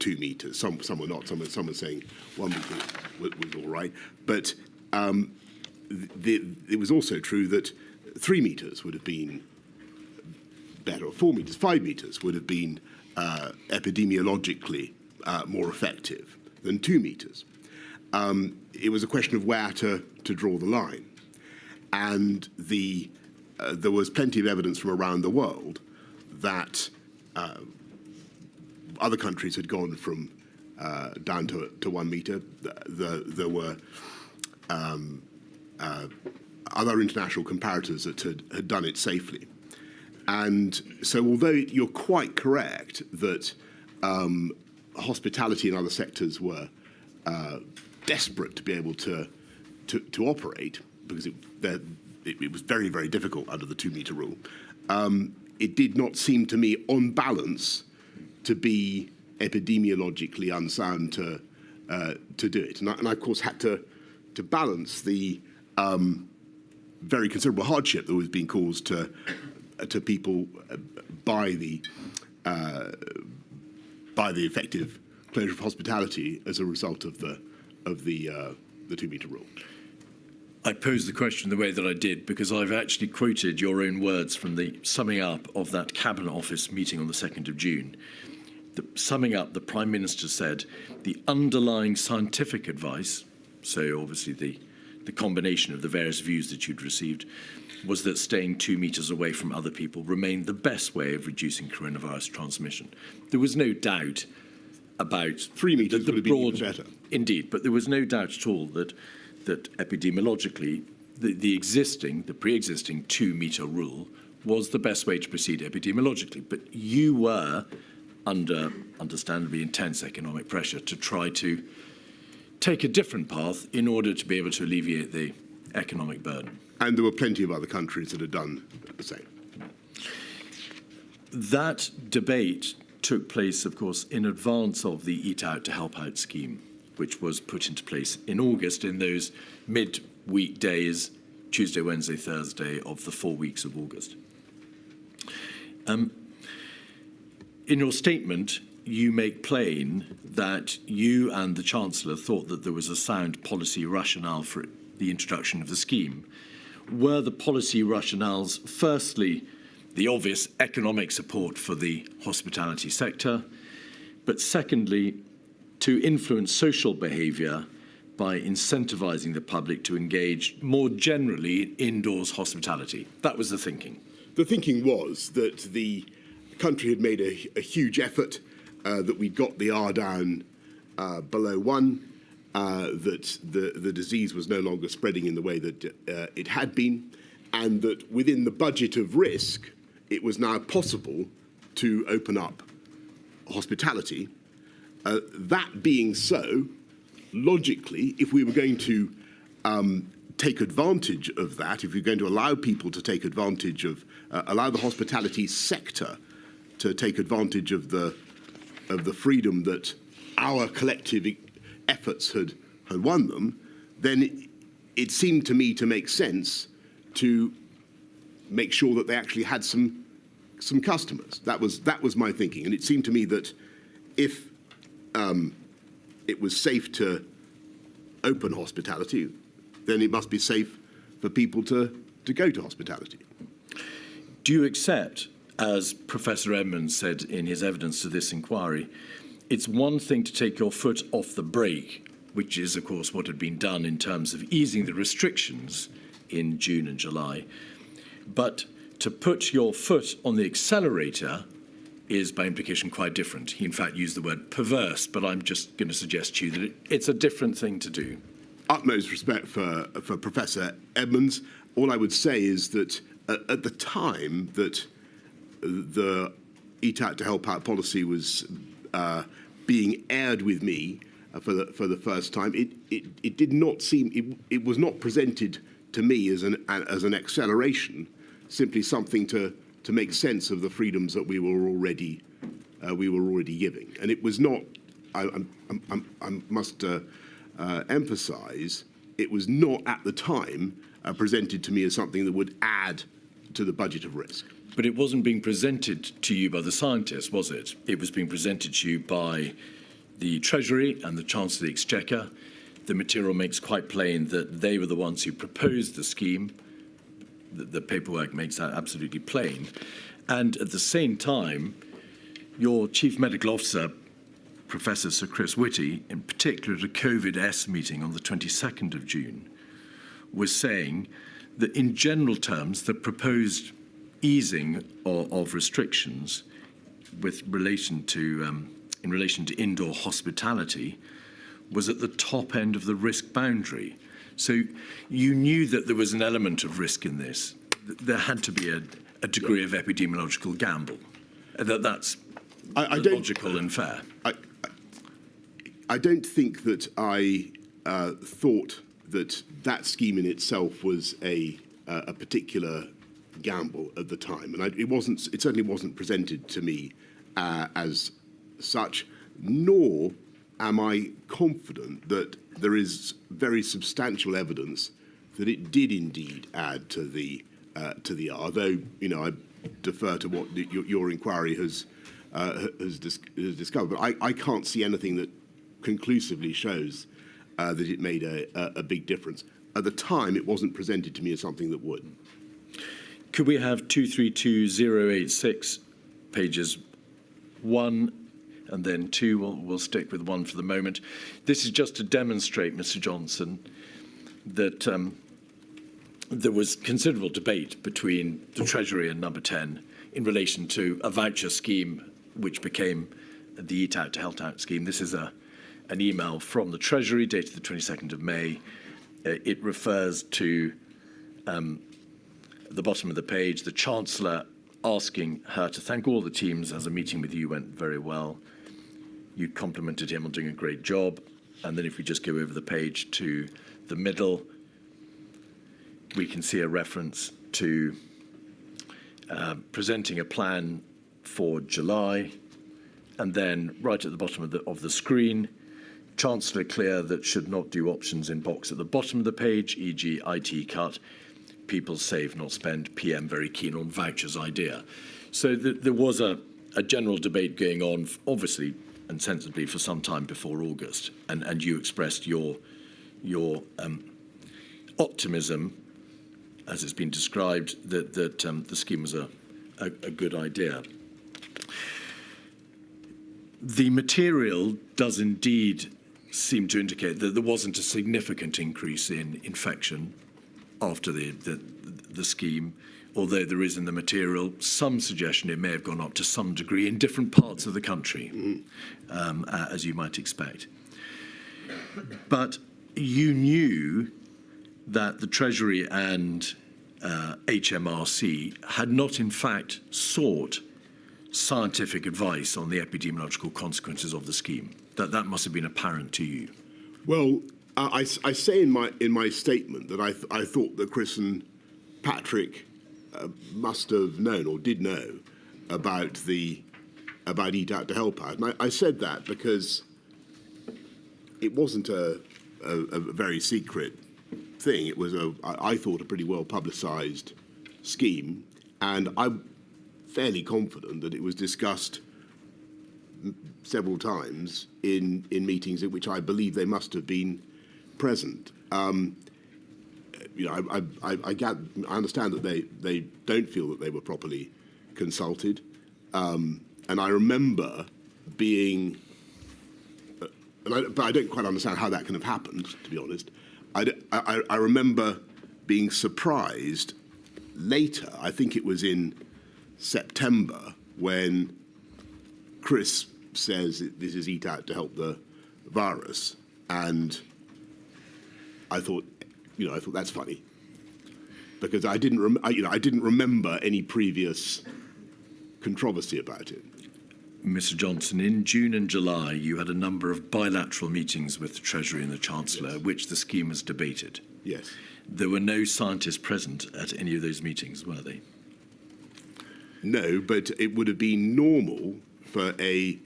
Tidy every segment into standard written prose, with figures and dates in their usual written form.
2 meters. Some were not. Some were saying 1 meter was all right. But it was also true that 3 meters would have been better, or 4 meters, 5 meters would have been epidemiologically more effective than 2 meters. It was a question of where to draw the line. And there was plenty of evidence from around the world that other countries had gone from down to 1 meter. There were other international comparators that had done it safely. And so although you're quite correct that hospitality and other sectors were desperate to be able to operate, because it was very, very difficult under the 2 meter rule, it did not seem to me, on balance, to be epidemiologically unsound to do it. And I, of course, had to balance the very considerable hardship that was being caused to people by the effective closure of hospitality as a result of the 2 meter rule. I posed the question the way that I did because I've actually quoted your own words from the summing up of that Cabinet Office meeting on the 2nd of June. Summing up, the Prime Minister said the underlying scientific advice, so obviously the combination of the various views that you'd received, was that staying 2 meters away from other people remained the best way of reducing coronavirus transmission. There was no doubt about 3 meters would have been even better. Indeed, but there was no doubt at all that epidemiologically the pre-existing 2 meter rule was the best way to proceed epidemiologically. But you were under understandably intense economic pressure to try to take a different path in order to be able to alleviate the economic burden. And there were plenty of other countries that had done the same. That debate took place, of course, in advance of the Eat Out to Help Out scheme, which was put into place in August, in those mid-week days, Tuesday, Wednesday, Thursday of the 4 weeks of August. In your statement, you make plain that you and the Chancellor thought that there was a sound policy rationale for the introduction of the scheme. Were the policy rationales, firstly, the obvious economic support for the hospitality sector, but secondly, to influence social behaviour by incentivising the public to engage more generally in indoors hospitality? That was the thinking. The thinking was that the country had made a huge effort, that we got the R down below 1, that the disease was no longer spreading in the way that it had been, and that within the budget of risk, it was now possible to open up hospitality. That being so, logically, if we were going to take advantage of that, if we were going to allow people to take advantage of, allow the hospitality sector to take advantage of the freedom that our collective efforts had won them, then it seemed to me to make sense to make sure that they actually had some customers. That was my thinking, and it seemed to me that if it was safe to open hospitality, then it must be safe for people to go to hospitality. Do you accept, as Professor Edmonds said in his evidence to this inquiry, it's one thing to take your foot off the brake, which is, of course, what had been done in terms of easing the restrictions in June and July, but to put your foot on the accelerator is, by implication, quite different. He, in fact, used the word perverse, but I'm just going to suggest to you that it's a different thing to do. Utmost respect for Professor Edmonds. All I would say is that at the time that the Eat Out to Help Out policy was being aired with me for the first time, it did not seem, it was not presented to me as an acceleration, simply something to make sense of the freedoms that we were already giving. And it was not, I must emphasise, it was not at the time presented to me as something that would add to the budget of risk. But it wasn't being presented to you by the scientists, was it? It was being presented to you by the Treasury and the Chancellor of the Exchequer. The material makes quite plain that they were the ones who proposed the scheme. The paperwork makes that absolutely plain. And at the same time, your Chief Medical Officer, Professor Sir Chris Whitty, in particular at a COVID-S meeting on the 22nd of June, was saying that in general terms, the proposed easing of restrictions with relation to in relation to indoor hospitality was at the top end of the risk boundary. So you knew that there was an element of risk in this. There had to be a degree of epidemiological gamble. That's logical and fair. I don't think that I thought that scheme in itself was a particular gamble at the time, and it certainly wasn't presented to me as such. Nor am I confident that there is very substantial evidence that it did indeed add to the R. Though I defer to what your inquiry has discovered, but I can't see anything that conclusively shows that it made a big difference. At the time, it wasn't presented to me as something that would. Could we have 232086 pages 1 and then 2? We'll stick with 1 for the moment. This is just to demonstrate, Mr. Johnson, that there was considerable debate between the Treasury and Number 10 in relation to a voucher scheme which became the Eat Out to Health Out scheme. This is an email from the Treasury dated the 22nd of May. It refers to the bottom of the page, the Chancellor asking her to thank all the teams as a meeting with you went very well. You complimented him on doing a great job. And then if we just go over the page to the middle, we can see a reference to presenting a plan for July. And then right at the bottom of the screen, Chancellor clear that should not do options in box at the bottom of the page, e.g. IT cut, people save, not spend, PM very keen on vouchers idea. So there was a general debate going on, obviously and sensibly, for some time before August. And you expressed your optimism, as it's been described, that the scheme was a good idea. The material does indeed seem to indicate that there wasn't a significant increase in infection after the scheme, although there is in the material some suggestion it may have gone up to some degree in different parts of the country, as you might expect. But you knew that the Treasury and HMRC had not in fact sought scientific advice on the epidemiological consequences of the scheme. That must have been apparent to you. Well, I say in my statement that I thought that Chris and Patrick must have known or did know about Eat Out to Help Out, and I said that because it wasn't a very secret thing. It was I thought a pretty well publicised scheme, and I'm fairly confident that it was discussed several times in meetings at which I believe they must have been present. I understand that they don't feel that they were properly consulted, and I remember being, but I don't quite understand how that can have happened, to be honest. I remember being surprised later. I think it was in September when Chris says this is Eat Out to help the virus, and I thought that's funny because I didn't remember any previous controversy about it. Mr. Johnson, in June and July, you had a number of bilateral meetings with the Treasury and the Chancellor, yes, which the scheme was debated. Yes. There were no scientists present at any of those meetings, were they? No, but it would have been normal for a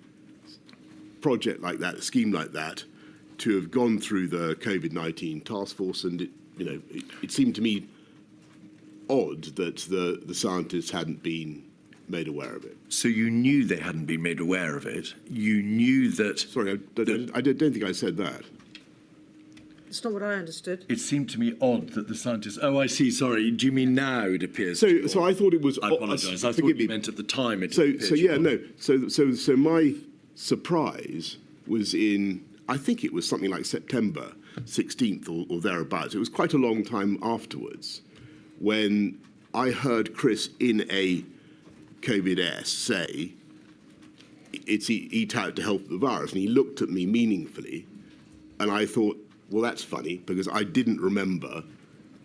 project like that, a scheme like that, to have gone through the COVID-19 task force, and it seemed to me odd that the scientists hadn't been made aware of it. So you knew they hadn't been made aware of it. You knew that... Sorry, I don't think I said that. It's not what I understood. It seemed to me odd that the scientists... Oh, I see, sorry. Do you mean now it appears... So I thought it was... I apologise. I thought you meant at the time it appeared. So my surprise was in, I think it was something like September 16th or thereabouts. It was quite a long time afterwards when I heard Chris in a COVID-S say, it's eat out to help the virus. And he looked at me meaningfully, and I thought, well, that's funny, because I didn't remember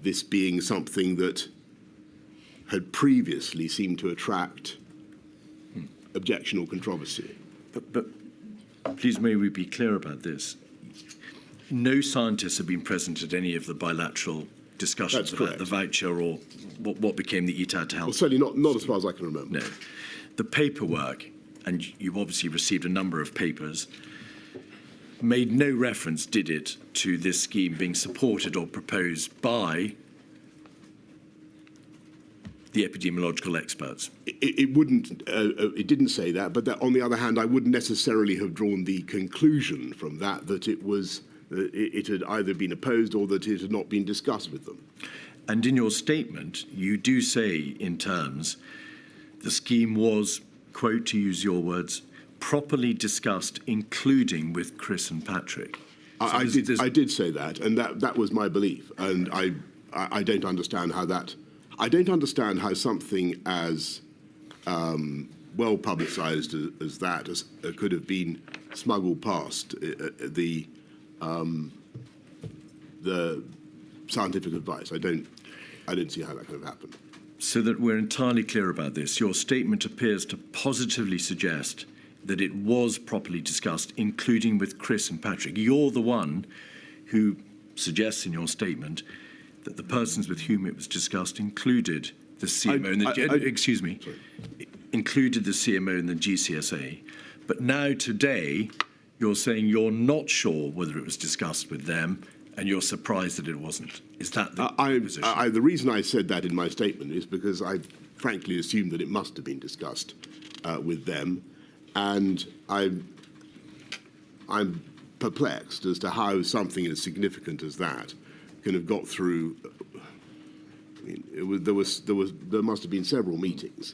this being something that had previously seemed to attract objection or controversy. But please, may we be clear about this? No scientists have been present at any of the bilateral discussions about the voucher or what became the eat out to help. Well, certainly not as far as I can remember. No. The paperwork, and you obviously received a number of papers, made no reference, did it, to this scheme being supported or proposed by the epidemiological experts? It wouldn't. It didn't say that. But that, on the other hand, I wouldn't necessarily have drawn the conclusion from that it had either been opposed or that it had not been discussed with them. And in your statement, you do say in terms, the scheme was, quote, to use your words, properly discussed, including with Chris and Patrick. So I did say that, and that was my belief. And I don't understand how that. I don't understand how something as well publicised as that could have been smuggled past the scientific advice. I don't see how that could have happened. So that we're entirely clear about this, your statement appears to positively suggest that it was properly discussed, including with Chris and Patrick. You're the one who suggests in your statement that the persons with whom it was discussed included the CMO included the CMO and the GCSA. But now today, you're saying you're not sure whether it was discussed with them, and you're surprised that it wasn't. Is that the position? The reason I said that in my statement is because I frankly assumed that it must have been discussed with them. And I'm perplexed as to how something as significant as that can have got through. I mean, there must have been several meetings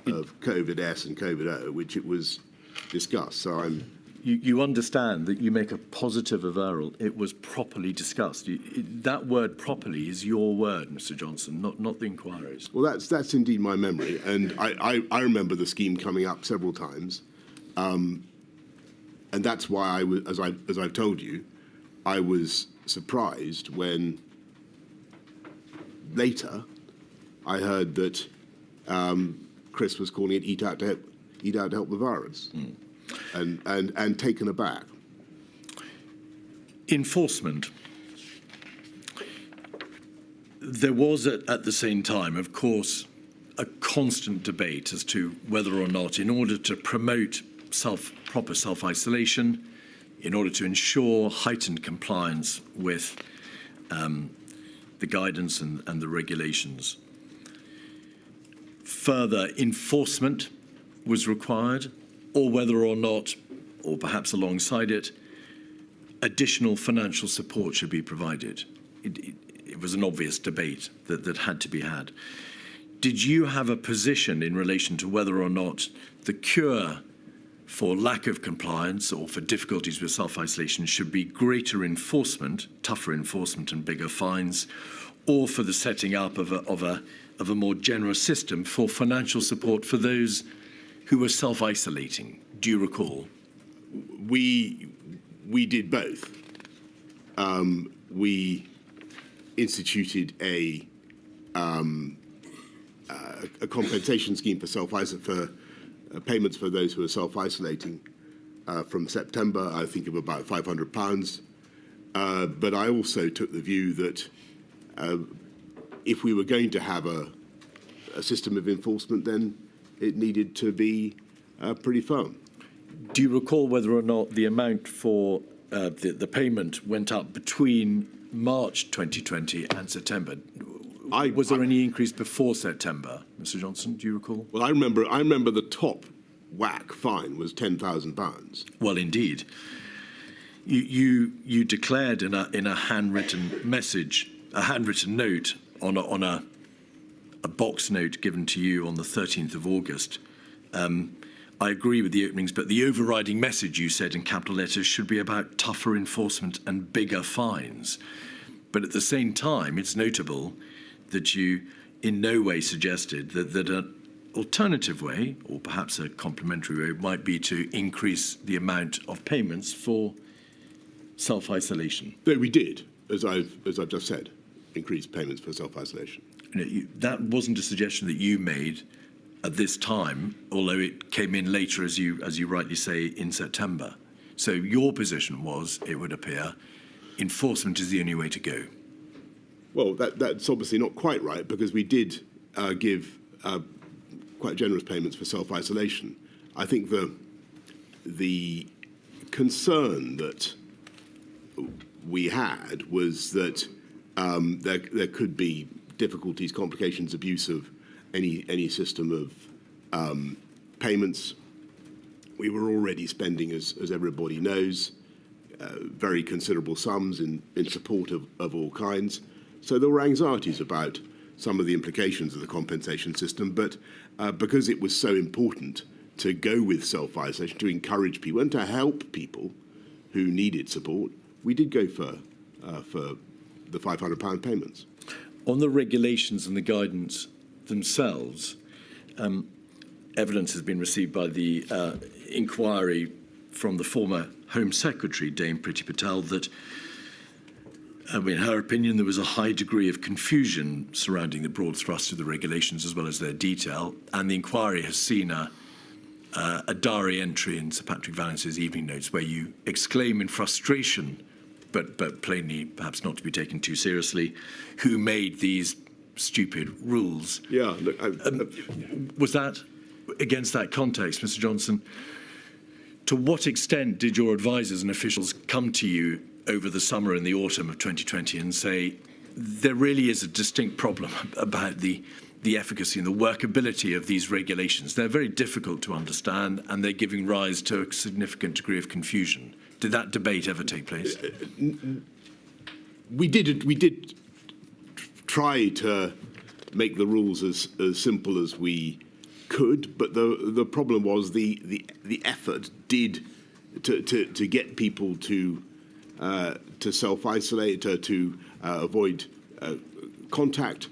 of COVID-S and COVID-O, which it was discussed. So You understand that you make a positive avowal. It was properly discussed. That word "properly" is your word, Mr. Johnson, not the inquiry's. Well, that's indeed my memory, and I remember the scheme coming up several times, and that's why I was, as I've told you, I was surprised when later I heard that Chris was calling it "eat out to help the virus." And taken aback. Enforcement. There was at the same time, of course, a constant debate as to whether or not, in order to promote proper self-isolation, in order to ensure heightened compliance with the guidance and the regulations, further enforcement was required, or whether or not, or perhaps alongside it, additional financial support should be provided. It was an obvious debate that had to be had. Did you have a position in relation to whether or not the cure for lack of compliance or for difficulties with self-isolation should be greater enforcement, tougher enforcement and bigger fines, or for the setting up of a more generous system for financial support for those who were self-isolating? Do you recall? We did both. We instituted a compensation scheme for payments for those who are self-isolating from September, I think of about £500. But I also took the view that if we were going to have a system of enforcement, then it needed to be pretty firm. Do you recall whether or not the amount for the payment went up between March 2020 and September? Was there any increase before September? Mr. Johnson? Do you recall? Well, I remember the top whack fine was £10,000. Well, indeed. You declared in a handwritten message, a handwritten note on a box note given to you on the 13th of August. I agree with the openings, but the overriding message, you said in capital letters, should be about tougher enforcement and bigger fines. But at the same time, it's notable that you in no way suggested that an alternative way, or perhaps a complementary way, might be to increase the amount of payments for self-isolation. No, we did, as I've just said, increase payments for self-isolation. That wasn't a suggestion that you made at this time, although it came in later, as you rightly say, in September. So your position was, it would appear, enforcement is the only way to go. Well, that's obviously not quite right, because we did give quite generous payments for self-isolation. I think the concern that we had was that there could be difficulties, complications, abuse of any system of payments. We were already spending, as everybody knows, very considerable sums in support of all kinds. So there were anxieties about some of the implications of the compensation system, but because it was so important to go with self-isolation, to encourage people and to help people who needed support, we did go for the £500 payments. On the regulations and the guidance themselves, evidence has been received by the inquiry from the former Home Secretary, Dame Priti Patel, that, in her opinion, there was a high degree of confusion surrounding the broad thrust of the regulations as well as their detail, and the inquiry has seen a diary entry in Sir Patrick Vallance's evening notes where you exclaim in frustration, but plainly perhaps not to be taken too seriously, who made these stupid rules. Yeah, look, was that against that context, Mr. Johnson? To what extent did your advisers and officials come to you over the summer and the autumn of 2020 and say there really is a distinct problem about the efficacy and the workability of these regulations? They're very difficult to understand and they're giving rise to a significant degree of confusion. Did that debate ever take place? We did try to make the rules as simple as we could, but the problem was the effort did to get people to self-isolate, to avoid contact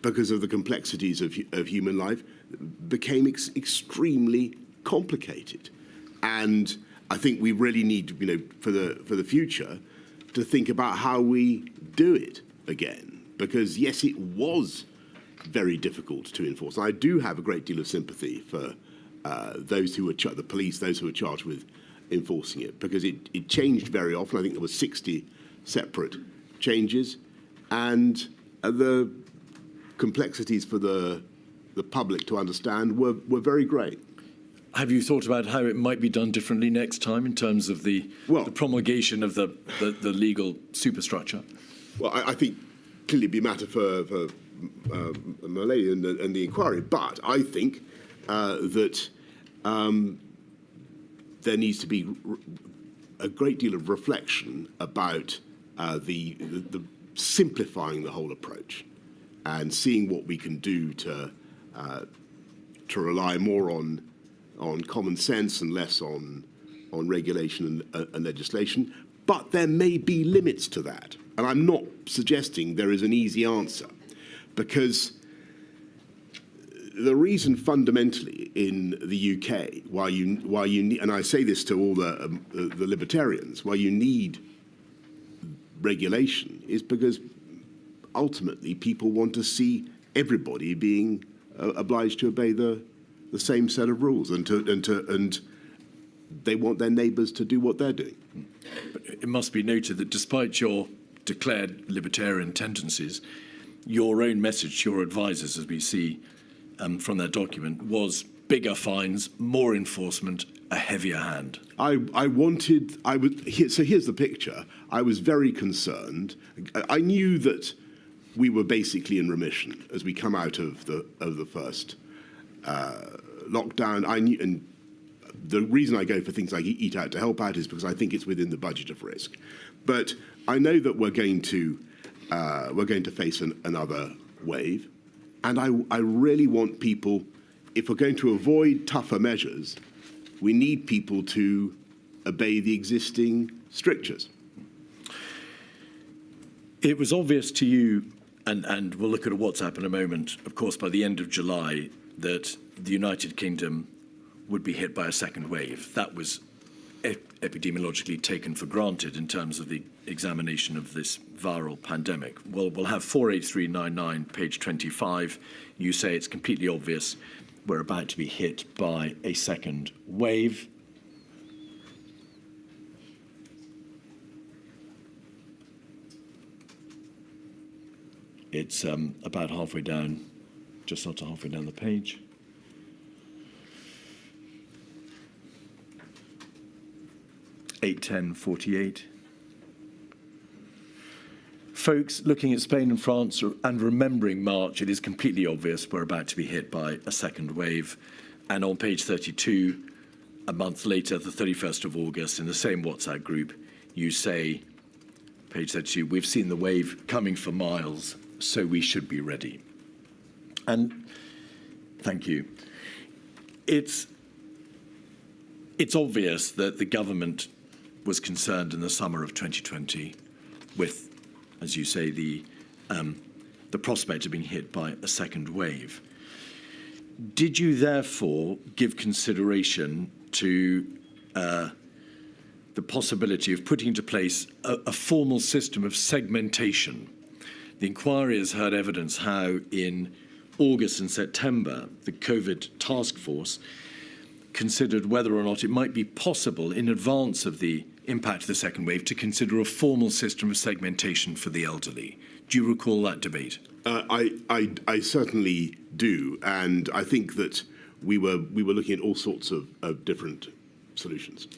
because of the complexities of human life, became extremely complicated. And I think we really need, for the future, to think about how we do it again. Because yes, it was very difficult to enforce. I do have a great deal of sympathy for those who were the police, those who were charged with enforcing it, because it changed very often. I think there were 60 separate changes, and the complexities for the public to understand were very great. Have you thought about how it might be done differently next time in terms of the promulgation of the legal superstructure? Well, I think clearly it'd be a matter for Malay and the inquiry, but I think that there needs to be a great deal of reflection about the simplifying the whole approach and seeing what we can do to rely more on common sense and less on regulation and legislation. But there may be limits to that. And I'm not suggesting there is an easy answer, because the reason fundamentally in the UK why you need, and I say this to all the libertarians, why you need regulation is because ultimately people want to see everybody being obliged to obey the same set of rules, and they want their neighbours to do what they're doing. But it must be noted that despite your declared libertarian tendencies, your own message to your advisers, as we see from their document, was bigger fines, more enforcement, a heavier hand. So here's the picture. I was very concerned. I knew that we were basically in remission as we come out of the first lockdown. I knew, and the reason I go for things like Eat Out to Help Out is because I think it's within the budget of risk. But I know that we're going to face another wave, and I really want people, if we're going to avoid tougher measures, we need people to obey the existing strictures. It was obvious to you, and we'll look at WhatsApp in a moment, of course, by the end of July, that the United Kingdom would be hit by a second wave. That was epidemiologically taken for granted in terms of the examination of this viral pandemic. Well, we'll have 48399, page 25. You say it's completely obvious we're about to be hit by a second wave. It's about halfway down, just not halfway down the page. (8:10:48). Folks looking at Spain and France and remembering March, it is completely obvious we're about to be hit by a second wave. And on page 32, a month later, the 31st of August, in the same WhatsApp group, you say, page 32, we've seen the wave coming for miles, so we should be ready. And thank you. It's obvious that the government was concerned in the summer of 2020 with, as you say, the prospect of being hit by a second wave. Did you therefore give consideration to the possibility of putting into place a formal system of segmentation? The inquiry has heard evidence how in August and September, the COVID task force considered whether or not it might be possible in advance of the impact of the second wave to consider a formal system of segmentation for the elderly. Do you recall that debate? I certainly do, and I think that we were looking at all sorts of different solutions.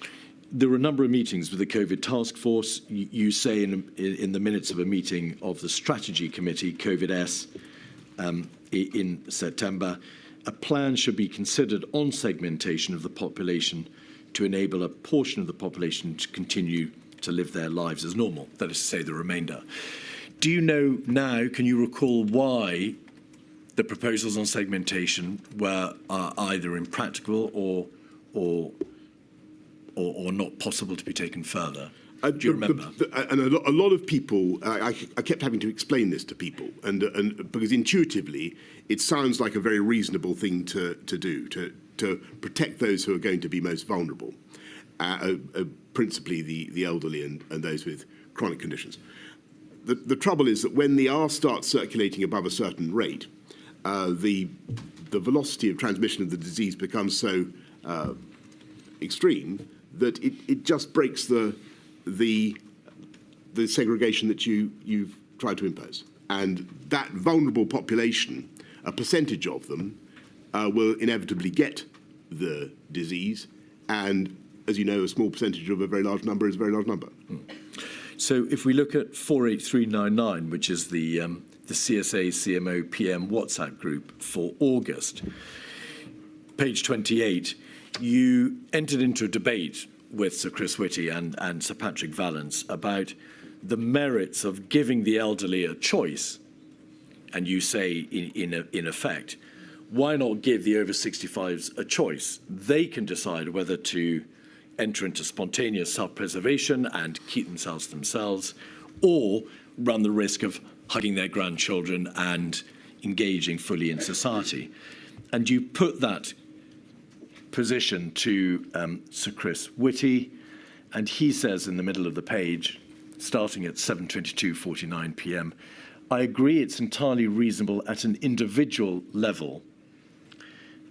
There were a number of meetings with the COVID task force. You say in the minutes of a meeting of the strategy committee, COVID-S, in September, a plan should be considered on segmentation of the population to enable a portion of the population to continue to live their lives as normal, that is to say, the remainder. Do you know now, can you recall why the proposals on segmentation were either impractical or not possible to be taken further? Do you remember? And a lot of people, I kept having to explain this to people, and because intuitively it sounds like a very reasonable thing to do, to protect those who are going to be most vulnerable, principally the elderly and those with chronic conditions. The trouble is that when the R starts circulating above a certain rate, the velocity of transmission of the disease becomes so extreme that it just breaks the segregation that you've tried to impose. And that vulnerable population, a percentage of them, will inevitably get the disease. And as you know, a small percentage of a very large number is a very large number. So if we look at 48399, which is the CSA, CMO, PM WhatsApp group for August, page 28, you entered into a debate with Sir Chris Whitty and Sir Patrick Vallance about the merits of giving the elderly a choice. And you say, in effect, why not give the over 65s a choice? They can decide whether to enter into spontaneous self-preservation and keep themselves, or run the risk of hugging their grandchildren and engaging fully in society. And you put that position to Sir Chris Whitty, and he says in the middle of the page, starting at 7:22:49 p.m, I agree it's entirely reasonable at an individual level.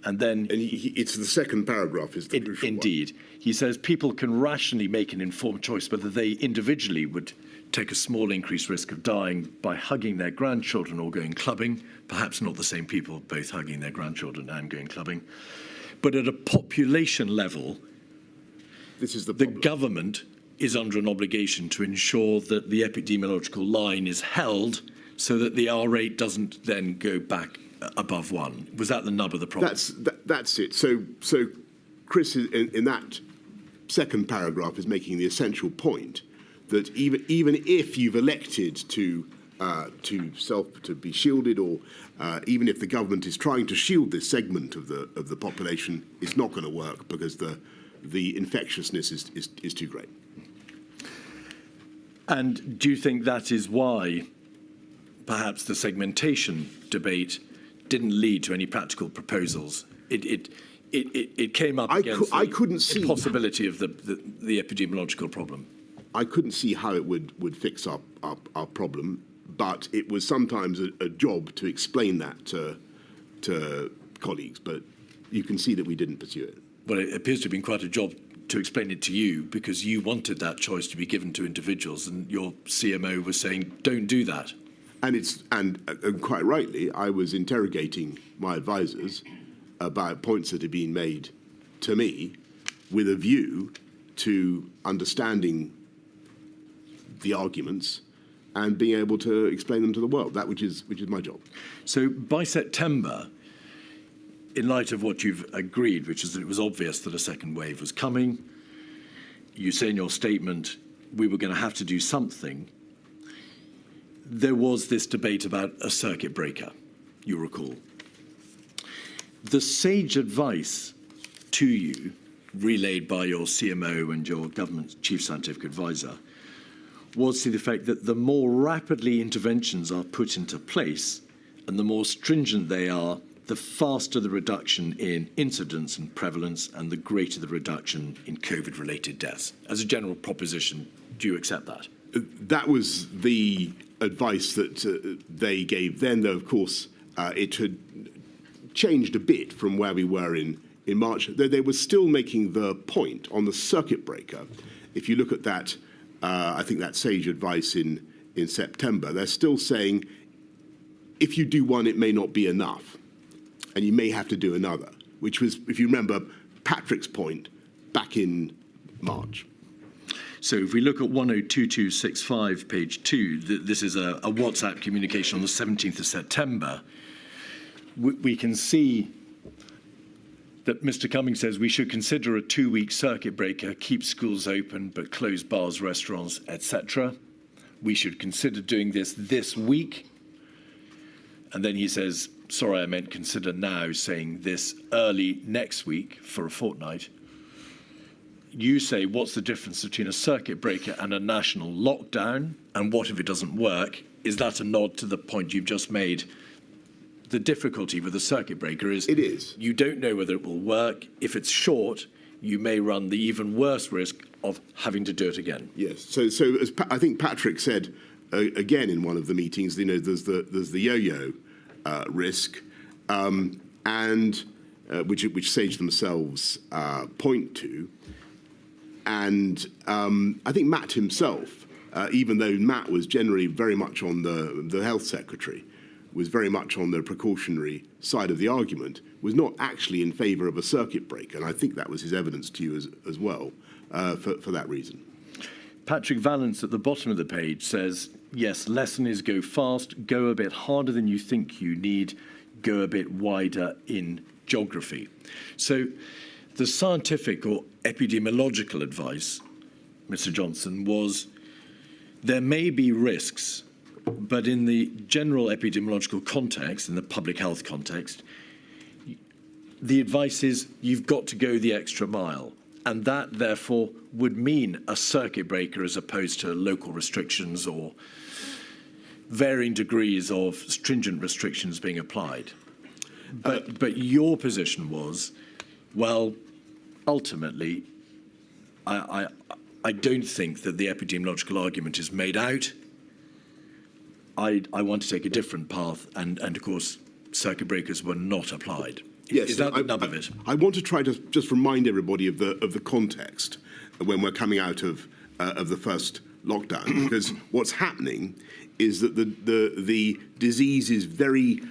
And then it's the second paragraph is the crucial one. Indeed. He says people can rationally make an informed choice whether they individually would take a small increased risk of dying by hugging their grandchildren or going clubbing, perhaps not the same people both hugging their grandchildren and going clubbing. But at a population level, this is the government is under an obligation to ensure that the epidemiological line is held so that the R rate doesn't then go back above 1. Was that the nub of the problem? That's it. So Chris, in that second paragraph, is making the essential point that even if you've elected to be shielded, or even if the government is trying to shield this segment of the population, it's not going to work because the infectiousness is too great. And do you think that is why perhaps the segmentation debate didn't lead to any practical proposals? It came up against the possibility of the epidemiological problem. I couldn't see how it would fix our problem, but it was sometimes a job to explain that to colleagues. But you can see that we didn't pursue it. Well, it appears to have been quite a job to explain it to you, because you wanted that choice to be given to individuals, and your CMO was saying, don't do that. And quite rightly, I was interrogating my advisors about points that had been made to me with a view to understanding the arguments and being able to explain them to the world, which is my job. So by September, in light of what you've agreed, which is that it was obvious that a second wave was coming, you say in your statement, we were going to have to do something. There was this debate about a circuit breaker, you recall. The sage advice to you, relayed by your CMO and your government chief scientific advisor, was to the effect that the more rapidly interventions are put into place and the more stringent they are, the faster the reduction in incidence and prevalence and the greater the reduction in COVID-related deaths. As a general proposition, do you accept that? That was the advice that they gave then, though, of course, it had changed a bit from where we were in March. Though they were still making the point on the circuit breaker. If you look at that, I think that sage advice in September, they're still saying, if you do one, it may not be enough, and you may have to do another, which was, if you remember, Patrick's point back in March. So if we look at 102265, page 2, this is a WhatsApp communication on the 17th of September, we can see that Mr. Cummings says we should consider a 2-week circuit breaker, keep schools open but close bars, restaurants, etc. We should consider doing this week. And then he says, sorry, I meant consider now, saying this early next week for a fortnight. You say, what's the difference between a circuit breaker and a national lockdown? And what if it doesn't work? Is that a nod to the point you've just made? The difficulty with a circuit breaker is it is. You don't know whether it will work. If it's short, you may run the even worse risk of having to do it again. Yes. So as I think Patrick said again in one of the meetings, there's the yo-yo risk, and which Sage themselves point to, and I think Matt himself, even though Matt was generally very much on the health secretary, was very much on the precautionary side of the argument, was not actually in favour of a circuit breaker, and I think that was his evidence to you as well, for that reason. Patrick Vallance at the bottom of the page says, yes, lesson is go fast, go a bit harder than you think you need, go a bit wider in geography. So the scientific or epidemiological advice, Mr. Johnson, was there may be risks, but in the general epidemiological context, in the public health context, the advice is you've got to go the extra mile. And that, therefore, would mean a circuit breaker as opposed to local restrictions or varying degrees of stringent restrictions being applied. But your position was, well, ultimately, I don't think that the epidemiological argument is made out. I want to take a different path, and of course, circuit breakers were not applied. Yes, is that the nub of it? I want to try to just remind everybody of the context when we're coming out of the first lockdown, because what's happening is that the disease is very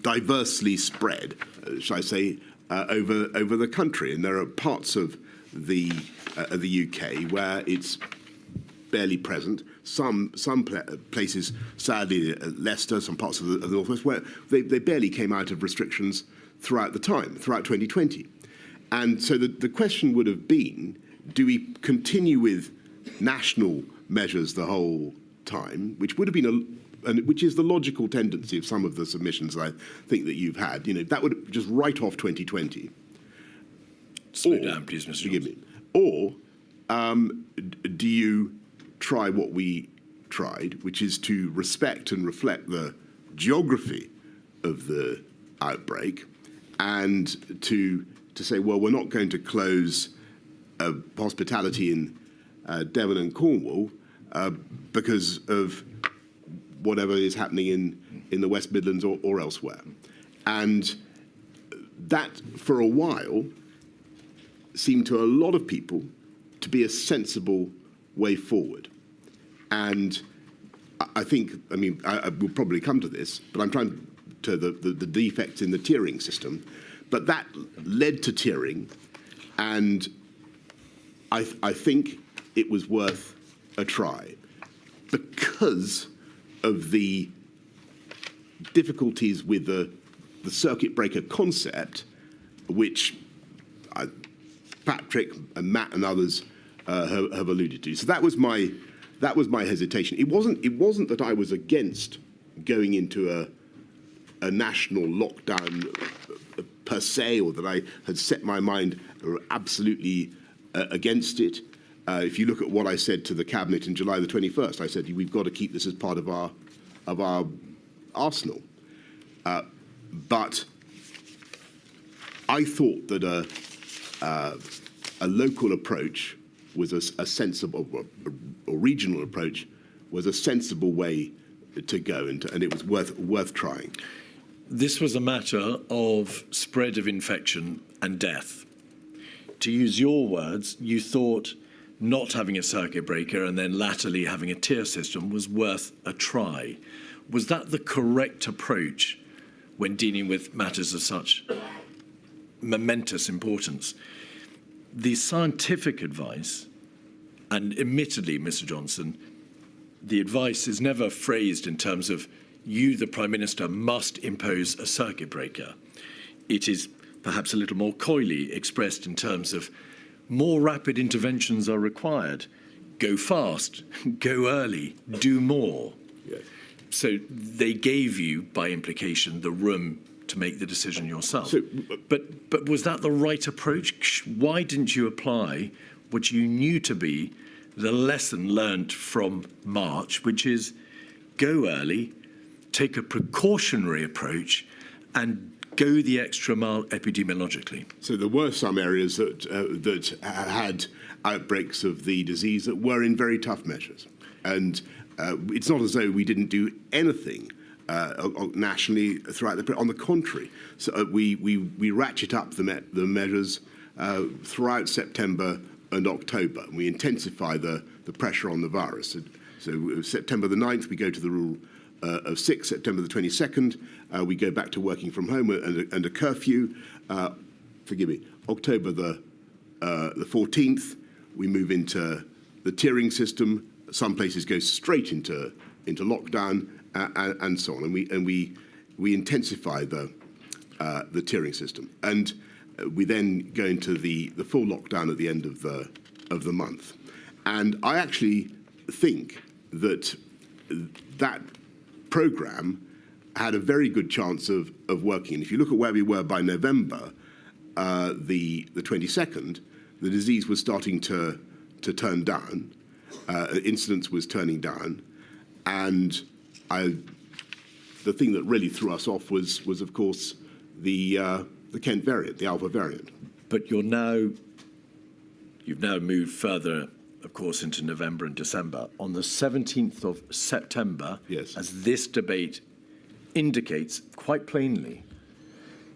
diversely spread, shall I say, over the country, and there are parts of the UK where it's barely present. Some places, sadly, Leicester, some parts of the northwest, where they barely came out of restrictions throughout 2020. And so the question would have been, do we continue with national measures the whole time, which would have been which is the logical tendency of some of the submissions I think that you've had. That would just write off 2020. Slow down, please, Mr. Forgive me. Johnson. Or do you try what we tried, which is to respect and reflect the geography of the outbreak, and to say, well, we're not going to close hospitality in Devon and Cornwall because of whatever is happening in the West Midlands or elsewhere. And that, for a while, seemed to a lot of people to be a sensible way forward. And I think, I will probably come to this, but I'm trying to the defects in the tiering system. But that led to tiering, and I think it was worth a try because of the difficulties with the circuit breaker concept, which Patrick and Matt and others have alluded to. So that was my hesitation. It wasn't that I was against going into a national lockdown per se, or that I had set my mind absolutely against it. If you look at what I said to the Cabinet in July the 21st, I said, we've got to keep this as part of our arsenal. But I thought that a local approach was a sensible, or regional approach was a sensible way to go, and it was worth trying. This was a matter of spread of infection and death. To use your words, you thought not having a circuit breaker and then latterly having a tier system was worth a try. Was that the correct approach when dealing with matters of such momentous importance? The scientific advice, and admittedly, Mr. Johnson, the advice is never phrased in terms of you, the Prime Minister, must impose a circuit breaker. It is perhaps a little more coyly expressed in terms of more rapid interventions are required. Go fast, go early, do more. Yes. So they gave you, by implication, the room to make the decision yourself. But was that the right approach? Why didn't you apply what you knew to be the lesson learned from March, which is go early, take a precautionary approach, and go the extra mile epidemiologically? So there were some areas that had outbreaks of the disease that were in very tough measures. And it's not as though we didn't do anything nationally throughout on the contrary. So we ratchet up the measures throughout September and October. And we intensify the pressure on the virus. So September the 9th, we go to the rule of 6. September the 22nd, we go back to working from home and a curfew. October the 14th, we move into the tiering system. Some places go straight into lockdown, and so on. And we intensify the tiering system. And we then go into the full lockdown at the end of the month. And I actually think that programme had a very good chance of working. And if you look at where we were by November, the 22nd, the disease was starting to turn down. Incidence was turning down. And the thing that really threw us off was of course, the Kent variant, the Alpha variant. But you've now moved further, of course, into November and December. On the 17th of September, yes, as this debate indicates quite plainly,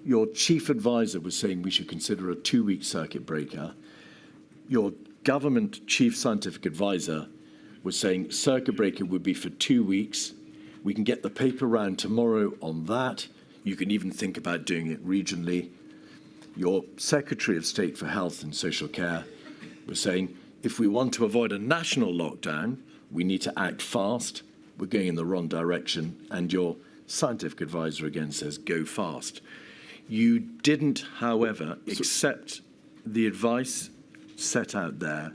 your chief advisor was saying we should consider a 2-week circuit breaker. Your government chief scientific advisor was saying circuit breaker would be for 2 weeks. We can get the paper round tomorrow on that. You can even think about doing it regionally. Your Secretary of State for Health and Social Care was saying if we want to avoid a national lockdown, we need to act fast. We're going in the wrong direction. And your scientific advisor again says, go fast. You didn't, however, accept the advice set out there,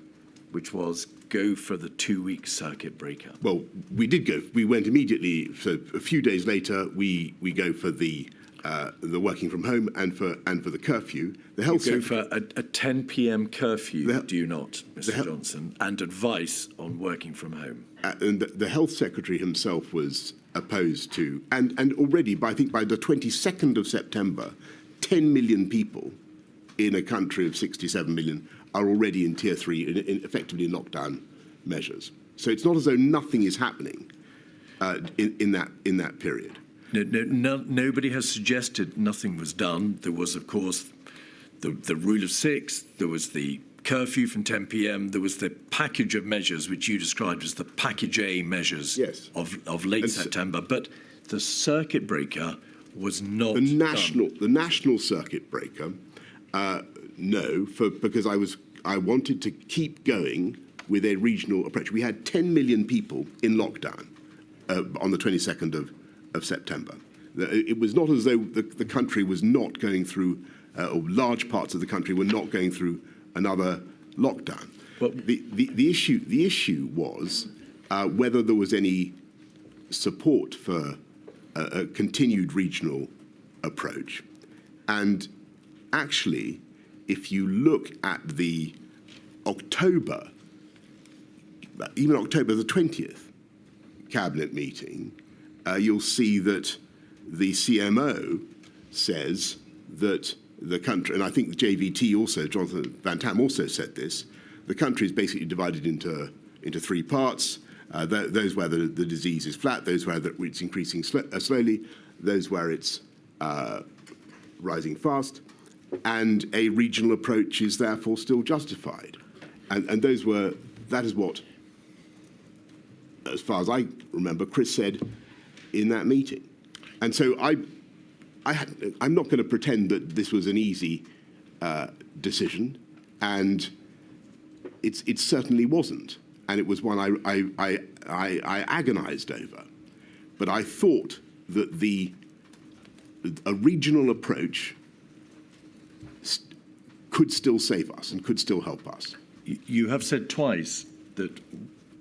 which was go for the 2-week circuit breaker. Well, we did go. We went immediately. So a few days later, we go for the working from home and for the curfew. The health You go for a 10 p.m. curfew, do you not, Mr. Johnson, and advice on working from home? And the health secretary himself was opposed to, and already, I think by the 22nd of September, 10 million people in a country of 67 million are already in tier 3, effectively in lockdown measures. So it's not as though nothing is happening in that period. Nobody has suggested nothing was done. There was, of course, the rule of 6. There was the curfew from 10 p.m. There was the package of measures which you described as the package A measures Yes. of late September. But the circuit breaker was not the done. national circuit breaker. No, because I wanted to keep going with a regional approach. We had 10 million people in lockdown on the 22nd of September. It was not as though the country was not going through, or large parts of the country were not going through another lockdown. Well, the issue was whether there was any support for a continued regional approach. And actually, if you look at the October, even October the 20th cabinet meeting, you'll see that the CMO says that the country, and I think the JVT also, Jonathan Van Tam also said this, the country is basically divided into 3 parts. Those where the disease is flat, those where it's increasing slowly, those where it's rising fast, and a regional approach is therefore still justified. And that is what, as far as I remember, Chris said in that meeting. And so I'm not going to pretend that this was an easy decision, and it certainly wasn't. And it was one I agonized over. But I thought that a regional approach could still save us and could still help us. You have said twice that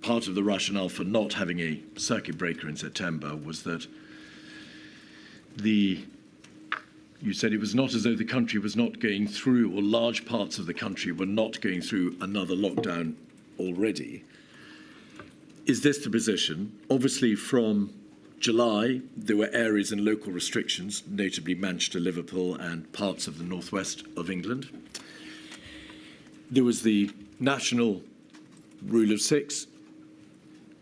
part of the rationale for not having a circuit breaker in September was that you said it was not as though the country was not going through, or large parts of the country were not going through another lockdown already. Is this the position? Obviously, from July, there were areas and local restrictions, notably Manchester, Liverpool, and parts of the northwest of England. There was the national rule of 6.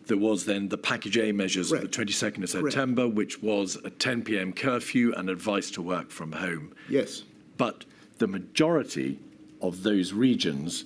There was then the package A measures of the 22nd of September, which was a 10 p.m. curfew and advice to work from home. Yes. But the majority of those regions,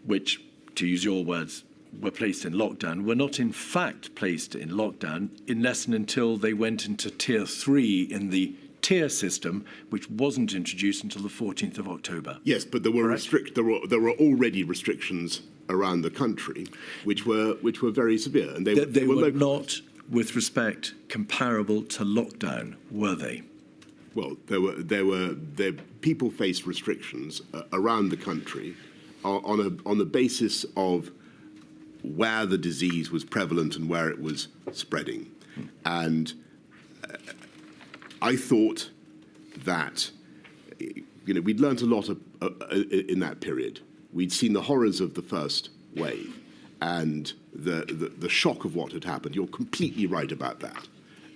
which, to use your words, were placed in lockdown, were not in fact placed in lockdown unless and until they went into tier 3 in the tier system, which wasn't introduced until the 14th of October. Yes, but there were there were already restrictions around the country, which were very severe, and they were not, with respect, comparable to lockdown, were they? Well, people faced restrictions around the country on the basis of where the disease was prevalent and where it was spreading, and I thought that we'd learnt a lot in that period. We'd seen the horrors of the first wave and the shock of what had happened. You're completely right about that.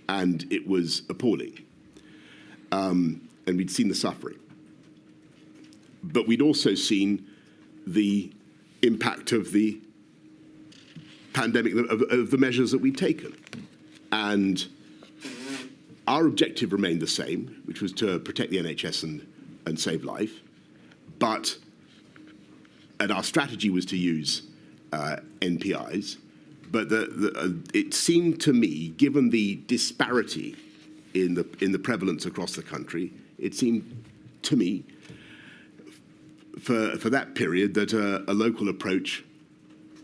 And it was appalling. And we'd seen the suffering. But we'd also seen the impact of the pandemic, of the measures that we'd taken. And our objective remained the same, which was to protect the NHS and save life. And our strategy was to use NPIs, but it seemed to me, given the disparity in the prevalence across the country, it seemed to me for that period that a local approach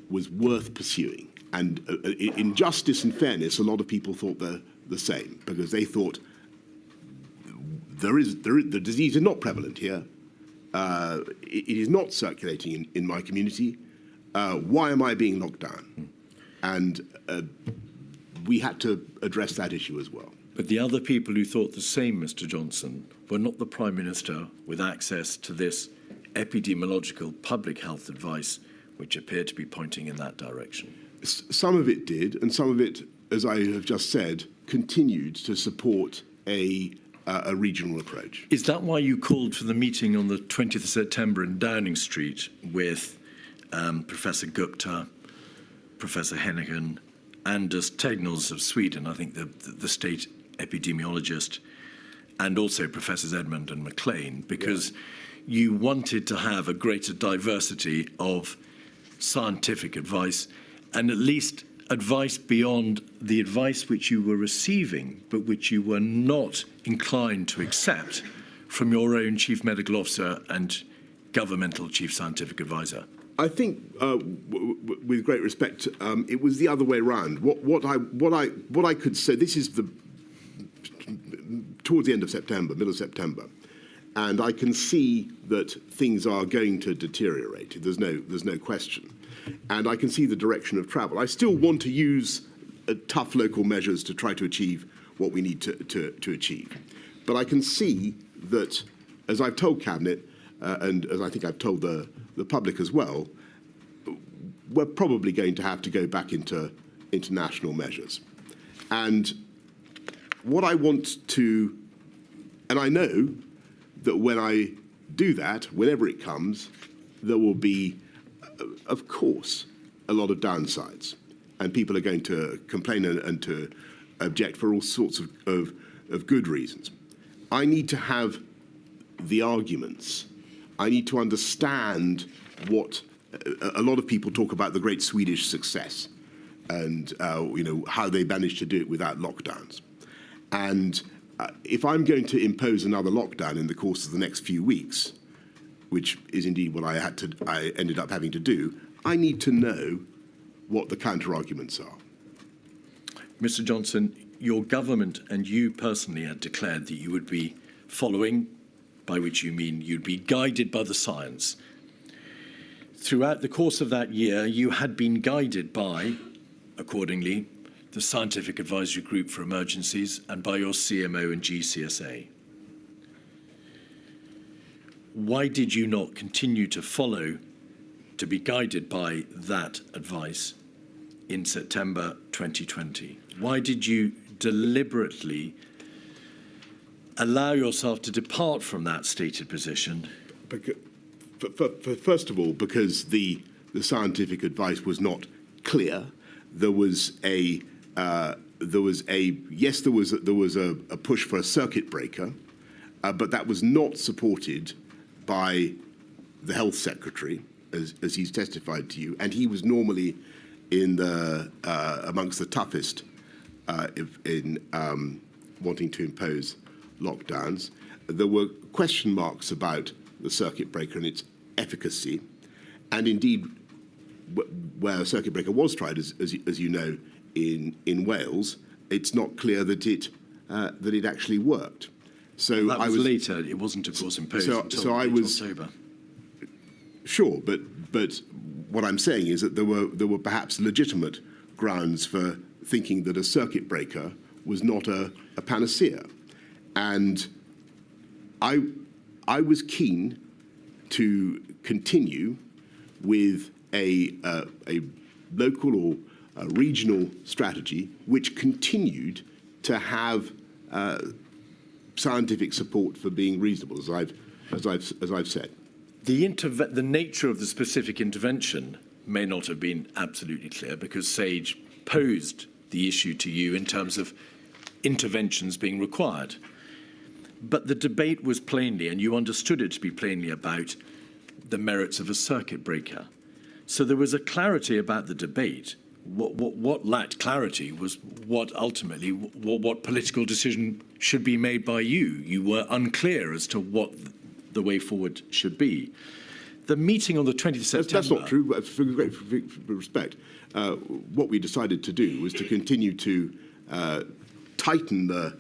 was worth pursuing. And in justice and fairness, a lot of people thought the same, because they thought the disease is not prevalent here. It is not circulating in my community. Why am I being locked down? And we had to address that issue as well. But the other people who thought the same, Mr. Johnson, were not the Prime Minister with access to this epidemiological public health advice, which appeared to be pointing in that direction. Some of it did, and some of it, as I have just said, continued to support a regional approach. Is that why you called for the meeting on the 20th of September in Downing Street with Professor Gupta, Professor Hennigan, Anders Tegnell of Sweden, I think the state epidemiologist, and also Professors Edmund and McLean, because you wanted to have a greater diversity of scientific advice, and at least advice beyond the advice which you were receiving, but which you were not inclined to accept from your own Chief Medical Officer and governmental Chief Scientific Advisor? I think, with great respect, it was the other way around. What I could say, this is towards the end of September, middle of September, and I can see that things are going to deteriorate. There's no question, and I can see the direction of travel. I still want to use tough local measures to try to achieve what we need to achieve, but I can see that, as I've told Cabinet, and as I think I've told the public as well, we're probably going to have to go back into international measures. And what I want to, and I know that when I do that, whenever it comes, there will be, of course, a lot of downsides. And people are going to complain and to object for all sorts of good reasons. I need to have the arguments. I need to understand what a lot of people talk about, the great Swedish success, and how they managed to do it without lockdowns. And if I'm going to impose another lockdown in the course of the next few weeks, which is indeed what I ended up having to do, I need to know what the counter arguments are. Mr. Johnson, your government and you personally had declared that you would be following, by which you mean you'd be guided by the science. Throughout the course of that year, you had been guided by, accordingly, the Scientific Advisory Group for Emergencies and by your CMO and GCSA. Why did you not continue to follow, to be guided by that advice in September 2020? Why did you deliberately allow yourself to depart from that stated position? First of all, because the scientific advice was not clear. There was a push for a circuit breaker, but that was not supported by the health secretary, as he's testified to you, and he was normally in amongst the toughest in wanting to impose lockdowns. There were question marks about the circuit breaker and its efficacy, and indeed, where a circuit breaker was tried, as you know, in Wales, it's not clear that it actually worked. So that was later. It wasn't, of course, imposed until October. Sure, but what I'm saying is that there were perhaps legitimate grounds for thinking that a circuit breaker was not a panacea, and I was keen to continue with a local or a regional strategy which continued to have scientific support for being reasonable, as I've said. The nature of the specific intervention may not have been absolutely clear, because SAGE posed the issue to you in terms of interventions being required. But the debate was plainly, and you understood it to be plainly, about the merits of a circuit breaker. So there was a clarity about the debate. What lacked clarity was what ultimately, what political decision should be made by you. You were unclear as to what the way forward should be. the meeting on the 20th of September... That's not true, but for great respect. What we decided to do was to continue to tighten the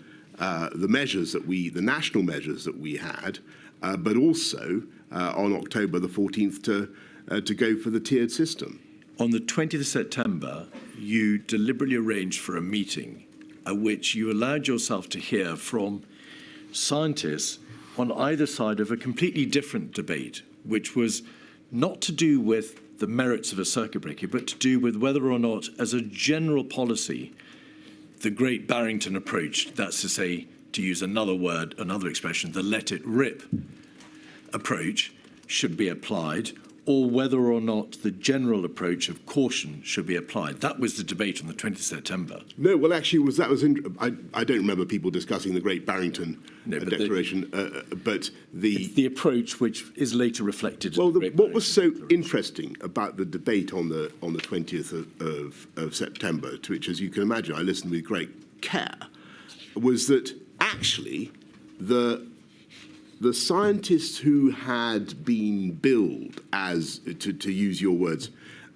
measures that the national measures that we had, but also on October the 14th to go for the tiered system. On the 20th of September, you deliberately arranged for a meeting at which you allowed yourself to hear from scientists on either side of a completely different debate, which was not to do with the merits of a circuit breaker, but to do with whether or not, as a general policy, the Great Barrington approach, that's to say, to use another word, another expression, the let it rip approach should be applied, or whether or not the general approach of caution should be applied. That was the debate on the 20th of September. No, well, actually, I don't remember people discussing the Great Barrington Declaration, but the approach which is later reflected. Well, what was so interesting about the debate on the 20th of September, to which, as you can imagine, I listened with great care, was that actually the scientists who had been billed as, to use your words,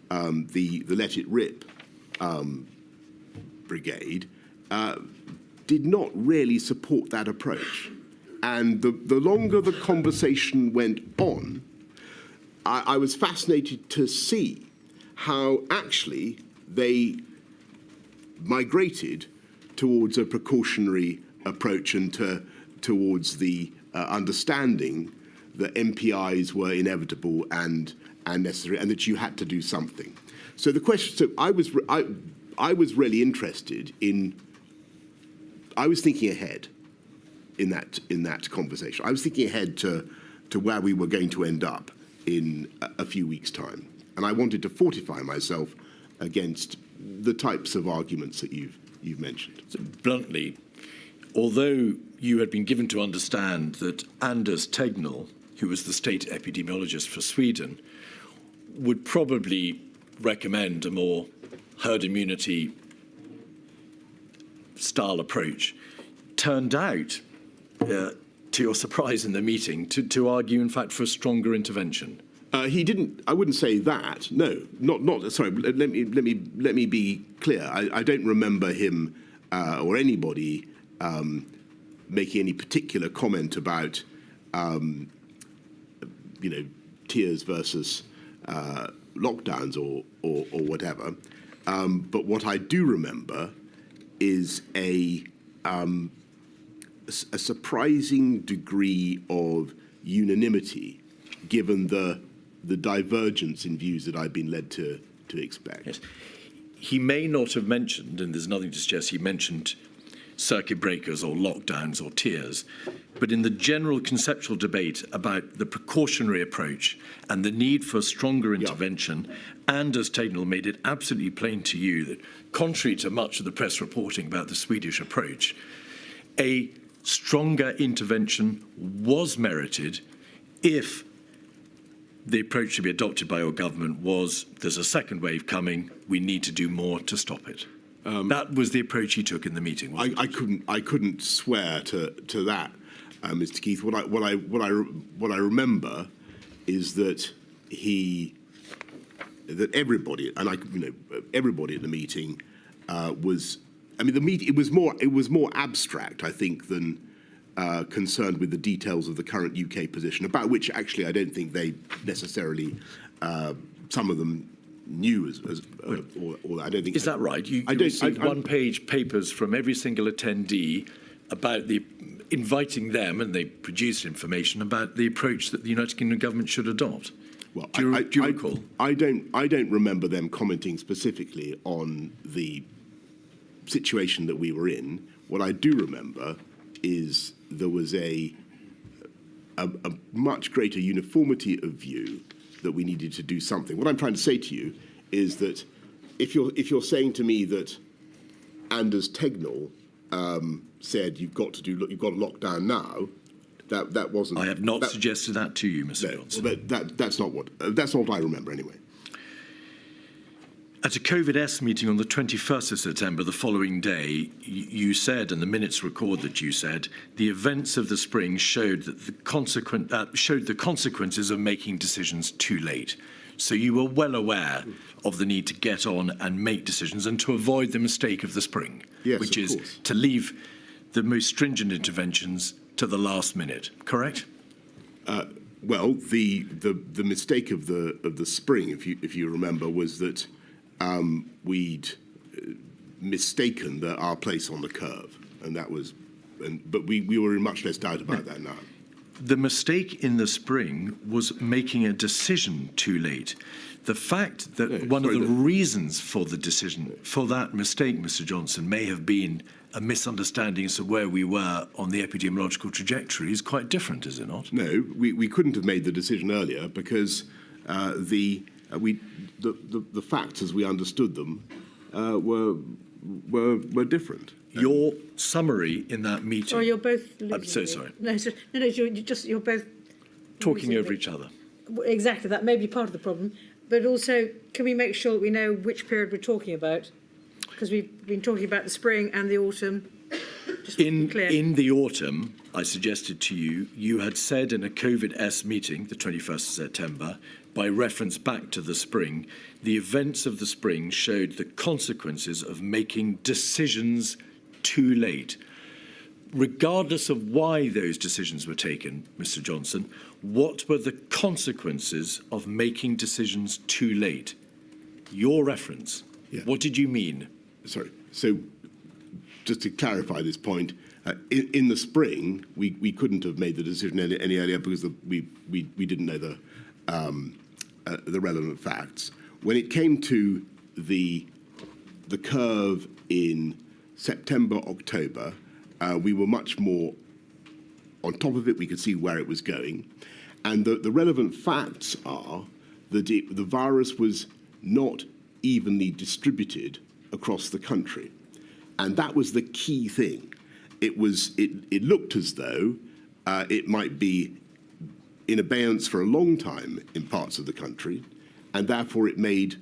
the Let It Rip brigade, did not really support that approach. And the longer the conversation went on, I was fascinated to see how actually they migrated towards a precautionary approach and towards the understanding that MPIs were inevitable and necessary, and that you had to do something. So the question. So I was really interested in. I was thinking ahead in that conversation. I was thinking ahead to where we were going to end up in a few weeks' time, and I wanted to fortify myself against the types of arguments that you've mentioned. So bluntly, although you had been given to understand that Anders Tegnell, who was the state epidemiologist for Sweden, would probably recommend a more herd immunity style approach, turned out, to your surprise in the meeting, to argue, in fact, for a stronger intervention. He didn't. I wouldn't say that. No, not. Sorry. Let me be clear. I don't remember him or anybody making any particular comment about, tiers versus lockdowns or whatever. But what I do remember is a surprising degree of unanimity, given the divergence in views that I've been led to expect. Yes. He may not have mentioned, and there's nothing to suggest he mentioned circuit breakers or lockdowns or tiers, but in the general conceptual debate about the precautionary approach and the need for stronger intervention, Anders Tegnell made it absolutely plain to you that, contrary to much of the press reporting about the Swedish approach, a stronger intervention was merited if the approach to be adopted by your government was, there's a second wave coming, we need to do more to stop it. That was the approach he took in the meeting. I couldn't swear to that, Mr. Keith. What I remember is that everybody, and everybody at the meeting was. I mean, it was more abstract, I think, than concerned with the details of the current UK position, about which actually I don't think they necessarily, some of them knew or I don't think. Is that right? You received one-page papers from every single attendee about inviting them, and they produced information about the approach that the United Kingdom government should adopt. Well, do you recall? I don't remember them commenting specifically on the situation that we were in. What I do remember is there was a much greater uniformity of view that we needed to do something. What I'm trying to say to you is that if you're saying to me that Anders Tegnell said you've got to lock down now, that wasn't. I have not suggested that to you, Mr. Johnson. Well, that's not what I remember anyway. At a COVID-S meeting on the 21st of September, the following day, you said, and the minutes record that you said, the events of the spring showed that the consequences of making decisions too late. So you were well aware of the need to get on and make decisions and to avoid the mistake of the spring, Yes, which of is course. to leave the most stringent interventions to the last minute. Correct? Well, the mistake of the spring, if you remember, was that we'd mistaken our place on the curve, and that was, but we were in much less doubt about that now. The mistake in the spring was making a decision too late. The fact that one of the reasons for the decision, for that mistake, Mr. Johnson, may have been a misunderstanding as to where we were on the epidemiological trajectory is quite different, is it not? No, we couldn't have made the decision earlier because the facts as we understood them were different. Your summary in that meeting. Oh, you're both losing I'm so me. sorry. No, you're both Talking losing over me. each other. Exactly, that may be part of the problem. But also, can we make sure that we know which period we're talking about? Because we've been talking about the spring and the autumn. Just to be clear. In the autumn, I suggested to you, you had said in a COVID-S meeting, the 21st of September, by reference back to the spring, the events of the spring showed the consequences of making decisions too late. Regardless of why those decisions were taken, Mr. Johnson, what were the consequences of making decisions too late? Your reference. Yeah. What did you mean? Sorry. So, just to clarify this point, in the spring we couldn't have made the decision any earlier because we didn't know the relevant facts. When it came to the curve in September, October, we were much more on top of it. We could see where it was going. And the relevant facts are that the virus was not evenly distributed across the country. And that was the key thing. It looked as though it might be in abeyance for a long time in parts of the country, and therefore it made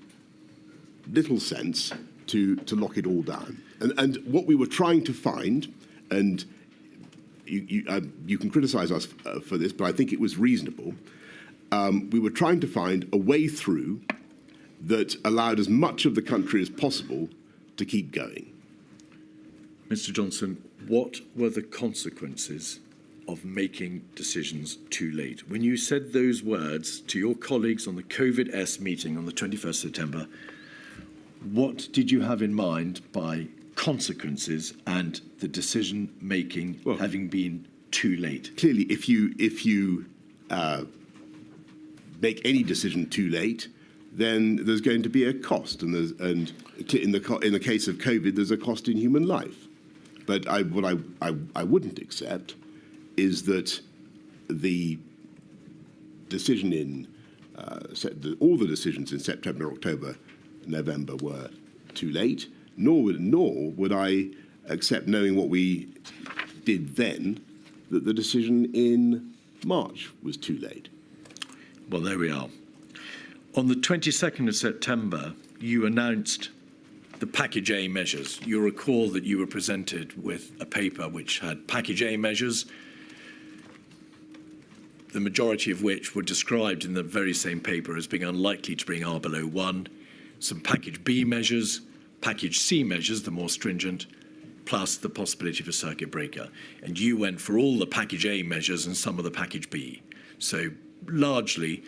little sense to lock it all down. And what we were trying to find, and you can criticise us for this, but I think it was reasonable. We were trying to find a way through that allowed as much of the country as possible to keep going. Mr. Johnson, what were the consequences of making decisions too late? When you said those words to your colleagues on the COVID-S meeting on the 21st September, what did you have in mind by consequences and the decision-making having been too late? Clearly, if you make any decision too late, then there's going to be a cost, and in the case of COVID, there's a cost in human life. But what I wouldn't accept is that the decision in all the decisions in September, October, November were too late. Nor would I accept, knowing what we did then, that the decision in March was too late. Well, there we are. On the 22nd of September, you announced the Package A measures. You recall that you were presented with a paper which had Package A measures, the majority of which were described in the very same paper as being unlikely to bring R below 1, some Package B measures, Package C measures, the more stringent, plus the possibility of a circuit breaker. And you went for all the Package A measures and some of the Package B. So largely,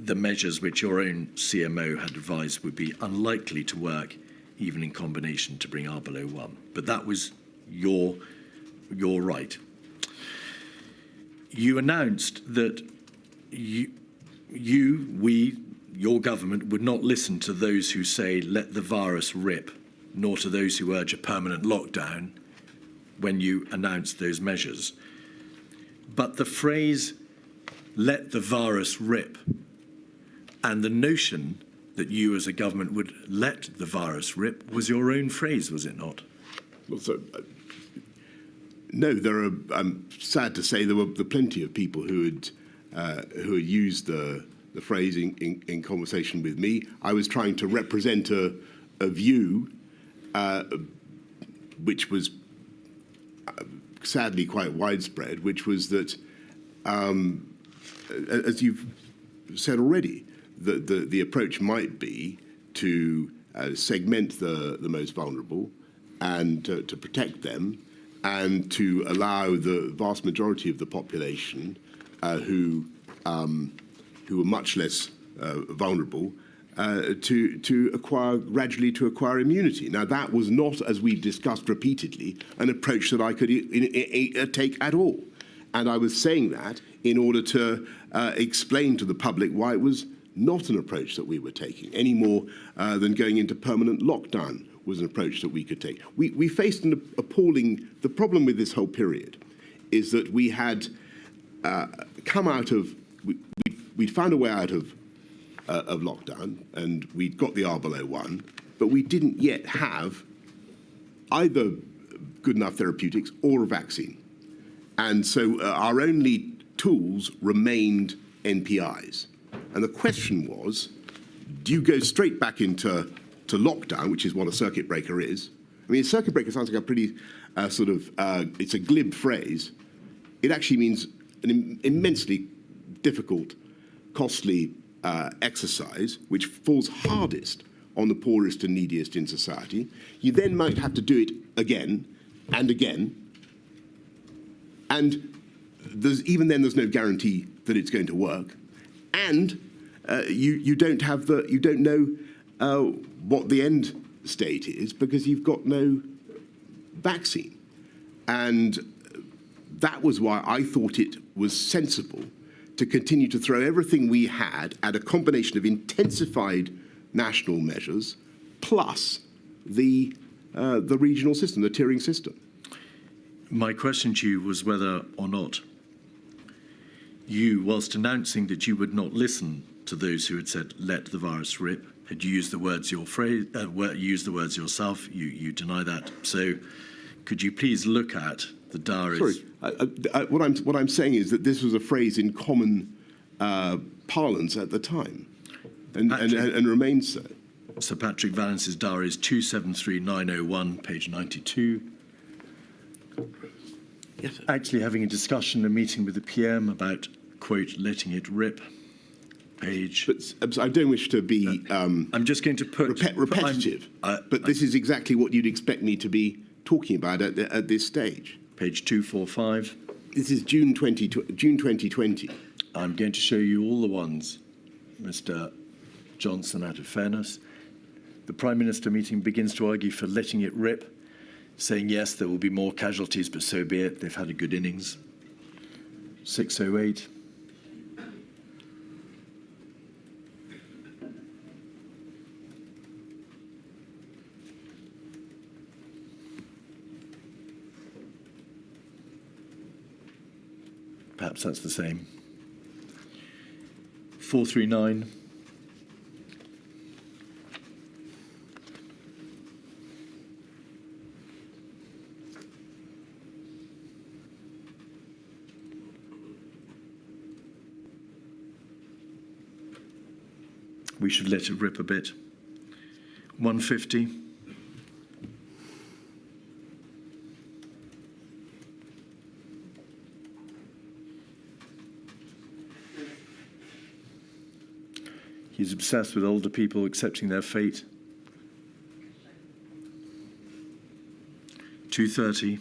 the measures which your own CMO had advised would be unlikely to work, even in combination, to bring R below 1. But that was your right. You announced that your government would not listen to those who say, let the virus rip, nor to those who urge a permanent lockdown when you announced those measures. But the phrase, let the virus rip, and the notion that you as a government would let the virus rip was your own phrase, was it not? Well, so, no, I'm sad to say there were plenty of people who had used the the phrase in conversation with me. I was trying to represent a view which was sadly quite widespread, which was that, as you've said already, the approach might be to segment the most vulnerable and to protect them, and to allow the vast majority of the population who are much less vulnerable to gradually acquire immunity. Now, that was not, as we discussed repeatedly, an approach that I could take at all. And I was saying that in order to explain to the public why it was not an approach that we were taking, any more than going into permanent lockdown was an approach that we could take. We faced an appalling... The problem with this whole period is that we had come out of... We'd found a way out of lockdown, and we'd got the R below 1, but we didn't yet have either good enough therapeutics or a vaccine. And so our only tools remained NPIs. And the question was, do you go straight back into lockdown, which is what a circuit breaker is? I mean, a circuit breaker sounds like a pretty it's a glib phrase. It actually means an immensely difficult, costly exercise, which falls hardest on the poorest and neediest in society. You then might have to do it again and again. And even then, there's no guarantee that it's going to work. And you don't know what the end state is, because you've got no vaccine. And that was why I thought it was sensible to continue to throw everything we had at a combination of intensified national measures plus the regional system, the tiering system. My question to you was whether or not you, whilst announcing that you would not listen to those who had said, let the virus rip, had you used the words used the words yourself. You deny that. So could you please look at the diaries? Sorry, what I'm saying is that this was a phrase in common parlance at the time, and remains so. Sir Patrick Vallance's diary is 273901, page 92. Yes, sir. Actually having a discussion, a meeting with the PM about, quote, letting it rip, page... But I don't wish to be I'm just going to put... repetitive, but this is exactly what you'd expect me to be talking about at this stage. Page 245. This is June 2020. I'm going to show you all the ones, Mr. Johnson, out of fairness. The Prime Minister meeting begins to argue for letting it rip, saying, yes, there will be more casualties, but so be it. They've had a good innings. 608. Perhaps that's the same. 439. We should let it rip a bit. 150. He's obsessed with older people accepting their fate. 230.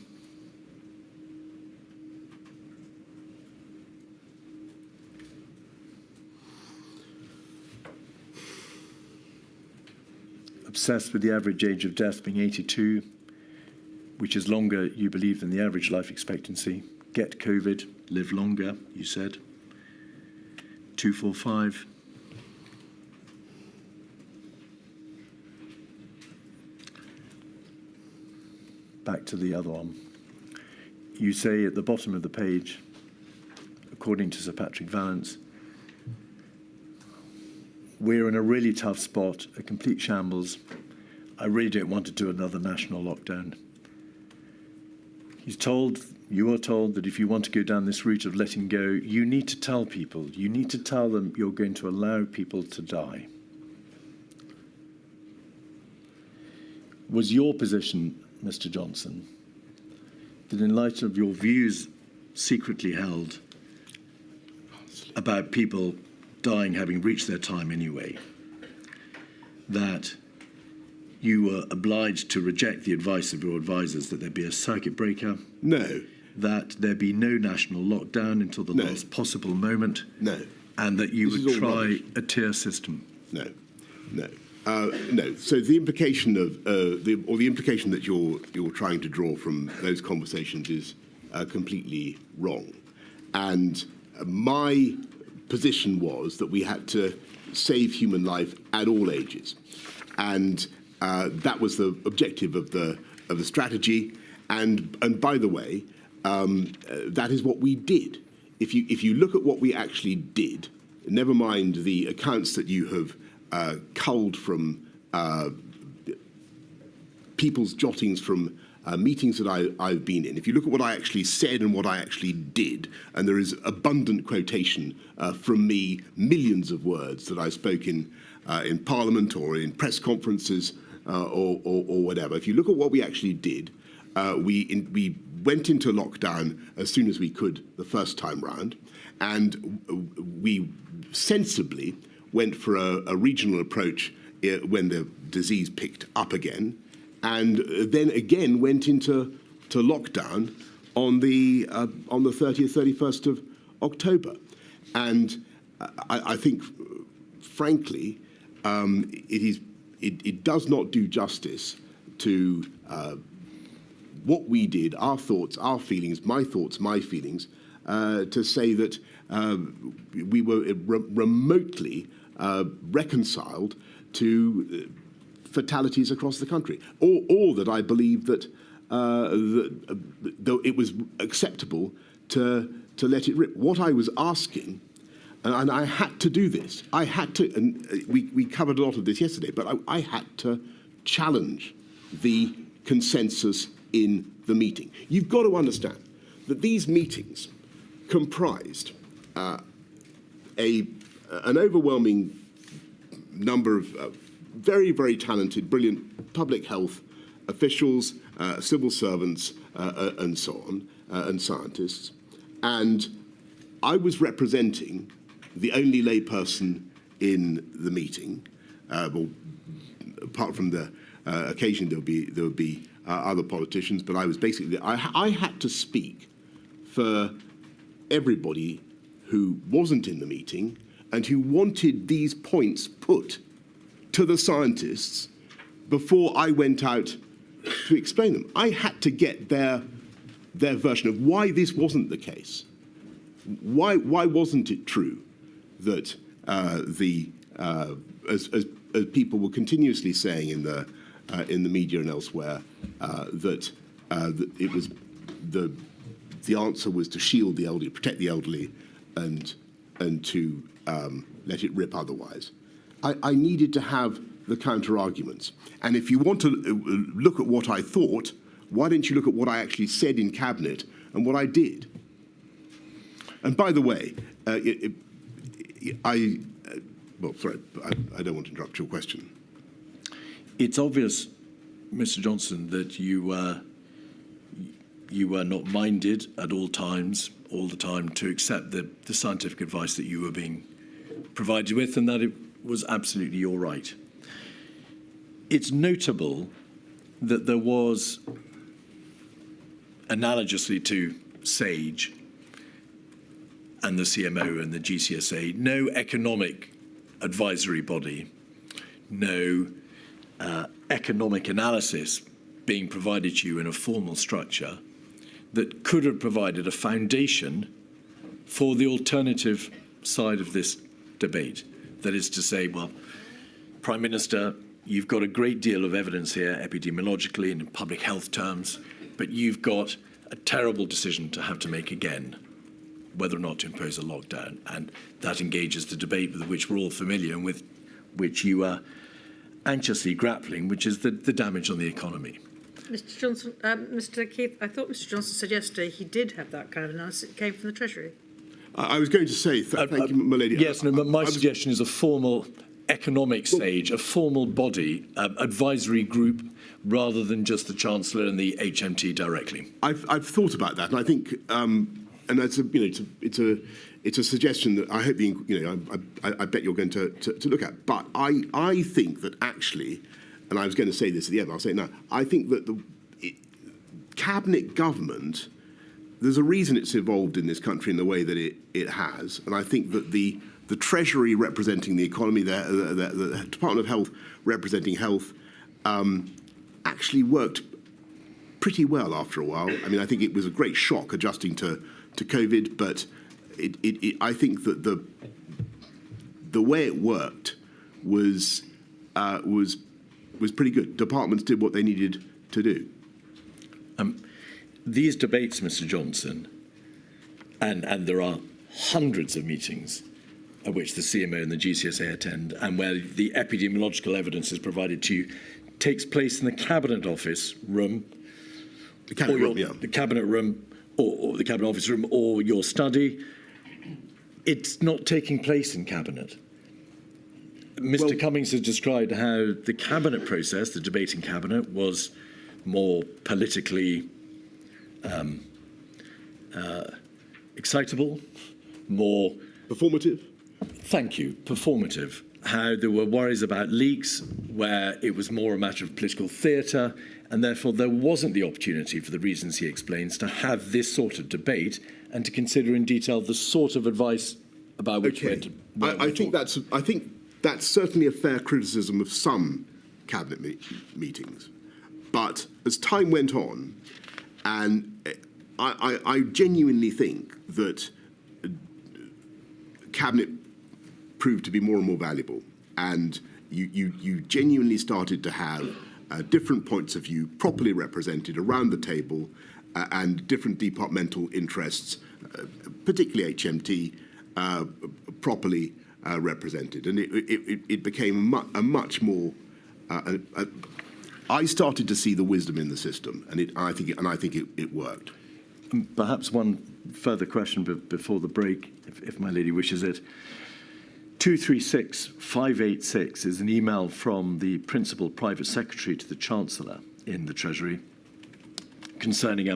Obsessed with the average age of death being 82, which is longer, you believe, than the average life expectancy. Get COVID, live longer, you said. 245. Back to the other one. You say at the bottom of the page, according to Sir Patrick Vallance, we're in a really tough spot, a complete shambles. I really don't want to do another national lockdown. He's told you are told that if you want to go down this route of letting go, you need to tell people, you need to tell them you're going to allow people to die. Was your position, Mr. Johnson, that in light of your views secretly held about people dying having reached their time anyway, that you were obliged to reject the advice of your advisors that there be a circuit breaker? No. That there be no national lockdown until the last possible moment? No. And that you would try rubbish. a tier system? No. No. So the implication of the implication that you're trying to draw from those conversations is completely wrong. And my position was that we had to save human life at all ages, and that was the objective of the strategy. And by the way, that is what we did. If you look at what we actually did, never mind the accounts that you have culled from people's jottings from meetings that I've been in. If you look at what I actually said and what I actually did, and there is abundant quotation from me, millions of words that I spoke in Parliament or in press conferences or whatever. If you look at what we actually did, we went into lockdown as soon as we could the first time round, and we sensibly went for a regional approach when the disease picked up again, and then again went into lockdown on the 30th, 31st of October. And I think, frankly, it does not do justice to what we did, our thoughts, our feelings, my thoughts, my feelings, to say that we were remotely reconciled to fatalities across the country, or that I believe that though it was acceptable to let it rip. What I was asking, and I had to do this, I had to, and we covered a lot of this yesterday, but I had to challenge the consensus in the meeting. You've got to understand that these meetings comprised an overwhelming number of very, very talented, brilliant public health officials, civil servants, and so on, and scientists. And I was representing the only layperson in the meeting. Well, apart from the occasion there would be other politicians, but I was basically, I had to speak for everybody who wasn't in the meeting and who wanted these points put to the scientists before I went out to explain them. I had to get their version of why this wasn't the case. Why wasn't it true that as people were continuously saying in the media and elsewhere, that it was the answer was to shield the elderly, protect the elderly, and to let it rip otherwise. I needed to have the counter arguments. And if you want to look at what I thought, why don't you look at what I actually said in Cabinet and what I did? And by the way, I don't want to interrupt your question. It's obvious, Mr. Johnson, that you were not minded at all times, all the time, to accept the scientific advice that you were being provided with, and that it was absolutely your right. It's notable that there was, analogously to SAGE and the CMO and the GCSA, no economic advisory body, no economic analysis being provided to you in a formal structure that could have provided a foundation for the alternative side of this debate. That is to say, well, Prime Minister, you've got a great deal of evidence here, epidemiologically and in public health terms, but you've got a terrible decision to have to make again, whether or not to impose a lockdown. And that engages the debate with which we're all familiar and with which you are anxiously grappling, which is the damage on the economy. Mr. Johnson, Mr. Keith, I thought Mr. Johnson said yesterday he did have that kind of analysis. It came from the Treasury. I was going to say, thank you, my lady. Yes, no, but my suggestion is a formal economic stage, a formal body, advisory group, rather than just the Chancellor and the HMT directly. I've thought about that, and I think, and that's it's a suggestion that I hope I bet you're going to look at. But I think that actually, and I was going to say this at the end, I'll say it now. I think that the cabinet government, there's a reason it's evolved in this country in the way that it has, and I think that the Treasury representing the economy, the Department of Health representing health, actually worked pretty well after a while. I mean, I think it was a great shock adjusting to COVID, but I think that the way it worked was pretty good. Departments did what they needed to do. These debates, Mr. Johnson, and there are hundreds of meetings at which the CMO and the GCSA attend, and where the epidemiological evidence is provided to you, takes place in the Cabinet Office room, the Cabinet room, yeah. The Cabinet room, or the Cabinet Office room, or your study. It's not taking place in Cabinet. Mr. Cummings has described how the Cabinet process, the debate in Cabinet, was more politically excitable, more performative. Thank you, performative. How there were worries about leaks, where it was more a matter of political theatre, and therefore there wasn't the opportunity, for the reasons he explains, to have this sort of debate and to consider in detail the sort of advice about which I think that's certainly a fair criticism of some cabinet meetings. But as time went on, and I genuinely think that cabinet proved to be more and more valuable, and you genuinely started to have different points of view properly represented around the table, and different departmental interests, particularly HMT, properly represented, and it became a much more. I started to see the wisdom in the system, and I think it worked. Perhaps one further question before the break, if my lady wishes it. 236586 is an email from the Principal Private Secretary to the Chancellor in the Treasury concerning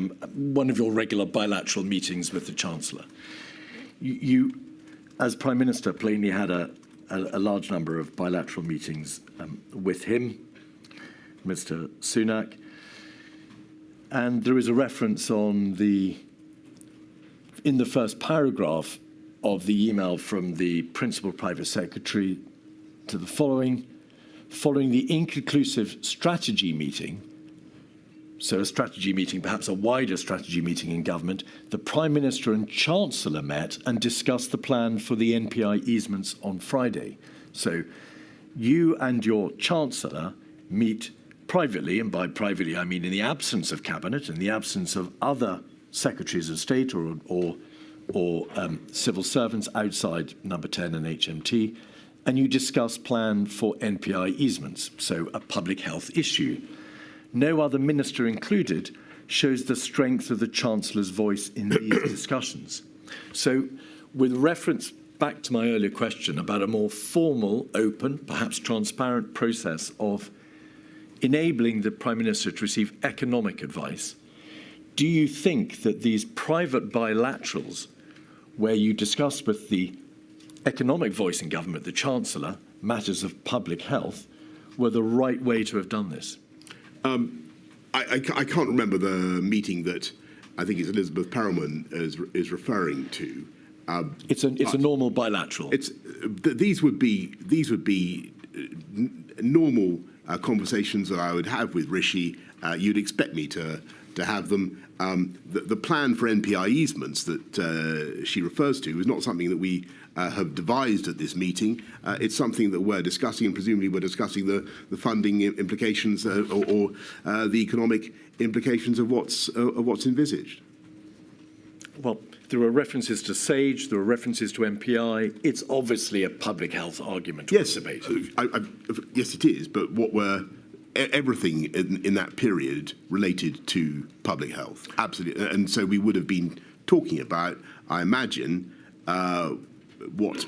one of your regular bilateral meetings with the Chancellor. You, as Prime Minister, plainly had a large number of bilateral meetings with him, Mr. Sunak, and there is a reference in the first paragraph of the email from the Principal Private Secretary to the following the inconclusive strategy meeting, so a strategy meeting, perhaps a wider strategy meeting in government, the Prime Minister and Chancellor met and discussed the plan for the NPI easements on Friday. So you and your Chancellor meet privately, and by privately I mean in the absence of Cabinet, in the absence of other Secretaries of State or civil servants outside Number 10 and HMT, and you discuss plan for NPI easements, so a public health issue. No other minister included shows the strength of the Chancellor's voice in these discussions. So, with reference back to my earlier question about a more formal, open, perhaps transparent process of enabling the Prime Minister to receive economic advice, do you think that these private bilaterals, where you discuss with the economic voice in government, the Chancellor, matters of public health, were the right way to have done this? I can't remember the meeting that I think it's Elizabeth Perelman is referring to. It's a normal bilateral. These would be normal conversations that I would have with Rishi. You'd expect me to have them. The plan for NPI easements that she refers to is not something that we have devised at this meeting. It's something that we're discussing, and presumably we're discussing the funding implications or the economic implications of what's envisaged. Well, there are references to SAGE, there are references to MPI. It's obviously a public health argument. Yes, debate. yes, it is. But what we're everything in that period related to public health, absolutely. And so we would have been talking about, I imagine, what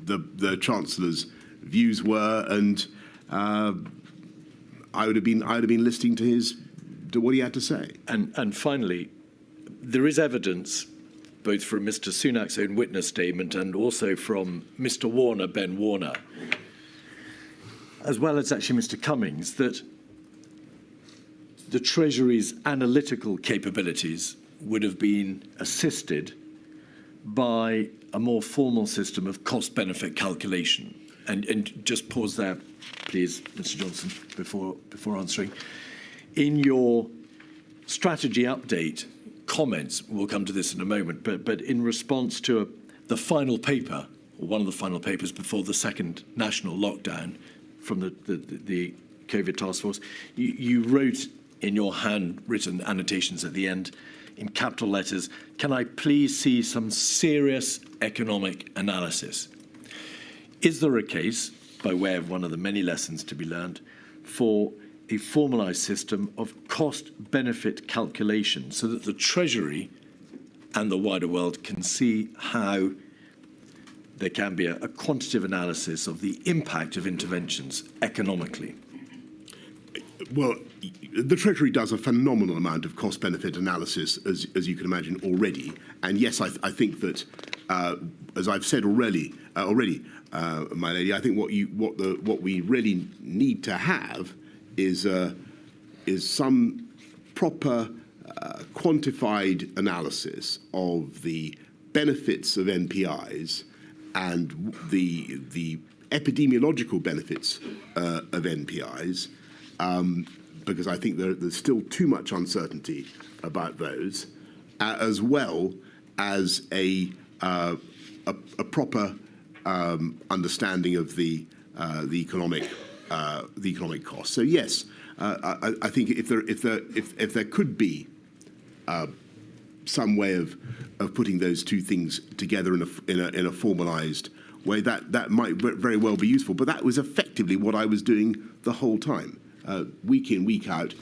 the Chancellor's views were, and I would have been listening to what he had to say. And finally, there is evidence, both from Mr. Sunak's own witness statement and also from Mr. Warner, Ben Warner, as well as actually Mr. Cummings, that the Treasury's analytical capabilities would have been assisted by a more formal system of cost-benefit calculation. And just pause there, please, Mr. Johnson, before answering. In your strategy update comments, we'll come to this in a moment, but in response to the final paper, or one of the final papers before the second national lockdown from the COVID task force, you wrote in your handwritten annotations at the end, in capital letters, "Can I please see some serious economic analysis?" Is there a case, by way of one of the many lessons to be learned, for a formalised system of cost-benefit calculation so that the Treasury and the wider world can see how there can be a quantitative analysis of the impact of interventions economically? Well, the Treasury does a phenomenal amount of cost-benefit analysis, as you can imagine, already. And yes, I think that, as I've said already, my lady, I think what we really need to have is some proper quantified analysis of the benefits of NPIs and the epidemiological benefits of NPIs, because I think there's still too much uncertainty about those, as well as a proper understanding of the economic costs. So yes, I think if there could be some way of putting those two things together in a formalised way, that might very well be useful. But that was effectively what I was doing the whole time, week in, week out.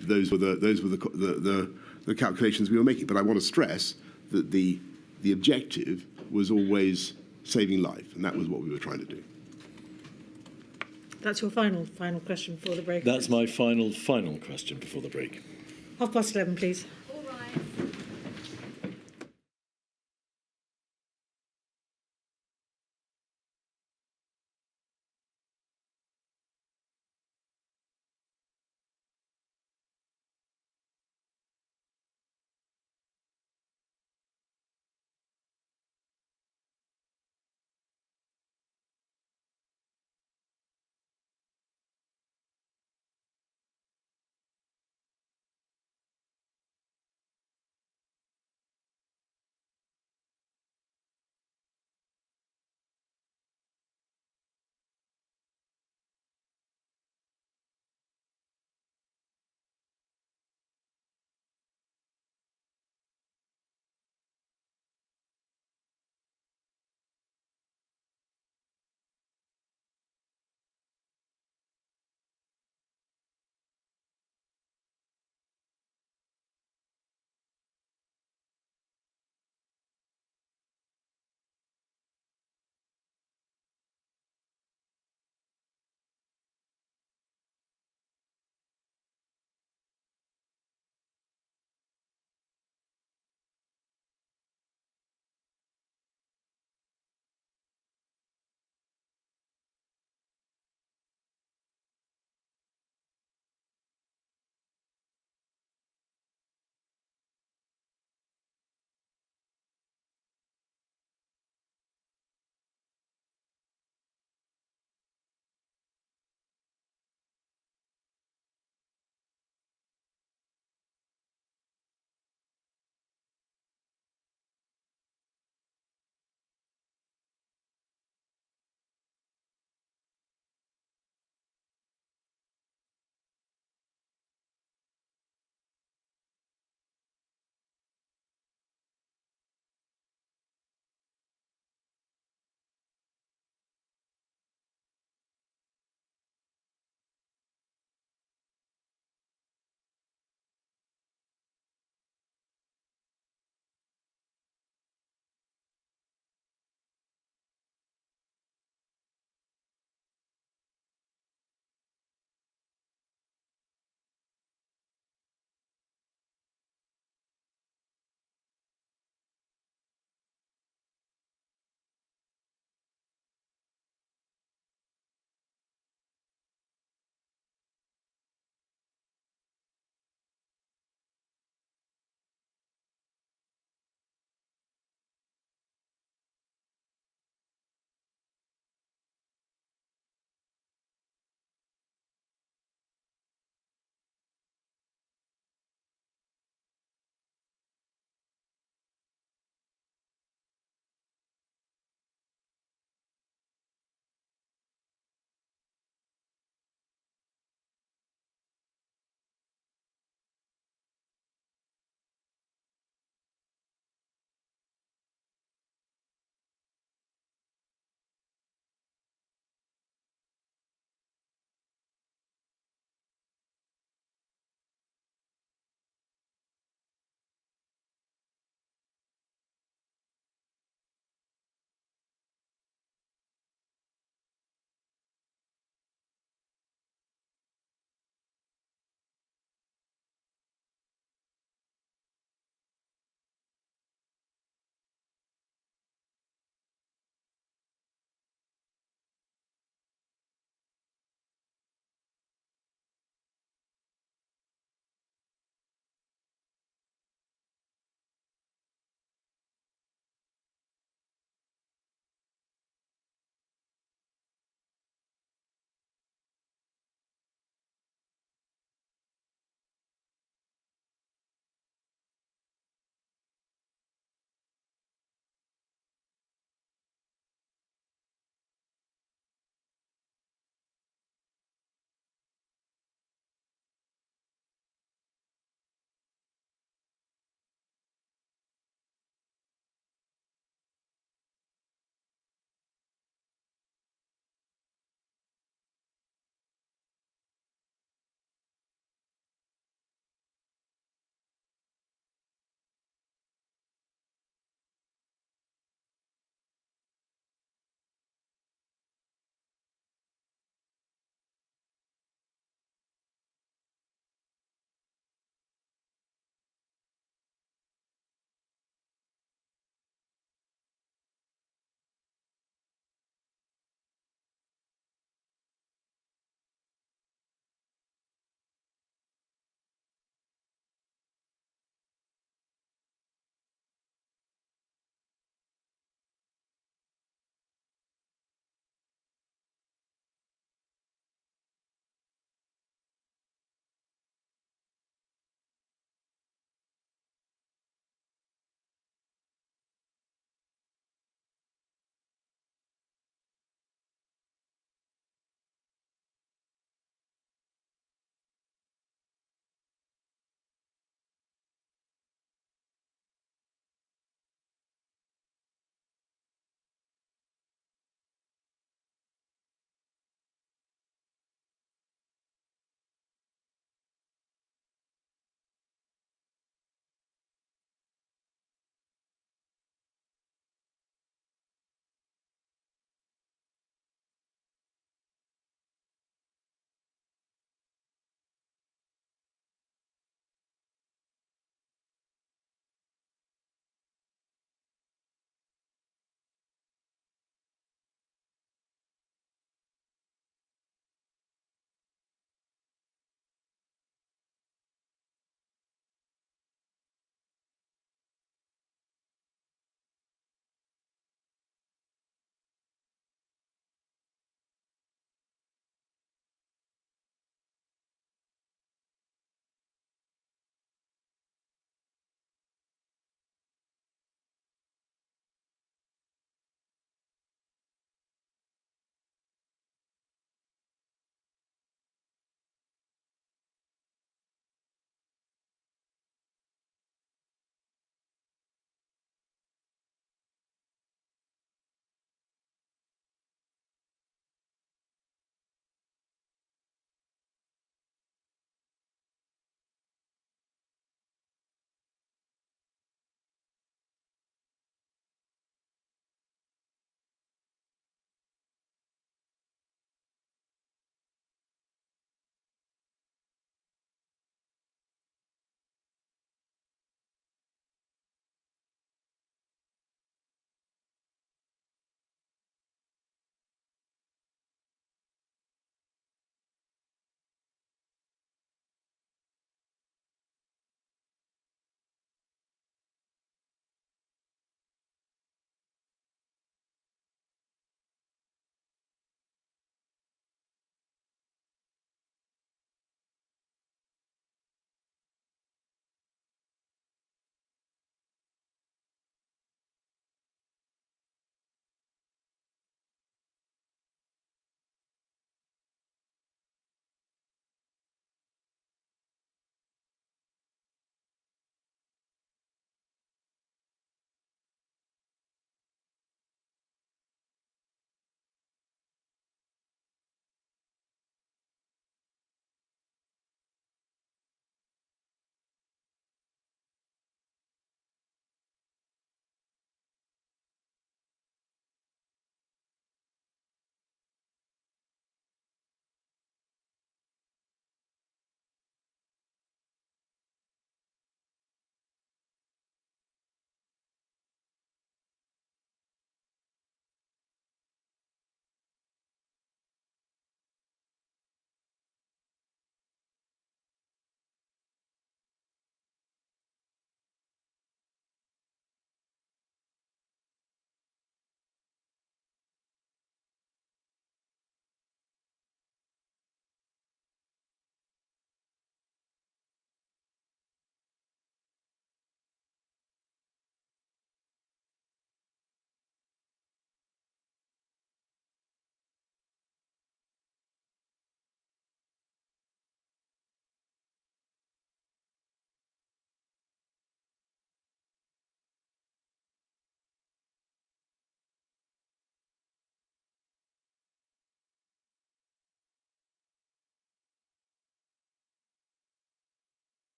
Those were the calculations we were making. But I want to stress that the objective was always saving life, and that was what we were trying to do. That's your final question before the break. That's my final question before the break. 11:30, please. All rise.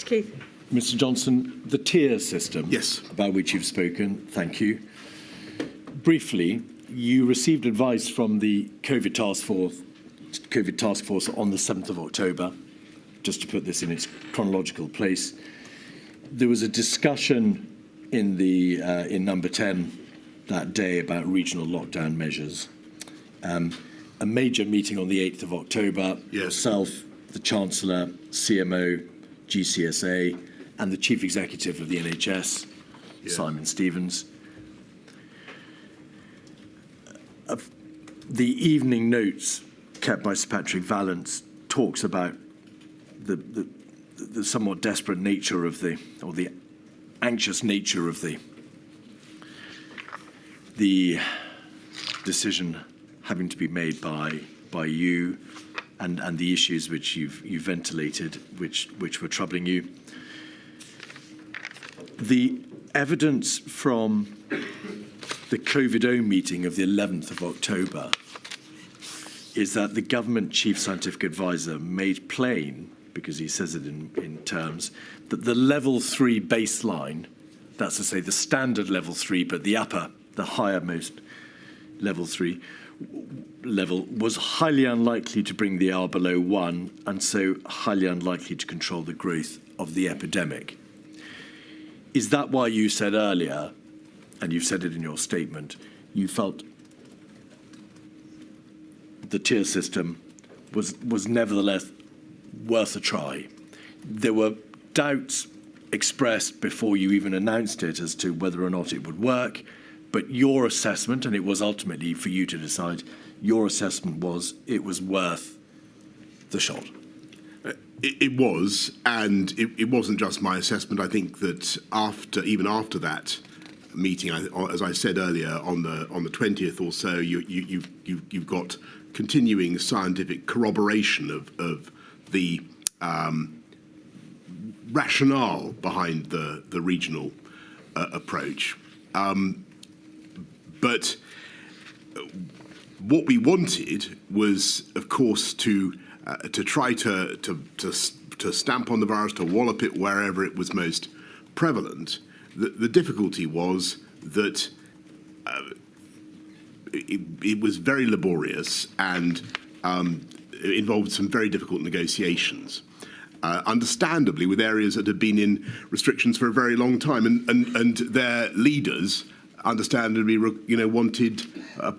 Mr. Keith. Mr. Johnson, the tier system, Yes, about which you've spoken, thank you. Briefly, you received advice from the COVID task force on the 7th of October, just to put this in its chronological place. There was a discussion in number 10 that day about regional lockdown measures. A major meeting on the 8th of October. Yes. Yourself, the Chancellor, CMO, GCSA, and the Chief Executive of the NHS, Simon Stevens. The evening notes kept by Sir Patrick Vallance talks about the somewhat desperate nature of the anxious nature of the decision having to be made by you and the issues which you've ventilated, which were troubling you. The evidence from the COVID-0 meeting of the 11th of October is that the government chief scientific advisor made plain, because he says it in terms, that the level 3 baseline, that's to say the standard level 3, but the highermost level 3 level, was highly unlikely to bring the R below 1, and so highly unlikely to control the growth of the epidemic. Is that why you said earlier, and you've said it in your statement, you felt the tier system was nevertheless worth a try? There were doubts expressed before you even announced it as to whether or not it would work, but your assessment, and it was ultimately for you to decide, your assessment was it was worth the shot. It was, and it wasn't just my assessment. I think that even after that meeting, as I said earlier, on the 20th or so, you've got continuing scientific corroboration of the rationale behind the regional approach. But what we wanted was, of course, to try to stamp on the virus, to wallop it wherever it was most prevalent. The difficulty was that it was very laborious and it involved some very difficult negotiations. Understandably, with areas that had been in restrictions for a very long time, and their leaders, understandably, wanted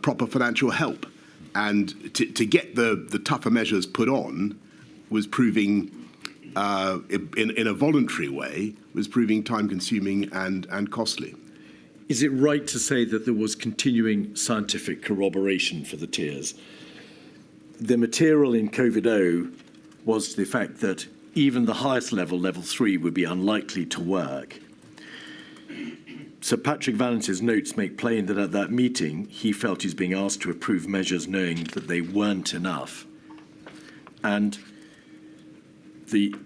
proper financial help. And to get the tougher measures put on was proving, in a voluntary way, was proving time-consuming and costly. Is it right to say that there was continuing scientific corroboration for the tiers? The material in COVID-0 was the fact that even the highest level, level 3, would be unlikely to work. Sir Patrick Vallance's notes make plain that at that meeting, he felt he's being asked to approve measures knowing that they weren't enough. And the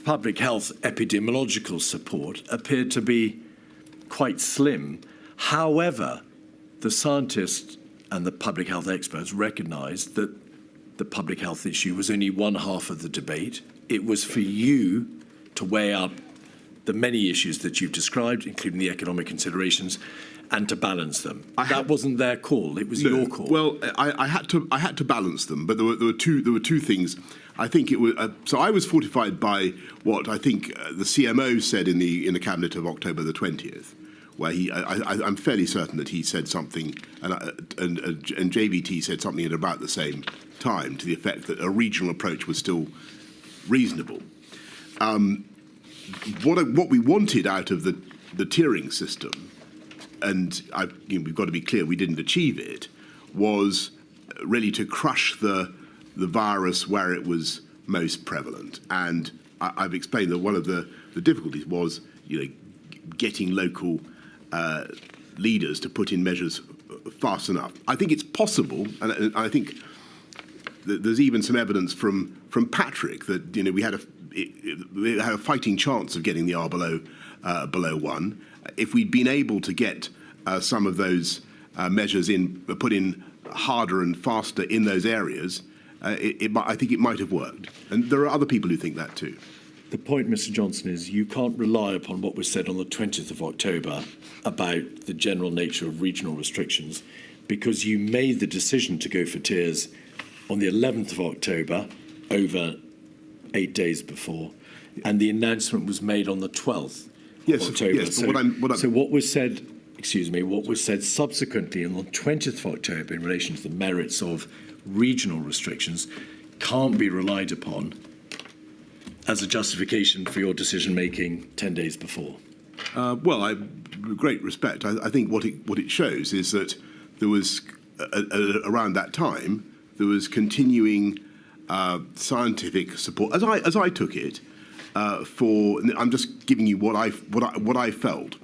public health epidemiological support appeared to be quite slim. However, the scientists and the public health experts recognised that the public health issue was only one half of the debate. It was for you to weigh up the many issues that you've described, including the economic considerations, and to balance them. That wasn't their call; it was your call. Well, I had to balance them, but there were two things. I think it was so. I was fortified by what I think the CMO said in the cabinet of October the 20th, where I'm fairly certain that he said something, and JVT said something at about the same time, to the effect that a regional approach was still reasonable. What we wanted out of the tiering system, and we've got to be clear, we didn't achieve it, was really to crush the virus where it was most prevalent. And I've explained that one of the difficulties was, getting local leaders to put in measures fast enough. I think it's possible, and I think that there's even some evidence from Patrick that we had a fighting chance of getting the R below 1 if we'd been able to get some of those measures put in harder and faster in those areas. I think it might have worked, and there are other people who think that too. The point, Mr. Johnson, is you can't rely upon what was said on the 20th of October about the general nature of regional restrictions, because you made the decision to go for tiers on the 11th of October, over 8 days before, and the announcement was made on the 12th of October. Yes, but so what was said, what was said subsequently on the 20th of October in relation to the merits of regional restrictions can't be relied upon as a justification for your decision-making 10 days before. Great respect. I think what it shows is that there was, around that time, there was continuing scientific support, as I took it, for. I'm just giving you what I felt.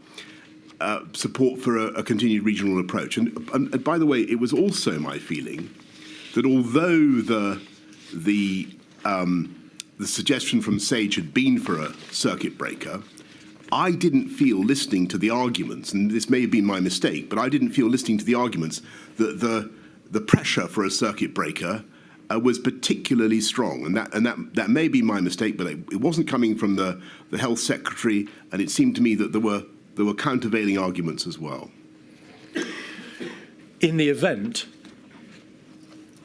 Support for a continued regional approach, and by the way, it was also my feeling that although the suggestion from Sage had been for a circuit breaker, I didn't feel, listening to the arguments, and this may have been my mistake, but I didn't feel, listening to the arguments, that the pressure for a circuit breaker was particularly strong, and that may be my mistake, but it wasn't coming from the health secretary, and it seemed to me that there were countervailing arguments as well. In the event,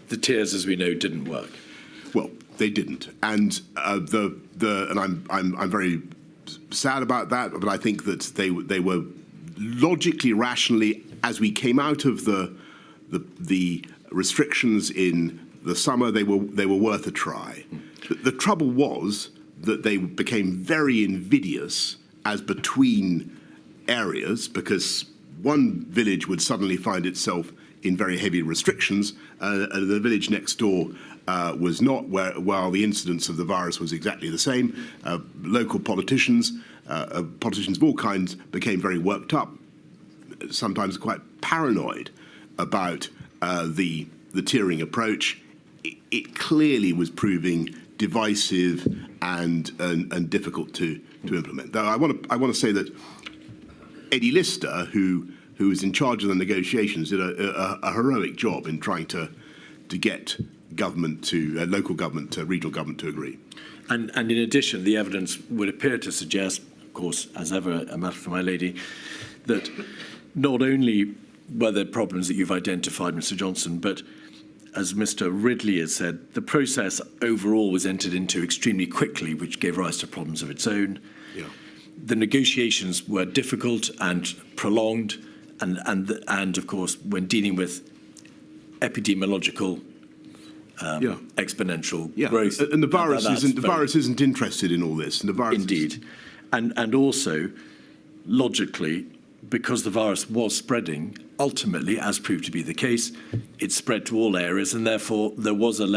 the tiers, as we know, didn't work. Well, they didn't, and I'm very sad about that. But I think that they were logically, rationally, as we came out of the restrictions in the summer, they were worth a try. The trouble was that they became very invidious as between areas, because one village would suddenly find itself in very heavy restrictions, and the village next door was not, while the incidence of the virus was exactly the same. Local politicians of all kinds became very worked up, sometimes quite paranoid about the tiering approach. It clearly was proving divisive and difficult to implement. Though I want to say that Eddie Lister, who was in charge of the negotiations, did a heroic job in trying to get government to local government to regional government to agree. And in addition, the evidence would appear to suggest, of course, as ever, a matter for my lady, that not only were there problems that you've identified, Mr. Johnson, but as Mr. Ridley has said, the process overall was entered into extremely quickly, which gave rise to problems of its own. Yeah. The negotiations were difficult and prolonged, and of course, when dealing with epidemiological exponential growth, and the virus isn't interested in all this. And the virus indeed, and also logically, because the virus was spreading, ultimately, as proved to be the case, it spread to all areas, and therefore there was a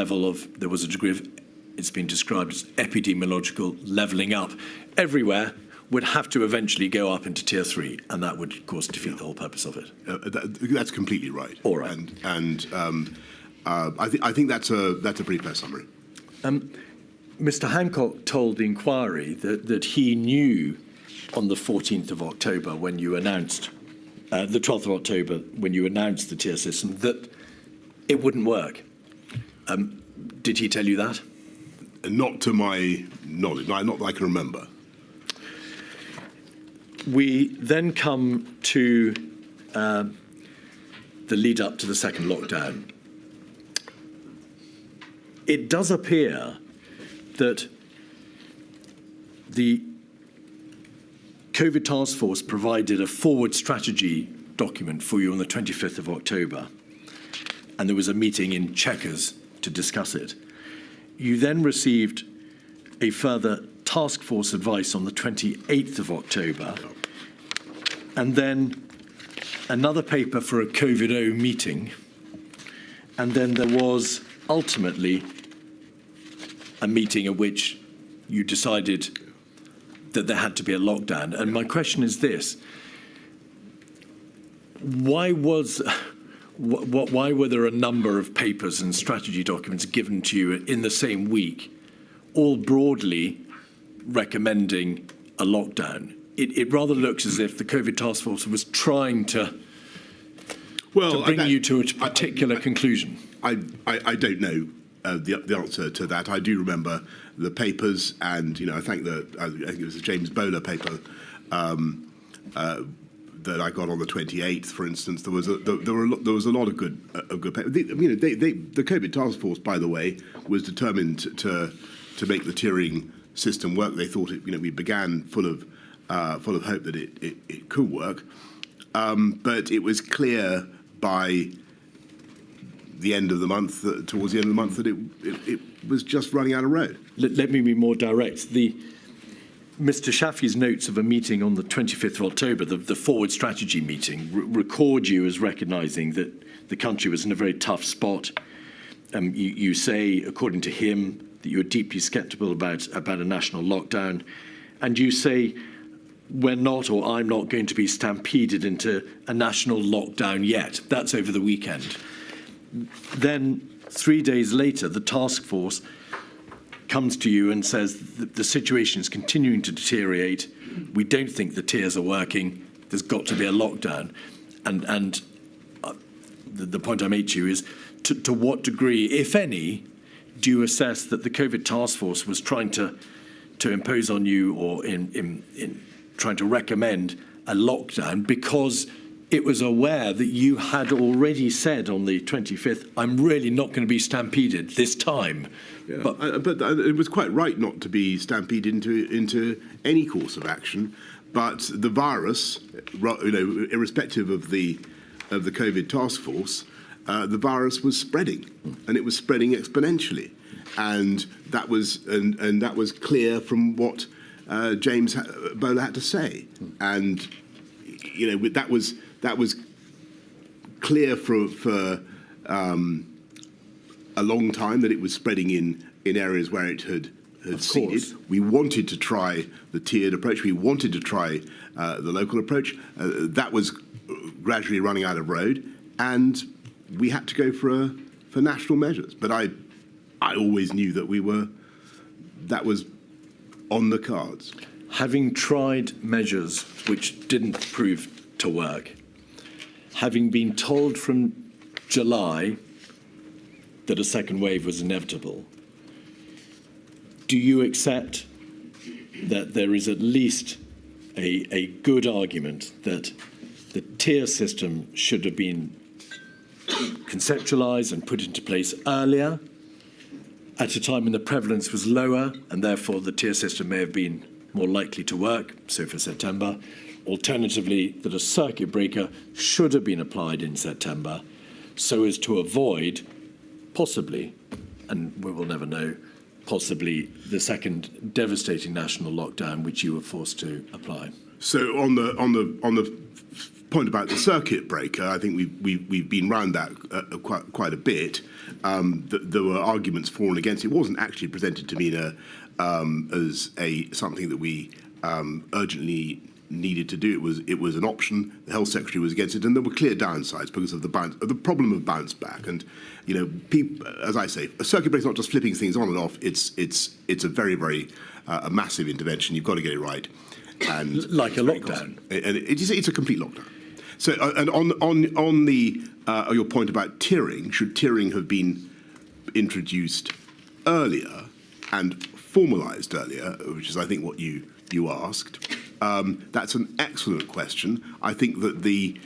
degree of, it's been described as epidemiological levelling up. Everywhere would have to eventually go up into tier 3, and that would, of course, defeat the whole purpose of it. That's completely right. All right. I think that's a pretty fair summary. Mr. Hancock told the inquiry that he knew on the 14th of October when you announced, the 12th of October when you announced the tier system, that it wouldn't work. Did he tell you that? Not to my knowledge, not that I can remember. We then come to the lead up to the second lockdown. It does appear that the COVID task force provided a forward strategy document for you on the 25th of October, and there was a meeting in Chequers to discuss it. You then received a further task force advice on the 28th of October, and then another paper for a COVID-0 meeting, and then there was ultimately a meeting at which you decided that there had to be a lockdown. And my question is this: why were there a number of papers and strategy documents given to you in the same week, all broadly recommending a lockdown? It rather looks as if the COVID task force was trying to bring you to a particular conclusion. I don't know the answer to that. I do remember the papers, and I think it was the James Bowler paper that I got on the 28th, for instance. There was a lot of good papers. The COVID task force, by the way, was determined to make the tiering system work. They thought we began full of hope that it could work, but it was clear by the end of the month, towards the end of the month, that it was just running out of road. Let me be more direct. Mr. Shafi's notes of a meeting on the 25th of October, the forward strategy meeting, record you as recognising that the country was in a very tough spot. You say, according to him, that you're deeply sceptical about a national lockdown, and you say, we're not, or I'm not going to be stampeded into a national lockdown yet. That's over the weekend. Then 3 days later, the task force comes to you and says that the situation is continuing to deteriorate. We don't think the tiers are working. There's got to be a lockdown. And the point I made to you is, to what degree, if any, do you assess that the COVID task force was trying to impose on you, or in trying to recommend a lockdown because it was aware that you had already said on the 25th, I'm really not going to be stampeded this time? Yeah. But it was quite right not to be stampeded into any course of action. But the virus, irrespective of the COVID task force, the virus was spreading, and it was spreading exponentially, and that was clear from what James Bowler had to say, and that was clear for a long time that it was spreading in areas where it had seeded. We wanted to try the tiered approach. We wanted to try the local approach. That was gradually running out of road, and we had to go for national measures. But I always knew that that was on the cards. Having tried measures which didn't prove to work, having been told from July that a second wave was inevitable, do you accept that there is at least a good argument that the tier system should have been conceptualised and put into place earlier, at a time when the prevalence was lower, and therefore the tier system may have been more likely to work, so for September? Alternatively, that a circuit breaker should have been applied in September so as to avoid, possibly, and we will never know, possibly the second devastating national lockdown which you were forced to apply. So on the point about the circuit breaker, I think we've been round that quite a bit. There were arguments for and against. It wasn't actually presented to me as something that we urgently needed to do. It was an option. The health secretary was against it, and there were clear downsides because of the problem of bounce back. And people, as I say, a circuit breaker is not just flipping things on and off. It's a very, very a massive intervention. You've got to get it right. And like a lockdown. And it's a complete lockdown. So, and on the your point about tiering, should tiering have been introduced earlier and formalised earlier, which is, I think, what you asked. That's an excellent question. I think that the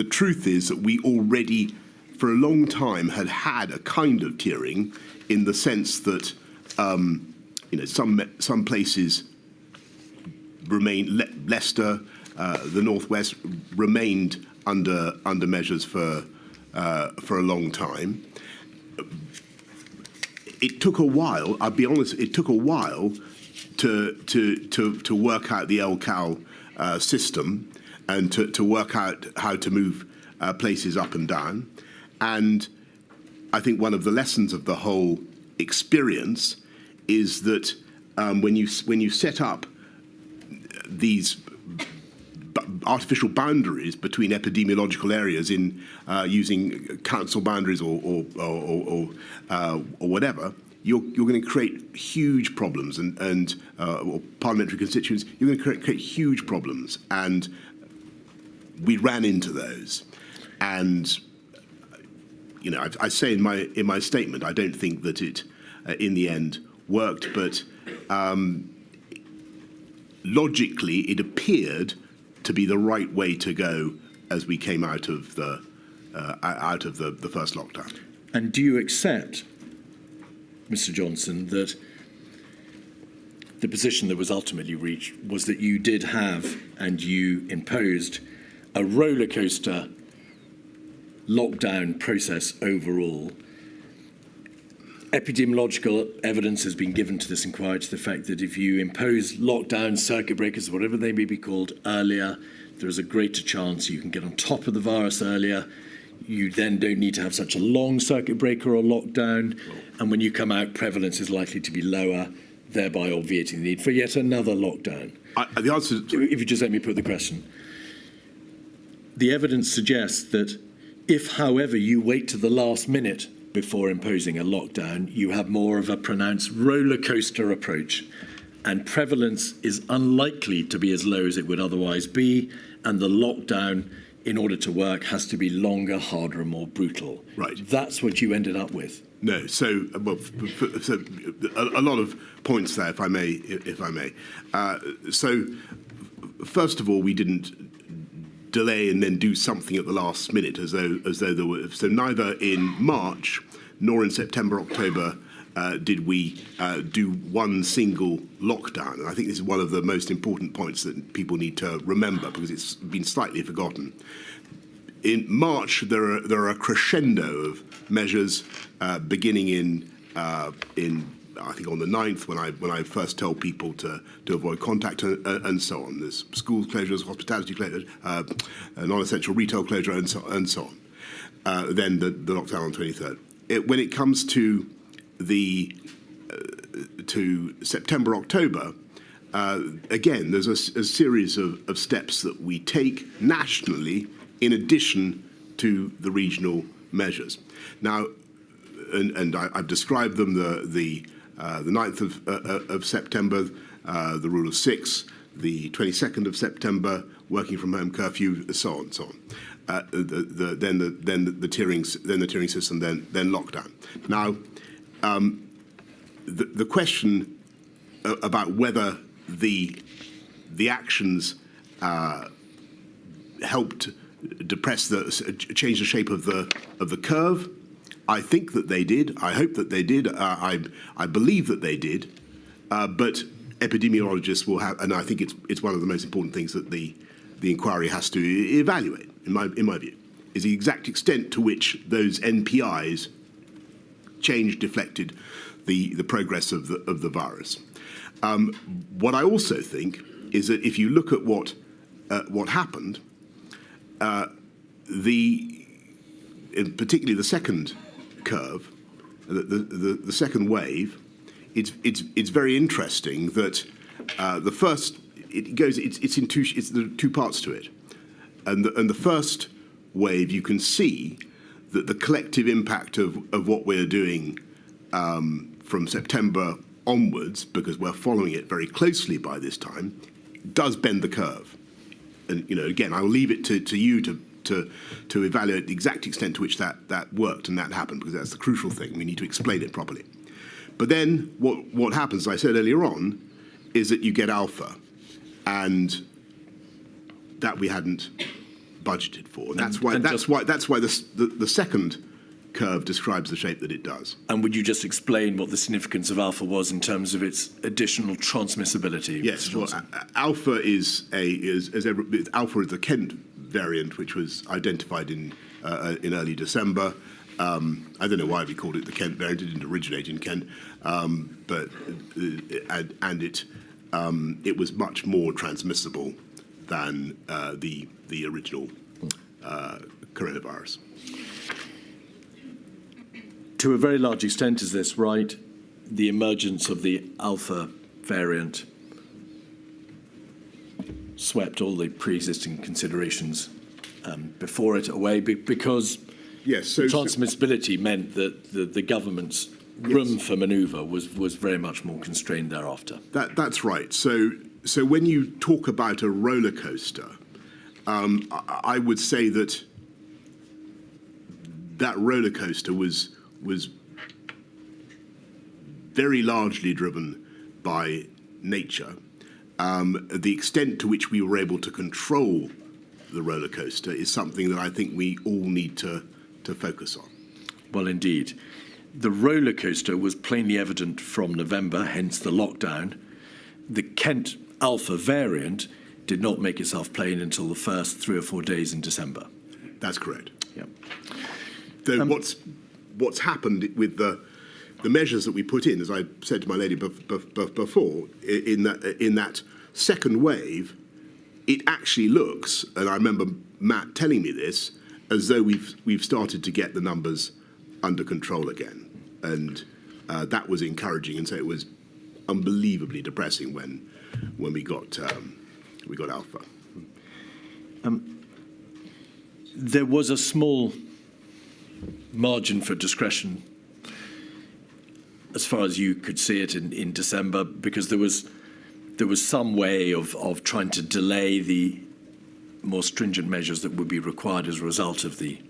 truth is that we already, for a long time, had a kind of tiering, in the sense that some places remain. Leicester, the Northwest, remained under measures for a long time. It took a while. I'll be honest. It took a while to work out the LCAL system, and to work out how to move places up and down. And I think one of the lessons of the whole experience is that when you set up these artificial boundaries between epidemiological areas in using council boundaries or whatever, you're going to create huge problems, and or parliamentary constituents. You're going to create huge problems, and we ran into those. And I say in my statement, I don't think that it, in the end, worked, but logically, it appeared to be the right way to go as we came out of the first lockdown. And do you accept, Mr. Johnson, that the position that was ultimately reached was that you did have and you imposed a roller coaster lockdown process overall? Epidemiological evidence has been given to this inquiry to the fact that if you impose lockdown, circuit breakers, whatever they may be called, earlier, there is a greater chance you can get on top of the virus earlier. You then don't need to have such a long circuit breaker or lockdown. And when you come out, prevalence is likely to be lower, thereby obviating the need for yet another lockdown. The answer... If you just let me put the question. The evidence suggests that if, however, you wait to the last minute before imposing a lockdown, you have more of a pronounced roller coaster approach, and prevalence is unlikely to be as low as it would otherwise be, and the lockdown, in order to work, has to be longer, harder, and more brutal. Right. That's what you ended up with. No, so a lot of points there, if I may. So, first of all, we didn't delay and then do something at the last minute, as though there were. So neither in March nor in September, October did we do one single lockdown. And I think this is one of the most important points that people need to remember, because it's been slightly forgotten. In March, there are a crescendo of measures beginning in I think on the 9th, when I first told people to avoid contact and so on. There's school closures, hospitality closures, non-essential retail closure, and so on. Then the lockdown on the 23rd. When it comes to to September, October, again, there's a series of steps that we take nationally in addition to the regional measures. Now, and I've described them: the 9th of September, the rule of 6, the 22nd of September, working from home curfew, so on, so on. Then the tiering system, then lockdown. Now, the question about whether the actions helped change the shape of the curve, I think that they did. I hope that they did. I believe that they did. But epidemiologists will have, and I think it's one of the most important things that the inquiry has to evaluate, in my view, is the exact extent to which those NPIs deflected the progress of the virus. What I also think is that if you look at what happened, particularly the second curve, the second wave, it's very interesting that the first there are two parts to it, and the first wave, you can see that the collective impact of what we're doing from September onwards, because we're following it very closely by this time, does bend the curve. And again, I will leave it to you to evaluate the exact extent to which that worked and that happened, because that's the crucial thing. We need to explain it properly. But then what happens, as I said earlier on, is that you get alpha, and that we hadn't budgeted for. And that's why the second curve describes the shape that it does. And would you just explain what the significance of alpha was in terms of its additional transmissibilation? Yes, well, alpha is the Kent variant, which was identified in early December. I don't know why we called it the Kent variant. It didn't originate in Kent, but it was much more transmissible than the original coronavirus. To a very large extent, is this right? The emergence of the alpha variant swept all the pre-existing considerations before it away, because transmissibility meant that the government's room for manoeuvre was very much more constrained thereafter. That's right. So when you talk about a roller coaster, I would say that that roller coaster was very largely driven by nature. The extent to which we were able to control the roller coaster is something that I think we all need to focus on. Well, indeed. The roller coaster was plainly evident from November, hence the lockdown. The Kent Alpha variant did not make itself plain until the first 3 or 4 days in December. That's correct. Yeah. So what's happened with the measures that we put in, as I said to my lady before, in that second wave, it actually looks, and I remember Matt telling me this, as though we've started to get the numbers under control again, and that was encouraging. And so it was unbelievably depressing when we got Alpha. There was a small margin for discretion, as far as you could see it, in December, because there was some way of trying to delay the more stringent measures that would be required as a result of the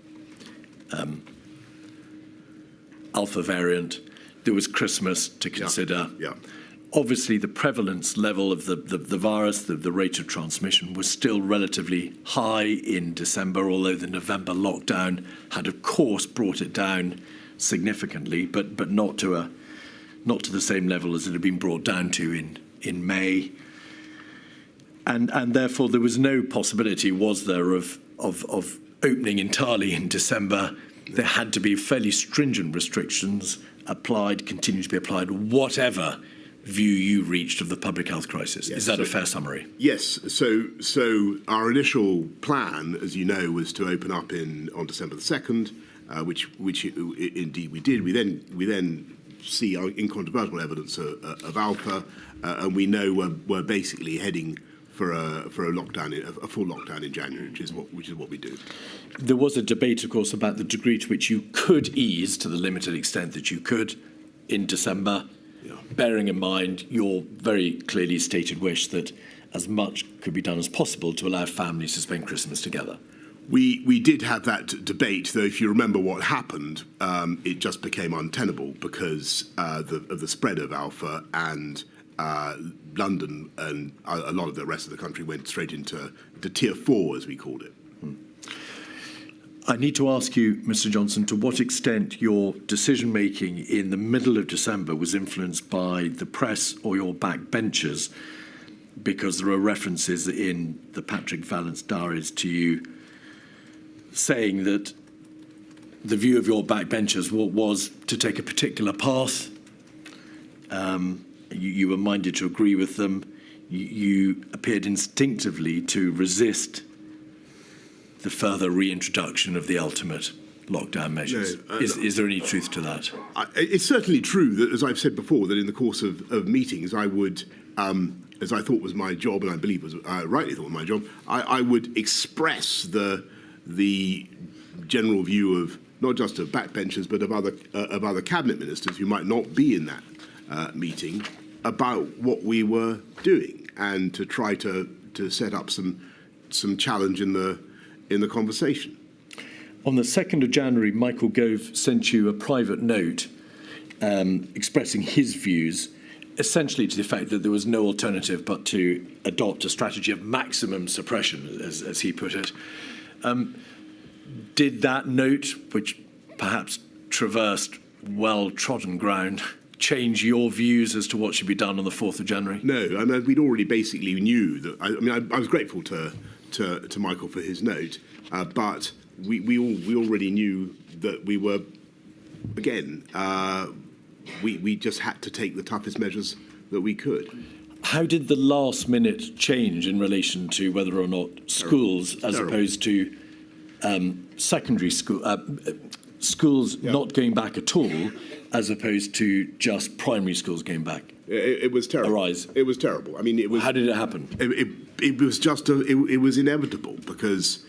Alpha variant. There was Christmas to consider. Yeah. Obviously, the prevalence level of the virus, the rate of transmission, was still relatively high in December, although the November lockdown had, of course, brought it down significantly, but not to the same level as it had been brought down to in May. And therefore, there was no possibility, was there, of opening entirely in December. There had to be fairly stringent restrictions applied, continue to be applied, whatever view you reached of the public health crisis. Yes, Is that a fair summary? Yes. So our initial plan, as you know, was to open up on December the 2nd, which indeed we did. We then see incontrovertible evidence of Alpha, and we know we're basically heading for a lockdown, a full lockdown in January, which is what we do. There was a debate, of course, about the degree to which you could ease, to the limited extent that you could, in December. Yeah. Bearing in mind your very clearly stated wish that as much could be done as possible to allow families to spend Christmas together. We did have that debate, though. If you remember what happened, it just became untenable because of the spread of Alpha, and London and a lot of the rest of the country went straight into Tier 4, as we called it. I need to ask you, Mr. Johnson, to what extent your decision-making in the middle of December was influenced by the press or your backbenchers, because there are references in the Patrick Vallance diaries to you saying that the view of your backbenchers was to take a particular path. You were minded to agree with them. You appeared instinctively to resist the further reintroduction of the ultimate lockdown measures. No, is there any truth to that? It's certainly true that, as I've said before, that in the course of meetings, I would, as I thought was my job, and I believe was rightly thought was my job, I would express the general view of not just of backbenchers, but of other cabinet ministers who might not be in that meeting, about what we were doing, and to try to set up some challenge in the conversation. On the 2nd of January, Michael Gove sent you a private note expressing his views, essentially to the effect that there was no alternative but to adopt a strategy of maximum suppression, as he put it. Did that note, which perhaps traversed well-trodden ground, change your views as to what should be done on the 4th of January? No, I mean, we'd already basically knew that. I was grateful to Michael for his note, but we already knew that we were, again, we just had to take the toughest measures that we could. How did the last minute change in relation to whether or not schools, as opposed to secondary school, schools not going back at all, as opposed to just primary schools going back? It was terrible. Arise. It was terrible. I mean, it was. How did it happen? It was just it was inevitable because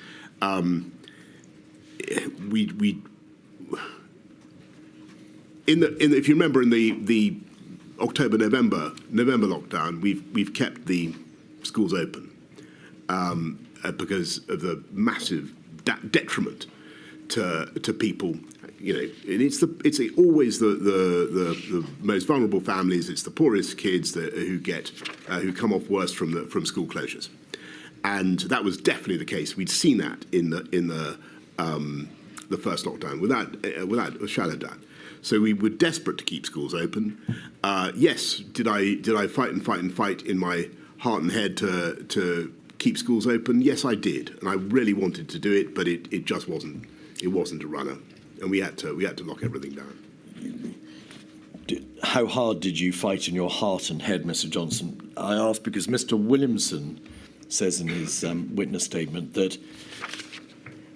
if you remember in the October-November lockdown, we've kept the schools open because of the massive detriment to people always the most vulnerable families. It's the poorest kids who come off worst from school closures, and that was definitely the case. We'd seen that in the first lockdown without a shadow of doubt. So we were desperate to keep schools open. Yes, did I fight in my heart and head to keep schools open? Yes, I did, and I really wanted to do it, but it just wasn't. It wasn't a runner, and we had to lock everything down. How hard did you fight in your heart and head, Mr. Johnson? I ask because Mr. Williamson says in his witness statement that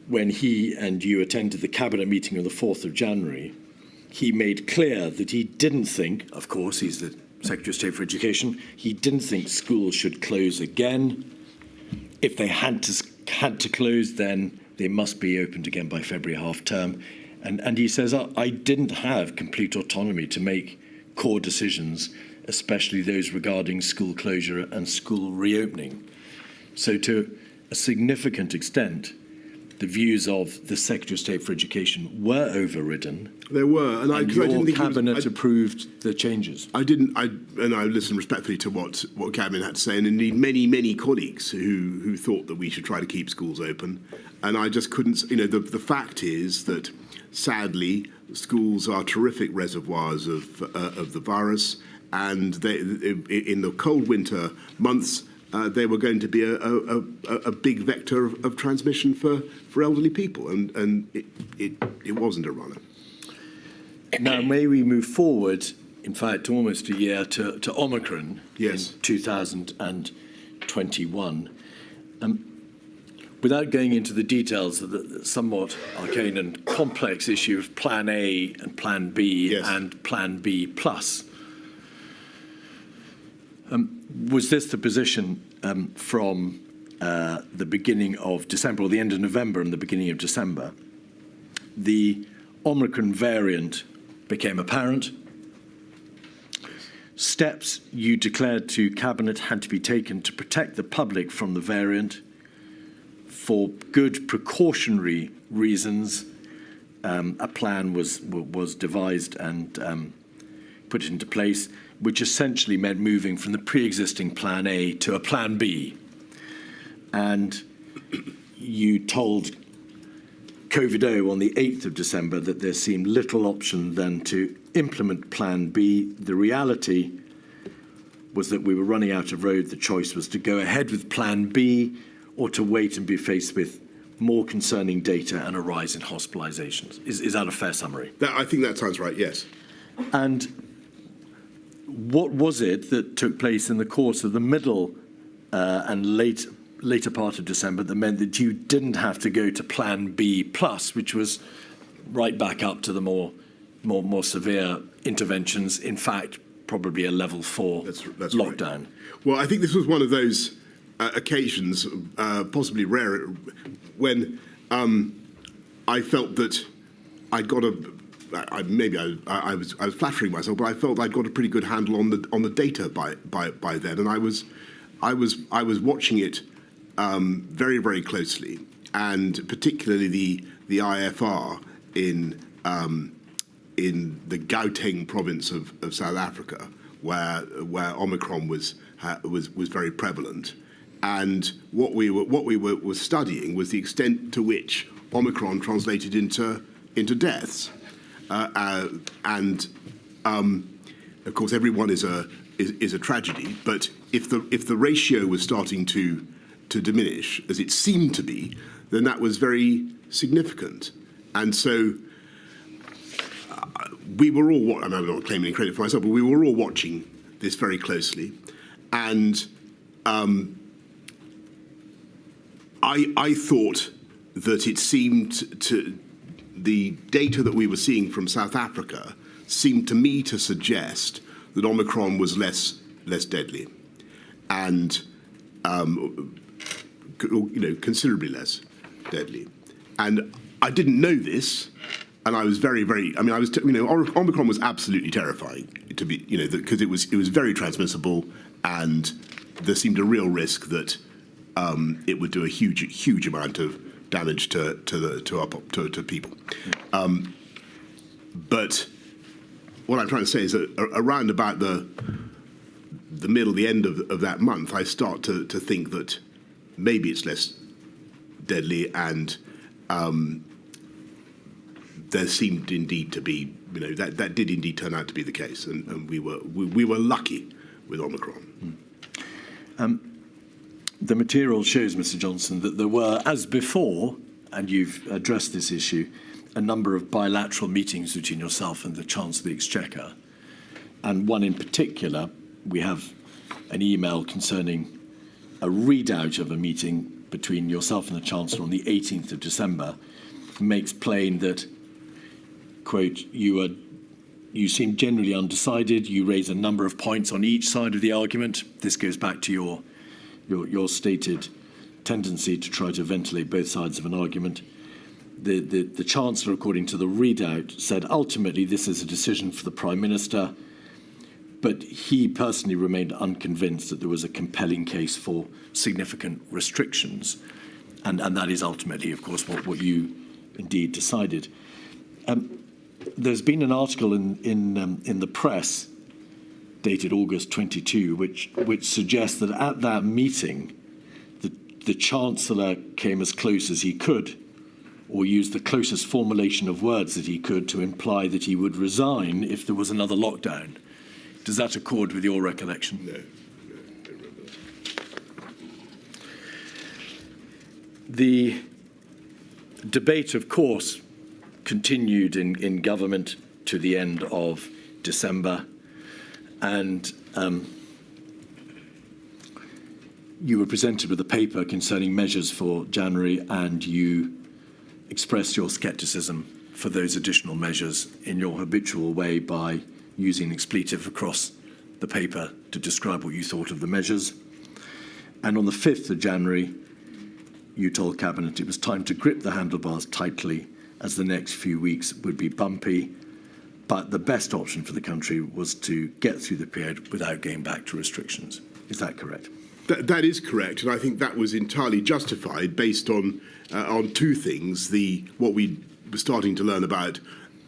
when he and you attended the cabinet meeting on the 4th of January, he made clear that he didn't think, of course, he's the Secretary of State for Education, he didn't think schools should close again. If they had to close, then they must be opened again by February half term. And he says, I didn't have complete autonomy to make core decisions, especially those regarding school closure and school reopening. So to a significant extent, the views of the Secretary of State for Education were overridden. There were, and your cabinet approved the changes. I listened respectfully to what cabinet had to say, and indeed many colleagues who thought that we should try to keep schools open, and I just couldn't. The fact is that sadly schools are terrific reservoirs of the virus, and in the cold winter months. They were going to be a big vector of transmission for elderly people, and it wasn't a runner. Now, may we move forward, in fact, almost a year to Omicron yes. in 2021. Without going into the details of the somewhat arcane and complex issue of Plan A and Plan B yes. and Plan B plus, was this the position from the beginning of December, or the end of November and the beginning of December? The Omicron variant became apparent. Steps you declared to Cabinet had to be taken to protect the public from the variant. For good precautionary reasons, a plan was devised and put into place, which essentially meant moving from the pre-existing Plan A to a Plan B. And you told COVID-0 on the 8th of December that there seemed little option than to implement Plan B. The reality was that we were running out of road. The choice was to go ahead with Plan B or to wait and be faced with more concerning data and a rise in hospitalizations. Is that a fair summary? I think that sounds right, yes. And what was it that took place in the course of the middle and later part of December that meant that you didn't have to go to Plan B plus, which was right back up to the more severe interventions? In fact, probably a level 4 that's lockdown. Right. Well, I think this was one of those occasions, possibly rare, when I felt that I'd got I was flattering myself, but I felt I'd got a pretty good handle on the data by then, and I was watching it very, very closely, and particularly the IFR in the Gauteng province of South Africa, where Omicron was very prevalent, and what we were studying was the extent to which Omicron translated into deaths. And of course, everyone is a tragedy. But if the ratio was starting to diminish, as it seemed to be, then that was very significant. And so we were all. I'm not claiming any credit for myself, but we were all watching this very closely, and I thought that it seemed to. The data that we were seeing from South Africa seemed to me to suggest that Omicron was less deadly, and considerably less deadly. And I didn't know this, and I was very, very. I mean, I was. Omicron was absolutely terrifying to be. Because it was very transmissible, and there seemed a real risk that it would do a huge amount of damage to people. But what I'm trying to say is that around about the middle, the end of that month, I start to think that maybe it's less deadly, and there seemed indeed to be, that did indeed turn out to be the case, and we were lucky with Omicron. The material shows, Mr. Johnson, that there were, as before, and you've addressed this issue, a number of bilateral meetings between yourself and the Chancellor of the Exchequer. And one in particular, we have an email concerning a readout of a meeting between yourself and the Chancellor on the 18th of December, makes plain that, quote, you seem generally undecided, you raise a number of points on each side of the argument. This goes back to your stated tendency to try to ventilate both sides of an argument. The Chancellor, according to the readout, said ultimately this is a decision for the Prime Minister, but he personally remained unconvinced that there was a compelling case for significant restrictions. And that is ultimately, of course, what you indeed decided. There's been an article in the press dated August 22, which suggests that at that meeting, the Chancellor came as close as he could, or used the closest formulation of words that he could to imply that he would resign if there was another lockdown. Does that accord with your recollection? No, I don't remember that. The debate, of course, continued in government to the end of December, and you were presented with a paper concerning measures for January, and you expressed your scepticism for those additional measures in your habitual way by using expletive across the paper to describe what you thought of the measures. And on the 5th of January, you told Cabinet it was time to grip the handlebars tightly as the next few weeks would be bumpy, but the best option for the country was to get through the period without going back to restrictions. Is that correct? That is correct, and I think that was entirely justified based on two things: what we were starting to learn about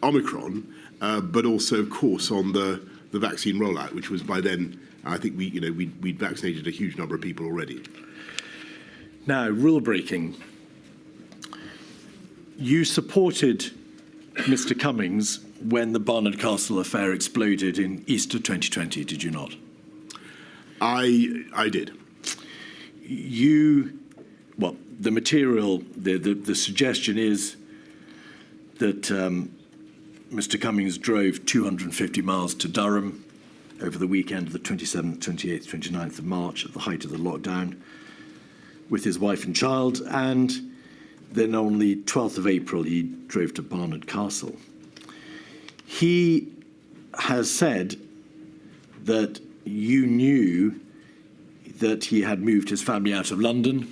Omicron, but also, of course, on the vaccine rollout, which was by then, I think we'd vaccinated a huge number of people already. Now, rule breaking. You supported Mr. Cummings when the Barnard Castle affair exploded in Easter 2020, did you not? I did. The material, the suggestion is that Mr. Cummings drove 250 miles to Durham over the weekend of the 27th, 28th, 29th of March at the height of the lockdown with his wife and child, and then on the 12th of April he drove to Barnard Castle. He has said that you knew that he had moved his family out of London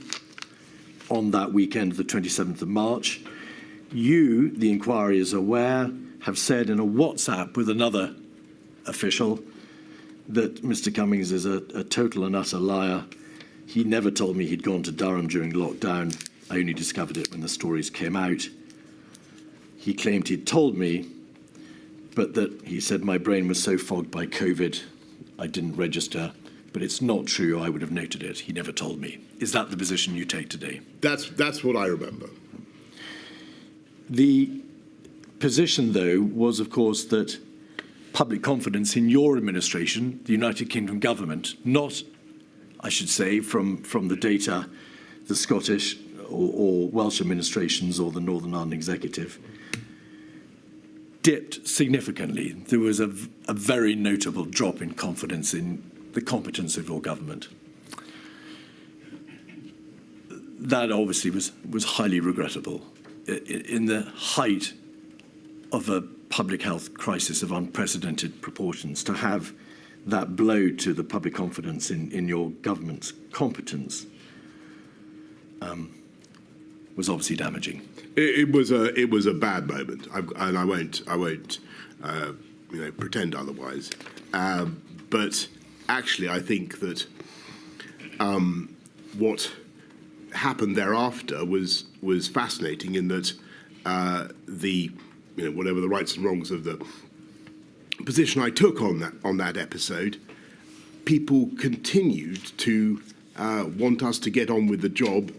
on that weekend of the 27th of March. You, the inquiry is aware, have said in a WhatsApp with another official that Mr. Cummings is a total and utter liar. He never told me he'd gone to Durham during lockdown. I only discovered it when the stories came out. He claimed he'd told me, but that he said my brain was so fogged by COVID, I didn't register. But it's not true. I would have noted it. He never told me. Is that the position you take today? That's what I remember. The position, though, was, of course, that public confidence in your administration, the United Kingdom government, not, I should say, from the data, the Scottish or Welsh administrations or the Northern Ireland Executive, dipped significantly. There was a very notable drop in confidence in the competence of your government. That obviously was highly regrettable. In the height of a public health crisis of unprecedented proportions, to have that blow to the public confidence in your government's competence was obviously damaging. It was a bad moment, and I won't pretend otherwise. But actually, I think that what happened thereafter was fascinating in that whatever the rights and wrongs of the position I took on that episode, people continued to want us to get on with the job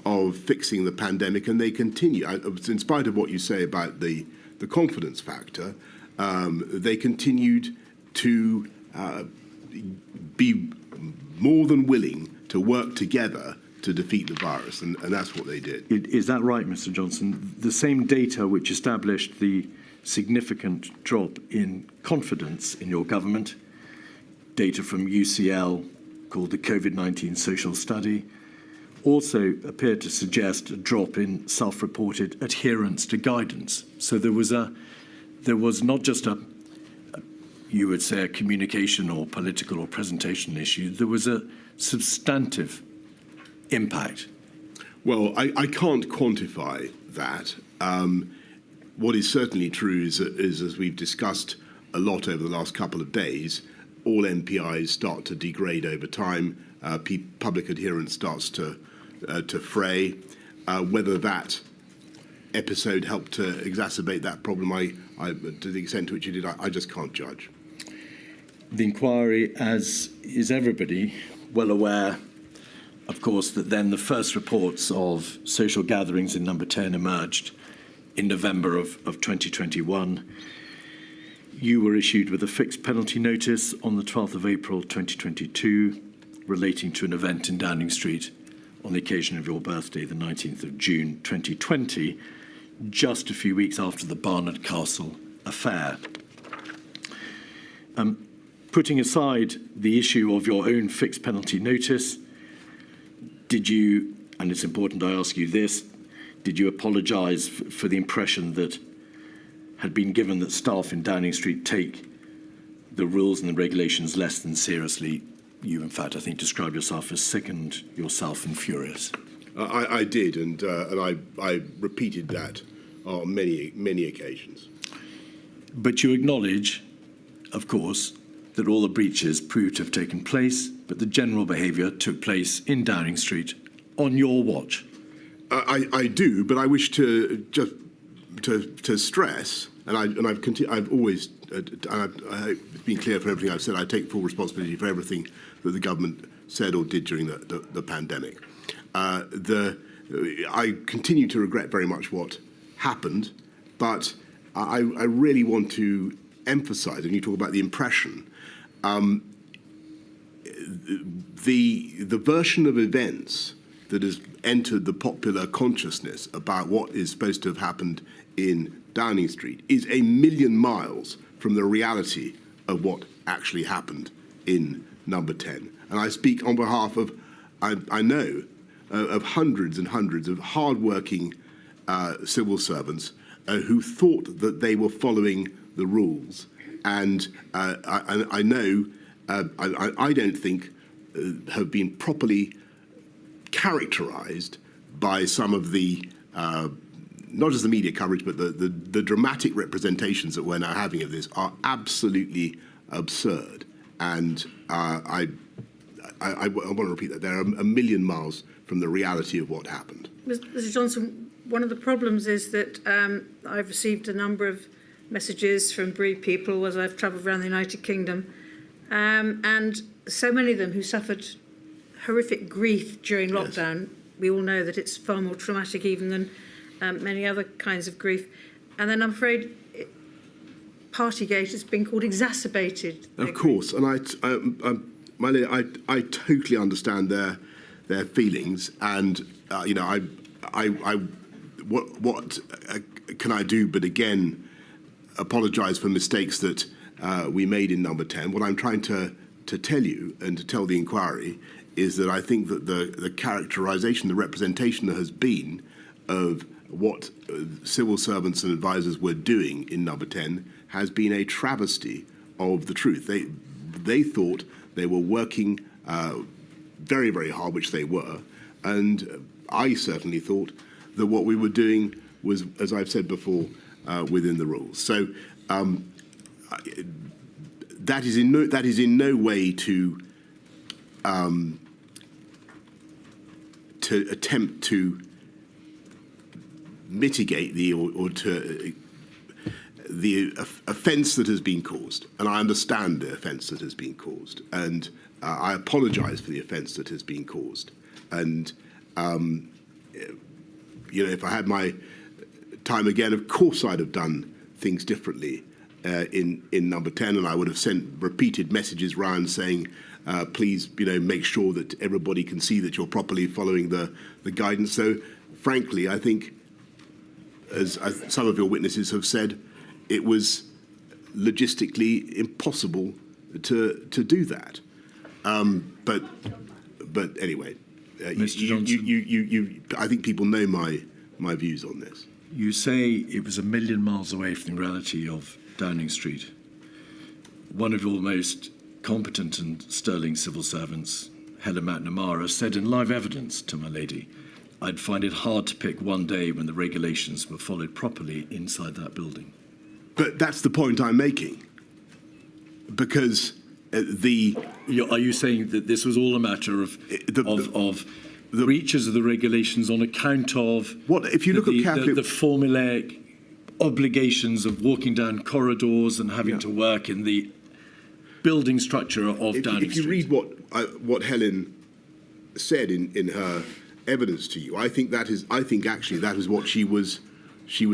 of fixing the pandemic, and they continue. In spite of what you say about the confidence factor, they continued to be more than willing to work together to defeat the virus, and that's what they did. Is that right, Mr. Johnson? The same data which established the significant drop in confidence in your government, data from UCL called the COVID-19 Social Study, also appeared to suggest a drop in self-reported adherence to guidance. So there was not just you would say, a communication or political or presentation issue. There was a substantive impact. Well, I can't quantify that. What is certainly true is, as we've discussed a lot over the last couple of days, all MPIs start to degrade over time. Public adherence starts to fray. Whether that episode helped to exacerbate that problem, to the extent to which it did, I just can't judge. The inquiry, as is everybody well aware, of course, that then the first reports of social gatherings in Number 10 emerged in November of 2021. You were issued with a fixed penalty notice on the 12th of April 2022 relating to an event in Downing Street on the occasion of your birthday, the 19th of June 2020, just a few weeks after the Barnard Castle affair. Putting aside the issue of your own fixed penalty notice, did you, and it's important I ask you this, did you apologise for the impression that had been given that staff in Downing Street take the rules and the regulations less than seriously? You, in fact, I think, described yourself as sickened yourself and furious. I did, and I repeated that on many occasions. But you acknowledge, of course, that all the breaches proved to have taken place, but the general behaviour took place in Downing Street on your watch. I do, but I wish to just to stress, and I've always, it's been clear for everything I've said, I take full responsibility for everything that the government said or did during the pandemic. I continue to regret very much what happened, but I really want to emphasise, and you talk about the impression, the version of events that has entered the popular consciousness about what is supposed to have happened in Downing Street is a million miles from the reality of what actually happened in Number 10. And I speak on behalf of, I know, of hundreds and hundreds of hard-working civil servants who thought that they were following the rules. And I know, I don't think have been properly characterised by some of the, not just the media coverage, but the dramatic representations that we're now having of this are absolutely absurd. And I want to repeat that. They're a million miles from the reality of what happened. Mr. Johnson, one of the problems is that I've received a number of messages from bereaved people as I've travelled around the United Kingdom, and so many of them who suffered horrific grief during lockdown. Yes. We all know that it's far more traumatic even than many other kinds of grief. And then I'm afraid Partygate has been called exacerbated. Of course, and I totally understand their feelings, and what can I do but again apologise for mistakes that we made in Number 10. What I'm trying to tell you and to tell the inquiry is that I think that the characterisation, the representation there has been of what civil servants and advisors were doing in Number 10 has been a travesty of the truth. They thought they were working very, very hard, which they were, and I certainly thought that what we were doing was, as I've said before, within the rules. So that is in no way to attempt to mitigate or to offence that has been caused, and I understand the offence that has been caused, and I apologise for the offence that has been caused. And if I had my time again, of course I'd have done things differently in number 10, and I would have sent repeated messages round saying, please, make sure that everybody can see that you're properly following the guidance. So, frankly, I think, as some of your witnesses have said, it was logistically impossible to do that. But anyway, Mr. Johnson, I think people know my views on this. you say it was a million miles away from the reality of Downing Street. One of your most competent and sterling civil servants, Helen McNamara, said in live evidence to my lady, I'd find it hard to pick one day when the regulations were followed properly inside that building. But that's the point I'm making. Because Are you saying that this was all a matter of breaches of the regulations on account of if you look at Catholic, the formulaic obligations of walking down corridors and having to work in the building structure of Downing Street? If you read what Helen said in her evidence to you, I think actually that is what she was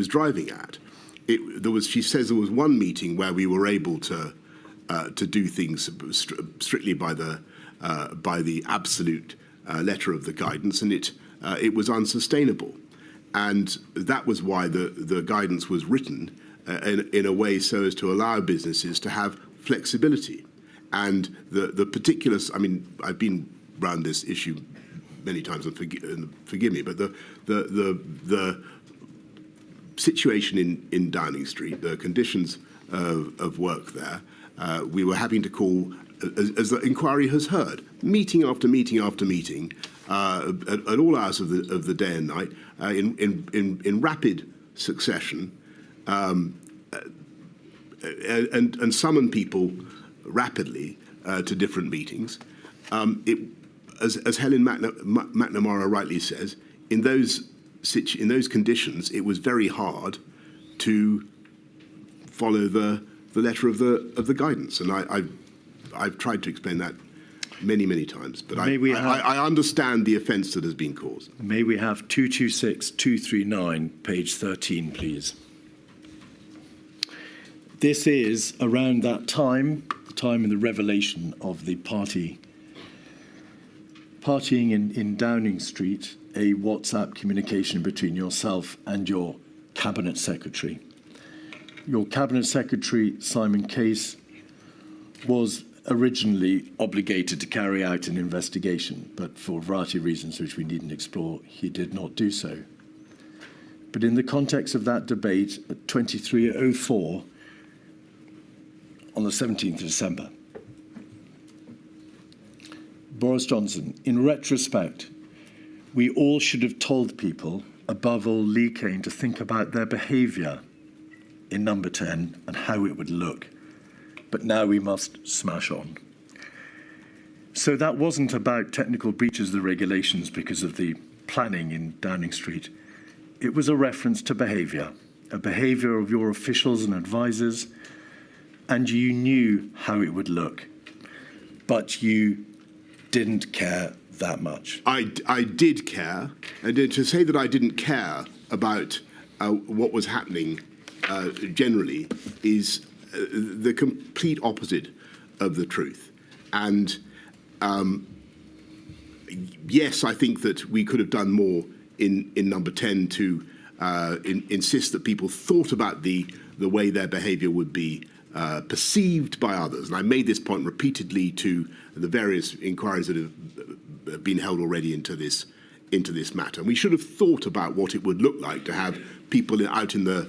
driving at. She says there was one meeting where we were able to do things strictly by the absolute letter of the guidance, and it was unsustainable, and that was why the guidance was written in a way so as to allow businesses to have flexibility. And the particulars, I mean, I've been around this issue many times, and forgive me, but the situation in Downing Street, the conditions of work there, we were having to call, as the inquiry has heard, meeting after meeting after meeting, at all hours of the day and night, in rapid succession, and summon people rapidly to different meetings. As Helen McNamara rightly says, in those conditions, it was very hard to follow the letter of the guidance, and I've tried to explain that many times. But I understand the offence that has been caused. May we have 226239, page 13, please? This is around that time in the revelation of the partying in Downing Street, a WhatsApp communication between yourself and your Cabinet Secretary. Your Cabinet Secretary, Simon Case, was originally obligated to carry out an investigation, but for a variety of reasons which we needn't explore, he did not do so. But in the context of that debate at 23:04 on the 17th of December, Boris Johnson, in retrospect, we all should have told people, above all Lee Kane, to think about their behaviour in number 10 and how it would look. But now we must smash on. So that wasn't about technical breaches of the regulations because of the planning in Downing Street. It was a reference to behaviour, a behaviour of your officials and advisors, and you knew how it would look, but you didn't care that much. I did care, and to say that I didn't care about what was happening generally is the complete opposite of the truth. And yes, I think that we could have done more in number 10 to insist that people thought about the way their behaviour would be perceived by others. And I made this point repeatedly to the various inquiries that have been held already into this matter. And we should have thought about what it would look like to have people out in the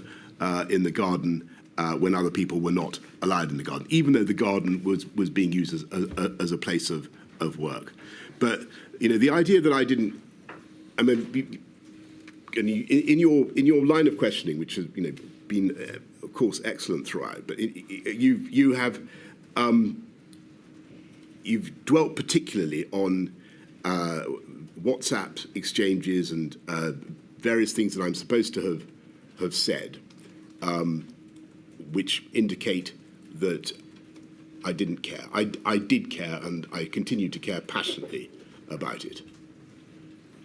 garden when other people were not allowed in the garden, even though the garden was being used as a place of work. But the idea that I didn't, I mean, in your line of questioning, which has been of course excellent throughout, but you've dwelt particularly on WhatsApp exchanges and various things that I'm supposed to have said, which indicate that I didn't care. I did care, and I continue to care passionately about it.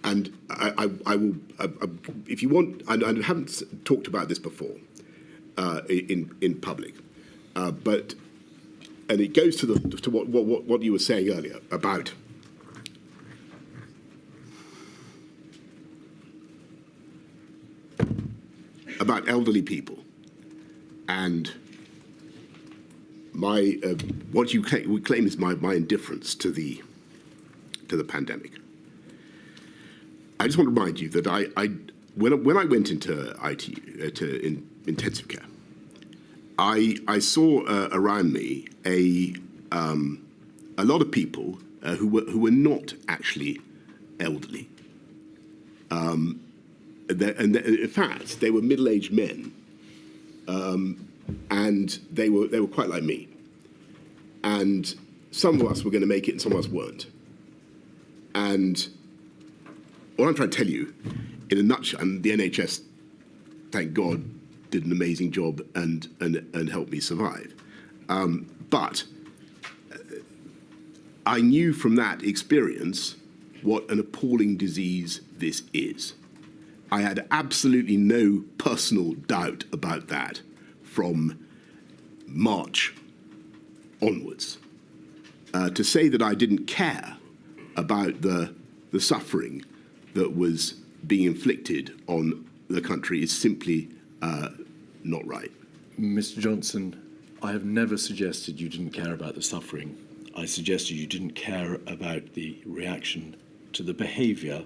And I will, if you want, I haven't talked about this before in public, but and it goes to what you were saying earlier about elderly people and my what you claim is my indifference to the pandemic. I just want to remind you that when I went into intensive care, I saw around me a lot of people who were not actually elderly. And in fact, they were middle-aged men, and they were quite like me. And some of us were going to make it, and some of us weren't. And what I'm trying to tell you, in a nutshell, and the NHS, thank God, did an amazing job and helped me survive. But I knew from that experience what an appalling disease this is. I had absolutely no personal doubt about that from March onwards. To say that I didn't care about the suffering that was being inflicted on the country is simply not right. Mr. Johnson, I have never suggested you didn't care about the suffering. I suggested you didn't care about the reaction to the behaviour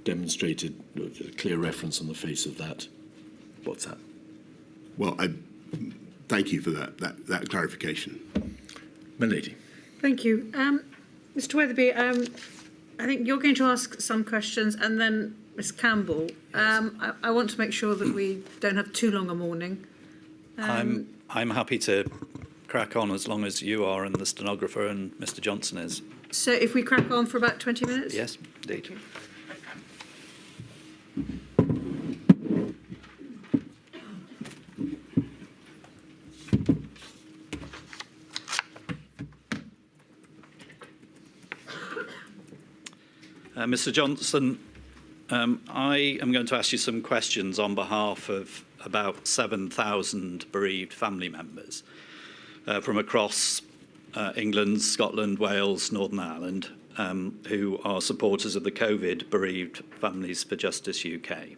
demonstrated, a clear reference on the face of that WhatsApp. Well, I thank you for that clarification. Milady. Thank you. Mr. Weatherby, I think you're going to ask some questions, and then Ms. Campbell. I want to make sure that we don't have too long a morning. I'm happy to crack on as long as you are and the stenographer and Mr. Johnson is. So if we crack on for about 20 minutes? Yes, indeed. Okay. Mr. Johnson, I am going to ask you some questions on behalf of about 7,000 bereaved family members from across England, Scotland, Wales, Northern Ireland, who are supporters of the COVID Bereaved Families for Justice UK,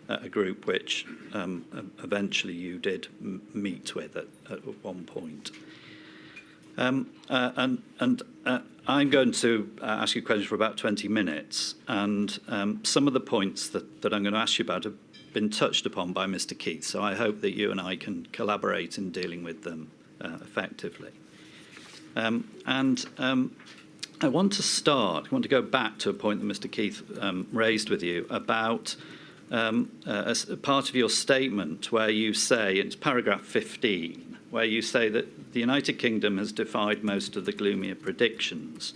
a group which eventually you did meet with at one point. And I'm going to ask you questions for about 20 minutes, and some of the points that I'm going to ask you about have been touched upon by Mr. Keith, so I hope that you and I can collaborate in dealing with them effectively. I want to go back to a point that Mr. Keith raised with you about as part of your statement where you say, it's paragraph 15, where you say that the United Kingdom has defied most of the gloomier predictions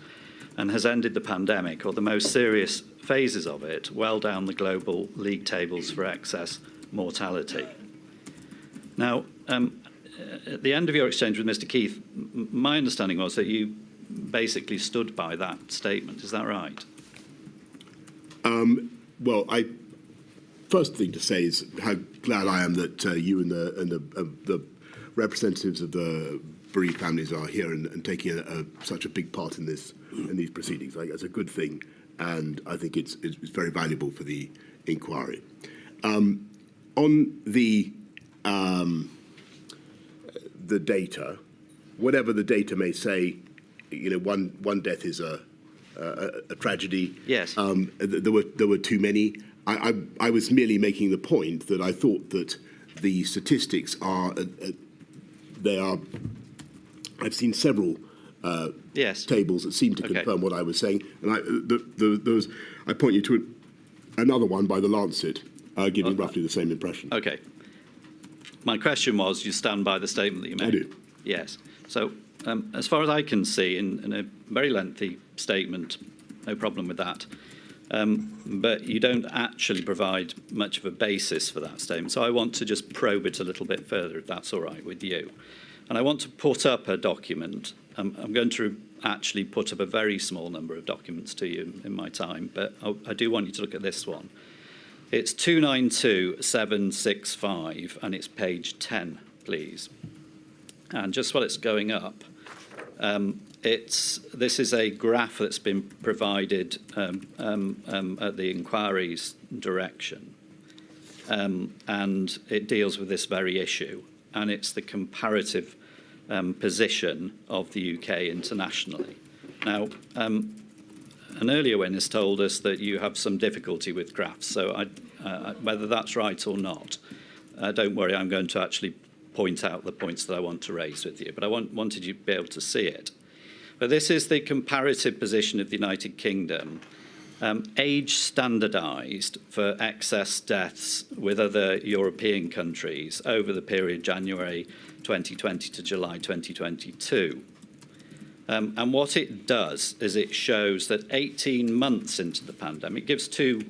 and has ended the pandemic, or the most serious phases of it, well down the global league tables for excess mortality. Now, at the end of your exchange with Mr. Keith, my understanding was that you basically stood by that statement. Is that right? Well, first thing to say is how glad I am that you and the representatives of the bereaved families are here and taking such a big part in these proceedings. I think that's a good thing, and I think it's very valuable for the inquiry. On the data, whatever the data may say, one death is a tragedy. Yes. There were too many. I was merely making the point that I thought that the statistics are. I've seen several yes. tables that seem to confirm what I was saying, and I point you to another one by the Lancet, giving roughly the same impression. Okay. My question was, you stand by the statement that you made? I do. Yes. So, as far as I can see, in a very lengthy statement, no problem with that, but you don't actually provide much of a basis for that statement. So I want to just probe it a little bit further, if that's all right with you. And I want to put up a document. I'm going to actually put up a very small number of documents to you in my time, but I do want you to look at this one. It's 292765, and it's page 10, please. And just while it's going up, this is a graph that's been provided at the inquiry's direction, and it deals with this very issue, and it's the comparative position of the UK internationally. Now, an earlier witness told us that you have some difficulty with graphs, so whether that's right or not, don't worry, I'm going to actually point out the points that I want to raise with you, but I wanted you to be able to see it. But this is the comparative position of the United Kingdom, age standardised for excess deaths with other European countries over the period January 2020 to July 2022. And what it does is it shows that 18 months into the pandemic, it gives two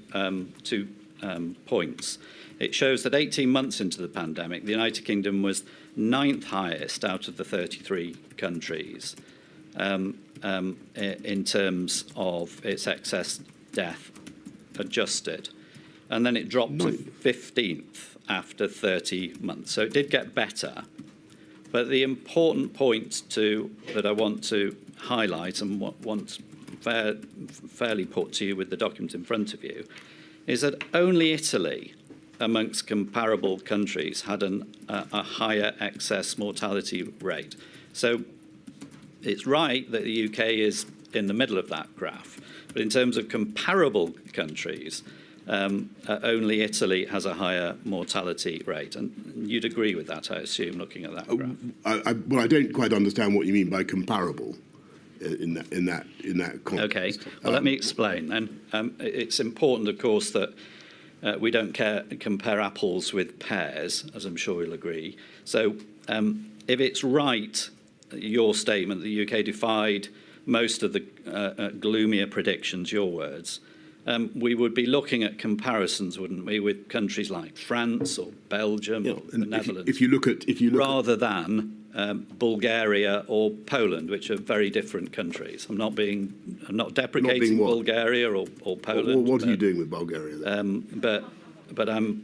points. It shows that 18 months into the pandemic, the United Kingdom was 9th highest out of the 33 countries in terms of its excess death adjusted. And then it dropped to 15th after 30 months. So it did get better. But the important point that I want to highlight and want fairly put to you with the document in front of you is that only Italy, amongst comparable countries, had a higher excess mortality rate. So it's right that the UK is in the middle of that graph, but in terms of comparable countries, only Italy has a higher mortality rate, and you'd agree with that, I assume, looking at that graph. Well, I don't quite understand what you mean by comparable in that context. Okay. Well, let me explain then. It's important, of course, that we don't compare apples with pears, as I'm sure you'll agree. So, if it's right, your statement, the UK defied most of the gloomier predictions, your words, we would be looking at comparisons, wouldn't we, with countries like France or Belgium or the Netherlands, if you look at rather than Bulgaria or Poland, which are very different countries. I'm not deprecating Bulgaria or Poland. What are you doing with Bulgaria then? But I'm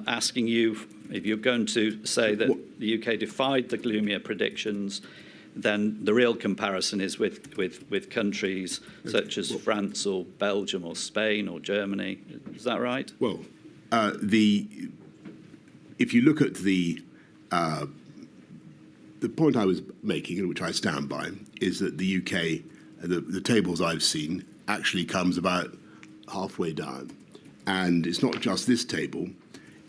asking you, if you're going to say that the UK defied the gloomier predictions, then the real comparison is with countries such as France or Belgium or Spain or Germany. Is that right? Well, if you look at the point I was making, and which I stand by, is that the UK, the tables I've seen, actually comes about halfway down. And it's not just this table,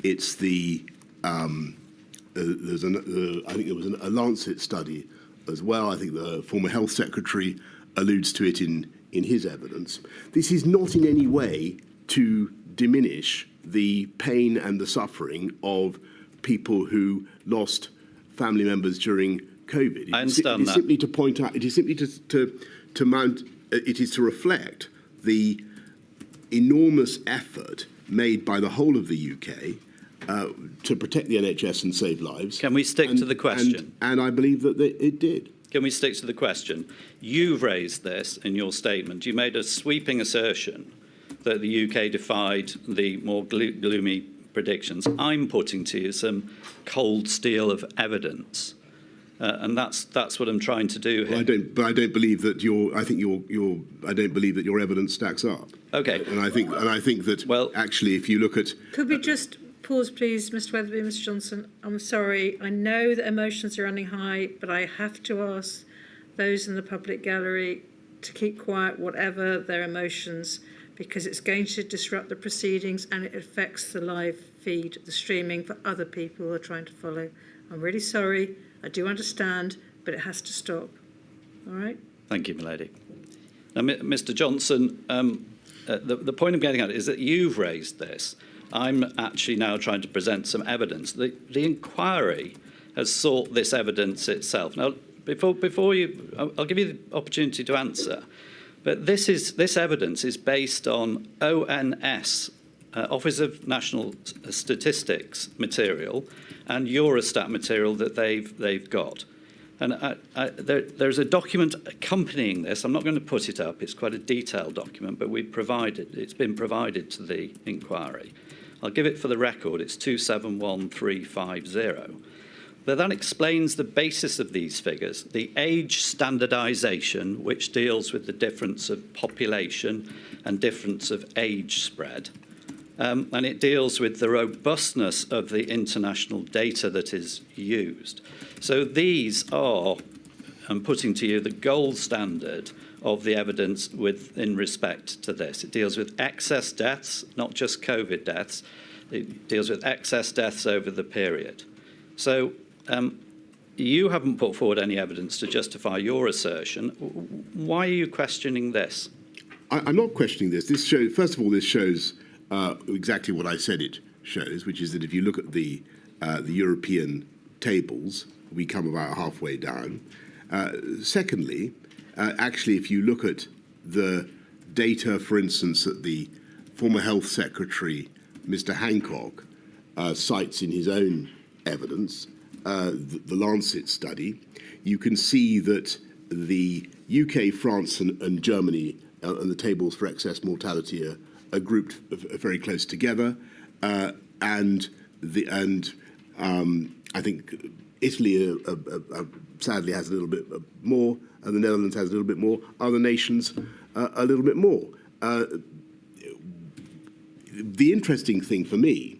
it's I think there was a Lancet study as well. I think the former health secretary alludes to it in his evidence. This is not in any way to diminish the pain and the suffering of people who lost family members during COVID. I understand it is simply to point out, it is simply to mount, it is to reflect the enormous effort made by the whole of the UK to protect the NHS and save lives. Can we stick to the question? And I believe that it did. Can we stick to the question? You've raised this in your statement. You made a sweeping assertion that the UK defied the more gloomy predictions. I'm putting to you some cold steel of evidence, and that's what I'm trying to do here. Well, I don't believe that I don't believe that your evidence stacks up. Okay. And I think that actually, if you look at, could we just pause, please, Mr. Weatherby, Mr. Johnson? I'm sorry. I know that emotions are running high, but I have to ask those in the public gallery to keep quiet, whatever their emotions, because it's going to disrupt the proceedings and it affects the live feed, the streaming for other people who are trying to follow. I'm really sorry. I do understand, but it has to stop. All right? Thank you, milady. Now, Mr. Johnson, the point I'm getting at is that you've raised this. I'm actually now trying to present some evidence. The inquiry has sought this evidence itself. Now, before you, I'll give you the opportunity to answer, But this evidence is based on ONS, Office of National Statistics material, and Eurostat material that they've got. And there's a document accompanying this. I'm not going to put it up. It's quite a detailed document, but it's been provided to the inquiry. I'll give it for the record. It's 271350. But that explains the basis of these figures. The age standardisation, which deals with the difference of population and difference of age spread. And it deals with the robustness of the international data that is used. So these are, I'm putting to you, the gold standard of the evidence in respect to this. It deals with excess deaths, not just COVID deaths. It deals with excess deaths over the period. So you haven't put forward any evidence to justify your assertion. Why are you questioning this? I'm not questioning this. This shows, first of all, this shows exactly what I said it shows, which is that if you look at the European tables, we come about halfway down. Secondly, actually, if you look at the data, for instance, that the former Health Secretary, Mr. Hancock, cites in his own evidence, the Lancet study, you can see that the UK, France, and Germany and the tables for excess mortality are grouped very close together, and I think Italy sadly has a little bit more, and the Netherlands has a little bit more. Other nations a little bit more. The interesting thing for me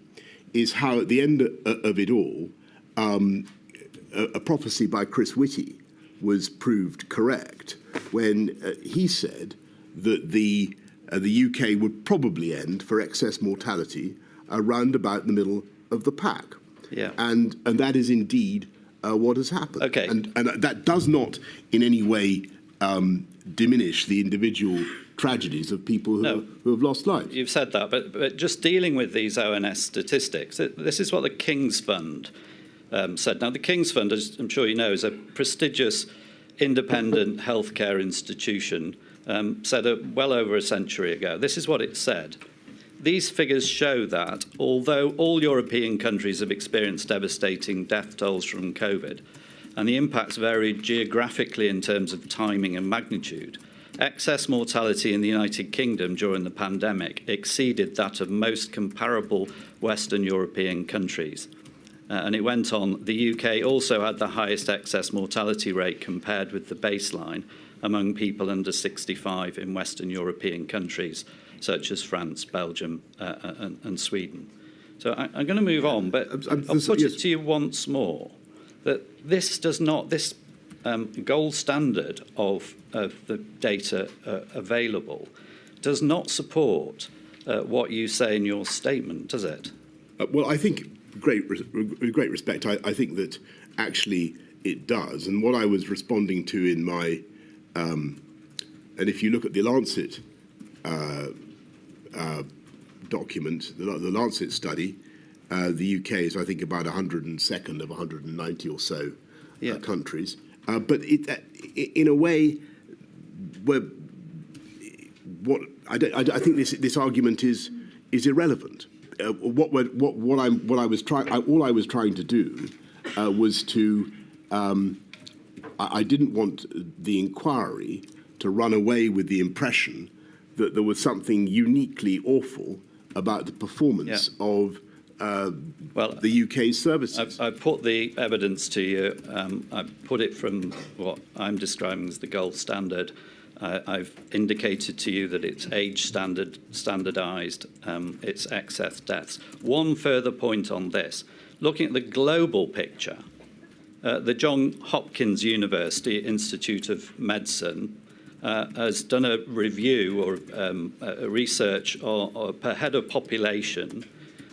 is how, at the end of it all, a prophecy by Chris Whitty was proved correct when he said that the UK would probably end for excess mortality around about the middle of the pack. Yeah. And that is indeed what has happened. Okay. And that does not in any way diminish the individual tragedies of people who have lost lives. You've said that, but just dealing with these ONS statistics, this is what the King's Fund said. Now, the King's Fund, as I'm sure you know, is a prestigious independent healthcare institution said well over a century ago. This is what it said. These figures show that although all European countries have experienced devastating death tolls from COVID, and the impacts varied geographically in terms of timing and magnitude, excess mortality in the United Kingdom during the pandemic exceeded that of most comparable Western European countries. And it went on, the UK also had the highest excess mortality rate compared with the baseline among people under 65 in Western European countries, such as France, Belgium, and Sweden. So I'm going to move on, but I'll put it to you once more that this gold standard of the data available does not support what you say in your statement, does it? Well, I think, with great respect, I think that actually it does. And what I was responding to in my, and if you look at the Lancet document, the Lancet study, the UK is, I think, about 102nd of 190 or so countries. But in a way, I think this argument is irrelevant. All I was trying to do was to. I didn't want the inquiry to run away with the impression that there was something uniquely awful about the performance of the UK's services. I put the evidence to you. I put it from what I'm describing as the gold standard. I've indicated to you that it's age standardised, it's excess deaths. One further point on this. Looking at the global picture, the Johns Hopkins University Institute of Medicine has done a review or a research per head of population.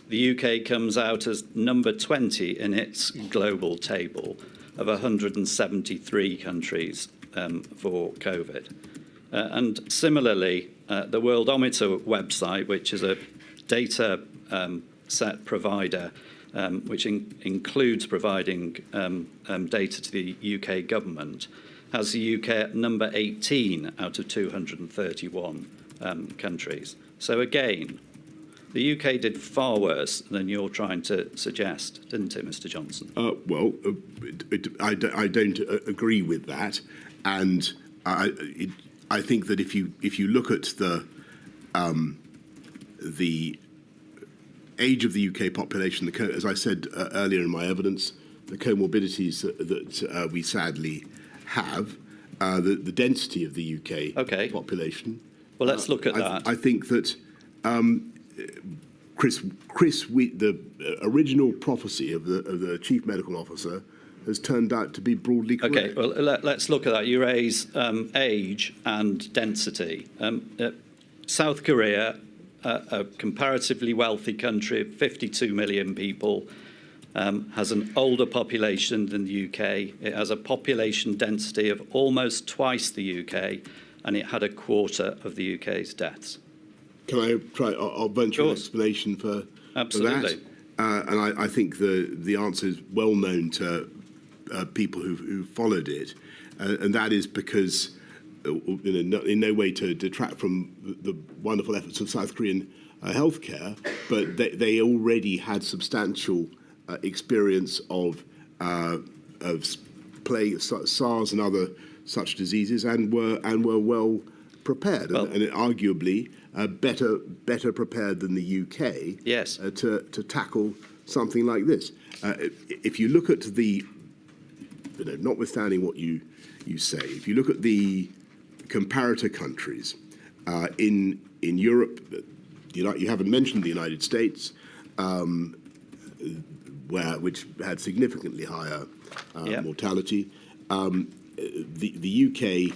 The UK comes out as number 20 in its global table of 173 countries for COVID. And similarly, the Worldometer website, which is a data set provider, which includes providing data to the UK government, has the UK at number 18 out of 231 countries. So again, the UK did far worse than you're trying to suggest, didn't it, Mr. Johnson? I don't agree with that, and I think that if you look at the age of the UK population, as I said earlier in my evidence, the comorbidities that we sadly have, the density of the UK population. Well, let's look at that. I think that the original prophecy of the chief medical officer has turned out to be broadly correct. Okay, well, let's look at that. You raise age and density. South Korea, a comparatively wealthy country of 52 million people, has an older population than the UK. It has a population density of almost twice the UK, and it had a quarter of the UK's deaths. Can I try? I'll venture an explanation for that. And I think the answer is well known to people who followed it, and that is because, in no way to detract from the wonderful efforts of South Korean healthcare, but they already had substantial experience of plague, SARS, and other such diseases, and were well prepared, and arguably better prepared than the UK. Yes. To tackle something like this. If you look at notwithstanding what you say, if you look at the comparator countries in Europe, you haven't mentioned the United States, which had significantly higher mortality. The UK,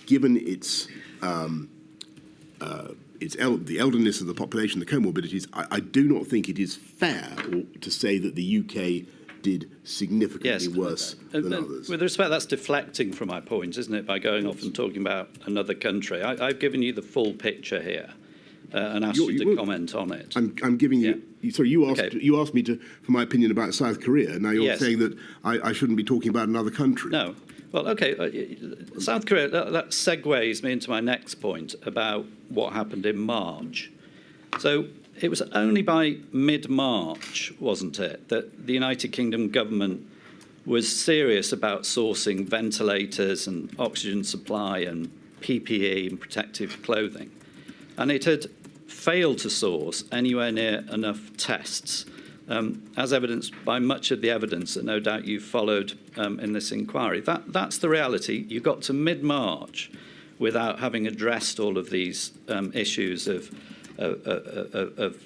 given the elderliness of the population, the comorbidities, I do not think it is fair to say that the UK did significantly worse than others. With respect, that's deflecting from my point, isn't it, by going off and talking about another country? I've given you the full picture here and asked you to comment on it. I'm giving you... Sorry, you asked me for my opinion about South Korea. Now you're saying that I shouldn't be talking about another country. No. Well, okay, South Korea, that segues me into my next point about what happened in March. So it was only by mid-March, wasn't it, that the United Kingdom government was serious about sourcing ventilators and oxygen supply and PPE and protective clothing. And it had failed to source anywhere near enough tests, as evidenced by much of the evidence that no doubt you followed in this inquiry. That's the reality. You got to mid-March without having addressed all of these issues of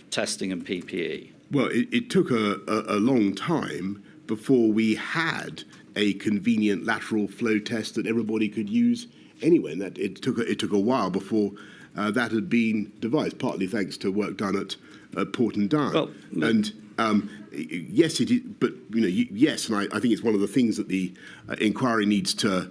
testing and PPE. Well, it took a long time before we had a convenient lateral flow test that everybody could use anyway. And that it took a while before that had been devised, partly thanks to work done at Port and Down. Well, and yes, it is. But yes, and I think it's one of the things that the inquiry needs to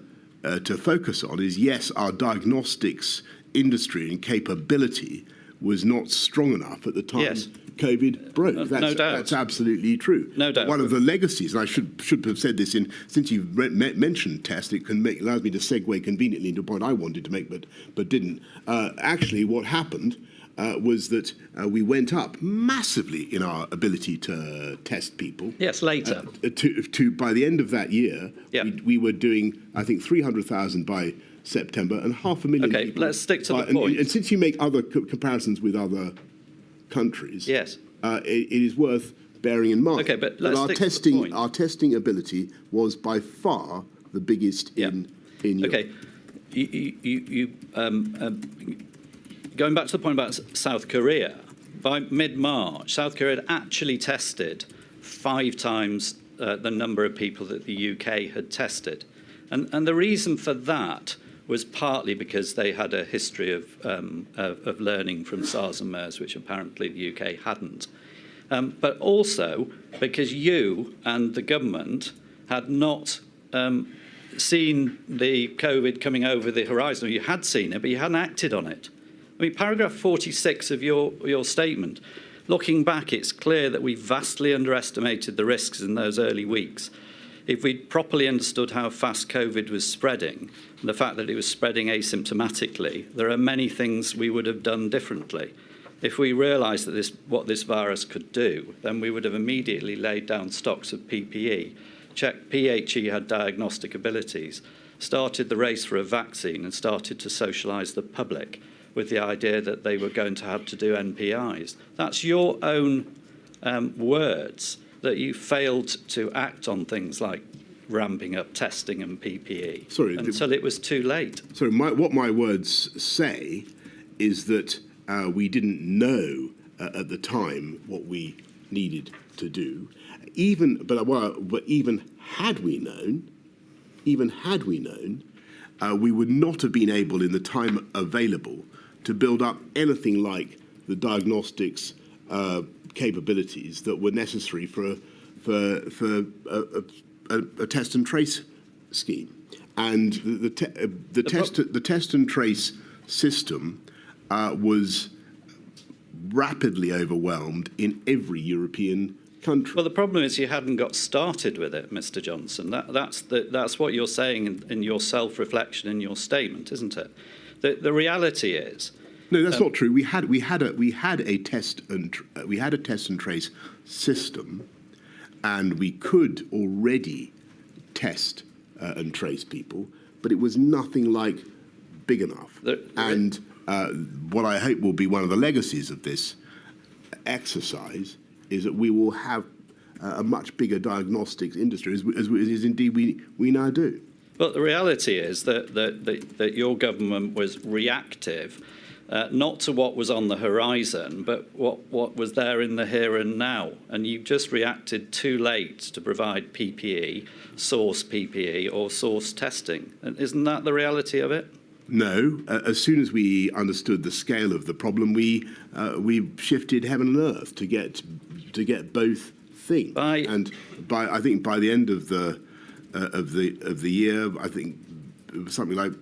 focus on is, yes, our diagnostics industry and capability was not strong enough at the time COVID broke. No doubt. That's absolutely true. No doubt. One of the legacies, and I should have said this since you've mentioned test, it allows me to segue conveniently into a point I wanted to make but didn't. Actually, what happened was that we went up massively in our ability to test people. Yes, later. By the end of that year, we were doing, I think, 300,000 by September and 500,000 people. Okay, let's stick to the point. And since you make other comparisons with other countries, yes, it is worth bearing in mind. Okay, but let's stick to the point. Our testing ability was by far the biggest in Europe. Okay, going back to the point about South Korea, by mid-March, South Korea had actually tested 5 times the number of people that the UK had tested. And the reason for that was partly because they had a history of learning from SARS and MERS, which apparently the UK hadn't. But also because you and the government had not seen the COVID coming over the horizon. Or you had seen it, but you hadn't acted on it. I mean, paragraph 46 of your statement, looking back, it's clear that we vastly underestimated the risks in those early weeks. if we'd properly understood how fast COVID was spreading, and the fact that it was spreading asymptomatically, there are many things we would have done differently. If we realised that what this virus could do, then we would have immediately laid down stocks of PPE, checked PHE had diagnostic abilities, started the race for a vaccine and started to socialise the public with the idea that they were going to have to do NPIs. That's your own words, that you failed to act on things like ramping up testing and PPE until it was too late. Sorry, what my words say is that we didn't know at the time what we needed to do. But even had we known, we would not have been able, in the time available, to build up anything like the diagnostics capabilities that were necessary for a test and trace scheme. And the test and trace system was rapidly overwhelmed in every European country. Well, the problem is you hadn't got started with it, Mr. Johnson. That's what you're saying in your self-reflection in your statement, isn't it? The reality is. No, that's not true. We had a test and trace system, and we could already test and trace people, but it was nothing like big enough. What I hope will be one of the legacies of this exercise is that we will have a much bigger diagnostics industry, as indeed we now do. But the reality is that your government was reactive, not to what was on the horizon, but what was there in the here and now. And you just reacted too late to provide PPE, source PPE, or source testing. And isn't that the reality of it? No. As soon as we understood the scale of the problem, we shifted heaven and earth to get both things. I think by the end of the year, I think it was something like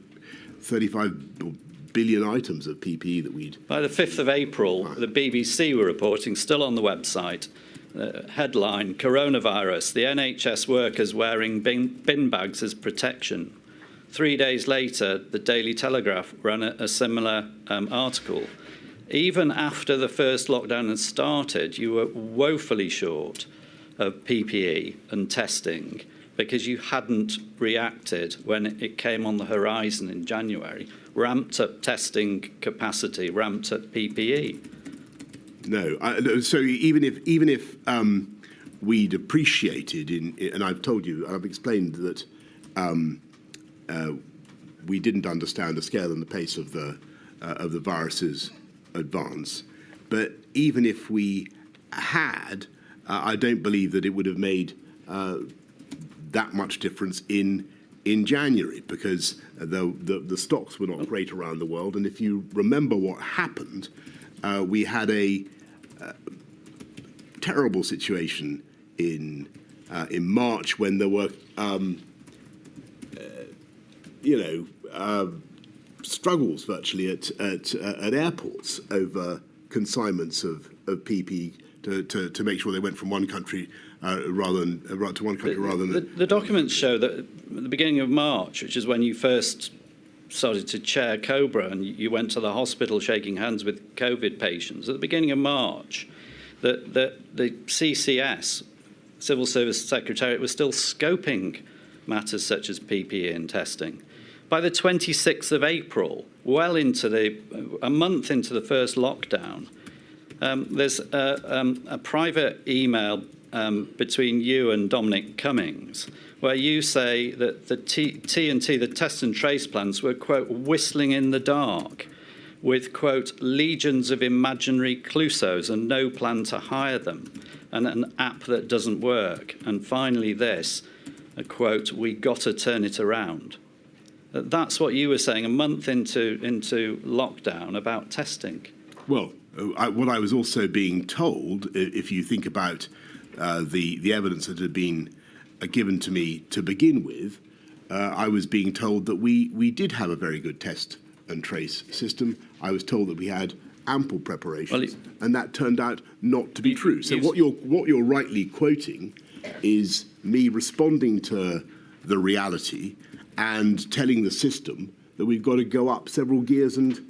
35 billion items of PPE that we'd. By the 5th of April, the BBC were reporting, still on the website, headline: coronavirus, the NHS workers wearing bin bags as protection. 3 days later, the Daily Telegraph ran a similar article. Even after the first lockdown had started, you were woefully short of PPE and testing because you hadn't reacted when it came on the horizon in January, ramped up testing capacity, ramped up PPE. No. So even if we'd appreciated, and I've told you, I've explained that we didn't understand the scale and the pace of the virus's advance. But even if we had, I don't believe that it would have made that much difference in January, because the stocks were not great around the world. And if you remember what happened, we had a terrible situation in March when there were struggles virtually at airports over consignments of PPE to make sure they went from one country rather than the documents show that at the beginning of March, which is when you first started to chair COBRA and you went to the hospital shaking hands with COVID patients, at the beginning of March, that the CCS, Civil Service Secretariat, was still scoping matters such as PPE and testing. By the 26th of April, a month into the first lockdown, there's a private email between you and Dominic Cummings, where you say that the T&T, the test and trace plans, were, quote, whistling in the dark with, quote, legions of imaginary Clouseaus and no plan to hire them, and an app that doesn't work. And finally this, a quote, we got to turn it around. That's what you were saying a month into lockdown about testing. Well, what I was also being told, if you think about the evidence that had been given to me to begin with, I was being told that we did have a very good test and trace system. I was told that we had ample preparations, and that turned out not to be true. So what you're rightly quoting is me responding to the reality and telling the system that we've got to go up several gears and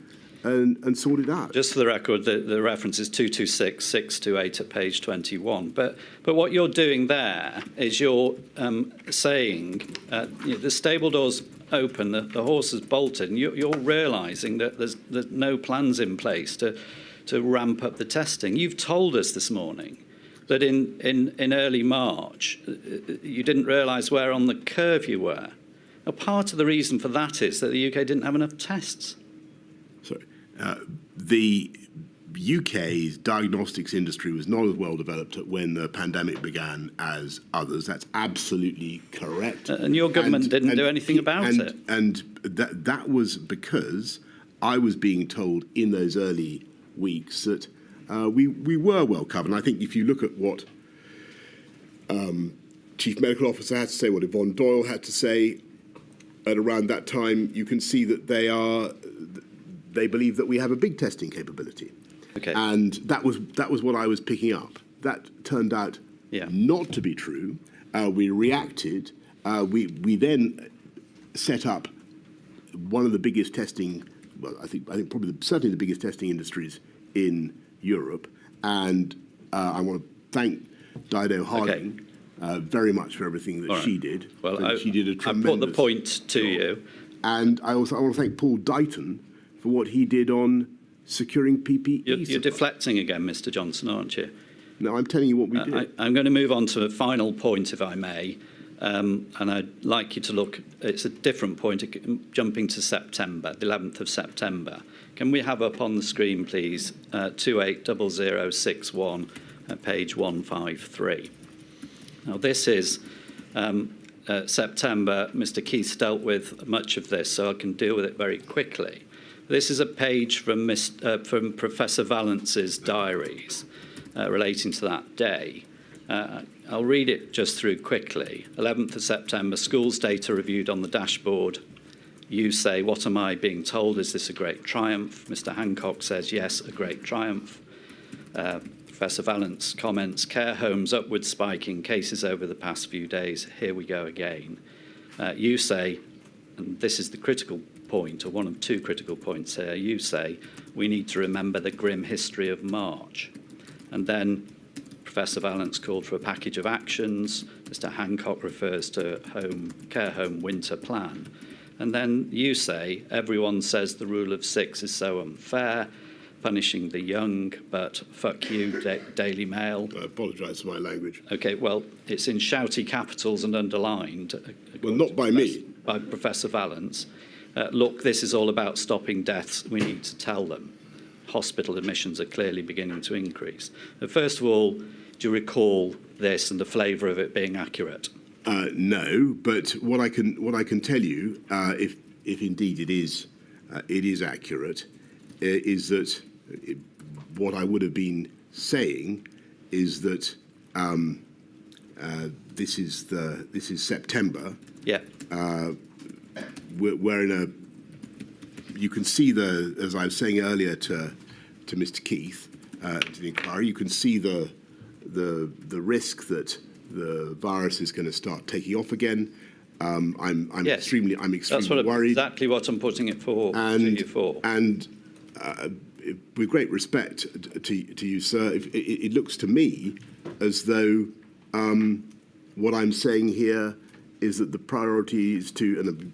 sort it out. Just for the record, the reference is 226, 628 at page 21. But what you're doing there is you're saying the stable door's open, the horse is bolted, and you're realising that there's no plans in place to ramp up the testing. You've told us this morning that in early March you didn't realise where on the curve you were. Now, part of the reason for that is that the UK didn't have enough tests. Sorry. The UK's diagnostics industry was not as well developed when the pandemic began as others. That's absolutely correct. And your government didn't do anything about it. And that was because I was being told in those early weeks that we were well covered. And I think if you look at what Chief Medical Officer had to say, what Yvonne Doyle had to say at around that time, you can see that they believe that we have a big testing capability. Okay. And that was what I was picking up. That turned out not to be true. We reacted. We then set up one of the biggest testing, well, I think probably certainly the biggest testing industries in Europe. And I want to thank Dido Harding very much for everything that she did. Well, she did a tremendous I put the point to you. And I want to thank Paul Dighton for what he did on securing PPE. You're deflecting again, Mr. Johnson, aren't you? No, I'm telling you what we did. I'm going to move on to a final point, if I may. And I'd like you to look, it's a different point, jumping to September, the 11th of September. Can we have up on the screen, please, 280061, page 153. Now, this is September. Mr. Keith's dealt with much of this, so I can deal with it very quickly. This is a page from Professor Valence's diaries relating to that day. I'll read it just through quickly. 11th of September, schools data reviewed on the dashboard. You say, what am I being told? Is this a great triumph? Mr. Hancock says, yes, a great triumph. Professor Valence comments, care homes upward spiking cases over the past few days. Here we go again. You say, and this is the critical point, or one of two critical points here, you say, we need to remember the grim history of March. And then Professor Valence called for a package of actions. Mr. Hancock refers to care home winter plan. And then you say, everyone says the rule of six is so unfair, punishing the young, but fuck you, Daily Mail. I apologise for my language. OK, well, it's in shouty capitals and underlined. Well, not by me. By Professor Valence. Look, this is all about stopping deaths. We need to tell them. Hospital admissions are clearly beginning to increase. First of all, do you recall this and the flavour of it being accurate? No, but what I can tell you, if indeed it is accurate, is that what I would have been saying is that this is September. Yeah. We're in a. You can see as I was saying earlier to Mr. Keith, to the inquiry, you can see the risk that the virus is going to start taking off again. I'm extremely worried. Exactly what I'm putting it for to you for. And with great respect to you, sir, it looks to me as though what I'm saying here is that the priority is to, and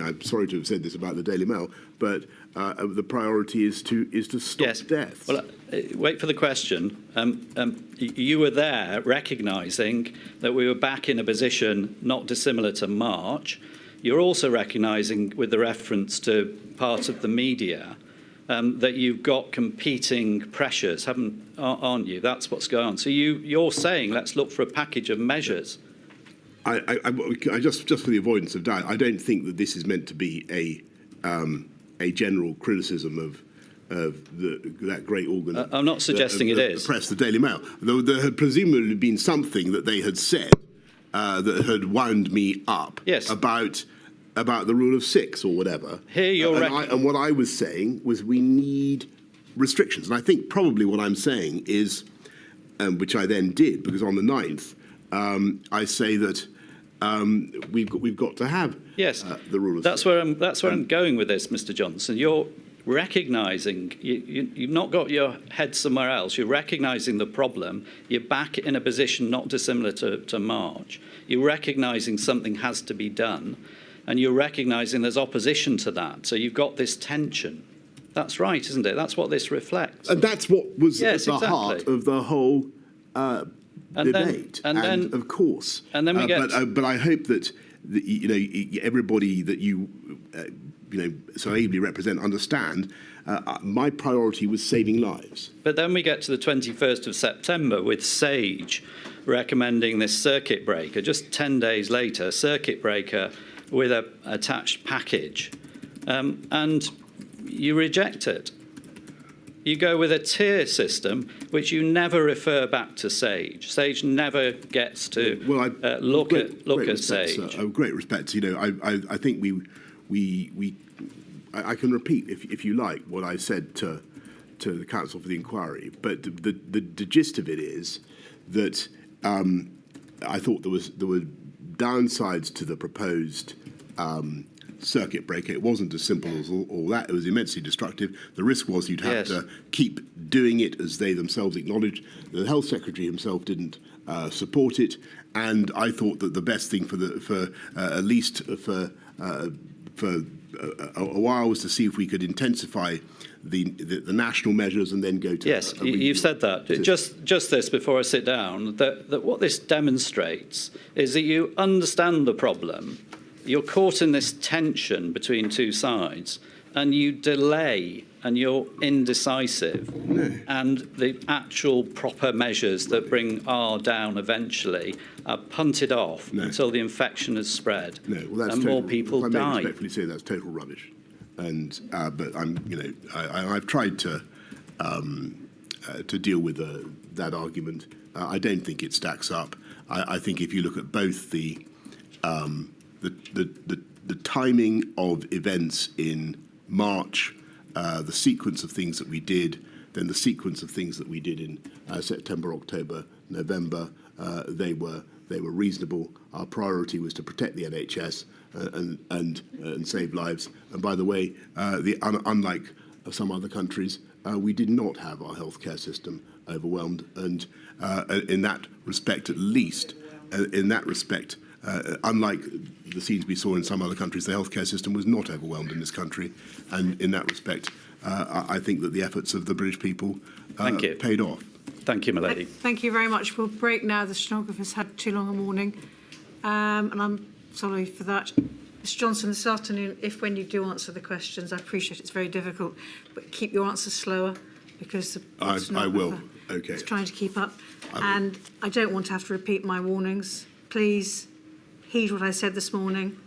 I'm sorry to have said this about the Daily Mail, but the priority is to stop deaths. Well, wait for the question. You were there recognising that we were back in a position not dissimilar to March. You're also recognising, with the reference to part of the media, that you've got competing pressures, aren't you? That's what's going on. So you're saying let's look for a package of measures. I just for the avoidance of doubt, I don't think that this is meant to be a general criticism of that great organ. I'm not suggesting it is. The press, the Daily Mail. There had presumably been something that they had said that had wound me up about the rule of six or whatever. Here you're and what I was saying was we need restrictions. And I think probably what I'm saying is, which I then did, because on the 9th, I say that we've got to have Yes, the rule of that's law. where I'm going with this, Mr. Johnson. You're recognising you've not got your head somewhere else. You're recognising the problem. You're back in a position not dissimilar to March. You're recognising something has to be done, and you're recognising there's opposition to that. So you've got this tension. That's right, isn't it? That's what this reflects. And that's what was Yes, at the heart of the whole debate. Then, of course. And then we get. But I hope that everybody that you so ably represent understand. My priority was saving lives. But then we get to the 21st of September with SAGE recommending this circuit breaker. Just 10 days later, circuit breaker with a attached package, and you reject it. You go with a tier system, which you never refer back to SAGE. SAGE never gets to look at SAGE. Great respect. I think I can repeat, if you like, what I said to the Council for the Inquiry. But the gist of it is that I thought there were downsides to the proposed circuit breaker. It wasn't as simple as all that. It was immensely destructive. The risk was you'd have to keep doing it, as they themselves acknowledged. The Health Secretary himself didn't support it, and I thought that the best thing for at least for a while was to see if we could intensify the national measures and then go to yes. You've said that. Just this before I sit down. That what this demonstrates is that you understand the problem. You're caught in this tension between two sides, and you delay, and you're indecisive. No. And the actual proper measures that bring R down eventually are punted off until the infection has spread, and more people die. I respectfully say that's total rubbish. And but I've tried to deal with that argument. I don't think it stacks up. I think if you look at both the timing of events in March, the sequence of things that we did, then the sequence of things that we did in September, October, November, they were reasonable. Our priority was to protect the NHS and save lives. And by the way, unlike some other countries, we did not have our healthcare system overwhelmed. And in that respect, at least, unlike the scenes we saw in some other countries, the healthcare system was not overwhelmed in this country. And in that respect, I think that the efforts of the British people paid off. Thank you, my lady. Thank you very much. We'll break now. The stenographer's had too long a morning, and I'm sorry for that. Mr. Johnson, this afternoon, when you do answer the questions, I appreciate it's very difficult, but keep your answers slower, because the I will. Okay. is trying to keep up. And I don't want to have to repeat my warnings. Please heed what I said this morning,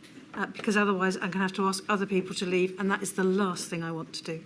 because otherwise I'm going to have to ask other people to leave, and that is the last thing I want to do.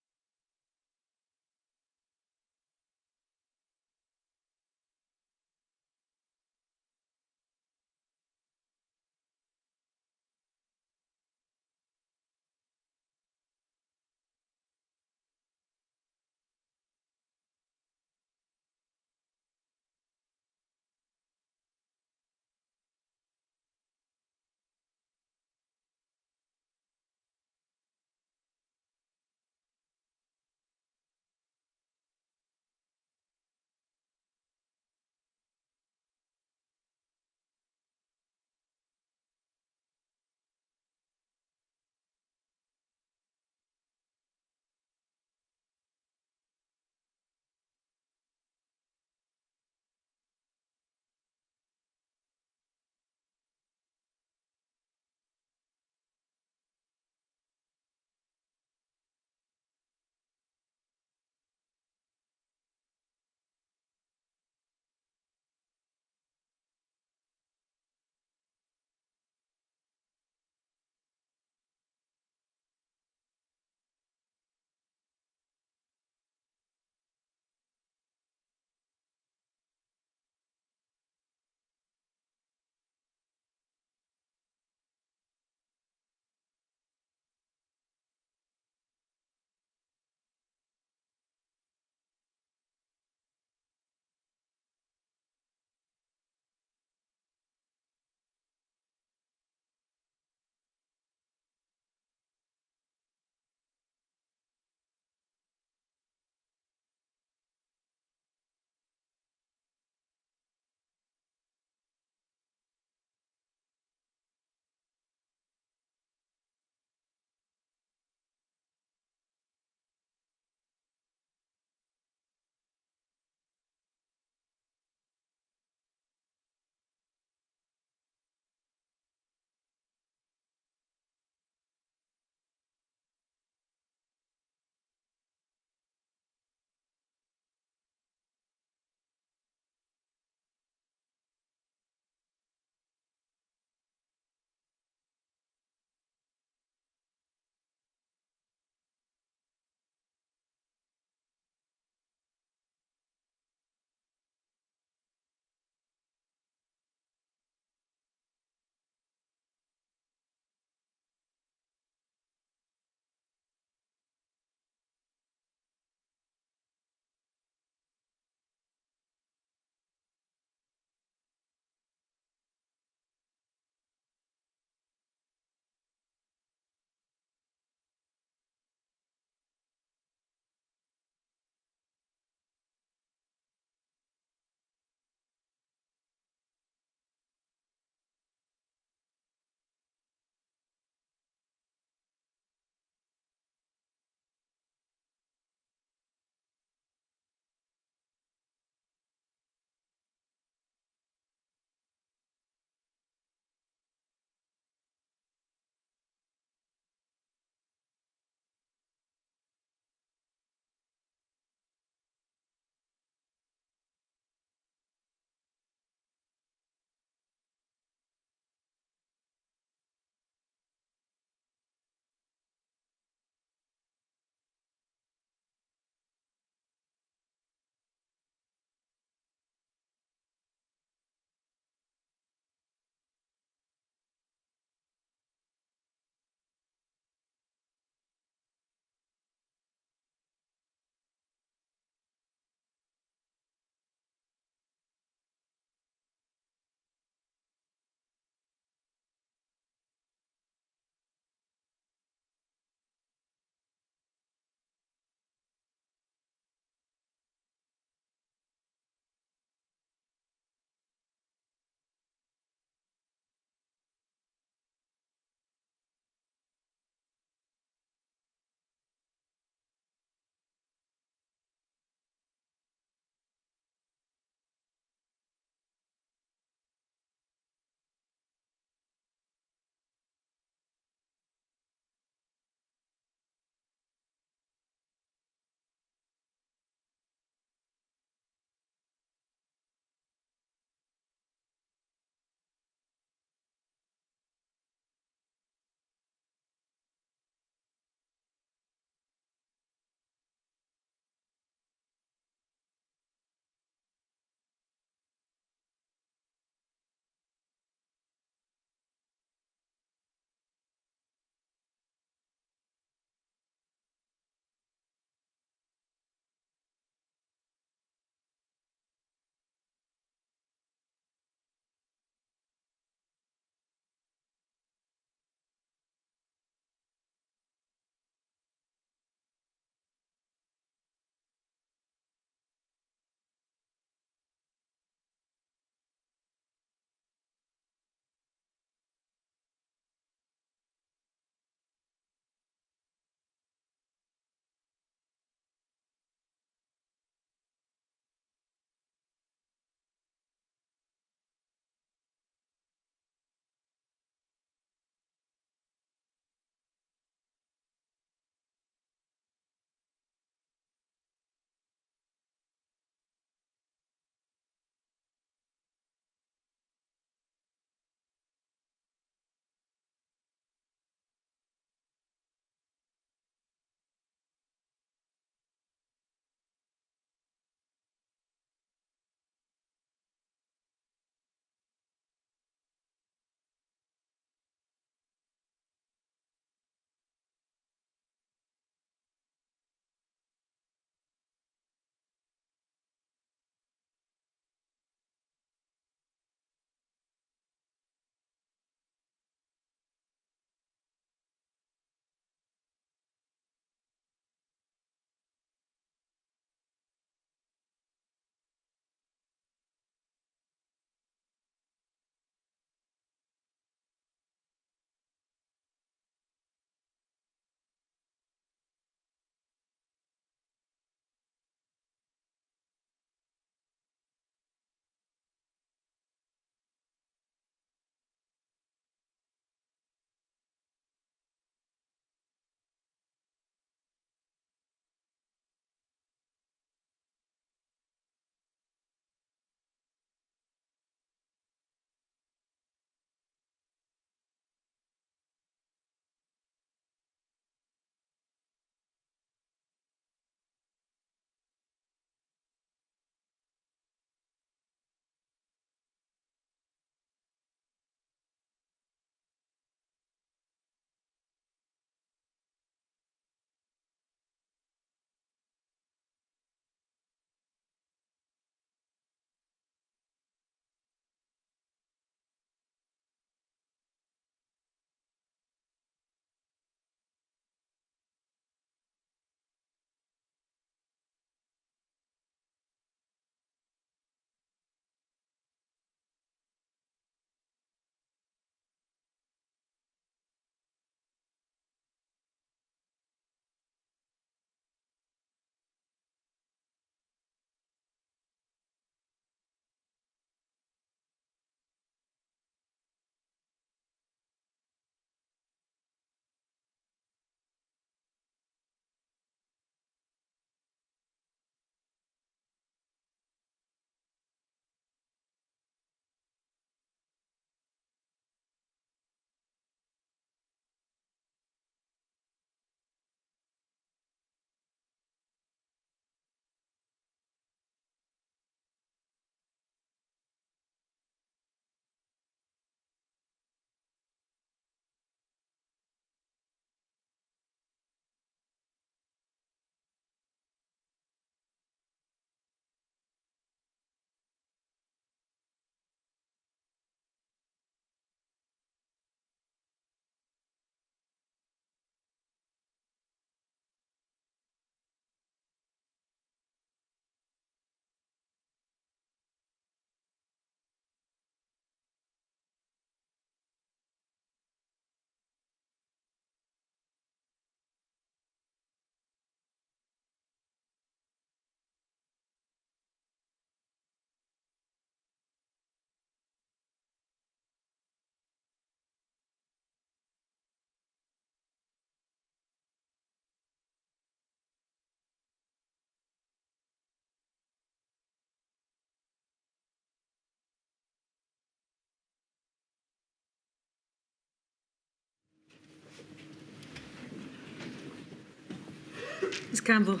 Ms Campbell.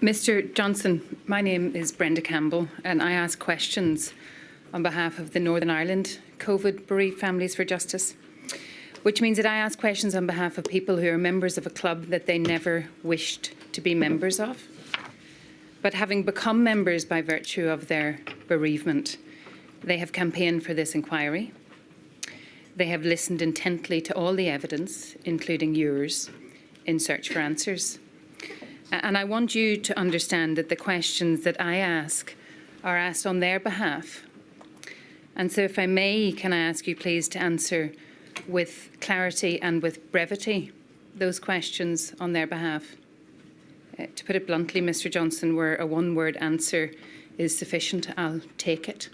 Mr Johnson, my name is Brenda Campbell and I ask questions on behalf of the Northern Ireland COVID Bereaved Families for Justice, which means that I ask questions on behalf of people who are members of a club that they never wished to be members of, but having become members by virtue of their bereavement, they have campaigned for this inquiry. They have listened intently to all the evidence, including yours, in search for answers. And I want you to understand that the questions that I ask are asked on their behalf. And so if I may, can I ask you please to answer with clarity and with brevity those questions on their behalf? To put it bluntly, Mr Johnson, where a one-word answer is sufficient, I'll take it.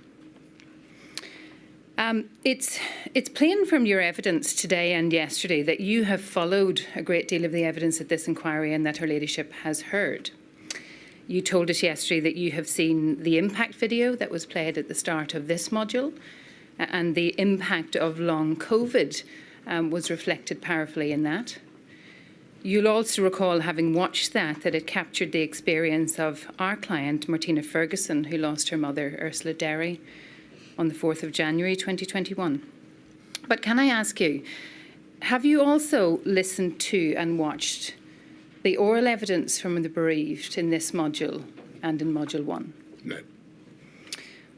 It's plain from your evidence today and yesterday that you have followed a great deal of the evidence at this inquiry and that Her Ladyship has heard. You told us yesterday that you have seen the impact video that was played at the start of this module, and the impact of long COVID was reflected powerfully in that. You'll also recall, having watched that it captured the experience of our client, Martina Ferguson, who lost her mother, Ursula Derry, on the 4th of January 2021. But can I ask you, have you also listened to and watched the oral evidence from the bereaved in this module and in Module 1? No.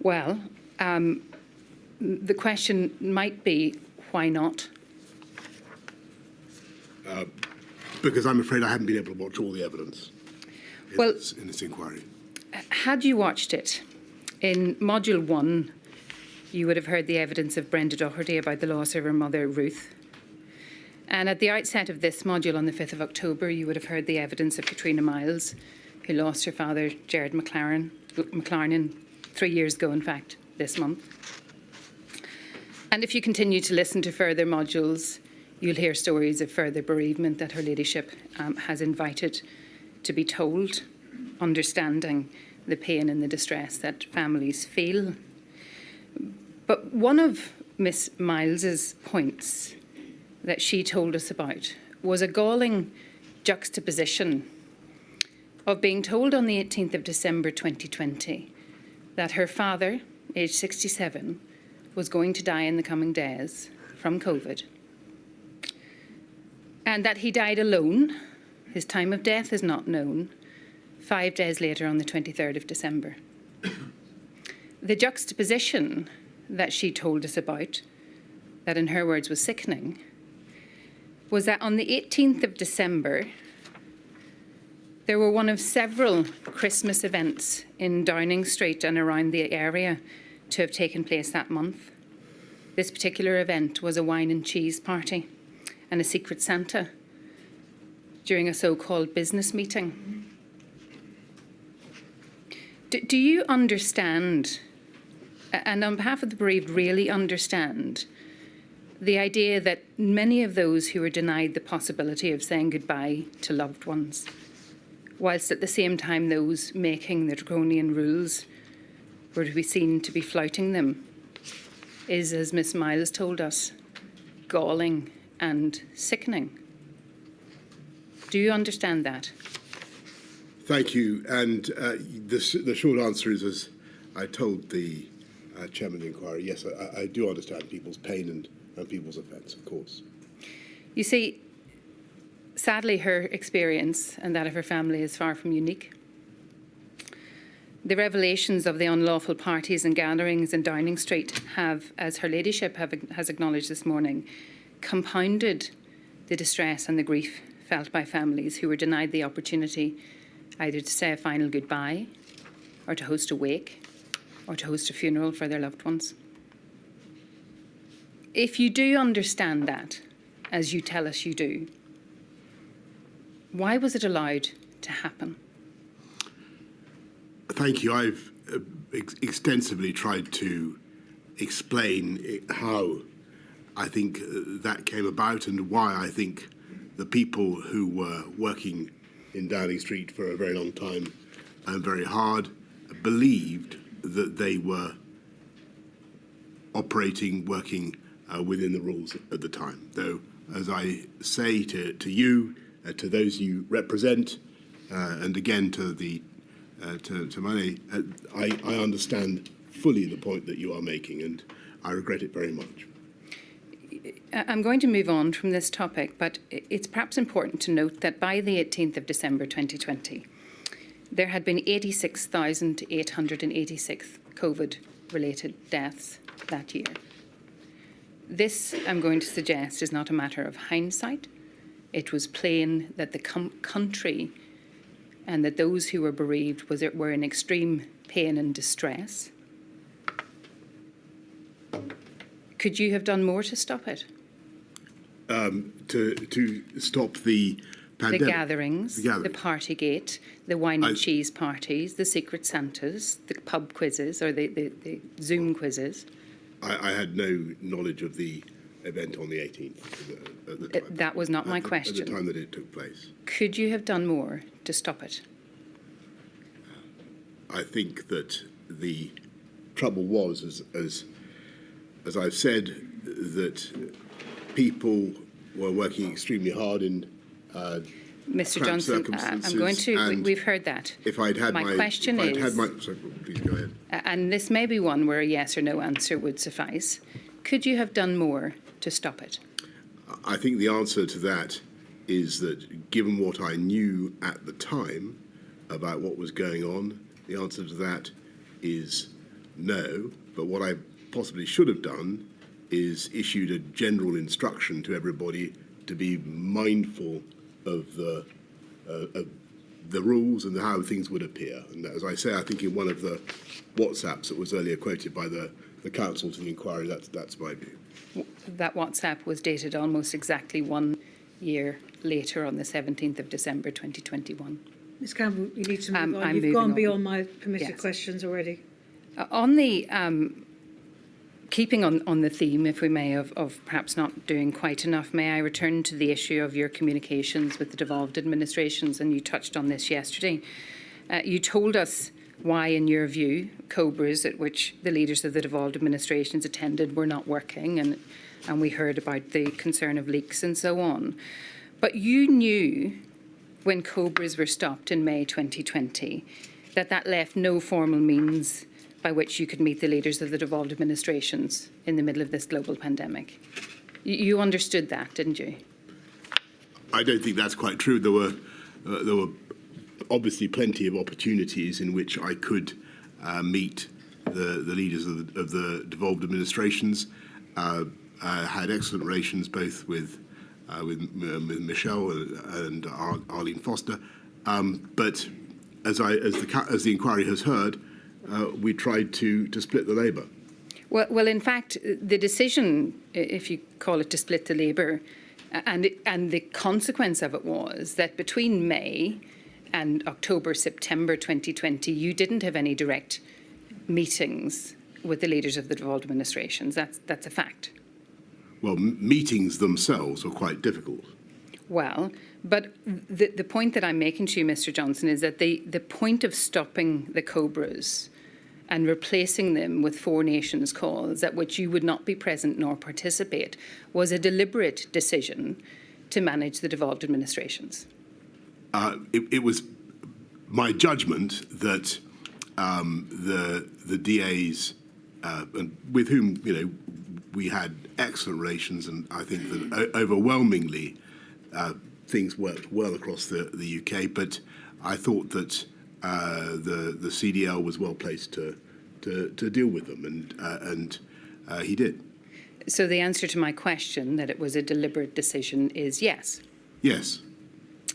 Well, the question might be, why not? Because I'm afraid I haven't been able to watch all the evidence in this inquiry. Had you watched it, in Module 1, you would have heard the evidence of Brenda Doherty about the loss of her mother, Ruth. And at the outset of this module on the 5th of October, you would have heard the evidence of Katrina Miles, who lost her father, Gerard McLaren, 3 years ago, in fact, this month. And if you continue to listen to further modules, you'll hear stories of further bereavement that Her Ladyship has invited to be told, understanding the pain and the distress that families feel. But one of Miss Miles's points that she told us about was a galling juxtaposition of being told on the 18th of December 2020 that her father, aged 67, was going to die in the coming days from COVID, and that he died alone. His time of death is not known. 5 days later, on the 23rd of December. The juxtaposition that she told us about, that in her words was sickening, was that on the 18th of December, there were one of several Christmas events in Downing Street and around the area to have taken place that month. This particular event was a wine and cheese party and a secret Santa during a so-called business meeting. Do you understand, and on behalf of the bereaved, really understand the idea that many of those who were denied the possibility of saying goodbye to loved ones, whilst at the same time those making the draconian rules were to be seen to be flouting them, is, as Miss Miles told us, galling and sickening? Do you understand that? Thank you. And the short answer is, as I told the chairman of the inquiry, yes, I do understand people's pain and people's offence, of course. You see, sadly, her experience and that of her family is far from unique. The revelations of the unlawful parties and gatherings in Downing Street have, as Her Ladyship has acknowledged this morning, compounded the distress and the grief felt by families who were denied the opportunity either to say a final goodbye, or to host a wake, or to host a funeral for their loved ones. If you do understand that, as you tell us you do, why was it allowed to happen? Thank you. I've extensively tried to explain how I think that came about and why I think the people who were working in Downing Street for a very long time and very hard believed that they were working within the rules at the time. Though, as I say to you to those you represent, and again to the to Mane. I understand fully the point that you are making, and I regret it very much. I'm going to move on from this topic, but it's perhaps important to note that by the 18th of December 2020, there had been 86,886 COVID-related deaths that year. This, I'm going to suggest, is not a matter of hindsight. It was plain that the country and that those who were bereaved were in extreme pain and distress. Could you have done more to stop it? To stop the pandemic? The gatherings, the Partygate, the wine and cheese parties, the Secret Santas, the pub quizzes or the Zoom quizzes. I had no knowledge of the event on the 18th at the time. That was not my question. At the time that it took place. Could you have done more to stop it? I think that the trouble was, as I've said, that people were working extremely hard in Mr. Johnson, I'm going to. We've heard that. If I'd had my question if I'd is, had my, sorry, please go ahead. And this may be one where a yes or no answer would suffice. Could you have done more to stop it? I think the answer to that is that, given what I knew at the time about what was going on, the answer to that is no. But what I possibly should have done is issued a general instruction to everybody to be mindful of the rules and how things would appear. And as I say, I think in one of the WhatsApps that was earlier quoted by the counsel to the inquiry, that's my view. That WhatsApp was dated almost exactly 1 year later on the 17th of December 2021. Ms Campbell, you need to move on. I'm You've gone on. beyond my permitted Yes. questions already. On the keeping on the theme, if we may, of perhaps not doing quite enough, may I return to the issue of your communications with the devolved administrations? And you touched on this yesterday. You told us why, in your view, Cobras at which the leaders of the devolved administrations attended were not working, and we heard about the concern of leaks and so on. But you knew when Cobras were stopped in May 2020 that left no formal means by which you could meet the leaders of the devolved administrations in the middle of this global pandemic. You understood that, didn't you? I don't think that's quite true. There were obviously plenty of opportunities in which I could meet the leaders of the devolved administrations. I had excellent relations both with Michelle and Arlene Foster, but as the inquiry has heard, we tried to split the labour. Well, in fact, the decision, if you call it to split the labour, and the consequence of it was that between May and October, September 2020, you didn't have any direct meetings with the leaders of the devolved administrations. That's a fact. Well, meetings themselves were quite difficult. Well, but the point that I'm making to you, Mr. Johnson, is that the point of stopping the Cobras and replacing them with Four Nations calls at which you would not be present nor participate was a deliberate decision to manage the devolved administrations. It was my judgment that the DAs, and with whom we had excellent relations, and I think that overwhelmingly things worked well across the UK. But I thought that the CDL was well placed to deal with them, and he did. So the answer to my question that it was a deliberate decision is yes. Yes.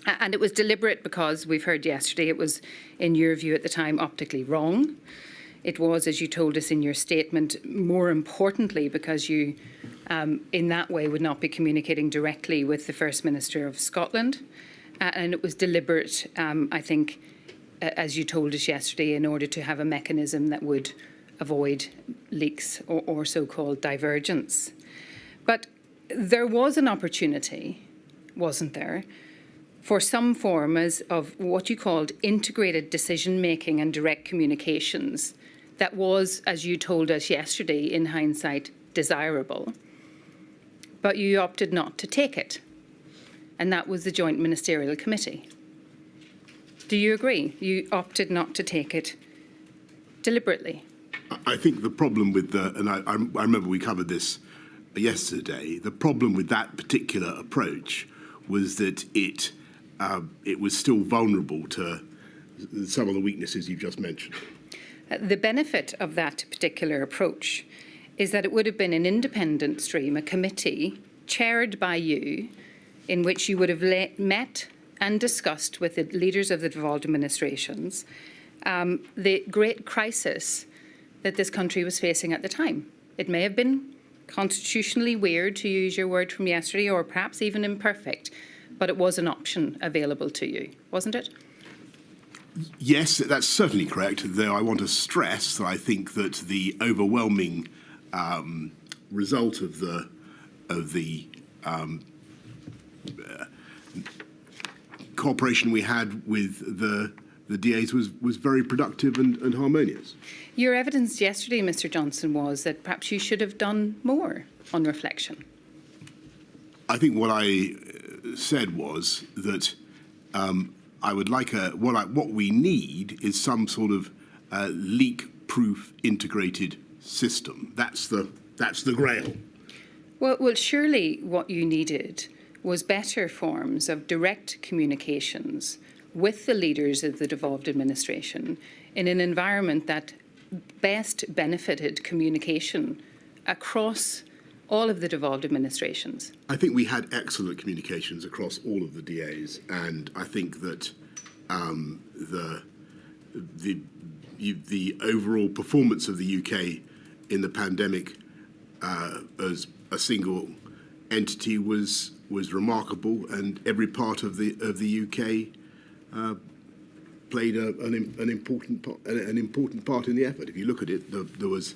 And it was deliberate because we've heard yesterday it was, in your view at the time, optically wrong. It was, as you told us in your statement, more importantly because you, in that way, would not be communicating directly with the First Minister of Scotland. And it was deliberate, I think, as you told us yesterday, in order to have a mechanism that would avoid leaks or so-called divergence. But there was an opportunity, wasn't there, for some form of what you called integrated decision-making and direct communications that was, as you told us yesterday, in hindsight, desirable. But you opted not to take it. and that was the Joint Ministerial Committee. Do you agree? You opted not to take it deliberately. I think the problem with and I remember we covered this yesterday, the problem with that particular approach was that it was still vulnerable to some of the weaknesses you've just mentioned. The benefit of that particular approach is that it would have been an independent stream, a committee chaired by you, in which you would have met and discussed with the leaders of the devolved administrations the great crisis that this country was facing at the time. It may have been constitutionally weird, to use your word from yesterday, or perhaps even imperfect, but it was an option available to you, wasn't it? Yes, that's certainly correct, though I want to stress that I think that the overwhelming result of the cooperation we had with the DAs was very productive and harmonious. Your evidence yesterday, Mr. Johnson, was that perhaps you should have done more on reflection. I think what I said was that I would like what we need is some sort of leak-proof integrated system. That's the grail. Well, surely what you needed was better forms of direct communications with the leaders of the devolved administration in an environment that best benefited communication across all of the devolved administrations. I think we had excellent communications across all of the DAs, and I think that the overall performance of the UK in the pandemic as a single entity was remarkable, and every part of the UK played an important part in the effort. If you look at it, there was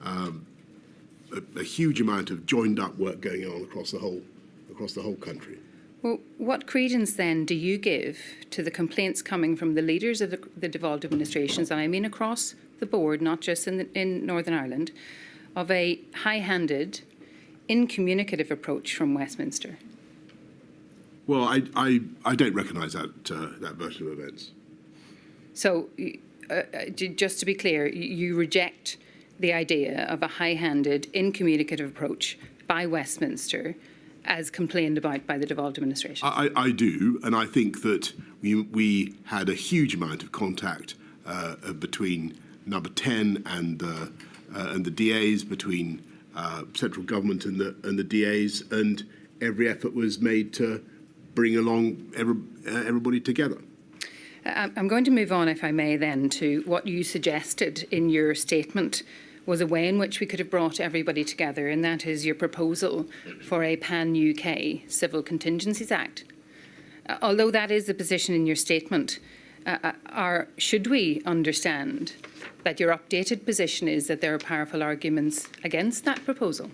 a huge amount of joined up work going on across the whole country. Well, what credence then do you give to the complaints coming from the leaders of the devolved administrations, and I mean across the board, not just in Northern Ireland, of a high-handed, incommunicative approach from Westminster? Well, I don't recognise that version of events. So, just to be clear, you reject the idea of a high-handed, incommunicative approach by Westminster as complained about by the devolved administration? I do, and I think that we had a huge amount of contact between Number 10 and the DAs, between central government and the DAs, and every effort was made to bring along everybody together. I'm going to move on, if I may, then, to what you suggested in your statement was a way in which we could have brought everybody together, and that is your proposal for a pan-UK Civil Contingencies Act. Although that is the position in your statement, should we understand that your updated position is that there are powerful arguments against that proposal?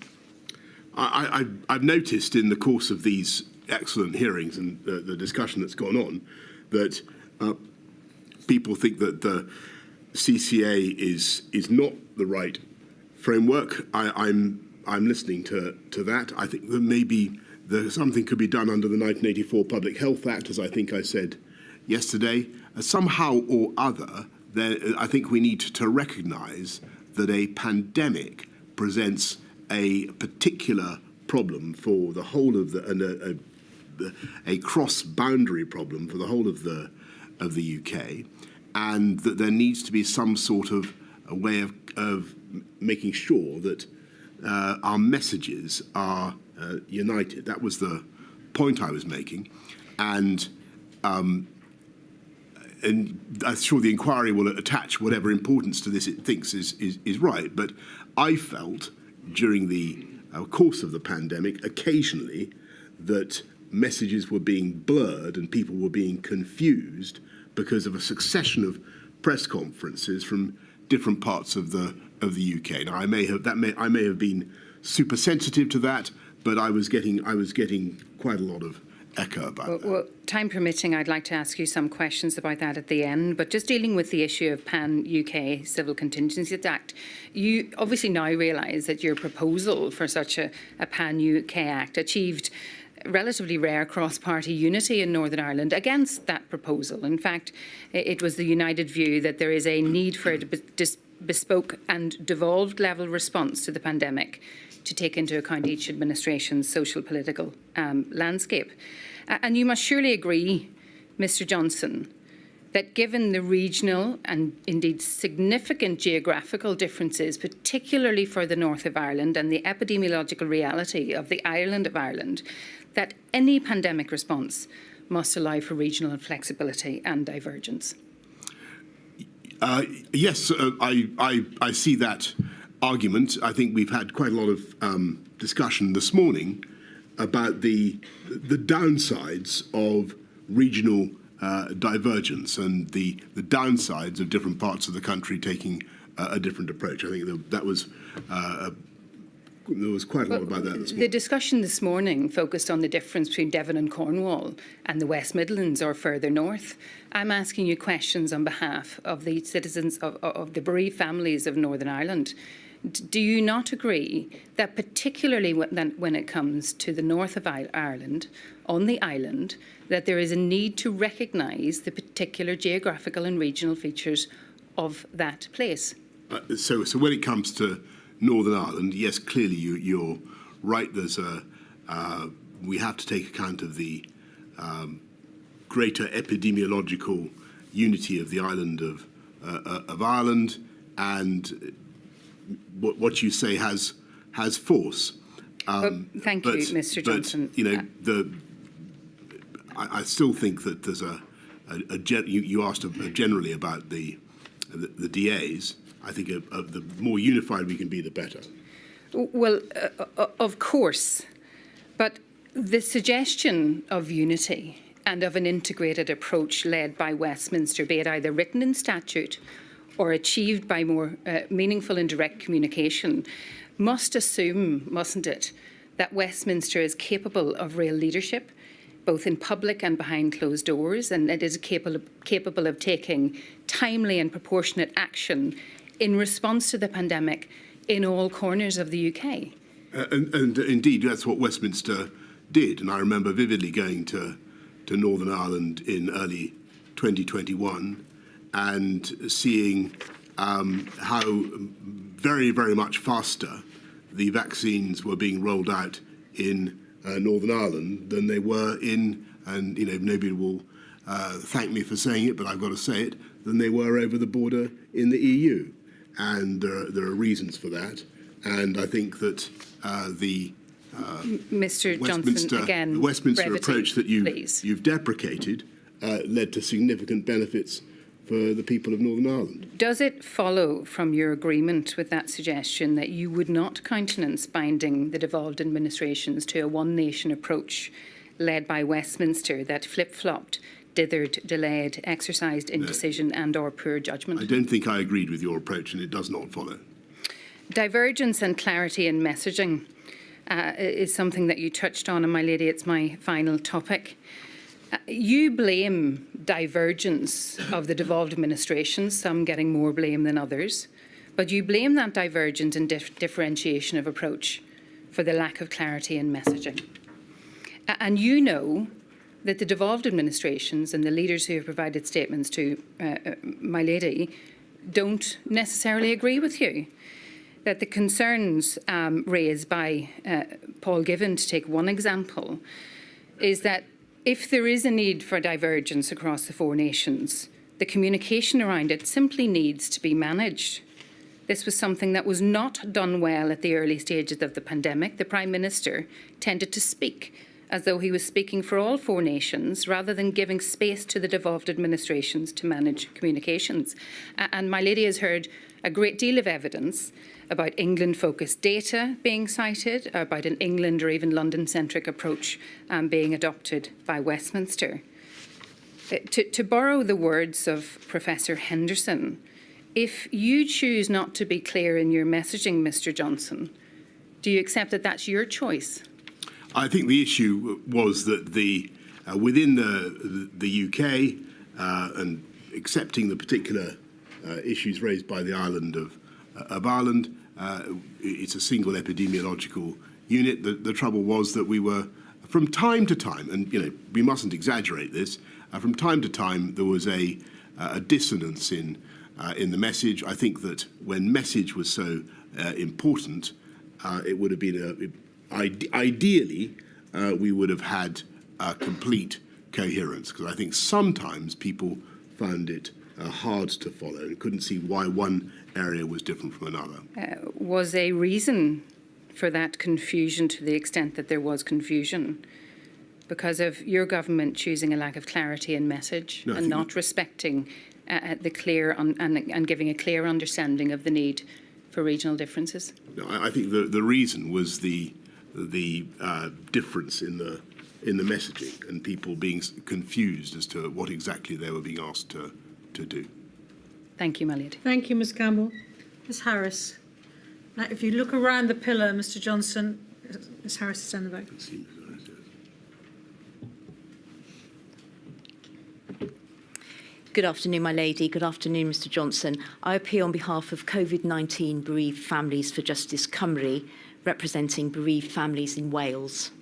I've noticed in the course of these excellent hearings and the discussion that's gone on that people think that the CCA is not the right framework. I'm listening to that. I think that maybe something could be done under the 1984 Public Health Act, as I think I said yesterday. Somehow or other, I think we need to recognise that a pandemic presents a particular problem for the whole of a cross-boundary problem for the whole of the UK, and that there needs to be some sort of a way of making sure that our messages are united. That was the point I was making, and I'm sure the inquiry will attach whatever importance to this it thinks is right. But I felt during the course of the pandemic, occasionally, that messages were being blurred and people were being confused because of a succession of press conferences from different parts of the UK. Now, I may have been super sensitive to that, but I was getting quite a lot of echo about that. Well, time permitting, I'd like to ask you some questions about that at the end, but just dealing with the issue of Pan-UK Civil Contingencies Act, you obviously now realise that your proposal for such a Pan-UK Act achieved relatively rare cross-party unity in Northern Ireland against that proposal. In fact, it was the united view that there is a need for a bespoke and devolved level response to the pandemic to take into account each administration's social political landscape. And you must surely agree, Mr Johnson, that given the regional and indeed significant geographical differences, particularly for the north of Ireland and the epidemiological reality of the island of Ireland, that any pandemic response must allow for regional flexibility and divergence. Yes, I see that argument. I think we've had quite a lot of discussion this morning about the downsides of regional divergence and the downsides of different parts of the country taking a different approach. I think that was there was quite a lot about that this morning. The discussion this morning focused on the difference between Devon and Cornwall and the West Midlands or further north. I'm asking you questions on behalf of the citizens of the bereaved families of Northern Ireland. Do you not agree that particularly when it comes to the north of Ireland, on the island, that there is a need to recognise the particular geographical and regional features of that place? So when it comes to Northern Ireland, yes, clearly you're right. There's we have to take account of the greater epidemiological unity of the island of Ireland, and what you say has force. Thank you, Mr. Johnson. But, you know, I still think that there's you asked generally about the DAs. I think the more unified we can be, the better. Well, of course, but the suggestion of unity and of an integrated approach led by Westminster, be it either written in statute or achieved by more meaningful and direct communication, must assume, mustn't it, that Westminster is capable of real leadership, both in public and behind closed doors, and it is capable of taking timely and proportionate action in response to the pandemic in all corners of the UK. And indeed, that's what Westminster did. And I remember vividly going to Northern Ireland in early 2021 and seeing how very, very much faster the vaccines were being rolled out in Northern Ireland than they were in, and you know, nobody will thank me for saying it, but I've got to say it, than they were over the border in the EU. And there are reasons for that. And I think that Mr. Johnson, again, the Westminster brevity, approach that you've deprecated led to significant benefits for the people of Northern Ireland. Does it follow from your agreement with that suggestion that you would not countenance binding the devolved administrations to a one-nation approach led by Westminster that flip-flopped, dithered, delayed, exercised indecision and or poor judgment? I don't think I agreed with your approach, and it does not follow. Divergence and clarity in messaging is something that you touched on, and my lady, it's my final topic. You blame divergence of the devolved administrations, some getting more blame than others, but you blame that divergence and differentiation of approach for the lack of clarity in messaging. And you know that the devolved administrations and the leaders who have provided statements to my lady don't necessarily agree with you. That the concerns raised by Paul Given, to take one example, is that if there is a need for divergence across the four nations, the communication around it simply needs to be managed. This was something that was not done well at the early stages of the pandemic. The Prime Minister tended to speak as though he was speaking for all four nations rather than giving space to the devolved administrations to manage communications. And my lady has heard a great deal of evidence about England-focused data being cited, about an England or even London-centric approach being adopted by Westminster. To borrow the words of Professor Henderson, if you choose not to be clear in your messaging, Mr. Johnson, do you accept that that's your choice? I think the issue was that within the UK and accepting the particular issues raised by the island of Ireland, it's a single epidemiological unit. The trouble was that we were From time to time, and we mustn't exaggerate this, from time to time there was a dissonance in the message. I think that when message was so important, it would have been ideally we would have had complete coherence, because I think sometimes people found it hard to follow and couldn't see why one area was different from another. Was a reason for that confusion, to the extent that there was confusion, because of your government choosing a lack of clarity in message and not respecting the clear and giving a clear understanding of the need for regional differences? No, I think the reason was the difference in the messaging and people being confused as to what exactly they were being asked to do. Thank you, Maliad. Thank you, Ms Campbell. Ms Harris. Now, if you look around the pillar, Mr Johnson, Ms Harris is down the back. Good afternoon, my lady. Good afternoon, Mr Johnson. I appear on behalf of COVID-19 bereaved families for Justice Cymru, representing bereaved families in Wales.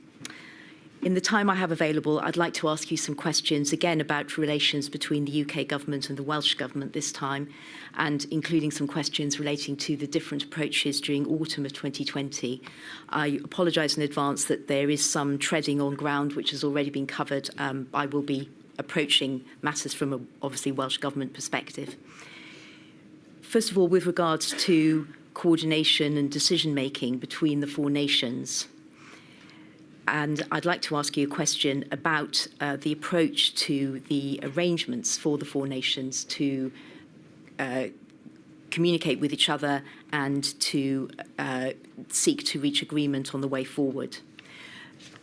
In the time I have available, I'd like to ask you some questions, again, about relations between the UK government and the Welsh government this time, and including some questions relating to the different approaches during autumn of 2020. I apologise in advance that there is some treading on ground which has already been covered. I will be approaching matters from a, obviously, Welsh government perspective. First of all, with regards to coordination and decision-making between the four nations, and I'd like to ask you a question about the approach to the arrangements for the four nations to communicate with each other and to seek to reach agreement on the way forward.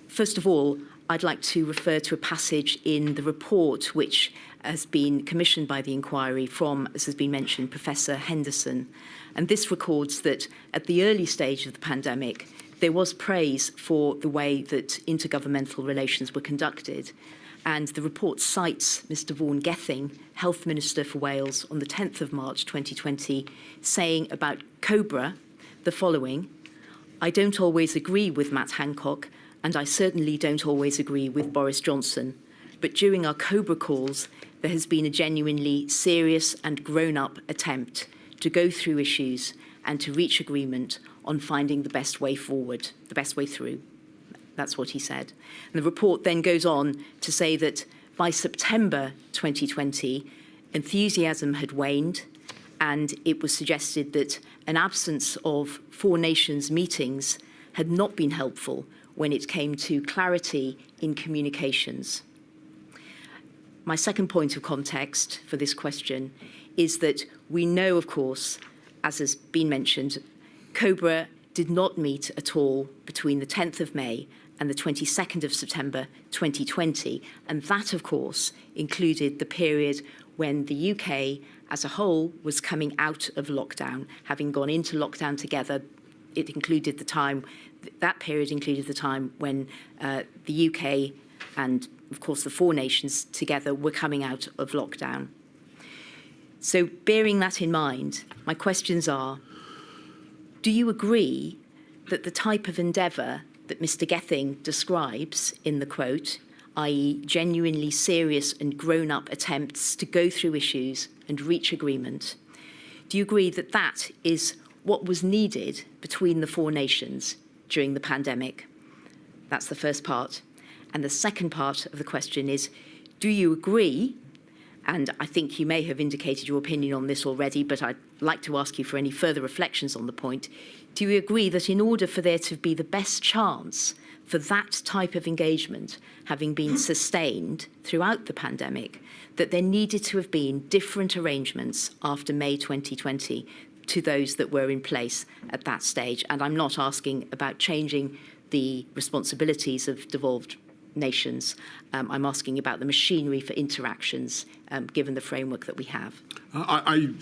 First of all, I'd like to refer to a passage in the report which has been commissioned by the inquiry from, as has been mentioned, Professor Henderson. And this records that at the early stage of the pandemic, there was praise for the way that intergovernmental relations were conducted. And the report cites Mr Vaughan Gething, Health Minister for Wales, on the 10th of March 2020, saying about COBRA the following: "I don't always agree with Matt Hancock, and I certainly don't always agree with Boris Johnson. But during our COBRA calls, there has been a genuinely serious and grown-up attempt to go through issues and to reach agreement on finding the best way forward, the best way through." That's what he said. And the report then goes on to say that by September 2020, enthusiasm had waned, and it was suggested that an absence of four nations meetings had not been helpful when it came to clarity in communications. My second point of context for this question is that we know, of course, as has been mentioned, COBRA did not meet at all between the 10th of May and the 22nd of September 2020. And that, of course, included the period when the UK as a whole was coming out of lockdown. Having gone into lockdown together, it included the time, that period included the time when the UK and, of course, the four nations together were coming out of lockdown. So bearing that in mind, my questions are, do you agree that the type of endeavour that Mr Gething describes in the quote, i.e. genuinely serious and grown-up attempts to go through issues and reach agreement, do you agree that that is what was needed between the four nations during the pandemic? That's the first part. And the second part of the question is, do you agree, and I think you may have indicated your opinion on this already, but I'd like to ask you for any further reflections on the point, do you agree that in order for there to be the best chance for that type of engagement having been sustained throughout the pandemic, that there needed to have been different arrangements after May 2020 to those that were in place at that stage? And I'm not asking about changing the responsibilities of devolved nations. I'm asking about the machinery for interactions, given the framework that we have.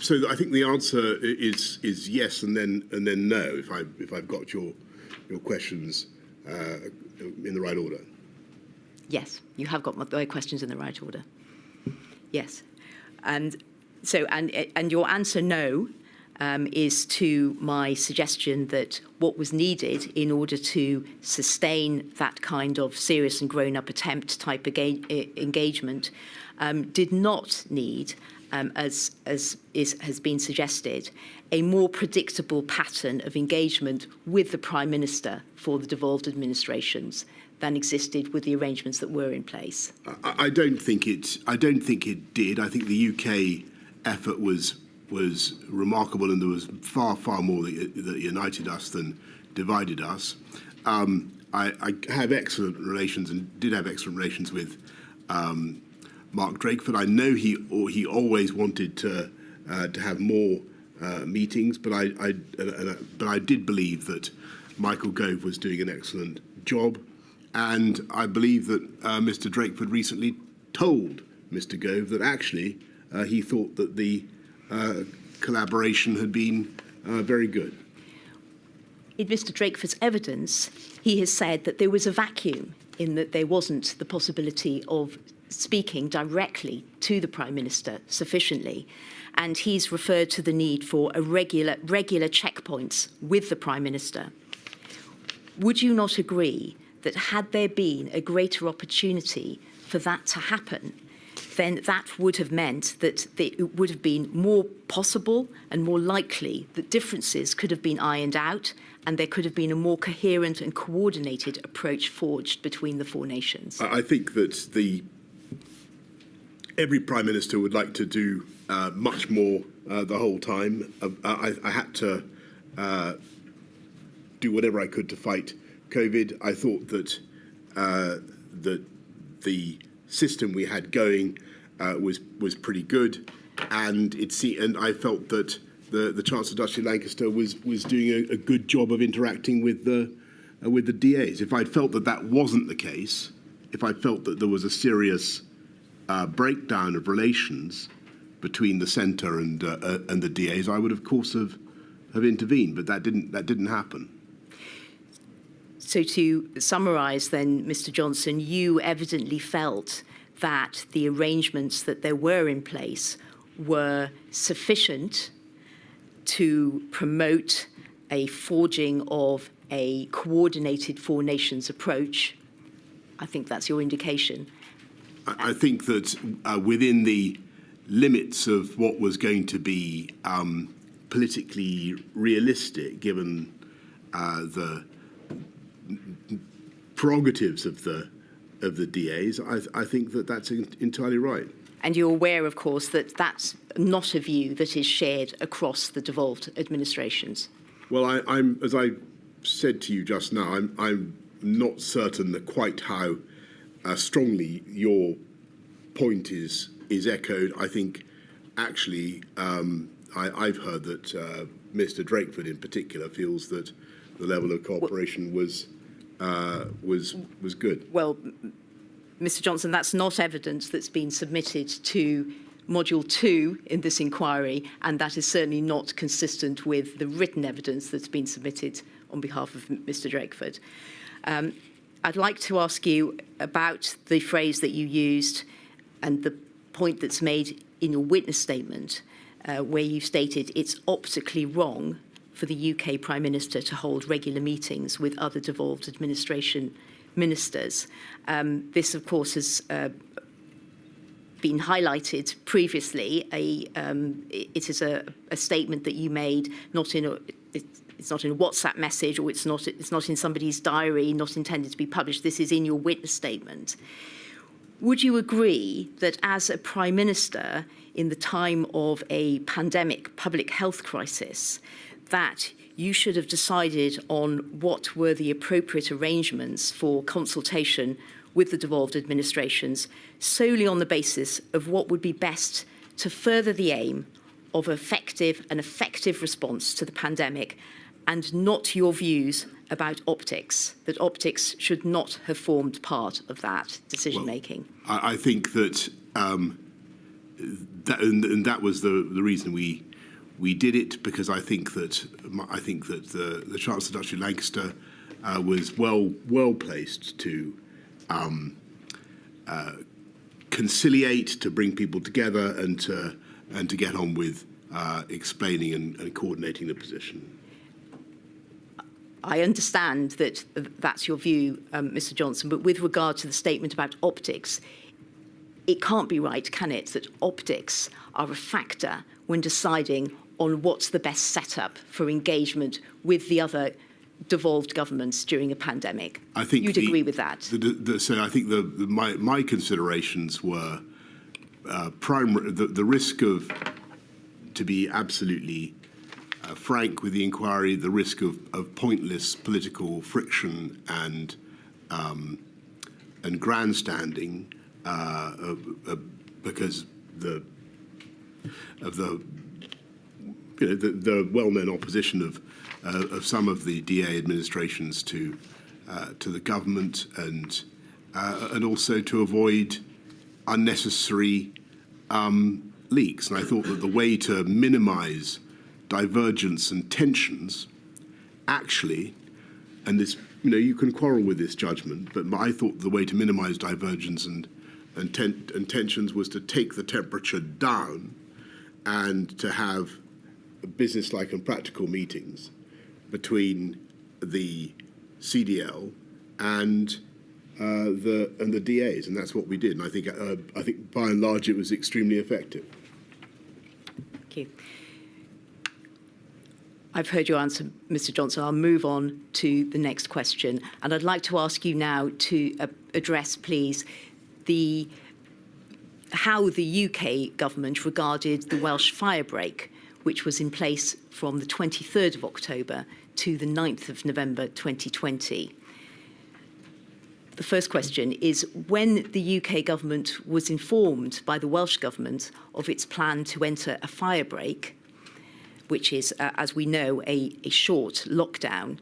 So I think the answer is yes and then no, if I've got your questions in the right order. Yes, you have got my questions in the right order. Yes, and so and your answer no is to my suggestion that what was needed in order to sustain that kind of serious and grown-up attempt type engagement did not need, as has been suggested, a more predictable pattern of engagement with the Prime Minister for the devolved administrations than existed with the arrangements that were in place. I don't think it did. I think the UK effort was remarkable, and there was far more that united us than divided us. I have excellent relations, and did have excellent relations with Mark Drakeford. I know he always wanted to have more meetings, but I did believe that Michael Gove was doing an excellent job, and I believe that Mr. Drakeford recently told Mr. Gove that actually he thought that the collaboration had been very good. In Mr. Drakeford's evidence, he has said that there was a vacuum in that there wasn't the possibility of speaking directly to the Prime Minister sufficiently. And he's referred to the need for a regular checkpoints with the Prime Minister. Would you not agree that had there been a greater opportunity for that to happen, then that would have meant that it would have been more possible and more likely that differences could have been ironed out and there could have been a more coherent and coordinated approach forged between the four nations? I think that every Prime Minister would like to do much more the whole time. I had to do whatever I could to fight COVID. I thought that that the system we had going was pretty good, and I felt that the Chancellor Duchy of Lancaster was doing a good job of interacting with the DAs. If I'd felt that wasn't the case, if I felt that there was a serious breakdown of relations between the centre and the DAs, I would of course have intervened, but that didn't happen. So to summarise then, Mr. Johnson, you evidently felt that the arrangements that there were in place were sufficient to promote a forging of a coordinated four nations approach. I think that's your indication. I think that within the limits of what was going to be politically realistic, given the prerogatives of the DAs, I think that's entirely right. And you're aware, of course, that that's not a view that is shared across the devolved administrations. Well, I'm as I said to you just now, I'm not certain that quite how strongly your point is echoed. I think actually I've heard that Mr. Drakeford in particular feels that the level of cooperation was good. Well, Mr. Johnson, that's not evidence that's been submitted to Module 2 in this inquiry, and that is certainly not consistent with the written evidence that's been submitted on behalf of Mr. Drakeford. I'd like to ask you about the phrase that you used and the point that's made in your witness statement, where you stated it's optically wrong for the UK Prime Minister to hold regular meetings with other devolved administration ministers. This, of course, has been highlighted previously. It is a statement that you made, it's not in a WhatsApp message, or it's not in somebody's diary, not intended to be published. This is in your witness statement. Would you agree that as a Prime Minister in the time of a pandemic public health crisis, that you should have decided on what were the appropriate arrangements for consultation with the devolved administrations solely on the basis of what would be best to further the aim of an effective response to the pandemic, and not your views about optics, that optics should not have formed part of that decision-making? Well, I think that, that was the reason we did it, because I think that the Chancellor Duchy of Lancaster was well placed to conciliate, to bring people together, and to get on with explaining and coordinating the position. I understand that that's your view, Mr. Johnson, but with regard to the statement about optics, it can't be right, can it, that optics are a factor when deciding on what's the best setup for engagement with the other devolved governments during a pandemic. I think you'd agree with that. So I think my considerations were primary. The risk of, to be absolutely frank with the inquiry, the risk of pointless political friction and grandstanding because of the well-known opposition of some of the DA administrations to the government, and also to avoid unnecessary leaks. And I thought that the way to minimise divergence and tensions, actually, and this, you can quarrel with this judgment, but I thought the way to minimise divergence and tensions was to take the temperature down and to have business-like and practical meetings between the CDL and the DAs, and that's what we did. And I think by and large it was extremely effective. Thank you. I've heard your answer, Mr. Johnson. I'll move on to the next question, and I'd like to ask you now to address, please, how the UK government regarded the Welsh firebreak, which was in place from the 23rd of October to the 9th of November 2020. The first question is, when the UK government was informed by the Welsh government of its plan to enter a firebreak, which is, as we know, a short lockdown,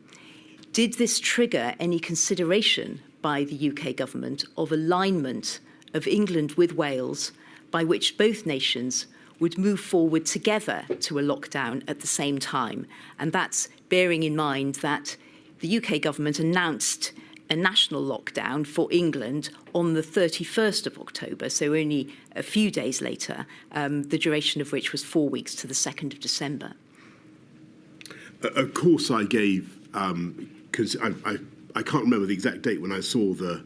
did this trigger any consideration by the UK government of alignment of England with Wales, by which both nations would move forward together to a lockdown at the same time? And that's bearing in mind that the UK government announced a national lockdown for England on the 31st of October, so only a few days later, the duration of which was 4 weeks to the 2nd of December. Of course I gave, because I can't remember the exact date when I saw to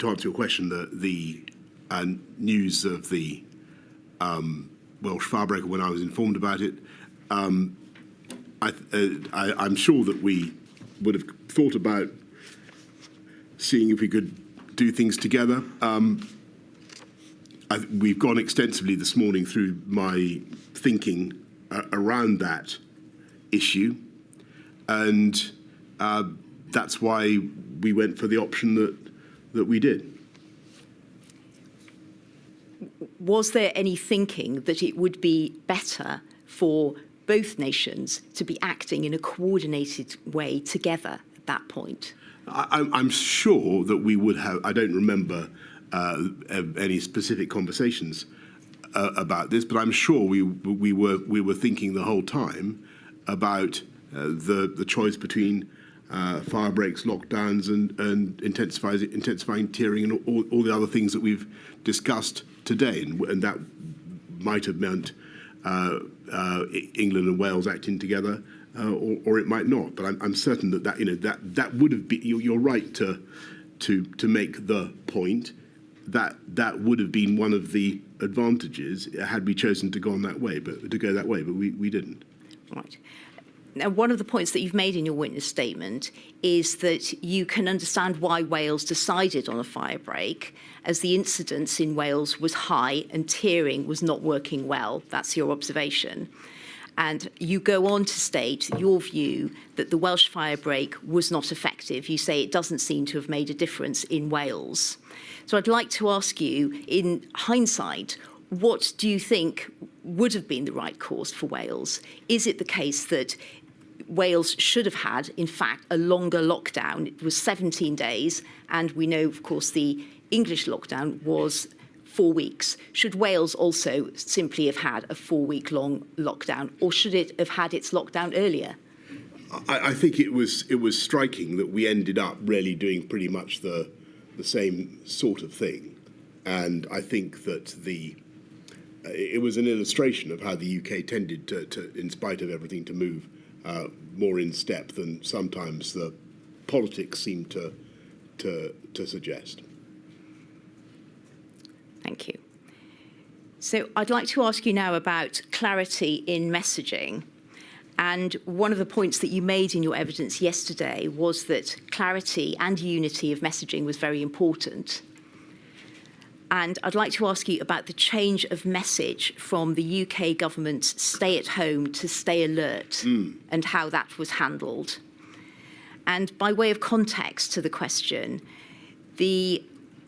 answer your question, the news of the Welsh firebreak, when I was informed about it. I'm sure that we would have thought about seeing if we could do things together. We've gone extensively this morning through my thinking around that issue, and that's why we went for the option that we did. Was there any thinking that it would be better for both nations to be acting in a coordinated way together at that point? I'm sure that we would have. I don't remember any specific conversations about this, but I'm sure we were thinking the whole time about the choice between fire breaks, lockdowns, and intensifying tiering, and all the other things that we've discussed today, and that might have meant England and Wales acting together, or it might not. But I'm certain that would have been. You're right to make the point that would have been one of the advantages had we chosen to go that way, but we didn't. Right. Now, one of the points that you've made in your witness statement is that you can understand why Wales decided on a firebreak, as the incidence in Wales was high and tiering was not working well. That's your observation. And you go on to state your view that the Welsh firebreak was not effective. You say it doesn't seem to have made a difference in Wales. So I'd like to ask you, in hindsight, what do you think would have been the right course for Wales? Is it the case that Wales should have had, in fact, a longer lockdown? It was 17 days, and we know, of course, the English lockdown was 4 weeks. Should Wales also simply have had a 4-week-long lockdown, or should it have had its lockdown earlier? I think it was striking that we ended up really doing pretty much the same sort of thing, and I think that it was an illustration of how the UK tended to in spite of everything, to move more in step than sometimes the politics seem to suggest. Thank you. So I'd like to ask you now about clarity in messaging. And one of the points that you made in your evidence yesterday was that clarity and unity of messaging was very important. And I'd like to ask you about the change of message from the UK government's stay at home to stay alert and how that was handled. And by way of context to the question, the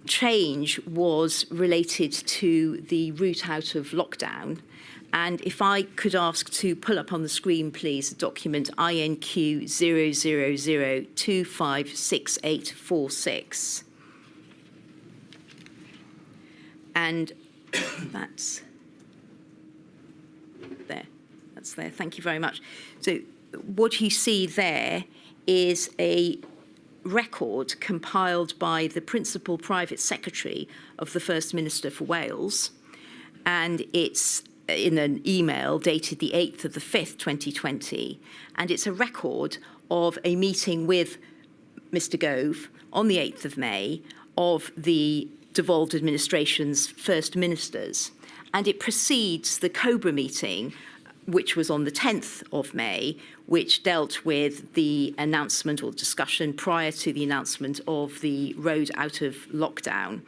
change was related to the route out of lockdown. And if I could ask to pull up on the screen, please, the document INQ 000256846. And that's there. That's there. Thank you very much. So what you see there is a record compiled by the Principal Private Secretary of the First Minister for Wales. And it's in an email dated the 8th of the 5th, 2020. And it's a record of a meeting with Mr. Gove on the 8th of May of the devolved administration's first ministers. And it precedes the COBRA meeting, which was on the 10th of May, which dealt with the announcement or discussion prior to the announcement of the road out of lockdown.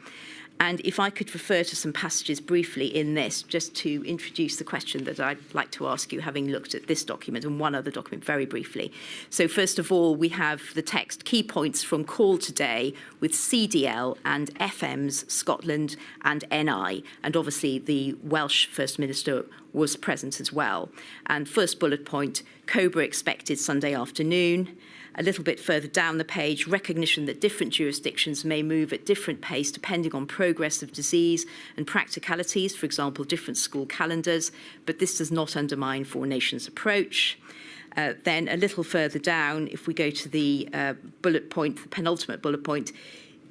And if I could refer to some passages briefly in this, just to introduce the question that I'd like to ask you, having looked at this document and one other document very briefly. So first of all, we have the text, key points from call today with CDL and FM's Scotland and NI. And obviously the Welsh First Minister was present as well. And first bullet point, COBRA expected Sunday afternoon. A little bit further down the page, recognition that different jurisdictions may move at different pace depending on progress of disease and practicalities, for example, different school calendars, but this does not undermine Four Nations' approach. Then a little further down, if we go to the bullet point, the penultimate bullet point,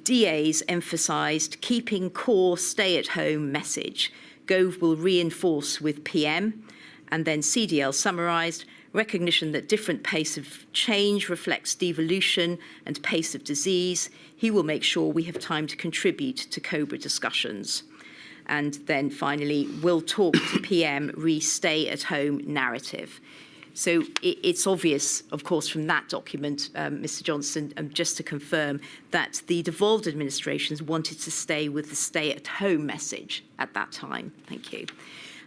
DAs emphasised keeping core stay-at-home message. Gove will reinforce with PM, and then CDL summarised, recognition that different pace of change reflects devolution and pace of disease. He will make sure we have time to contribute to COBRA discussions. And then finally, will talk to PM re-stay at home narrative. So it's obvious, of course, from that document, Mr. Johnson, just to confirm that the devolved administrations wanted to stay with the stay at home message at that time. Thank you.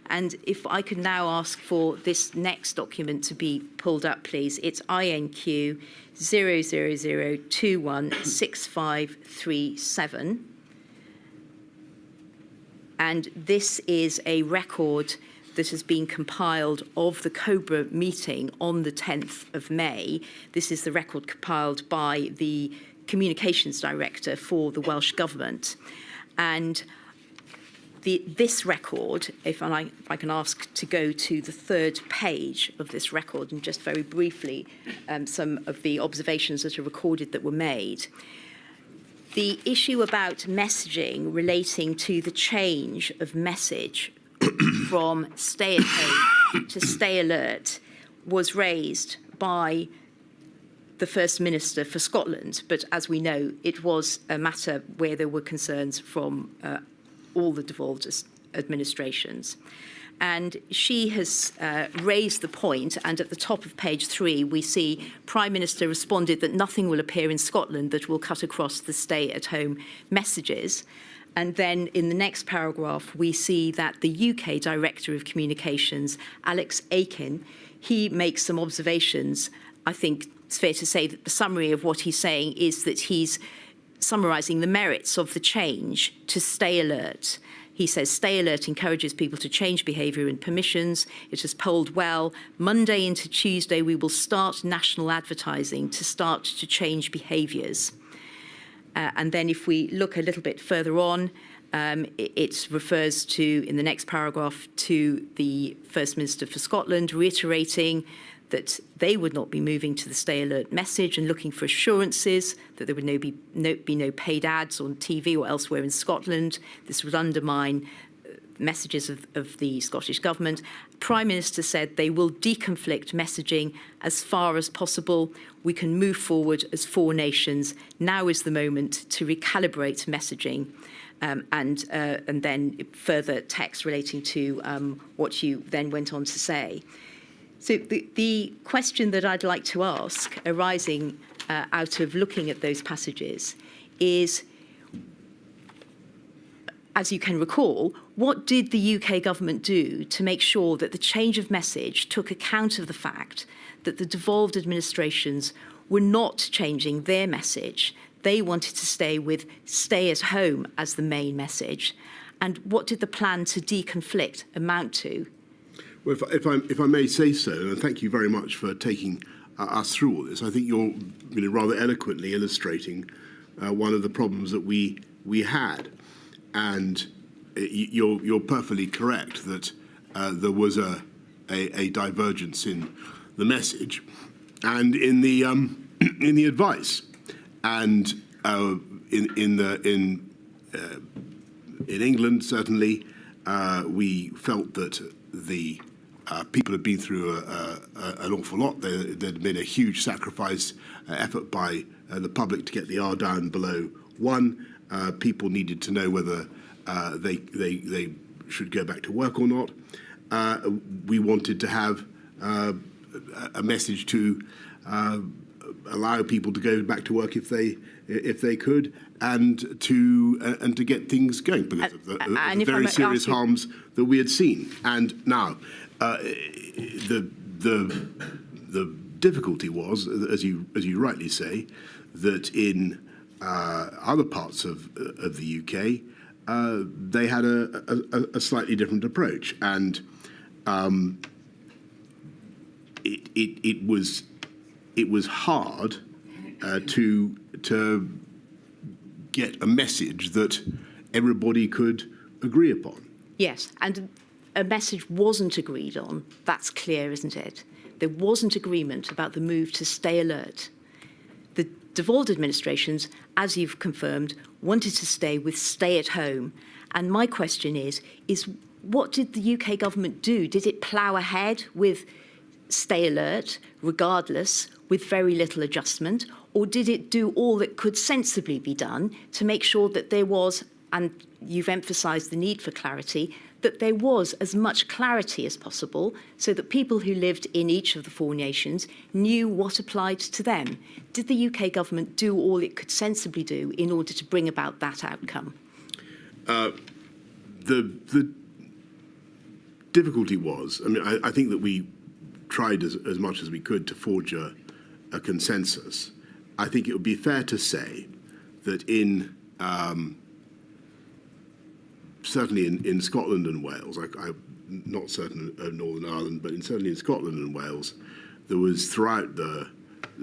And if I could now ask for this next document to be pulled up, please. It's INQ 000216537. And this is a record that has been compiled of the COBRA meeting on the 10th of May. This is the record compiled by the Communications Director for the Welsh Government. And this record, if I can ask to go to the third page of this record, and just very briefly, some of the observations that are recorded that were made. The issue about messaging relating to the change of message from stay at home to stay alert was raised by the First Minister for Scotland, but as we know, it was a matter where there were concerns from all the devolved administrations. And she has raised the point, and at the top of page 3, we see Prime Minister responded that nothing will appear in Scotland that will cut across the stay-at-home messages. And then in the next paragraph, we see that the UK Director of Communications, Alex Aiken, he makes some observations. I think it's fair to say that the summary of what he's saying is that he's summarising the merits of the change to stay alert. He says, stay alert encourages people to change behaviour and permissions. It has polled well. Monday into Tuesday, we will start national advertising to start to change behaviours. And then if we look a little bit further on, it refers to, in the next paragraph, to the First Minister for Scotland, reiterating that they would not be moving to the stay alert message and looking for assurances that there would be no paid ads on TV or elsewhere in Scotland. This would undermine messages of the Scottish Government. Prime Minister said they will deconflict messaging as far as possible. We can move forward as 4 nations. Now is the moment to recalibrate messaging. And then further text relating to what you then went on to say. So the question that I'd like to ask, arising out of looking at those passages, is, as you can recall, what did the UK government do to make sure that the change of message took account of the fact that the devolved administrations were not changing their message? They wanted to stay with stay at home as the main message. And what did the plan to deconflict amount to? Well, if I may say so, and thank you very much for taking us through all this. I think you're rather eloquently illustrating one of the problems that we had. And you're perfectly correct that there was a divergence in the message and in the advice. And in England, certainly, we felt that the people had been through an awful lot. There'd been a huge sacrifice effort by the public to get the R down below 1. People needed to know whether they should go back to work or not. We wanted to have a message to allow people to go back to work if they could, and to get things going because of the very serious harms that we had seen. And now, the difficulty was, as you rightly say, that in other parts of the UK, they had a slightly different approach, and it was hard to get a message that everybody could agree upon. Yes, and a message wasn't agreed on. That's clear, isn't it? There wasn't agreement about the move to stay alert. The devolved administrations, as you've confirmed, wanted to stay with stay at home. And my question is what did the UK government do? Did it plough ahead with stay alert, regardless, with very little adjustment? Or did it do all that could sensibly be done to make sure that there was, and you've emphasised the need for clarity, that there was as much clarity as possible so that people who lived in each of the 4 nations knew what applied to them? Did the UK government do all it could sensibly do in order to bring about that outcome? The difficulty was, I think that we tried as much as we could to forge a consensus. I think it would be fair to say that certainly in Scotland and Wales, I'm not certain of Northern Ireland, but certainly in Scotland and Wales, there was throughout the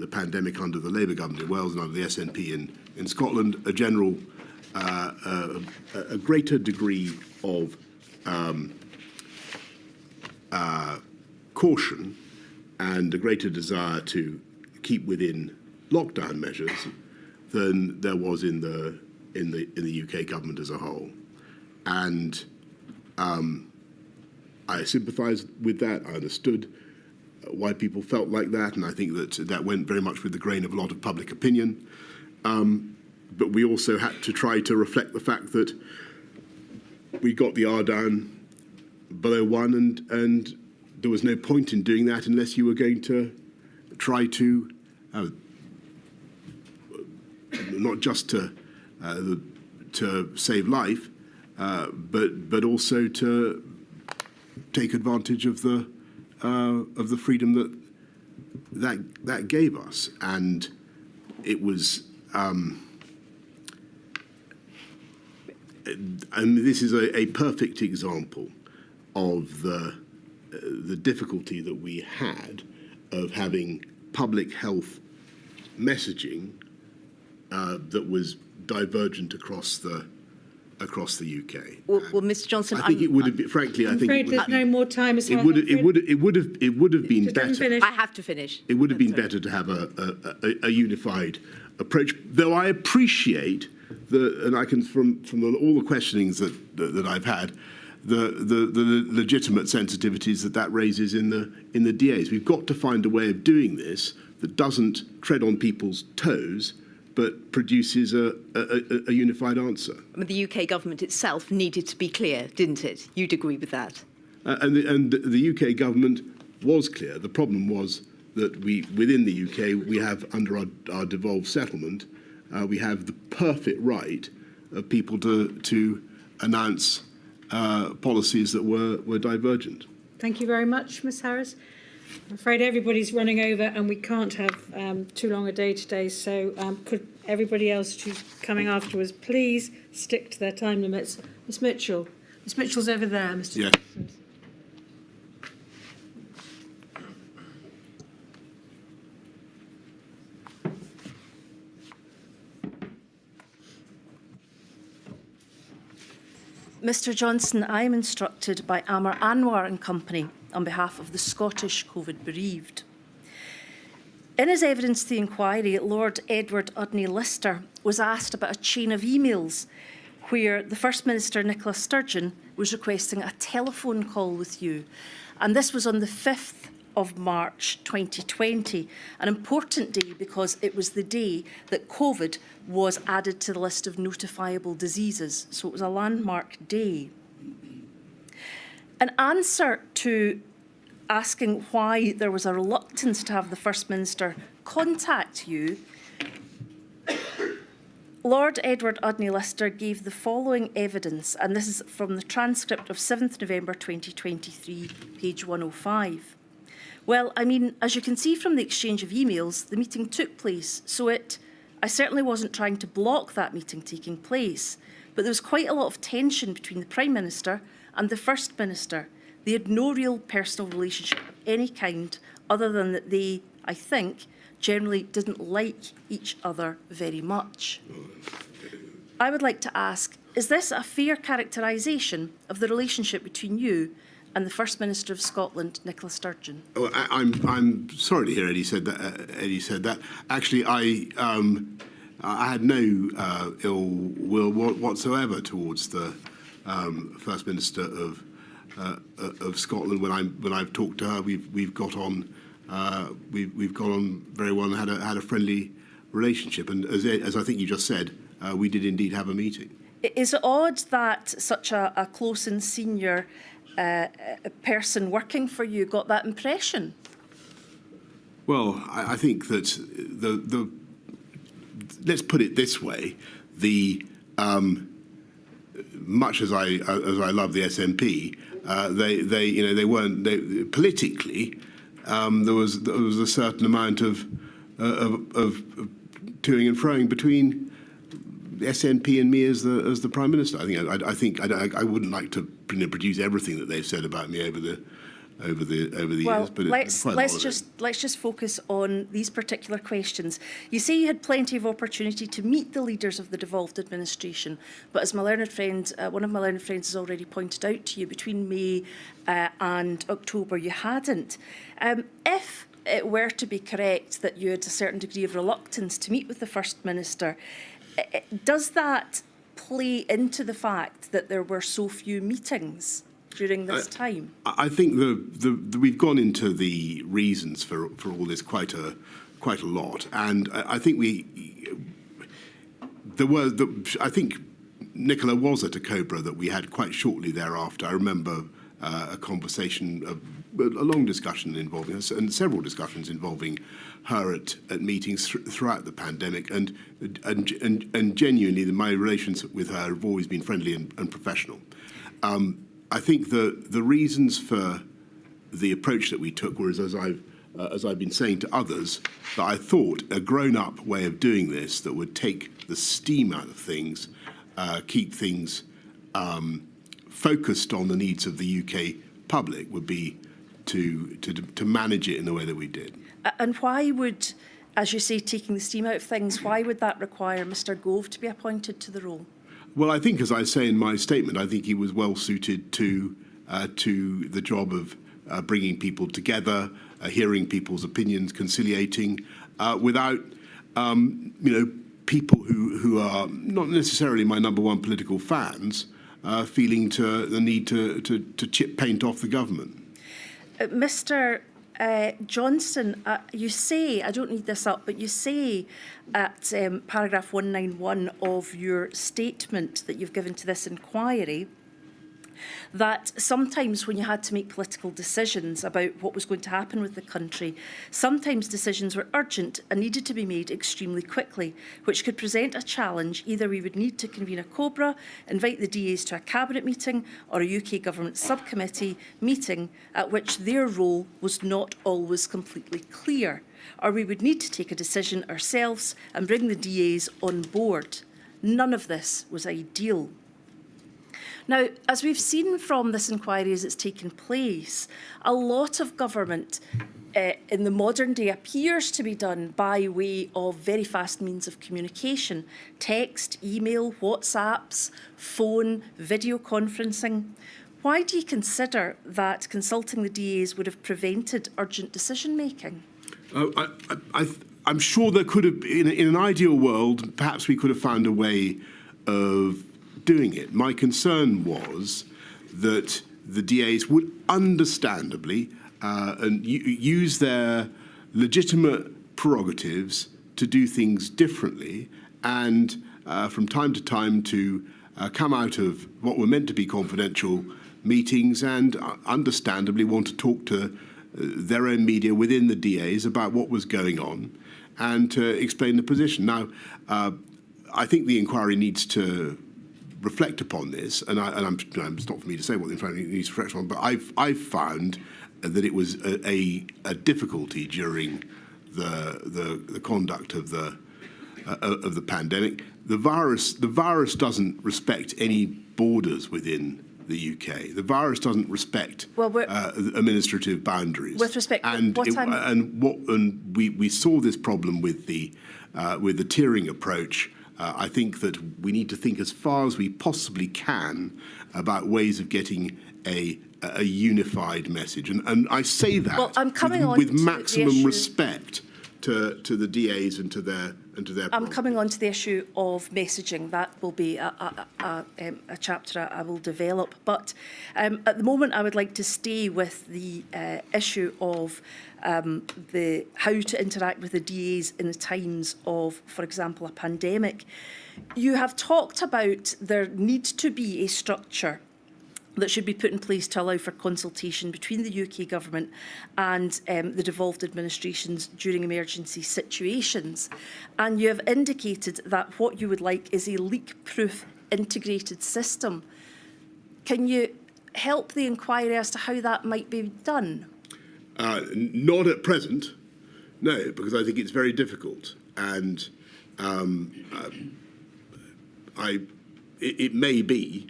pandemic under the Labour government in Wales and under the SNP in Scotland, a general, a greater degree of caution and a greater desire to keep within lockdown measures than there was in the UK government as a whole. And I sympathised with that. I understood why people felt like that, and I think that went very much with the grain of a lot of public opinion. But we also had to try to reflect the fact that we got the R down below 1, and there was no point in doing that unless you were going to try to not just to save life, but also to take advantage of the freedom that gave us. And it was, and this is a perfect example of the difficulty that we had of having public health messaging that was divergent across the UK. Well, Mr. Johnson, I think it would have been. Frankly, I'm I think afraid there's no more time. It would have been better. I have to finish. It would have been better to have a unified approach. Though I appreciate and I can from all the questionings that I've had, the legitimate sensitivities that raises in the DAs. We've got to find a way of doing this that doesn't tread on people's toes, but produces a unified answer. I mean, the UK government itself needed to be clear, didn't it? You'd agree with that? And the UK government was clear. The problem was that within the UK, we have, under our devolved settlement, we have the perfect right of people to announce policies that were divergent. Thank you very much, Ms Harris. I'm afraid everybody's running over and we can't have too long a day today, so could everybody else who's coming afterwards please stick to their time limits. Ms Mitchell. Ms Mitchell's over there, Mr. Yeah. Johnson. Mr Johnson, I am instructed by Amar Anwar and Company on behalf of the Scottish COVID bereaved. In his evidence to the inquiry, Lord Edward Udney Lister was asked about a chain of emails where the First Minister, Nicola Sturgeon, was requesting a telephone call with you. And this was on the 5th of March 2020, an important day because it was the day that COVID was added to the list of notifiable diseases. So it was a landmark day. An answer to asking why there was a reluctance to have the First Minister contact you, Lord Edward Udney Lister gave the following evidence, and this is from the transcript of 7th November 2023, page 105. Well, I mean, as you can see from the exchange of emails, the meeting took place, so I certainly wasn't trying to block that meeting taking place, but there was quite a lot of tension between the Prime Minister and the First Minister. They had no real personal relationship of any kind, other than that they, I think, generally didn't like each other very much. I would like to ask, is this a fair characterisation of the relationship between you and the First Minister of Scotland, Nicola Sturgeon? Oh, I'm sorry to hear Eddie said that. Actually, I had no ill will whatsoever towards the First Minister of Scotland. When I've talked to her, we've got on very well and had a friendly relationship. And as I think you just said, we did indeed have a meeting. Is it odd that such a close and senior person working for you got that impression? Well, I think that let's put it this way: much as I love the SNP, they weren't politically. There was a certain amount of toing and froing between the SNP and me as the Prime Minister. I wouldn't like to produce everything that they've said about me over the years. But let's just focus on these particular questions. You say you had plenty of opportunity to meet the leaders of the devolved administration, but as my learned friend, one of my learned friends has already pointed out to you, between May and October you hadn't. If it were to be correct that you had a certain degree of reluctance to meet with the First Minister, does that play into the fact that there were so few meetings during this time? I think we've gone into the reasons for all this quite a lot, and I think I think Nicola was at a Cobra that we had quite shortly thereafter. I remember a conversation, a long discussion involving us, and several discussions involving her at meetings throughout the pandemic, and genuinely, my relations with her have always been friendly and professional. I think the reasons for the approach that we took were, as I've been saying to others, that I thought a grown-up way of doing this that would take the steam out of things, keep things focused on the needs of the UK public, would be to manage it in the way that we did. And why would, as you say, taking the steam out of things, why would that require Mr Gove to be appointed to the role? Well, I think, as I say in my statement, I think he was well suited to the job of bringing people together, hearing people's opinions, conciliating, without people who are not necessarily my number one political fans, feeling the need to chip paint off the government. Mr. Johnson, you say, I don't need this up, but you say at paragraph 191 of your statement that you've given to this inquiry that sometimes when you had to make political decisions about what was going to happen with the country, sometimes decisions were urgent and needed to be made extremely quickly, which could present a challenge. Either we would need to convene a COBRA, invite the DAs to a cabinet meeting or a UK government subcommittee meeting at which their role was not always completely clear, or we would need to take a decision ourselves and bring the DAs on board. None of this was ideal. Now, as we've seen from this inquiry as it's taken place, a lot of government in the modern day appears to be done by way of very fast means of communication: text, email, WhatsApps, phone, video conferencing. Why do you consider that consulting the DAs would have prevented urgent decision making? I'm sure there could have, in an ideal world, perhaps we could have found a way of doing it. My concern was that the DAs would understandably and use their legitimate prerogatives to do things differently, and from time to time to come out of what were meant to be confidential meetings and understandably want to talk to their own media within the DAs about what was going on and to explain the position. Now, I think the inquiry needs to reflect upon this, and it's not for me to say what the inquiry needs to reflect on, but I've found that it was a difficulty during the conduct of the pandemic. The virus doesn't respect any borders within the UK. The virus doesn't respect administrative boundaries. With respect, we saw this problem with the tiering approach. I think that we need to think as far as we possibly can about ways of getting a unified message, and I say that with maximum respect to the DAs and to their. I'm coming on to the issue of messaging. That will be a chapter I will develop. But at the moment, I would like to stay with the issue of how to interact with the DAs in the times of, for example, a pandemic. You have talked about there needs to be a structure that should be put in place to allow for consultation between the UK government and the devolved administrations during emergency situations. And you have indicated that what you would like is a leak-proof integrated system. Can you help the inquiry as to how that might be done? Not at present, no, because I think it's very difficult. And it may be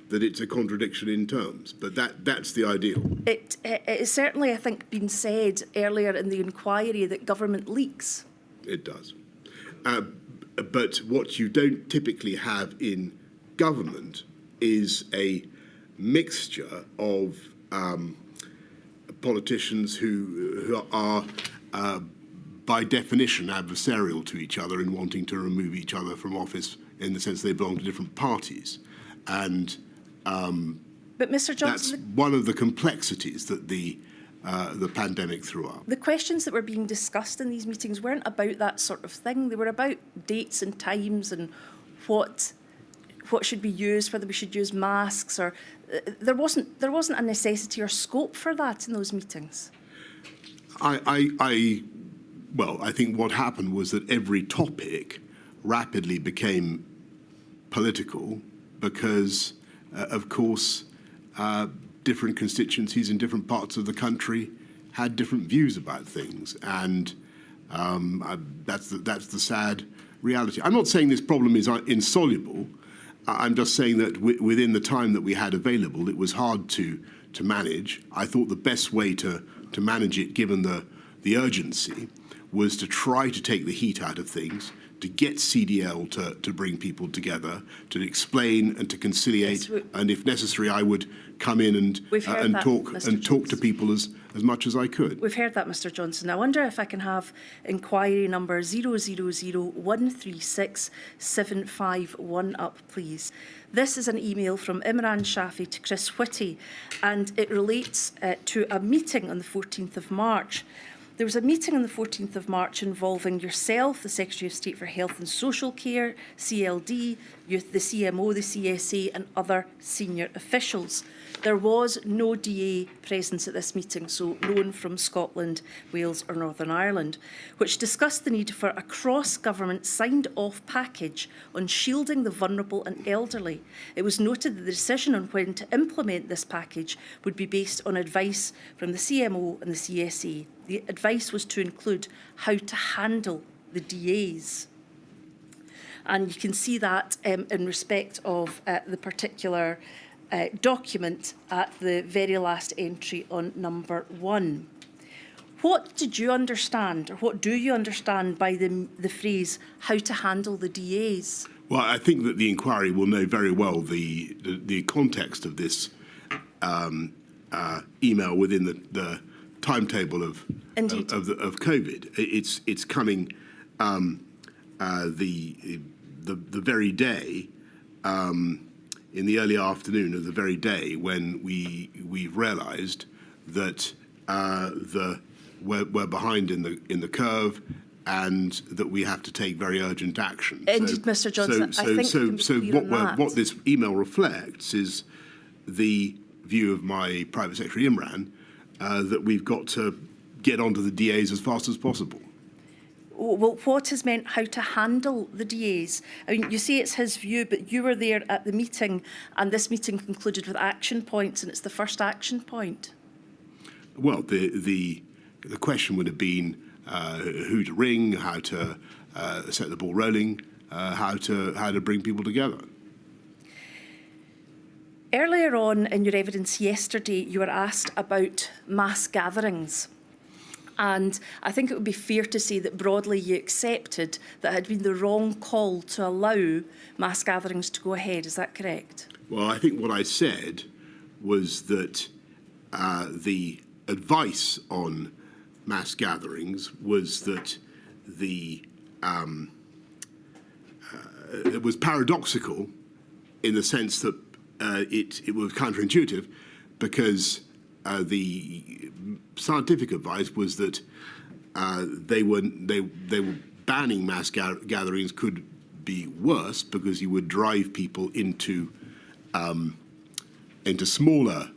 that it's a contradiction in terms, but that's the ideal. It is certainly, I think, been said earlier in the inquiry that government leaks. It does. But what you don't typically have in government is a mixture of politicians who are, by definition, adversarial to each other and wanting to remove each other from office in the sense they belong to different parties. And but Mr. Johnson, that's one of the complexities that the pandemic threw up. The questions that were being discussed in these meetings weren't about that sort of thing. They were about dates and times and what should be used, whether we should use masks, or there wasn't a necessity or scope for that in those meetings. I think what happened was that every topic rapidly became political because, of course, different constituencies in different parts of the country had different views about things, and that's the sad reality. I'm not saying this problem is insoluble. I'm just saying that within the time that we had available, it was hard to manage. I thought the best way to manage it, given the urgency, was to try to take the heat out of things, to get CDL to bring people together, to explain and to conciliate, and if necessary, I would come in and talk to people as much as I could. We've heard that, Mr Johnson. I wonder if I can have inquiry number 000136751 up, please. This is an email from Imran Shafi to Chris Whitty, and it relates to a meeting on the 14th of March. There was a meeting on the 14th of March involving yourself, the Secretary of State for Health and Social Care, CLD, the CMO, the CSA and other senior officials. There was no DA presence at this meeting, so no one from Scotland, Wales or Northern Ireland, which discussed the need for a cross-government signed-off package on shielding the vulnerable and elderly. It was noted that the decision on when to implement this package would be based on advice from the CMO and the CSA. The advice was to include how to handle the DAs. And you can see that in respect of the particular document at the very last entry on number 1. What did you understand, or what do you understand by the phrase, how to handle the DAs? Well, I think that the inquiry will know very well the context of this email within the timetable of COVID. It's coming the very day, in the early afternoon of the very day when we realised that we're behind in the curve, and that we have to take very urgent action. Indeed, Mr Johnson. What this email reflects is the view of my Private Secretary Imran, that we've got to get onto the DAs as fast as possible. Well, what is meant how to handle the DAs? I mean, you say it's his view, but you were there at the meeting, and this meeting concluded with action points, and it's the first action point. Well, the question would have been who to ring, how to set the ball rolling, how to bring people together. Earlier on in your evidence yesterday, you were asked about mass gatherings. And I think it would be fair to say that broadly you accepted that it had been the wrong call to allow mass gatherings to go ahead. Is that correct? Well, I think what I said was that the advice on mass gatherings was that it was paradoxical in the sense that it was counterintuitive, because the scientific advice was that they were banning mass gatherings could be worse because you would drive people into smaller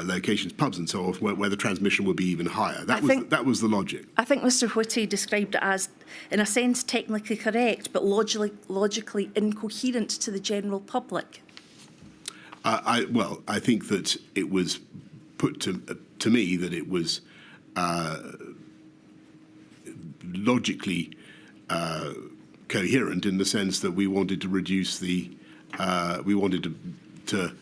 locations, pubs and so on, where the transmission would be even higher. That was the logic. I think Mr Whitty described it as, in a sense, technically correct, but logically incoherent to the general public. I think that it was put to me that it was logically coherent in the sense that we wanted to reduce we wanted to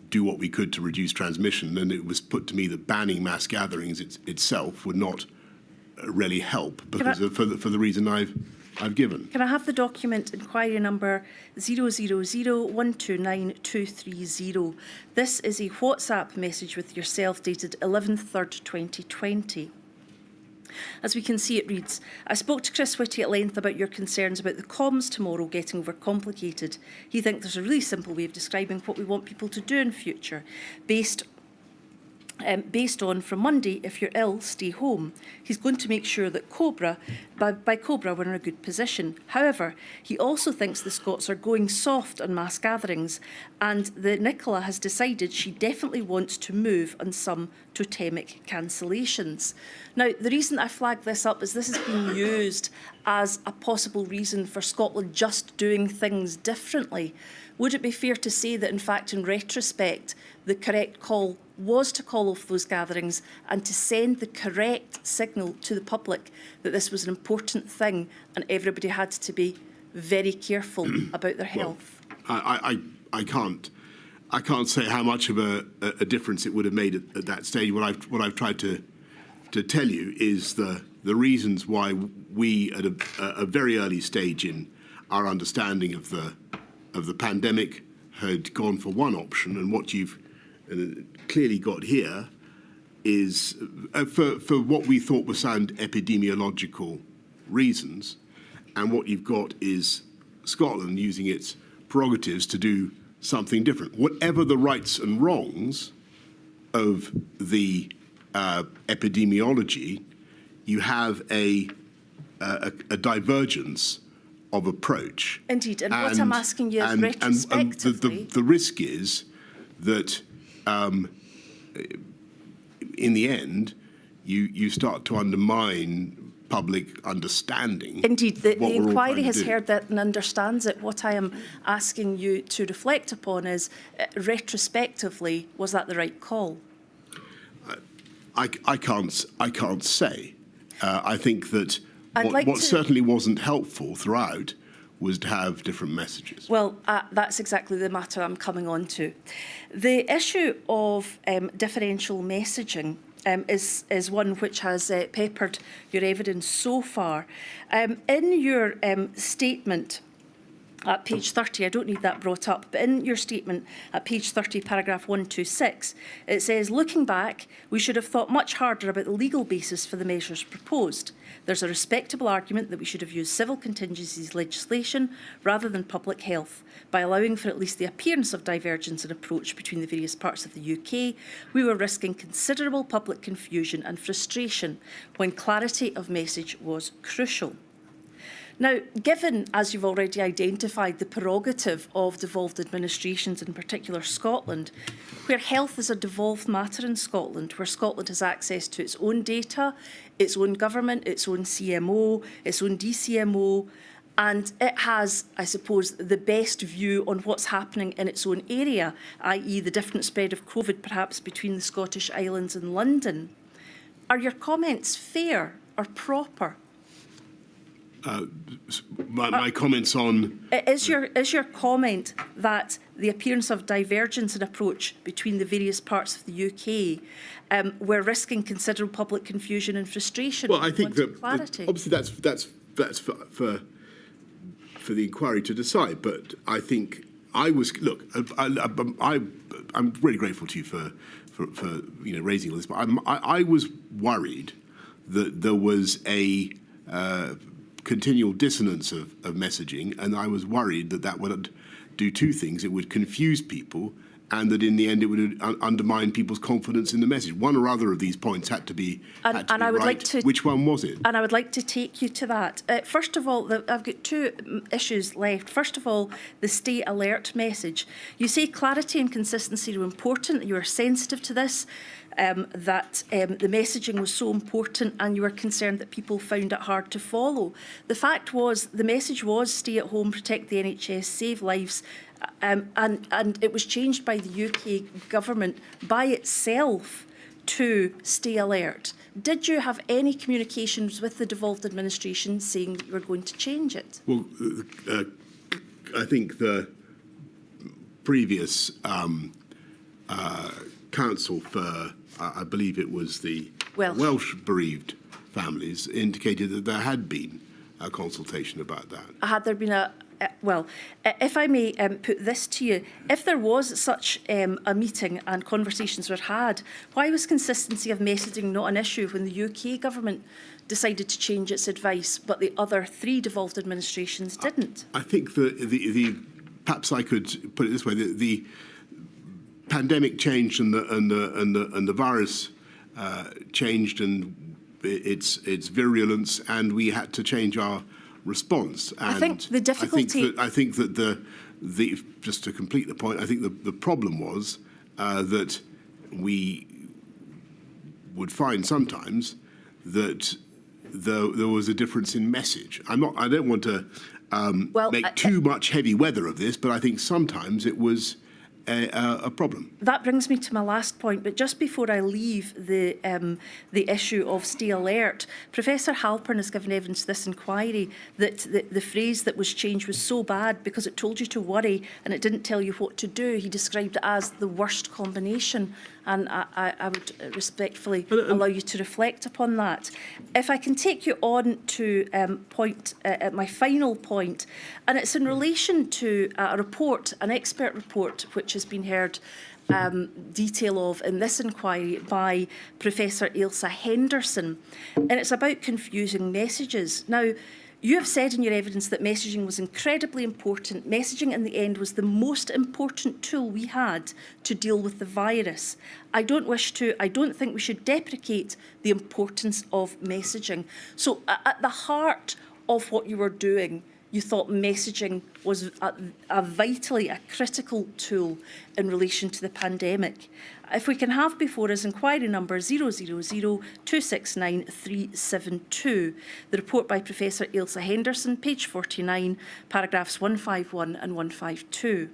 do what we could to reduce transmission, and it was put to me that banning mass gatherings itself would not really help because for the reason I've given. Can I have the document inquiry number 000129230? This is a WhatsApp message with yourself dated 11/3, 2020. As we can see, it reads, I spoke to Chris Whitty at length about your concerns about the comms tomorrow getting overcomplicated. He thinks there's a really simple way of describing what we want people to do in future, based on from Monday, if you're ill, stay home. He's going to make sure that by Cobra, we're in a good position. However, he also thinks the Scots are going soft on mass gatherings, and that Nicola has decided she definitely wants to move on some totemic cancellations. Now, the reason I flag this up is this is being used as a possible reason for Scotland just doing things differently. Would it be fair to say that, in fact, in retrospect, the correct call was to call off those gatherings and to send the correct signal to the public that this was an important thing and everybody had to be very careful about their health? I can't say how much of a difference it would have made at that stage. What I've tried to to tell you is the reasons why we, at a very early stage in our understanding of the pandemic, had gone for one option, and what you've clearly got here is for what we thought were sound epidemiological reasons, and what you've got is Scotland using its prerogatives to do something different. Whatever the rights and wrongs of the epidemiology, you have a divergence of approach. Indeed, and what I'm asking you is retrospectively. The risk is that in the end, you start to undermine public understanding. Indeed, the inquiry has heard that and understands it. What I am asking you to reflect upon is, retrospectively, was that the right call? I can't say. I think that what to certainly wasn't helpful throughout was to have different messages. Well, that's exactly the matter I'm coming on to. The issue of differential messaging is one which has peppered your evidence so far. In your statement at page 30, I don't need that brought up, but in your statement at page 30, paragraph 126, it says, looking back, we should have thought much harder about the legal basis for the measures proposed. There's a respectable argument that we should have used civil contingencies legislation rather than public health. By allowing for at least the appearance of divergence in approach between the various parts of the UK, we were risking considerable public confusion and frustration when clarity of message was crucial. Now, given, as you've already identified, the prerogative of devolved administrations, in particular Scotland, where health is a devolved matter in Scotland, where Scotland has access to its own data, its own government, its own CMO, its own DCMO, and it has, I suppose, the best view on what's happening in its own area, i.e. the different spread of COVID perhaps between the Scottish Islands and London. Are your comments fair or proper? My comments on... Is your comment that the appearance of divergence in approach between the various parts of the UK we're risking considerable public confusion and frustration? Well, I think that clarity? Obviously that's for the inquiry to decide. But I think I'm really grateful to you for raising all this. But I was worried that there was a continual dissonance of messaging, and I was worried that would do two things. It would confuse people, and that in the end it would undermine people's confidence in the message. One or other of these points had to be I would right. like to, which one was it? And I would like to take you to that. First of all, I've got two issues left. First of all, the stay alert message. You say clarity and consistency are important, you are sensitive to this, that the messaging was so important and you were concerned that people found it hard to follow. The fact was, the message was stay at home, protect the NHS, save lives, and it was changed by the UK government by itself to stay alert. Did you have any communications with the devolved administration saying that you were going to change it? Well, I think the previous council for, I believe it was the Welsh bereaved families, indicated that there had been a consultation about that. Had there been if I may put this to you, if there was such a meeting and conversations were had, why was consistency of messaging not an issue when the UK government decided to change its advice, but the other three devolved administrations didn't? I think perhaps I could put it this way: the pandemic changed and the virus changed and its virulence, and we had to change our response. And I think the difficulty... I think that the just to complete the point, I think the problem was that we would find sometimes that there was a difference in message. I don't want to make too much heavy weather of this, but I think sometimes it was a problem. That brings me to my last point, but just before I leave the issue of stay alert, Professor Halpern has given evidence to this inquiry that the phrase that was changed was so bad because it told you to worry and it didn't tell you what to do. He described it as the worst combination, and I would respectfully allow you to reflect upon that. If I can take you on to my final point, and it's in relation to a report, an expert report, which has been heard detail of in this inquiry by Professor Ailsa Henderson, and it's about confusing messages. Now, you have said in your evidence that messaging was incredibly important. Messaging in the end was the most important tool we had to deal with the virus. I don't think we should deprecate the importance of messaging. So at the heart of what you were doing, you thought messaging was a vitally, a critical tool in relation to the pandemic. If we can have before us inquiry number 000269372, the report by Professor Ailsa Henderson, page 49, paragraphs 151 and 152.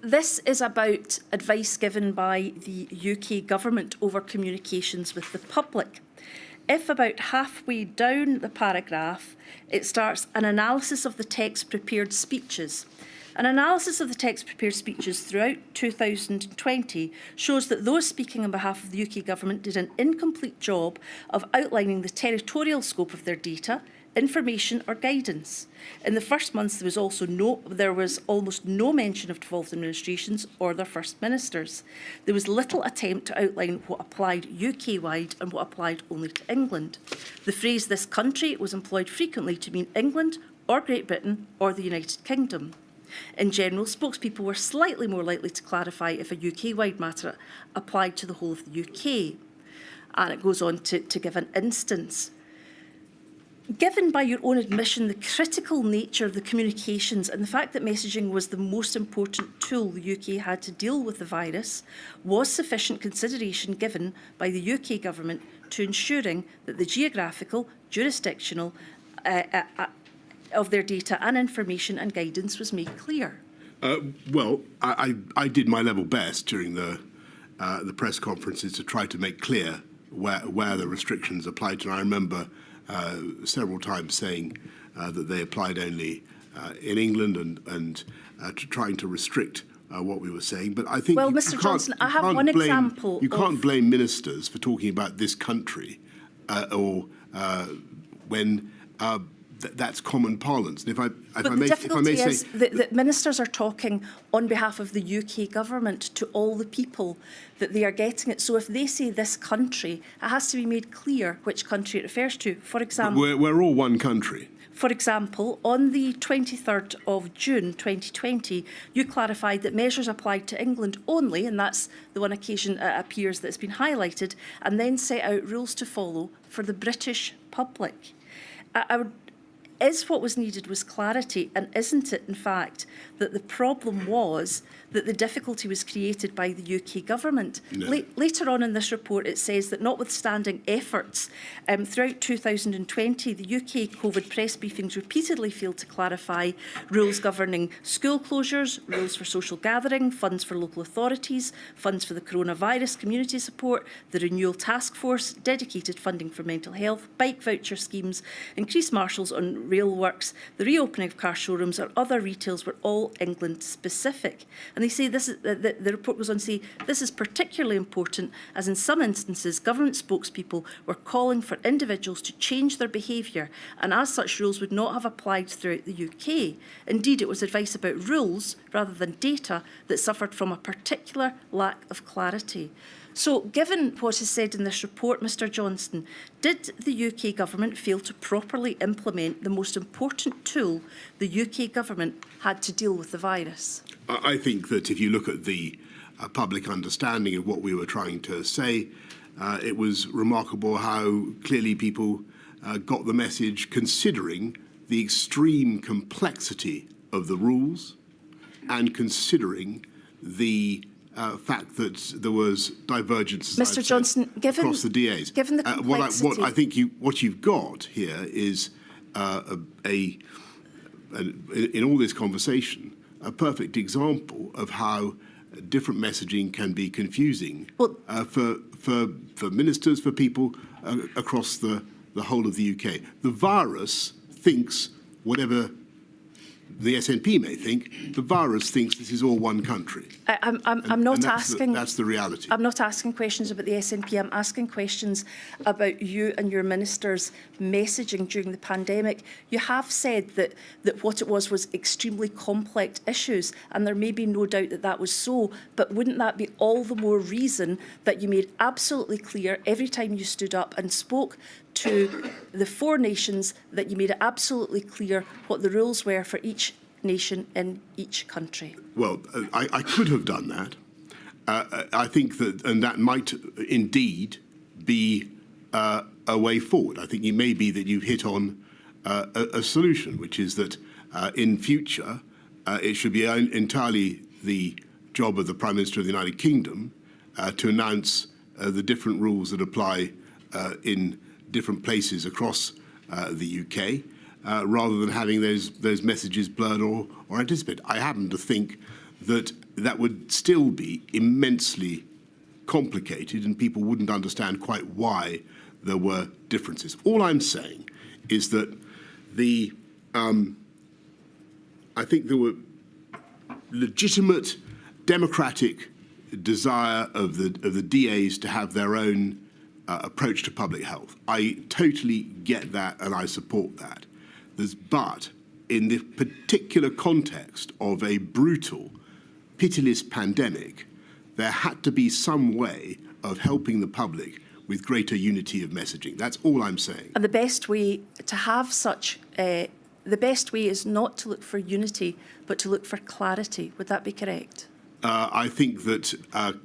This is about advice given by the UK government over communications with the public. If about halfway down the paragraph, it starts an analysis of the text prepared speeches. An analysis of the text prepared speeches throughout 2020 shows that those speaking on behalf of the UK government did an incomplete job of outlining the territorial scope of their data, information or guidance. In the first months, there was almost no mention of devolved administrations or their first ministers. There was little attempt to outline what applied UK-wide and what applied only to England. The phrase "this country" was employed frequently to mean England or Great Britain or the United Kingdom. In general, spokespeople were slightly more likely to clarify if a UK-wide matter applied to the whole of the UK. And it goes on to give an instance. Given by your own admission the critical nature of the communications and the fact that messaging was the most important tool the UK had to deal with the virus, was sufficient consideration given by the UK government to ensuring that the geographical, jurisdictional of their data and information and guidance was made clear? Well, I did my level best during the press conferences to try to make clear where the restrictions applied to. And I remember several times saying that they applied only in England and trying to restrict what we were saying. But I think Mr. Johnson, I have one example. You can't blame ministers for talking about this country when that's common parlance. And The difficulty is that ministers are talking on behalf of the UK government to all the people that they are getting it. So if they say this country, it has to be made clear which country it refers to. For example, we're all one country. For example, on the 23rd of June 2020, you clarified that measures applied to England only, and that's the one occasion it appears that's been highlighted, and then set out rules to follow for the British public. Is what was needed was clarity, and isn't it, in fact, that the problem was that the difficulty was created by the UK government? No. Later on in this report, it says that notwithstanding efforts throughout 2020, the UK COVID press briefings repeatedly failed to clarify rules governing school closures, rules for social gathering, funds for local authorities, funds for the coronavirus community support, the renewal task force, dedicated funding for mental health, bike voucher schemes, increased marshals on rail works, the reopening of car showrooms or other retails were all England specific. And they say this is, the report goes on to say this is particularly important as in some instances government spokespeople were calling for individuals to change their behaviour, and as such rules would not have applied throughout the UK. Indeed, it was advice about rules rather than data that suffered from a particular lack of clarity. So, given what is said in this report, Mr Johnson, did the UK government fail to properly implement the most important tool the UK government had to deal with the virus? I think that if you look at the public understanding of what we were trying to say, it was remarkable how clearly people got the message, considering the extreme complexity of the rules and considering the fact that there was divergence, Mr Johnson, across the DAs. Given the complexity, what you've got here is a in all this conversation, a perfect example of how different messaging can be confusing for ministers, for people across the whole of the UK. The virus thinks whatever the SNP may think, the virus thinks this is all one country. I'm not asking. That's the reality. I'm not asking questions about the SNP. I'm asking questions about you and your ministers' messaging during the pandemic. You have said that what it was extremely complex issues, and there may be no doubt that that was so. But wouldn't that be all the more reason that you made absolutely clear every time you stood up and spoke to the four nations, that you made it absolutely clear what the rules were for each nation in each country? Well, I could have done that. I think that, and that might indeed be a way forward. I think it may be that you've hit on a solution, which is that in future it should be entirely the job of the Prime Minister of the United Kingdom to announce the different rules that apply in different places across the UK, rather than having those messages blurred or anticipated. I happen to think that that would still be immensely complicated and people wouldn't understand quite why there were differences. All I'm saying is that I think there were legitimate democratic desire of the DAs to have their own approach to public health. I totally get that and I support that. But in the particular context of a brutal, pitiless pandemic, there had to be some way of helping the public with greater unity of messaging. That's all I'm saying. And the best way to have such, the best way is not to look for unity, but to look for clarity. Would that be correct? I think that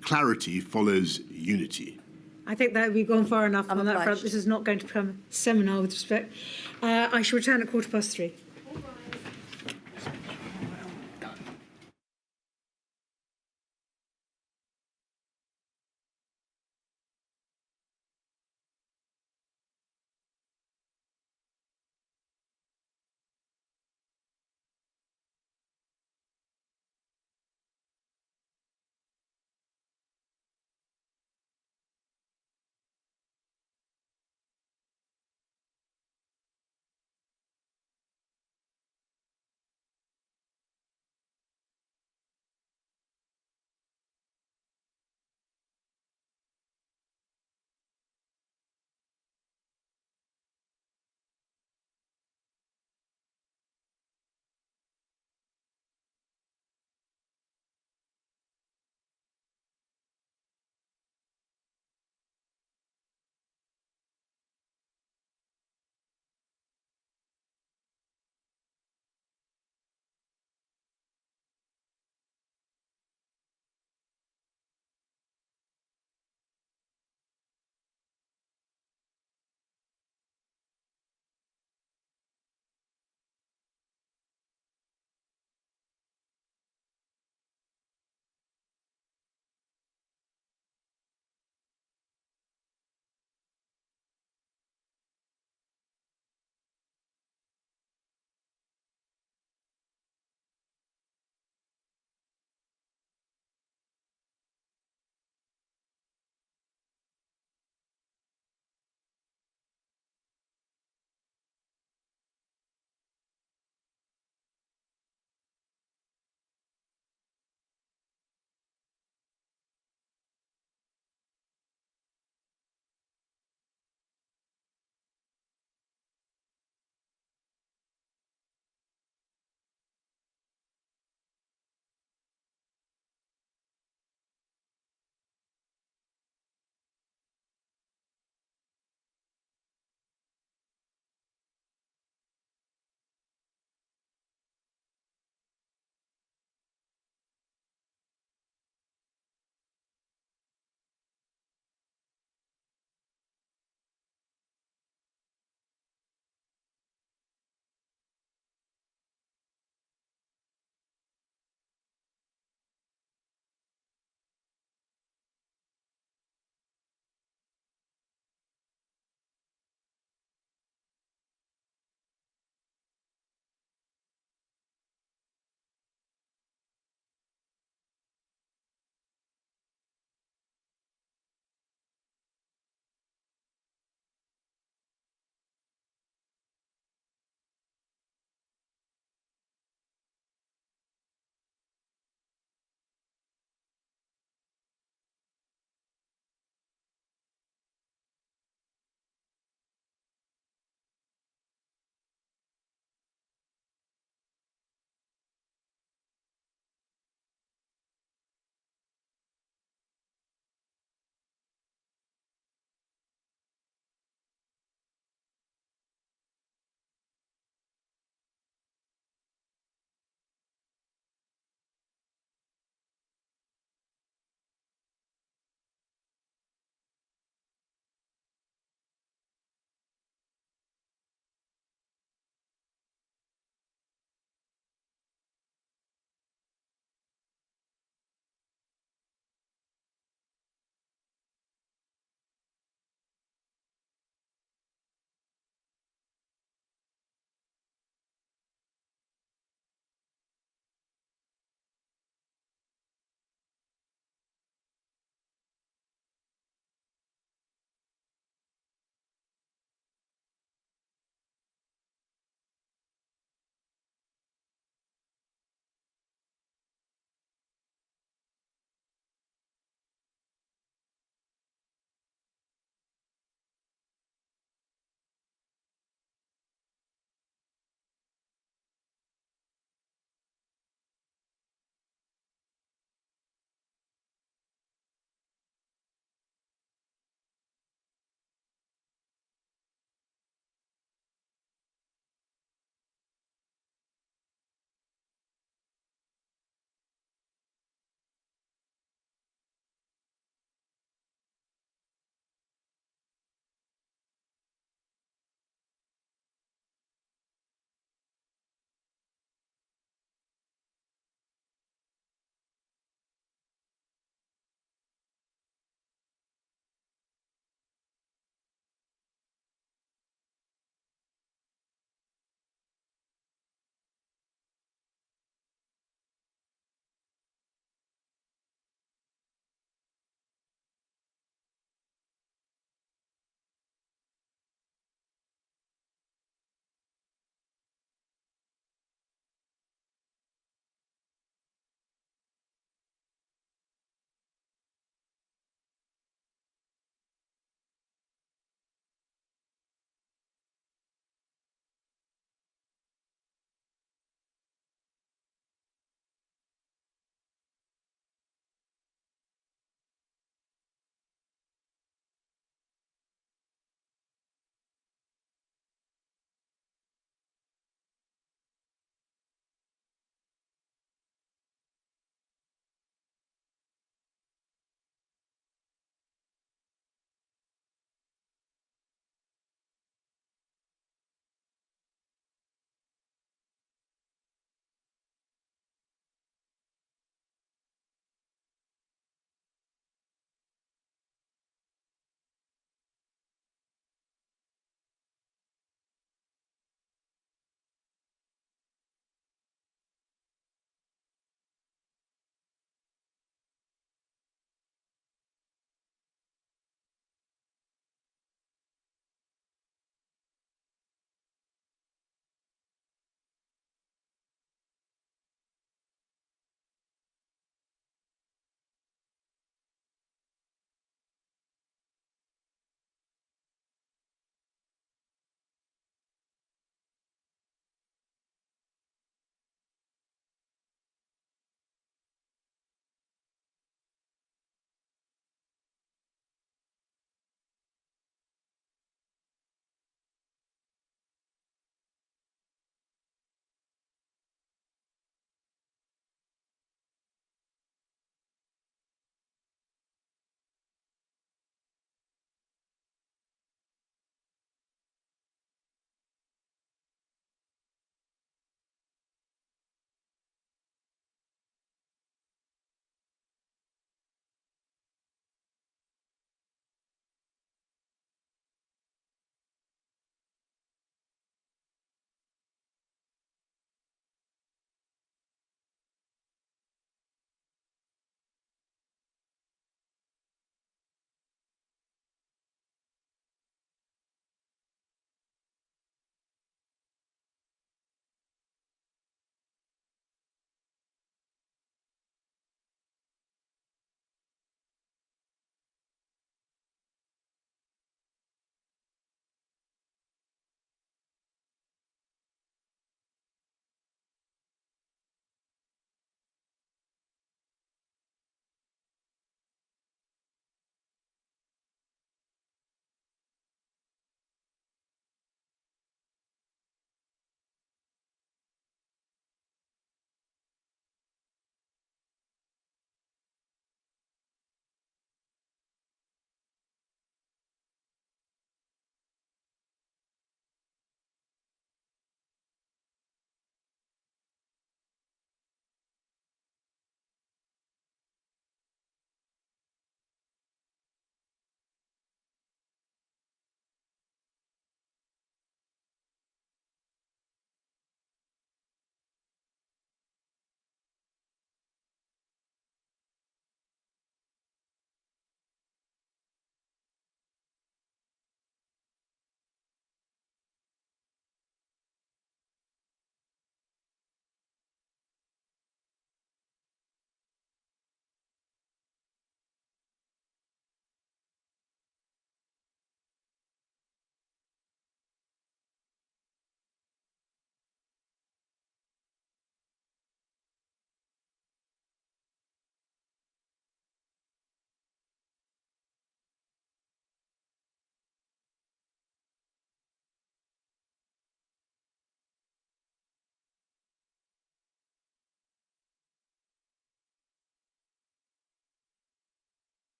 clarity follows unity. I think that we've gone far enough on that front. obliged. This is not going to become a seminar with respect. I shall return at 3:15.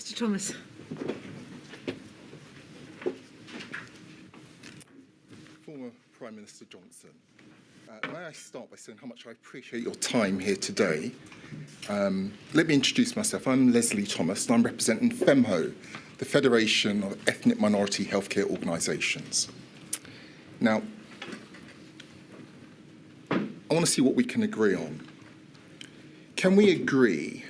Mr Thomas. Former Prime Minister Johnson, may I start by saying how much I appreciate your time here today. Let me introduce myself. I'm Leslie Thomas, and I'm representing FEMHO, the Federation of Ethnic Minority Healthcare Organisations. Now, I want to see what we can agree on. Can we agree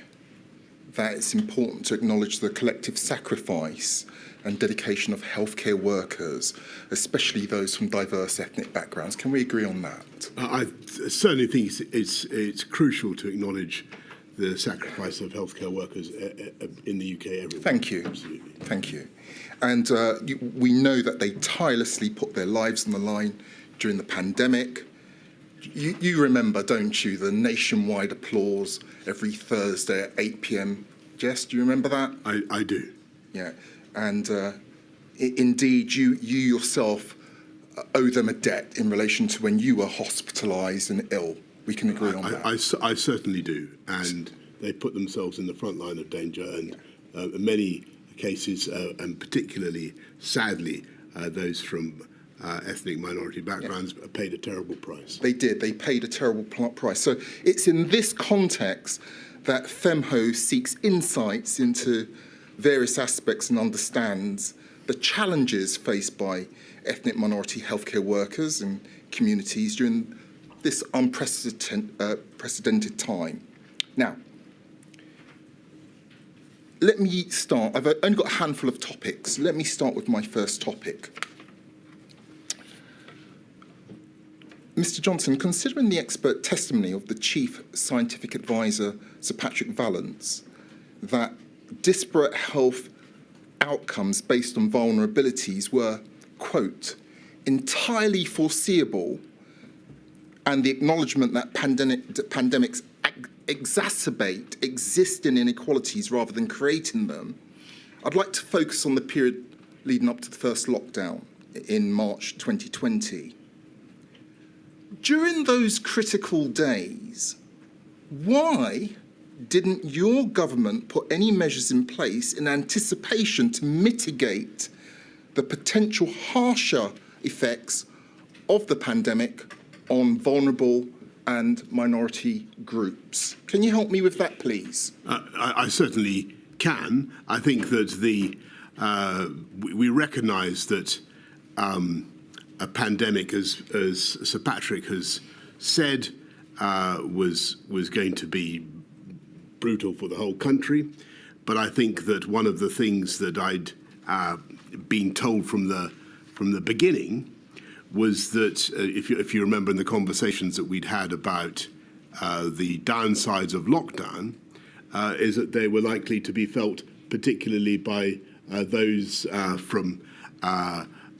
that it's important to acknowledge the collective sacrifice and dedication of healthcare workers, especially those from diverse ethnic backgrounds? Can we agree on that? I certainly think it's crucial to acknowledge the sacrifice of healthcare workers in the UK everywhere. Thank you. Absolutely. Thank you. And we know that they tirelessly put their lives on the line during the pandemic. You remember, don't you, the nationwide applause every Thursday at 8 p.m. Jess, do you remember that? I do. Yeah. And indeed, you yourself owe them a debt in relation to when you were hospitalised and ill. We can agree on that. I certainly do. And they put themselves in the front line of danger. And in many cases, and particularly, sadly, those from ethnic minority backgrounds paid a terrible price. They did. They paid a terrible price. So it's in this context that FEMHO seeks insights into various aspects and understands the challenges faced by ethnic minority healthcare workers and communities during this unprecedented time. Now, let me start. I've only got a handful of topics. Let me start with my first topic. Mr Johnson, considering the expert testimony of the Chief Scientific Advisor, Sir Patrick Vallance, that disparate health outcomes based on vulnerabilities were, quote, entirely foreseeable, and the acknowledgement that pandemics exacerbate existing inequalities rather than creating them, I'd like to focus on the period leading up to the first lockdown in March 2020. During those critical days, why didn't your government put any measures in place in anticipation to mitigate the potential harsher effects of the pandemic on vulnerable and minority groups? Can you help me with that, please? I certainly can. I think that we recognise that a pandemic, as Sir Patrick has said, was going to be brutal for the whole country. But I think that one of the things that I'd been told from the beginning was that, if you remember in the conversations that we'd had about the downsides of lockdown, is that they were likely to be felt particularly by those from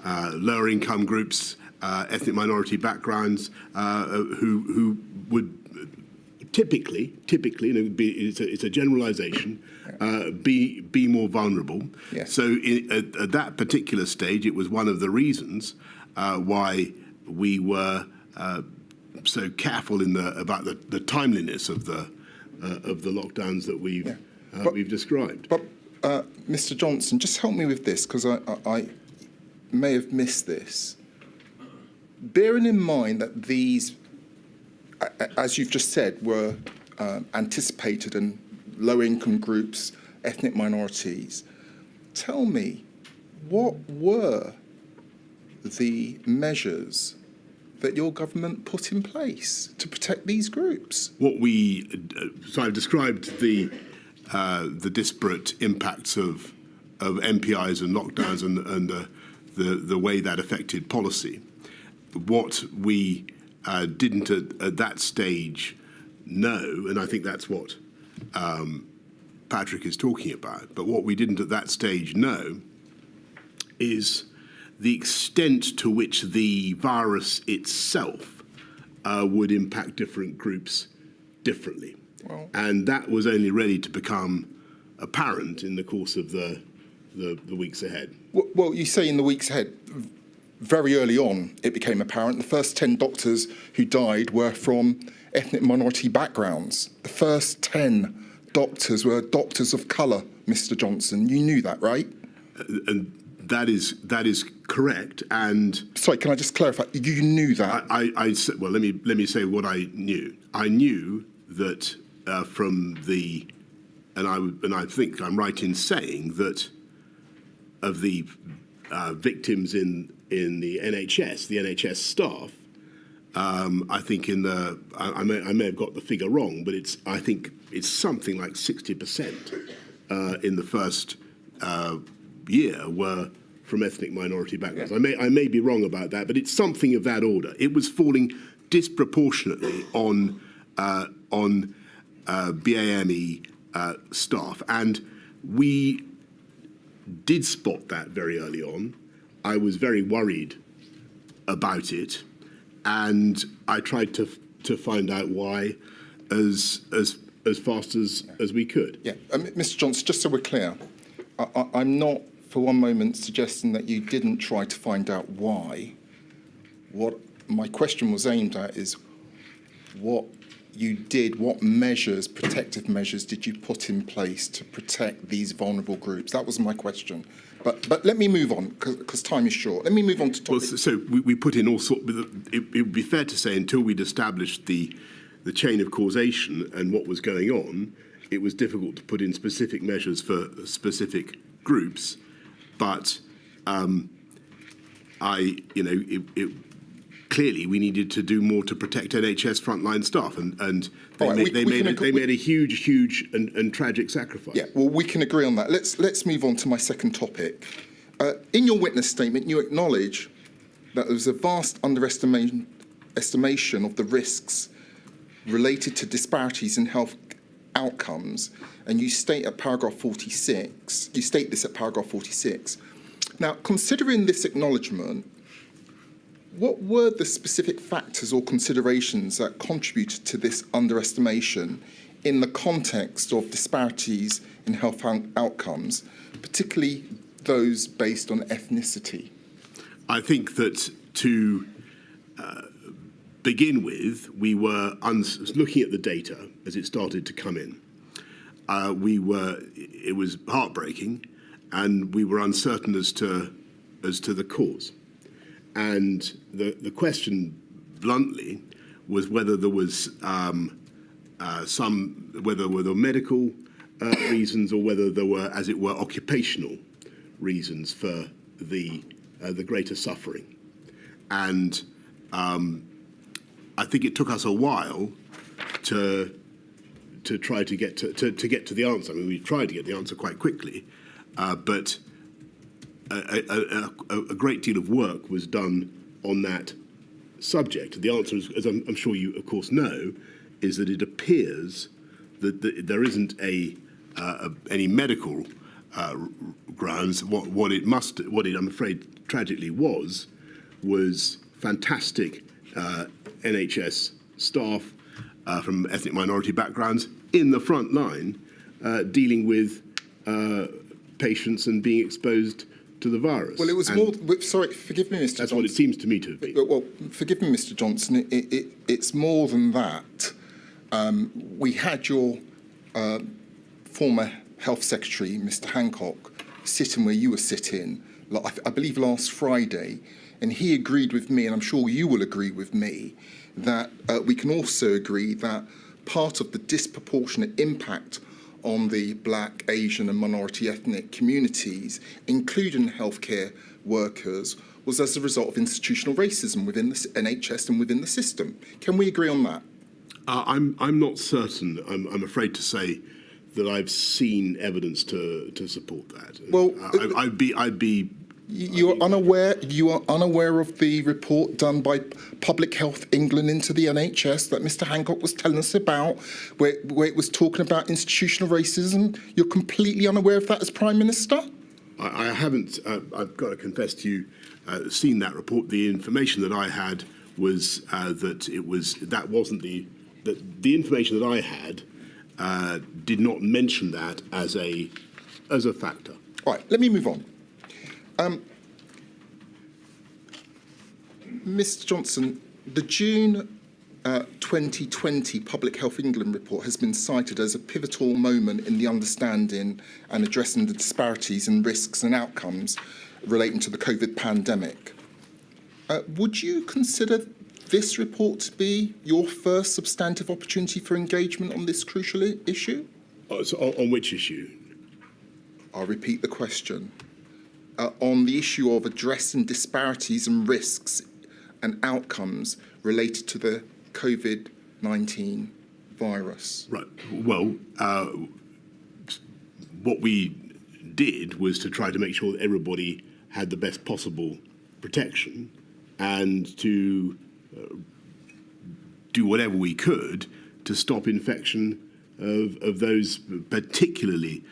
lower income groups, ethnic minority backgrounds, who would typically, and it's a generalisation, be more vulnerable. Yes. So at that particular stage, it was one of the reasons why we were so careful about the timeliness of the lockdowns that we've described. But Mr Johnson, just help me with this, because I may have missed this. Bearing in mind that these, as you've just said, were anticipated in low-income groups, ethnic minorities, tell me, what were the measures that your government put in place to protect these groups? So I've described the disparate impacts of MPIs and lockdowns and the way that affected policy. What we didn't at that stage know, and I think that's what Patrick is talking about, but what we didn't at that stage know is the extent to which the virus itself would impact different groups differently. Well, and that was only ready to become apparent in the course of the weeks ahead. Well, you say in the weeks ahead. Very early on, it became apparent. The first 10 doctors who died were from ethnic minority backgrounds. The first 10 doctors were doctors of colour Mr. Johnson. You knew that, right? And that is correct. And sorry, can I just clarify? You knew that. Well, let me say what I knew. I knew that from the, and I think I'm right in saying that of the victims in the NHS staff, I think I may have got the figure wrong, but I think it's something like 60% in the first year were from ethnic minority backgrounds. I may be wrong about that, but it's something of that order. It was falling disproportionately on BAME staff, and we did spot that very early on. I was very worried about it, and I tried to find out why as fast as we could. Yeah, Mr. Johnson, just so we're clear, I'm not for one moment suggesting that you didn't try to find out why. What my question was aimed at is what you did, what measures, protective measures, did you put in place to protect these vulnerable groups? That was my question. But let me move on, because time is short. Let me move on to topic. Well, so we put in all sorts. It would be fair to say until we'd established the chain of causation and what was going on, it was difficult to put in specific measures for specific groups. But clearly we needed to do more to protect NHS frontline staff, and they made a huge and tragic sacrifice. Yeah, well, we can agree on that. Let's move on to my second topic. In your witness statement, you acknowledge that there was a vast estimation of the risks related to disparities in health outcomes, and you state at paragraph 46. You state this at paragraph 46. Now, considering this acknowledgement, what were the specific factors or considerations that contributed to this underestimation in the context of disparities in health outcomes, particularly those based on ethnicity? I think that to begin with, we were looking at the data as it started to come in. It was heartbreaking, and we were uncertain as to the cause. And the question, bluntly, was whether there was whether there were medical reasons or whether there were, as it were, occupational reasons for the greater suffering. And I think it took us a while to try to get to the answer. I mean, we tried to get the answer quite quickly, but a great deal of work was done on that subject. The answer, as I'm sure you, of course, know, is that it appears that there isn't any medical grounds. What it I'm afraid tragically was fantastic NHS staff from ethnic minority backgrounds in the front line dealing with patients and being exposed to the virus. Well, it was more. Sorry, forgive me, Mr. Johnson. That's what it seems to me to have been. Well, forgive me, Mr. Johnson. It's more than that. We had your former Health Secretary, Mr. Hancock, sitting where you were sitting, I believe last Friday, and he agreed with me, and I'm sure you will agree with me, that we can also agree that part of the disproportionate impact on the Black, Asian and minority ethnic communities, including healthcare workers, was as a result of institutional racism within the NHS and within the system. Can we agree on that? I'm not certain. I'm afraid to say that I've seen evidence to support that. Well, I'd be. You are unaware of the report done by Public Health England into the NHS that Mr. Hancock was telling us about, where it was talking about institutional racism. You're completely unaware of that as Prime Minister? I haven't. I've got to confess to you, seen that report. The information that I had was that wasn't the information that I had did not mention that as a factor. All right, let me move on. Mr. Johnson, the June 2020 Public Health England report has been cited as a pivotal moment in the understanding and addressing the disparities in risks and outcomes relating to the COVID pandemic. Would you consider this report to be your first substantive opportunity for engagement on this crucial issue? So on which issue? I'll repeat the question. On the issue of addressing disparities and risks and outcomes related to the COVID-19 virus. Right. Well, what we did was to try to make sure that everybody had the best possible protection and to do whatever we could to stop infection of those particularly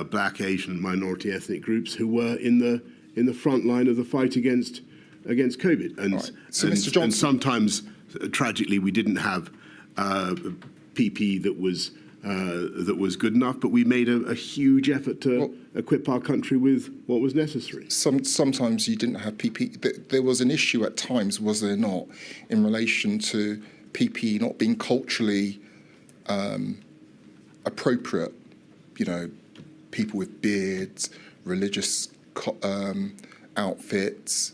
black, Asian, minority ethnic groups who were in the front line of the fight against COVID. And, right. So, and, Mr. Johnson, and sometimes, tragically, we didn't have PPE that was good enough, but we made a huge effort to equip our country with what was necessary. Sometimes you didn't have PPE. There was an issue at times, was there not, in relation to PPE not being culturally appropriate? You know, people with beards, religious outfits,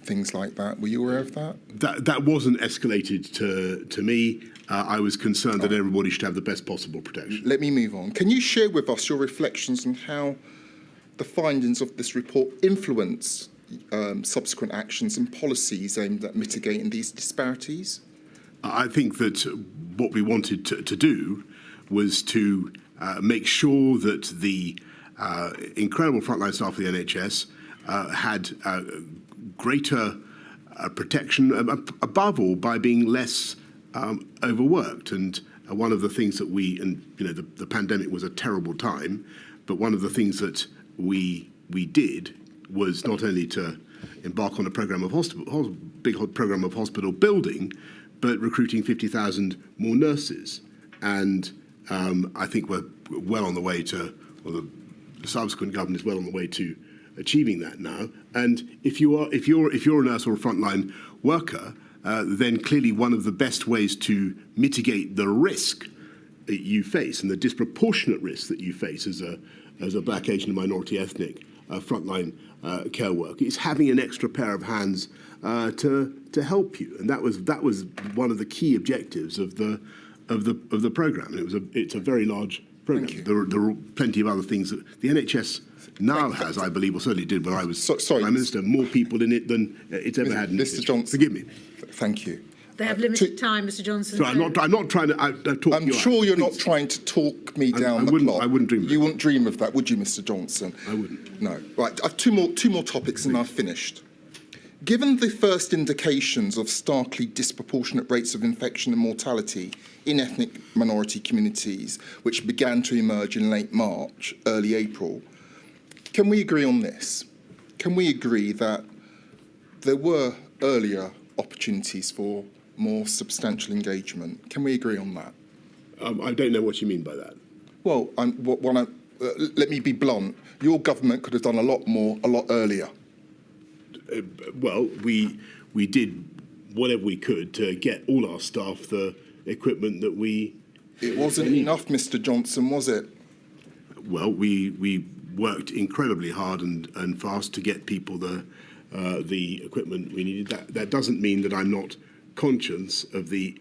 things like that. Were you aware of that? That wasn't escalated to me. I was concerned that everybody should have the best possible protection. Let me move on. Can you share with us your reflections on how the findings of this report influence subsequent actions and policies aimed at mitigating these disparities? I think that what we wanted to do was to make sure that the incredible frontline staff of the NHS had greater protection, above all by being less overworked. And one of the things that the pandemic was a terrible time, but one of the things that we did was not only to embark on a program of big program of hospital building, but recruiting 50,000 more nurses. And I think we're well on the way to, or the subsequent government is well on the way to achieving that now. And if you're a nurse or a frontline worker, then clearly one of the best ways to mitigate the risk that you face and the disproportionate risk that you face as a black, Asian, and minority ethnic frontline care worker is having an extra pair of hands to help you. And that was one of the key objectives of the program. And it's a very large program. There are plenty of other things that the NHS now has, I believe, or certainly did when I was Prime Minister, more people in it than it's ever had. Mr. Johnson, forgive me. Thank you. They have limited time, Mr. Johnson. So I'm not trying to talk I'm you sure out, you're please. not trying to talk me down the clock. I wouldn't dream of that. You wouldn't dream of that, would you, Mr. Johnson? I wouldn't. No. Right. I've two more topics, and I've finished. Given the first indications of starkly disproportionate rates of infection and mortality in ethnic minority communities, which began to emerge in late March, early April, can we agree on this? Can we agree that there were earlier opportunities for more substantial engagement? Can we agree on that? I don't know what you mean by that. Well, let me be blunt. Your government could have done a lot more, a lot earlier. Well, we did whatever we could to get all our staff the equipment that we. It wasn't enough, Mr. Johnson, was it? Well, we worked incredibly hard and fast to get people the equipment we needed. That doesn't mean that I'm not conscious of the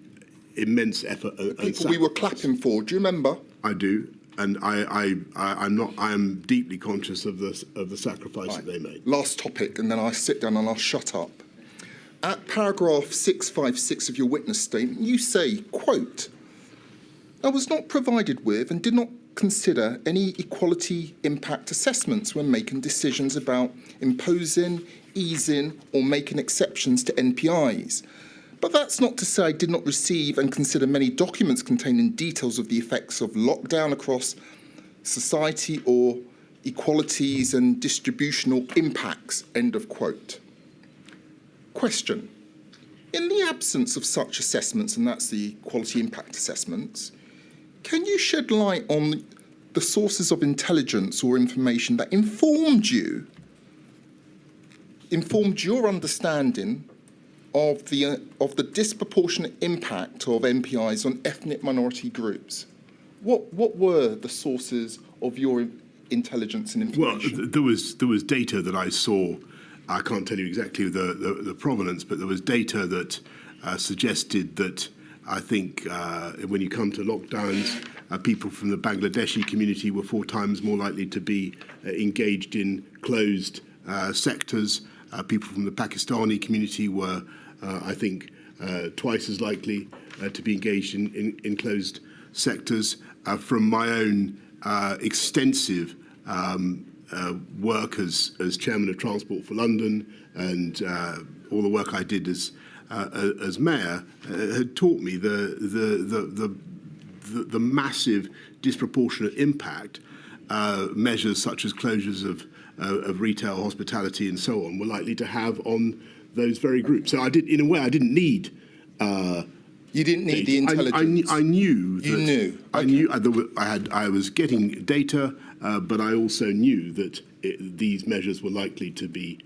immense effort and people we were clapping for. Do you remember? I do, and I'm not. I am deeply conscious of the sacrifice that they made. Last topic, and then I sit down and I'll shut up. At paragraph 656 of your witness statement, you say, quote, "I was not provided with and did not consider any equality impact assessments when making decisions about imposing, easing, or making exceptions to NPIs. But that's not to say I did not receive and consider many documents containing details of the effects of lockdown across society or equalities and distributional impacts," end of quote. Question. In the absence of such assessments, and that's the equality impact assessments, can you shed light on the sources of intelligence or information that informed your understanding of the disproportionate impact of MPIs on ethnic minority groups. What were the sources of your intelligence and information? Well, there was data that I saw. I can't tell you exactly the provenance, but there was data that suggested that I think when you come to lockdowns, people from the Bangladeshi community were 4 times more likely to be engaged in closed sectors. People from the Pakistani community were, I think, twice as likely to be engaged in closed sectors. From my own extensive work as chairman of Transport for London and all the work I did as mayor had taught me the massive disproportionate impact measures such as closures of retail, hospitality, and so on were likely to have on those very groups. So I didn't need. You didn't need the intelligence. I knew. You knew. Okay. I was getting data, but I also knew that these measures were likely to be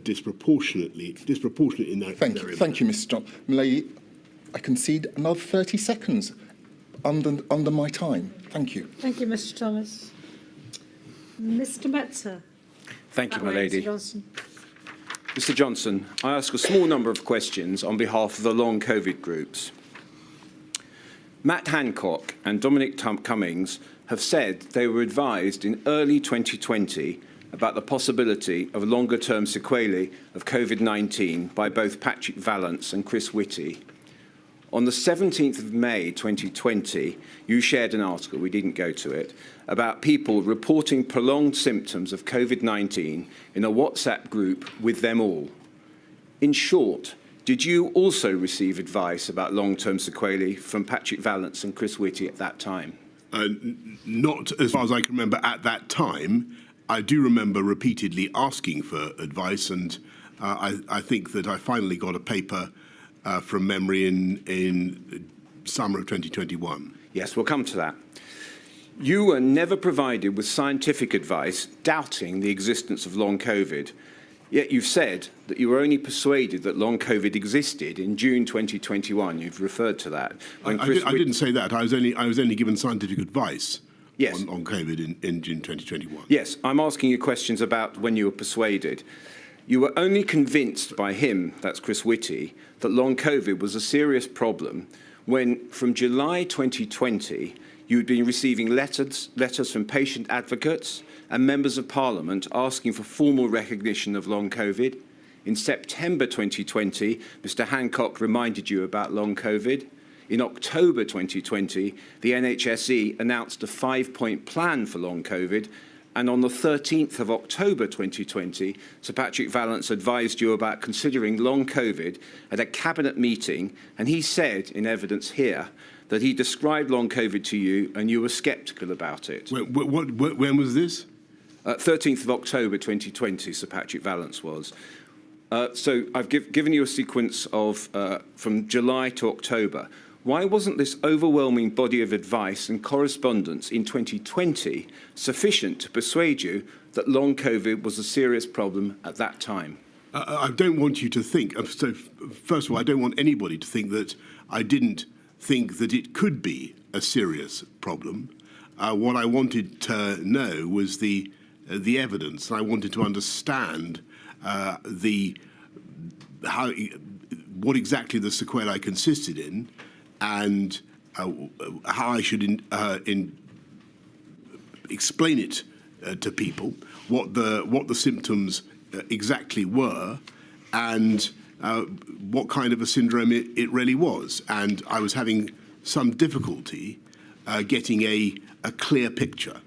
disproportionate in that area. Thank you, Mr. John. Milady, I concede another 30 seconds under my time. Thank you. Thank you, Mr. Thomas. Mr. Metzer. Thank you, my lady. Mr. Johnson. Mr. Johnson, I ask a small number of questions on behalf of the long COVID groups. Matt Hancock and Dominic Cummings have said they were advised in early 2020 about the possibility of longer-term sequelae of COVID-19 by both Patrick Vallance and Chris Whitty. On the 17th of May 2020, you shared an article, we didn't go to it, about people reporting prolonged symptoms of COVID-19 in a WhatsApp group with them all. In short, did you also receive advice about long-term sequelae from Patrick Vallance and Chris Whitty at that time? Not as far as I can remember at that time. I do remember repeatedly asking for advice, and I think that I finally got a paper from memory in summer of 2021. Yes, we'll come to that. You were never provided with scientific advice doubting the existence of long COVID, yet you've said that you were only persuaded that long COVID existed in June 2021. You've referred to that. I didn't say that. I was only given scientific advice. Yes. On COVID in June 2021. Yes, I'm asking you questions about when you were persuaded. You were only convinced by him, that's Chris Whitty, that long COVID was a serious problem when, from July 2020, you had been receiving letters from patient advocates and members of Parliament asking for formal recognition of long COVID. In September 2020, Mr. Hancock reminded you about long COVID. In October 2020, the NHSE announced a 5-point plan for long COVID, and on the 13th of October 2020, Sir Patrick Vallance advised you about considering long COVID at a cabinet meeting, and he said, in evidence here, that he described long COVID to you and you were sceptical about it. When was this? 13th of October 2020, Sir Patrick Vallance was. So I've given you a sequence of from July to October. Why wasn't this overwhelming body of advice and correspondence in 2020 sufficient to persuade you that long COVID was a serious problem at that time? I don't want you to think, so first of all, I don't want anybody to think that I didn't think that it could be a serious problem. What I wanted to know was the evidence. I wanted to understand what exactly the sequelae consisted in, and how I should explain it to people, what the symptoms exactly were, and what kind of a syndrome it really was. And I was having some difficulty getting a clear picture,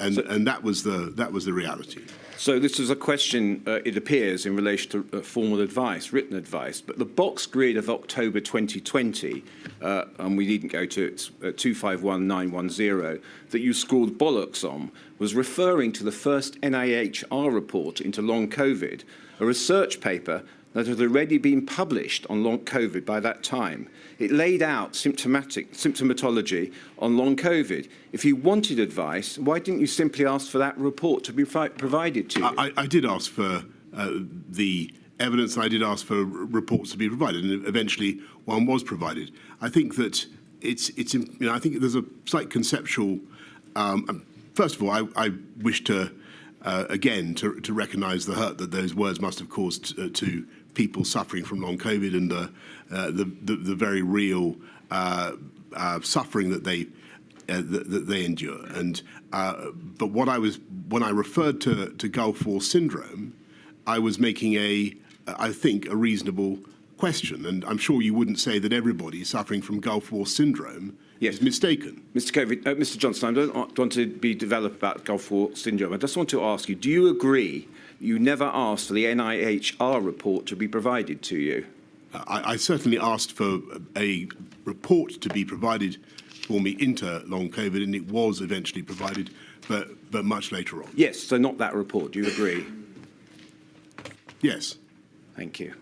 and that was the reality. So this is a question, it appears, in relation to formal advice, written advice, but the box grid of October 2020, and we needn't go to it, 251910, that you scored bollocks on, was referring to the first NIHR report into long COVID, a research paper that had already been published on long COVID by that time. It laid out symptomatology on long COVID. If you wanted advice, why didn't you simply ask for that report to be provided to you? I did ask for the evidence, and I did ask for reports to be provided, and eventually one was provided. I think that I think there's a slight conceptual. First of all, I wish to again to recognise the hurt that those words must have caused to people suffering from long COVID and the very real suffering that they endure. And but when I referred to Gulf War syndrome, I was making I think a reasonable question, and I'm sure you wouldn't say that everybody suffering from Gulf War syndrome is mistaken. Mr. Johnson, I don't want to be developed about Gulf War syndrome. I just want to ask you, do you agree you never asked for the NIHR report to be provided to you? I certainly asked for a report to be provided for me into long COVID, and it was eventually provided, but much later on. Yes, so not that report. Do you agree? Yes. Thank you.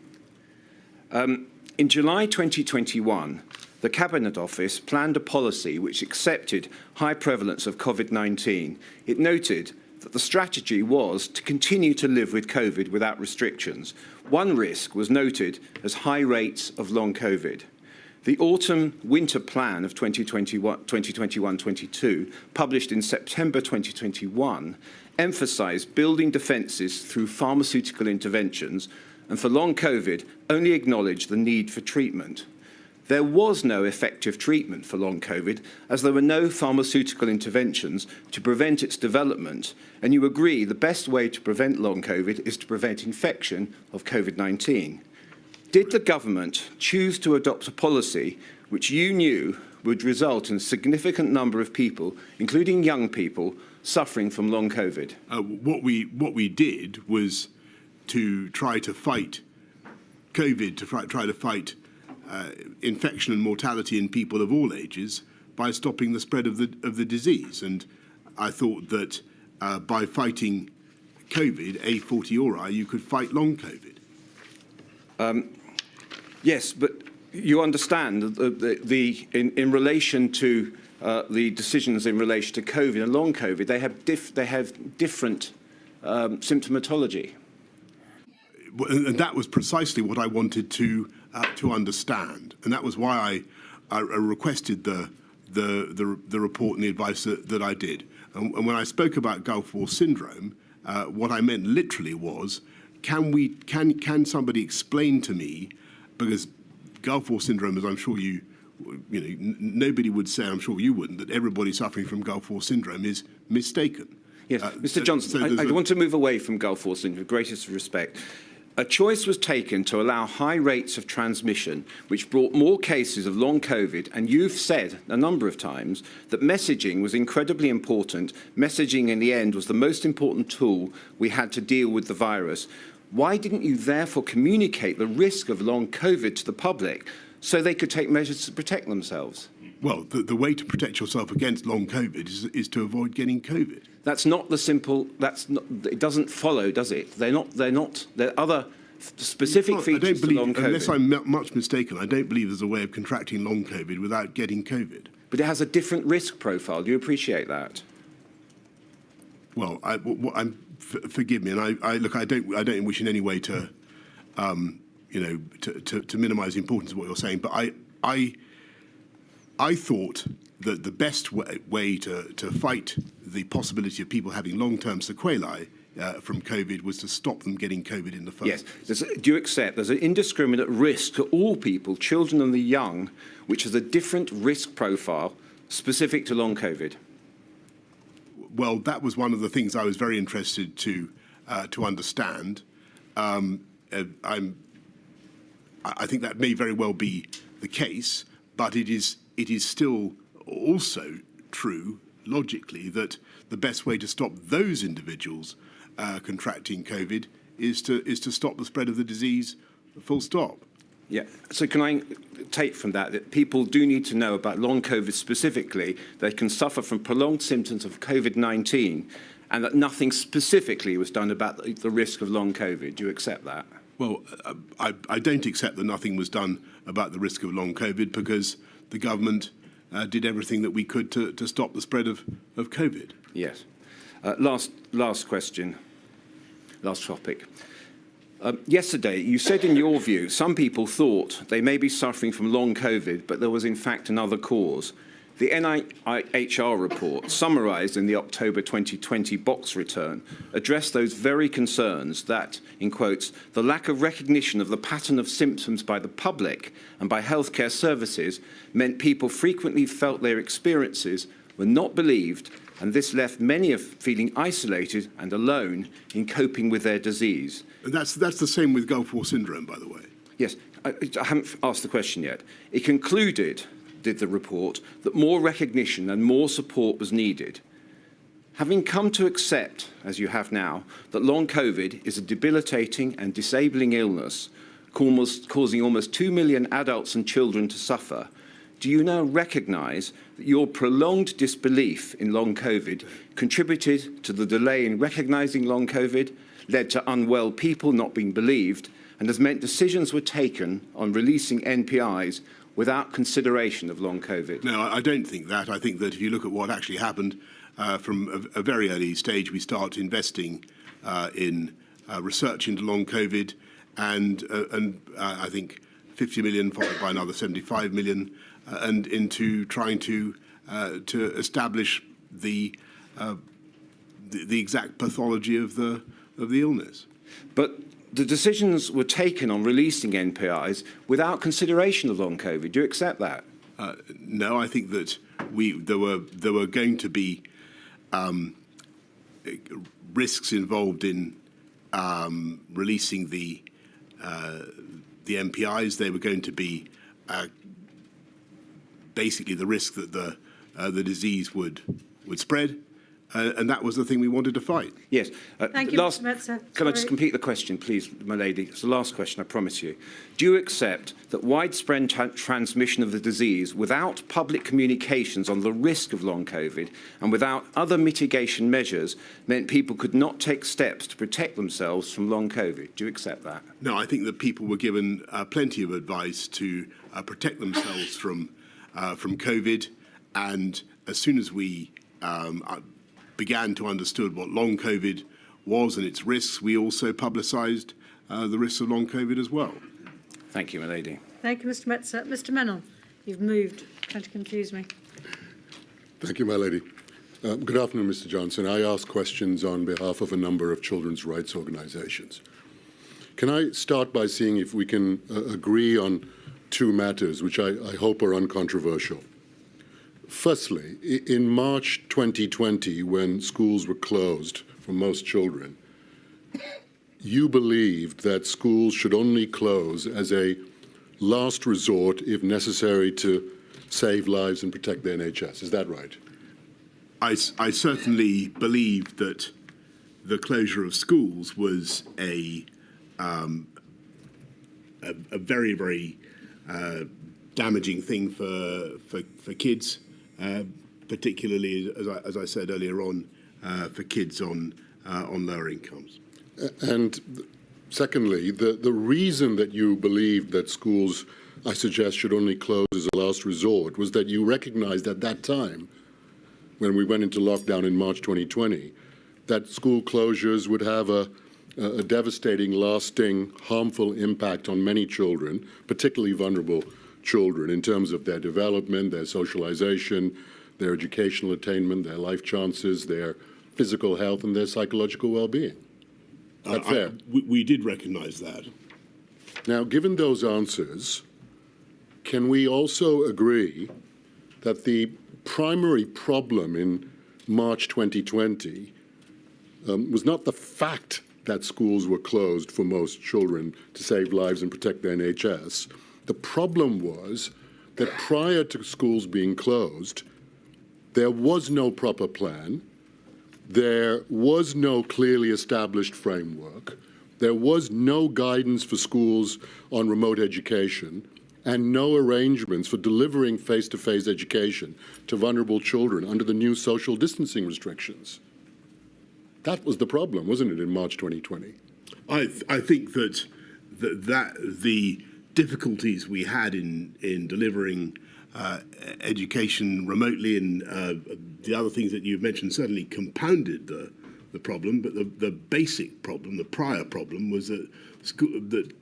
In July 2021, the Cabinet Office planned a policy which accepted high prevalence of COVID-19. It noted that the strategy was to continue to live with COVID without restrictions. One risk was noted as high rates of long COVID. The autumn-winter plan of 2021-22, published in September 2021, emphasised building defences through pharmaceutical interventions, and for long COVID only acknowledged the need for treatment. There was no effective treatment for long COVID, as there were no pharmaceutical interventions to prevent its development, and you agree the best way to prevent long COVID is to prevent infection of COVID-19. Did the government choose to adopt a policy which you knew would result in a significant number of people, including young people, suffering from long COVID? What we did was to try to fight COVID, to try to fight infection and mortality in people of all ages by stopping the spread of the disease. And I thought that by fighting COVID, a fortiori, you could fight long COVID. Yes, but you understand in relation to the decisions in relation to COVID and long COVID, they have different symptomatology. And that was precisely what I wanted to understand, and that was why I requested the report and the advice that I did. And when I spoke about Gulf War syndrome, what I meant literally was, can somebody explain to me, because Gulf War syndrome, as I'm sure nobody would say, I'm sure you wouldn't, that everybody suffering from Gulf War syndrome is mistaken. Yes, Mr. Johnson, I want to move away from Gulf War syndrome with greatest respect. A choice was taken to allow high rates of transmission, which brought more cases of long COVID, and you've said a number of times that messaging was incredibly important. Messaging, in the end, was the most important tool we had to deal with the virus. Why didn't you therefore communicate the risk of long COVID to the public so they could take measures to protect themselves? Well, the way to protect yourself against long COVID is to avoid getting COVID. That's not the simple. It doesn't follow, does it? They're not. There are other specific features to long COVID. Unless I'm much mistaken, I don't believe there's a way of contracting long COVID without getting COVID. But it has a different risk profile. Do you appreciate that? Well, forgive me, and I don't wish in any way to, to minimise the importance of what you're saying, but I thought that the best way to fight the possibility of people having long-term sequelae from COVID was to stop them getting COVID in the first place. Yes. Do you accept there's an indiscriminate risk to all people, children and the young, which is a different risk profile specific to long COVID? Well, that was one of the things I was very interested to understand. I think that may very well be the case, but it is still also true, logically, that the best way to stop those individuals contracting COVID is to stop the spread of the disease, full stop. Yeah. So can I take from that people do need to know about long COVID specifically? They can suffer from prolonged symptoms of COVID-19, and that nothing specifically was done about the risk of long COVID. Do you accept that? Well, I don't accept that nothing was done about the risk of long COVID, because the government did everything that we could to stop the spread of COVID. Yes. Last question. Last topic. Yesterday, you said in your view, some people thought they may be suffering from long COVID, but there was in fact another cause. The NIHR report, summarised in the October 2020 box return, addressed those very concerns that, in quotes, the lack of recognition of the pattern of symptoms by the public and by healthcare services meant people frequently felt their experiences were not believed, and this left many of feeling isolated and alone in coping with their disease. That's the same with Gulf War syndrome, by the way. Yes, I haven't asked the question yet. It concluded, did the report, that more recognition and more support was needed. Having come to accept, as you have now, that long COVID is a debilitating and disabling illness, causing almost 2 million adults and children to suffer, do you now recognise that your prolonged disbelief in long COVID contributed to the delay in recognising long COVID, led to unwell people not being believed, and has meant decisions were taken on releasing NPIs without consideration of long COVID? No, I don't think that. I think that if you look at what actually happened from a very early stage, we start investing in research into long COVID, and I think 50 million followed by another 75 million, and into trying to establish the exact pathology of the illness. But the decisions were taken on releasing NPIs without consideration of long COVID. Do you accept that? No, I think that there were going to be risks involved in releasing the NPIs. They were going to be basically the risk that the disease would spread. And that was the thing we wanted to fight. Yes. Thank you, Mr. Metzer. Can I just complete the question, please, my lady? It's the last question, I promise you. Do you accept that widespread transmission of the disease without public communications on the risk of long COVID and without other mitigation measures meant people could not take steps to protect themselves from long COVID? Do you accept that? No, I think that people were given plenty of advice to protect themselves from COVID, and as soon as we began to understand what long COVID was and its risks, we also publicised the risks of long COVID as well. Thank you, my lady. Thank you, Mr. Metzer. Mr. Mennell, you've moved. Trying to confuse me. Thank you, my lady. Good afternoon, Mr. Johnson. I ask questions on behalf of a number of children's rights organisations. Can I start by seeing if we can agree on two matters, which I hope are uncontroversial? Firstly, in March 2020, when schools were closed for most children, you believed that schools should only close as a last resort if necessary to save lives and protect the NHS. Is that right? I certainly believed that the closure of schools was a very, very damaging thing for kids. Particularly, as I said earlier on, for kids on lower incomes. And secondly, the reason that you believed that schools, I suggest, should only close as a last resort was that you recognized at that time, when we went into lockdown in March 2020, that school closures would have a devastating, lasting, harmful impact on many children, particularly vulnerable children, in terms of their development, their socialization, their educational attainment, their life chances, their physical health, and their psychological well-being. Is that fair? We did recognise that. Now, given those answers, can we also agree that the primary problem in March 2020 was not the fact that schools were closed for most children to save lives and protect the NHS? The problem was that prior to schools being closed, there was no proper plan, there was no clearly established framework, there was no guidance for schools on remote education, and no arrangements for delivering face-to-face education to vulnerable children under the new social distancing restrictions. That was the problem, wasn't it, in March 2020? I think that the difficulties we had in delivering education remotely, and the other things that you've mentioned certainly compounded the problem, but the basic problem, the prior problem, was that that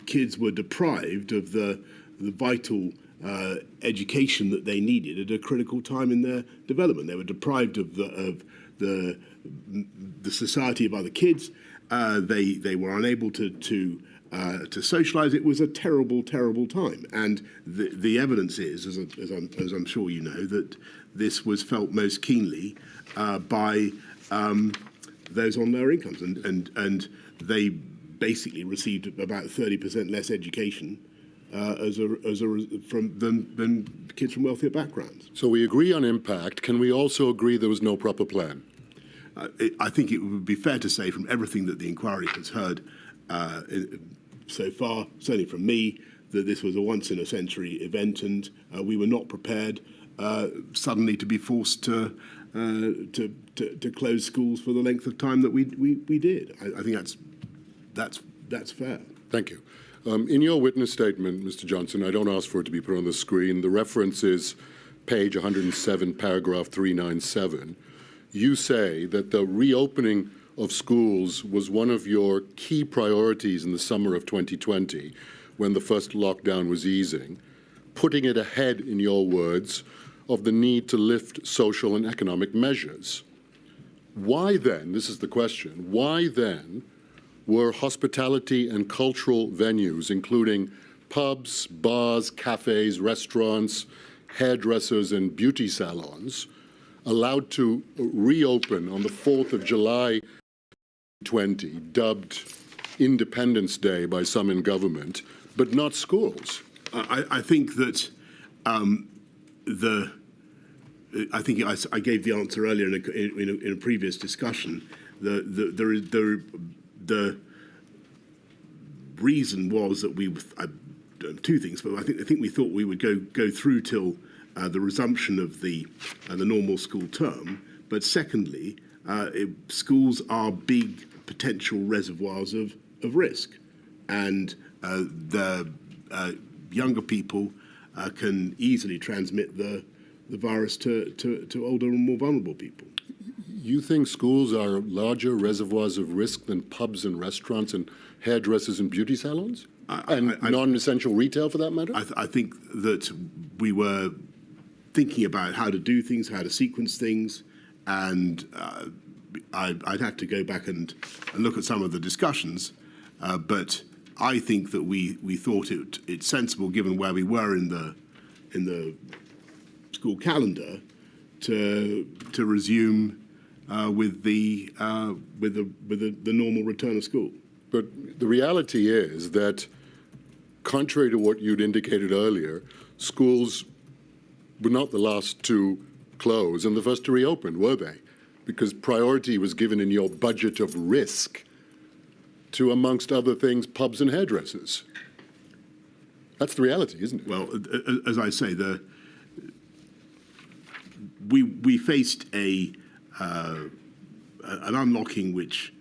kids were deprived of the vital education that they needed at a critical time in their development. They were deprived of the society of other kids. They were unable to socialise. It was a terrible, terrible time, and the evidence is, as I'm sure you know, that this was felt most keenly by those on lower incomes, and they basically received about 30% less education than kids from wealthier backgrounds. So we agree on impact. Can we also agree there was no proper plan? I think it would be fair to say, from everything that the inquiry has heard so far, certainly from me, that this was a once-in-a-century event, and we were not prepared suddenly to be forced to close schools for the length of time that we did. I think that's fair. Thank you. In your witness statement, Mr. Johnson, I don't ask for it to be put on the screen. The reference is page 107, paragraph 397. You say that the reopening of schools was one of your key priorities in the summer of 2020, when the first lockdown was easing, putting it ahead, in your words, of the need to lift social and economic measures. Why then, this is the question, why then were hospitality and cultural venues, including pubs, bars, cafes, restaurants, hairdressers and beauty salons, allowed to reopen on the 4th of July 2020, dubbed Independence Day by some in government, but not schools? I think that I think I gave the answer earlier in a previous discussion. The reason was that two things, but I think we thought we would go through till the resumption of the normal school term. But secondly, schools are big potential reservoirs of risk, and the younger people can easily transmit the virus to older and more vulnerable people. You think schools are larger reservoirs of risk than pubs and restaurants and hairdressers and beauty salons? And non-essential retail, for that matter? I think that we were thinking about how to do things, how to sequence things, and I'd have to go back and look at some of the discussions, but I think that we thought it's sensible, given where we were in the school calendar, to resume with the normal return of school. But the reality is that, contrary to what you'd indicated earlier, schools were not the last to close and the first to reopen, were they? Because priority was given in your budget of risk to, amongst other things, pubs and hairdressers. That's the reality, isn't it? Well, as I say, we faced an unlocking which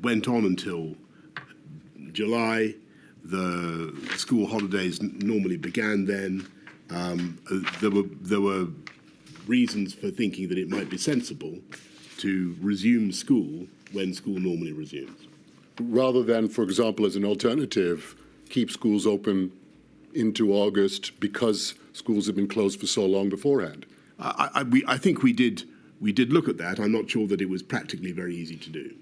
went on until July. The school holidays normally began then. There were reasons for thinking that it might be sensible to resume school when school normally resumes. Rather than, for example, as an alternative, keep schools open into August because schools have been closed for so long beforehand. I think we did look at that. I'm not sure that it was practically very easy to do.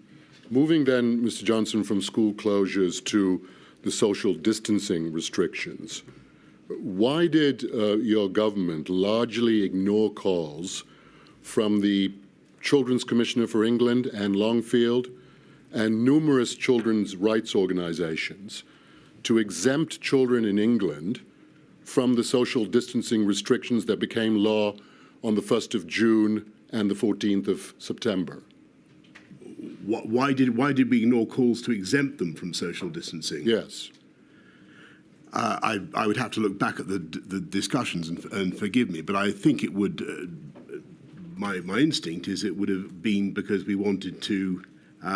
Moving then, Mr. Johnson, from school closures to the social distancing restrictions, why did your government largely ignore calls from the Children's Commissioner for England, Anne Longfield, and numerous children's rights organisations to exempt children in England from the social distancing restrictions that became law on the 1st of June and the 14th of September? Why did we ignore calls to exempt them from social distancing? Yes. I would have to look back at the discussions and forgive me, but I think it would. My instinct is it would have been because we wanted to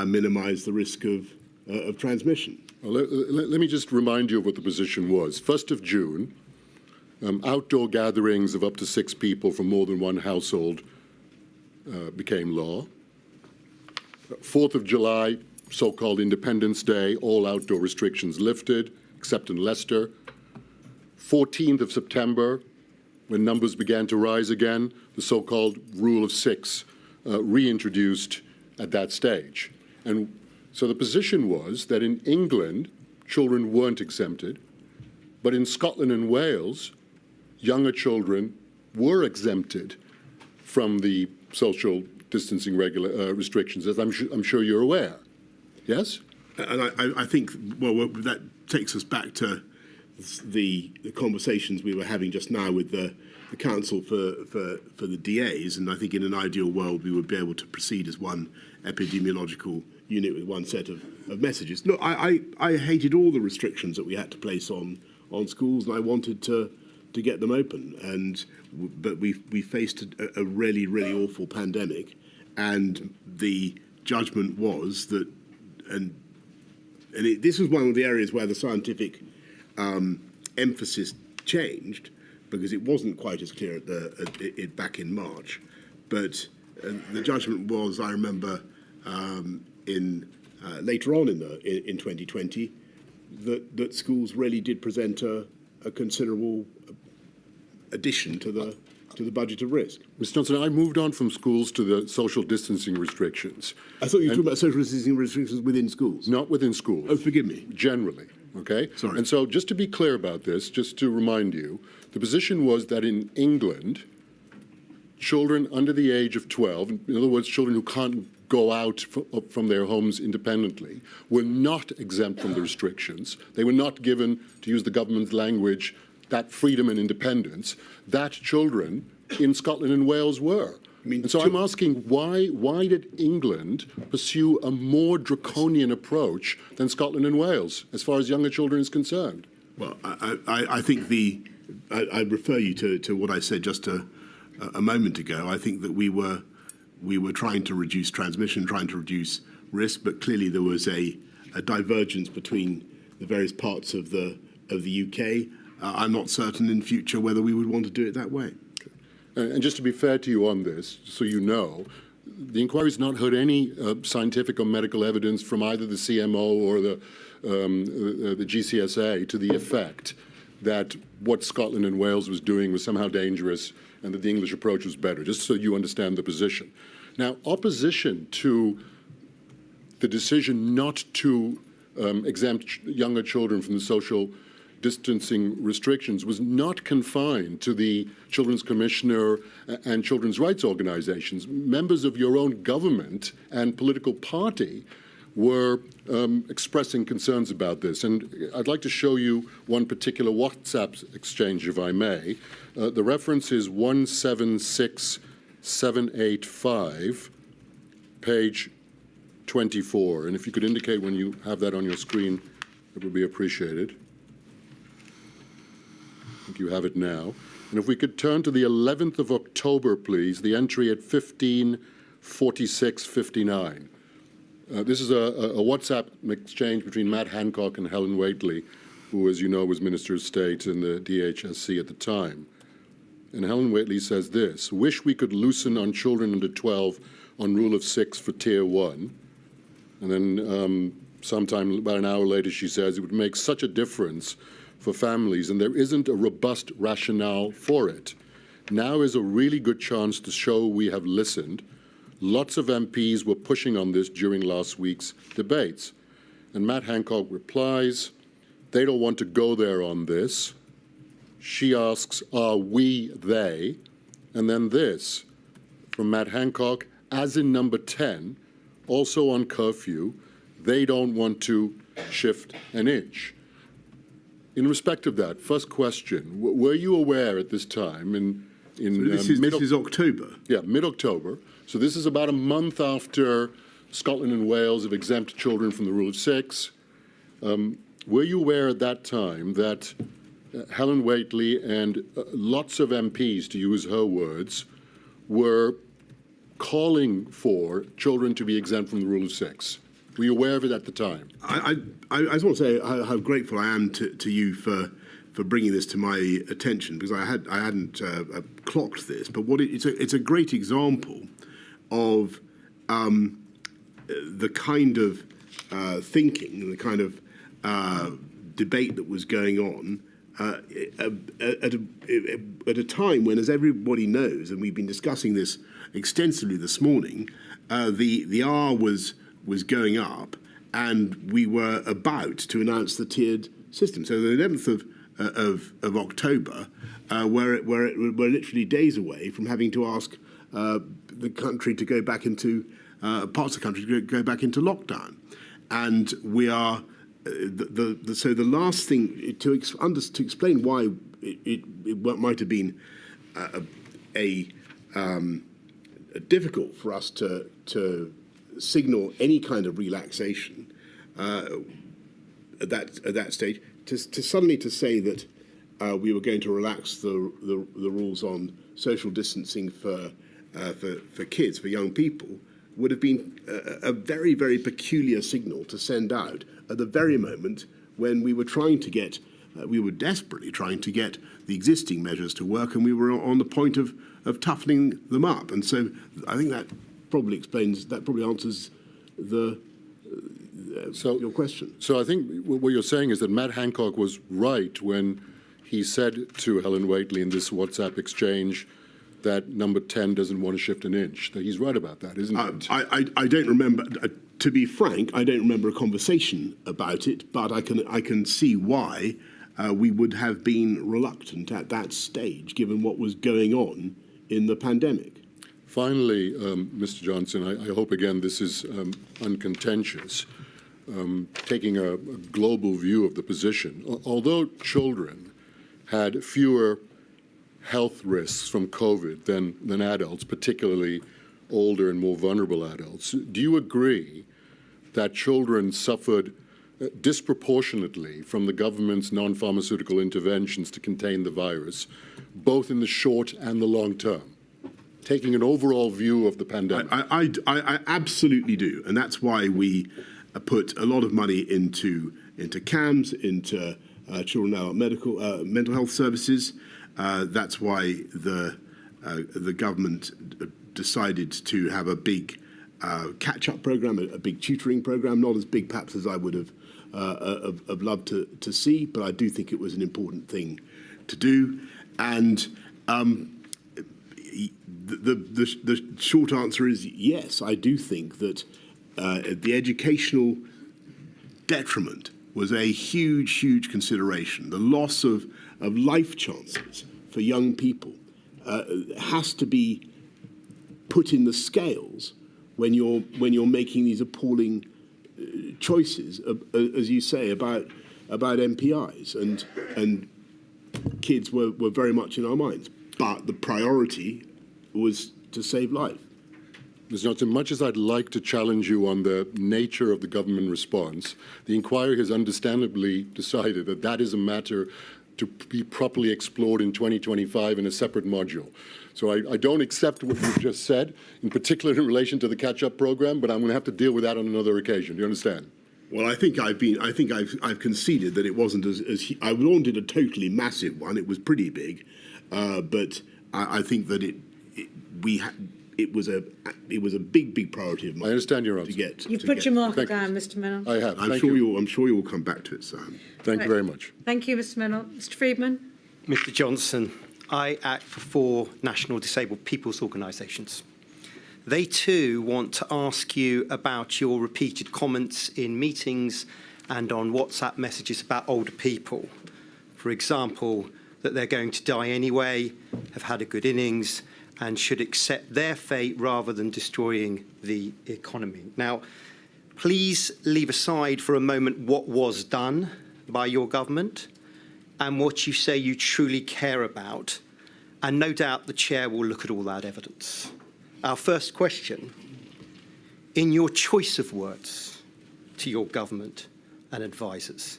minimise the risk of transmission. Well, let me just remind you of what the position was. 1st of June, outdoor gatherings of up to 6 people from more than one household became law. 4th of July, so-called Independence Day, all outdoor restrictions lifted, except in Leicester. 14th of September, when numbers began to rise again, the so-called Rule of Six reintroduced at that stage. And so the position was that in England, children weren't exempted, but in Scotland and Wales, younger children were exempted from the social distancing restrictions, as I'm sure you're aware. Yes? And I think, well, that takes us back to the conversations we were having just now with the Council for the DAs, and I think in an ideal world we would be able to proceed as one epidemiological unit with one set of messages. Look, I hated all the restrictions that we had to place on schools, and I wanted to get them open. But we faced a really, really awful pandemic, and the judgment was that, this was one of the areas where the scientific emphasis changed, because it wasn't quite as clear back in March. But the judgment was, I remember, later on in 2020, that schools really did present a considerable addition to the budget of risk. Mr. Johnson, I moved on from schools to the social distancing restrictions. I thought you were talking about social distancing restrictions within schools. Not within schools. Oh, forgive me. Generally, okay? Sorry. And so just to be clear about this, just to remind you, the position was that in England, children under the age of 12, in other words, children who can't go out from their homes independently, were not exempt from the restrictions. They were not given, to use the government's language, that freedom and independence that children in Scotland and Wales were. And so I'm asking, why did England pursue a more draconian approach than Scotland and Wales as far as younger children is concerned? Well, I think I refer you to what I said just a moment ago. I think that we were trying to reduce transmission, trying to reduce risk, but clearly there was a divergence between the various parts of the UK. I'm not certain in future whether we would want to do it that way. And just to be fair to you on this, so you know, the inquiry's not heard any scientific or medical evidence from either the CMO or the GCSA to the effect that what Scotland and Wales was doing was somehow dangerous and that the English approach was better, just so you understand the position. Now, opposition to the decision not to exempt younger children from the social distancing restrictions was not confined to the Children's Commissioner and children's rights organizations. Members of your own government and political party were expressing concerns about this. And I'd like to show you one particular WhatsApp exchange, if I may. The reference is 176785, page 24. And if you could indicate when you have that on your screen, it would be appreciated. I think you have it now. And if we could turn to the 11th of October, please, the entry at 15:46:59. This is a WhatsApp exchange between Matt Hancock and Helen Whately, who, as you know, was Minister of State in the DHSC at the time. And Helen Whately says this: wish we could loosen on children under 12 on Rule of Six for Tier 1. And then sometime about an hour later, she says it would make such a difference for families, and there isn't a robust rationale for it. Now is a really good chance to show we have listened. Lots of MPs were pushing on this during last week's debates. And Matt Hancock replies, they don't want to go there on this. She asks, are we they? And then this, from Matt Hancock, as in number 10, also on curfew, they don't want to shift an inch. In respect of that, first question, were you aware at this time this is October? Yeah, mid-October. So this is about a month after Scotland and Wales have exempt children from the Rule of Six. Were you aware at that time that Helen Whately and lots of MPs, to use her words, were calling for children to be exempt from the Rule of Six? Were you aware of it at the time? I just want to say how grateful I am to you for bringing this to my attention, because I hadn't clocked this. But it's a great example of the kind of thinking, the kind of debate that was going on at a time when, as everybody knows, and we've been discussing this extensively this morning, the R was going up, and we were about to announce the tiered system. So the 11th of October, we're literally days away from having to ask the country to go back into parts of the country to go back into lockdown, and we are. So the last thing to explain why it might have been difficult for us to signal any kind of relaxation at that stage, to suddenly say that we were going to relax the rules on social distancing for kids, for young people, would have been a very, very peculiar signal to send out at the very moment when we were desperately trying to get the existing measures to work, and we were on the point of toughening them up. And so I think that probably answers your question. So I think what you're saying is that Matt Hancock was right when he said to Helen Whately in this WhatsApp exchange that number 10 doesn't want to shift an inch. He's right about that, isn't it? I don't remember. To be frank, I don't remember a conversation about it, but I can see why we would have been reluctant at that stage, given what was going on in the pandemic. Finally, Mr. Johnson, I hope again this is uncontentious. Taking a global view of the position, although children had fewer health risks from COVID than adults, particularly older and more vulnerable adults, do you agree that children suffered disproportionately from the government's non-pharmaceutical interventions to contain the virus, both in the short and the long term? Taking an overall view of the pandemic. I absolutely do, and that's why we put a lot of money into CAMS, into children and adult mental health services. That's why the government decided to have a big catch-up program, a big tutoring program, not as big perhaps as I would have loved to see, but I do think it was an important thing to do. And the short answer is yes, I do think that the educational detriment was a huge, huge consideration. The loss of life chances for young people has to be put in the scales when you're making these appalling choices, as you say, about MPIs, and kids were very much in our minds. But the priority was to save life. Mr. Johnson, much as I'd like to challenge you on the nature of the government response, the inquiry has understandably decided that that is a matter to be properly explored in 2025 in a separate module. So I don't accept what you've just said, in particular in relation to the catch-up program, but I'm going to have to deal with that on another occasion. Do you understand? Well, I think I've conceded that it wasn't as I wanted a totally massive one. It was pretty big, but I think that it was a big priority of mine. I understand your answer. You've put your marker down, Mr. Mennell. I have. I'm sure you will come back to it, Sam. Thank you very much. Thank you, Mr. Mennell. Mr. Friedman. Mr. Johnson, I act for 4 national disabled people's organisations. They too want to ask you about your repeated comments in meetings and on WhatsApp messages about older people. For example, that they're going to die anyway, have had a good innings, and should accept their fate rather than destroying the economy. Now, please leave aside for a moment what was done by your government and what you say you truly care about, and no doubt the Chair will look at all that evidence. Our first question, in your choice of words to your government and advisers,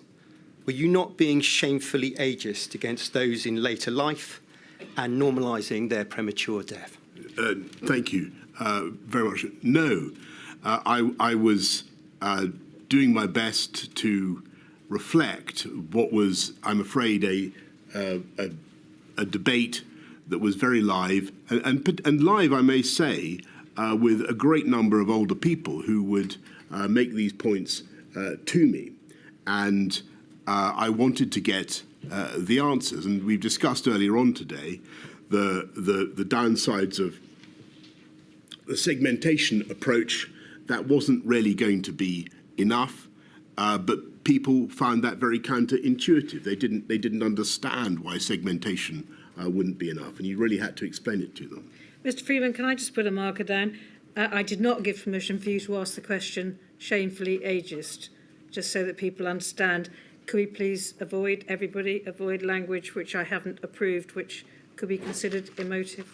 were you not being shamefully ageist against those in later life and normalising their premature death? Thank you very much. No, I was doing my best to reflect what was, I'm afraid, a debate that was very live, and live, I may say, with a great number of older people who would make these points to me. And I wanted to get the answers. And we've discussed earlier on today the downsides of the segmentation approach. That wasn't really going to be enough, but people found that very counterintuitive. They didn't understand why segmentation wouldn't be enough, and you really had to explain it to them. Mr. Freeman, can I just put a marker down? I did not give permission for you to ask the question shamefully ageist, just so that people understand. Could we please avoid language which I haven't approved, which could be considered emotive?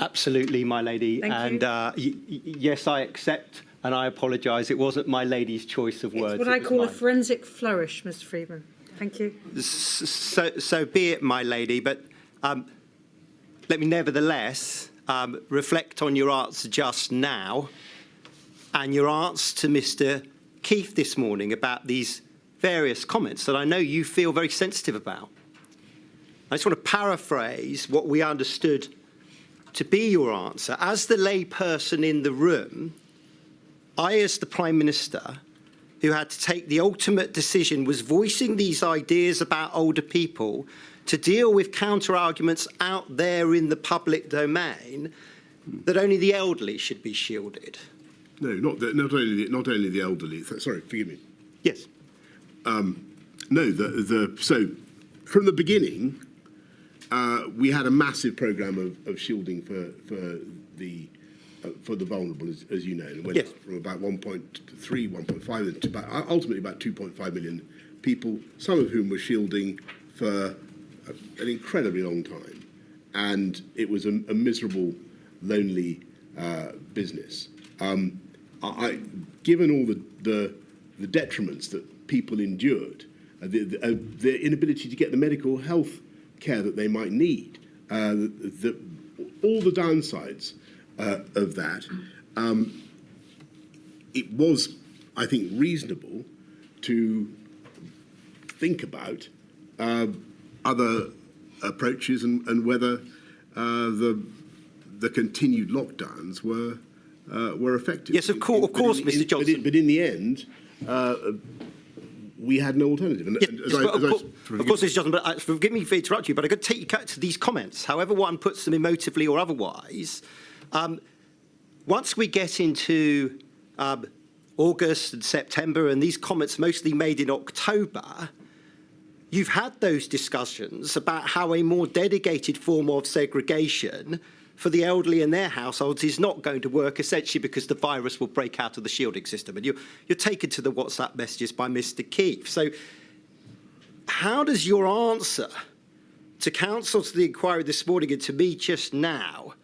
Absolutely, my lady. Thank you. Yes, I accept and I apologise. It wasn't my lady's choice of words. It's what I call a forensic flourish, Mr. Freeman. Thank you. So be it, my lady. But let me nevertheless reflect on your answer just now and your answer to Mr. Keith this morning about these various comments that I know you feel very sensitive about. I just want to paraphrase what we understood to be your answer. As the layperson in the room, I, as the Prime Minister, who had to take the ultimate decision, was voicing these ideas about older people to deal with counter-arguments out there in the public domain that only the elderly should be shielded. No, not only the elderly. Sorry, forgive me. Yes. No, so from the beginning, we had a massive programme of shielding for the vulnerable, as you know, and went yes. from about 1.3, 1.5 to ultimately about 2.5 million people, some of whom were shielding for an incredibly long time, and it was a miserable, lonely business. Given all the detriments that people endured, the inability to get the medical health care that they might need, all the downsides of that, it was, I think, reasonable to think about other approaches and whether the continued lockdowns were effective. Yes, of course, Mr. Johnson. But in the end, we had no alternative. And, of course, Mr. Johnson, but forgive me for interrupting you, but I've got to take you to these comments, however one puts them emotively or otherwise. Once we get into August and September, and these comments mostly made in October, you've had those discussions about how a more dedicated form of segregation for the elderly in their households is not going to work, essentially because the virus will break out of the shielding system. And you're taken to the WhatsApp messages by Mr. Keith. So how does your answer to counsel to the inquiry this morning and to me just now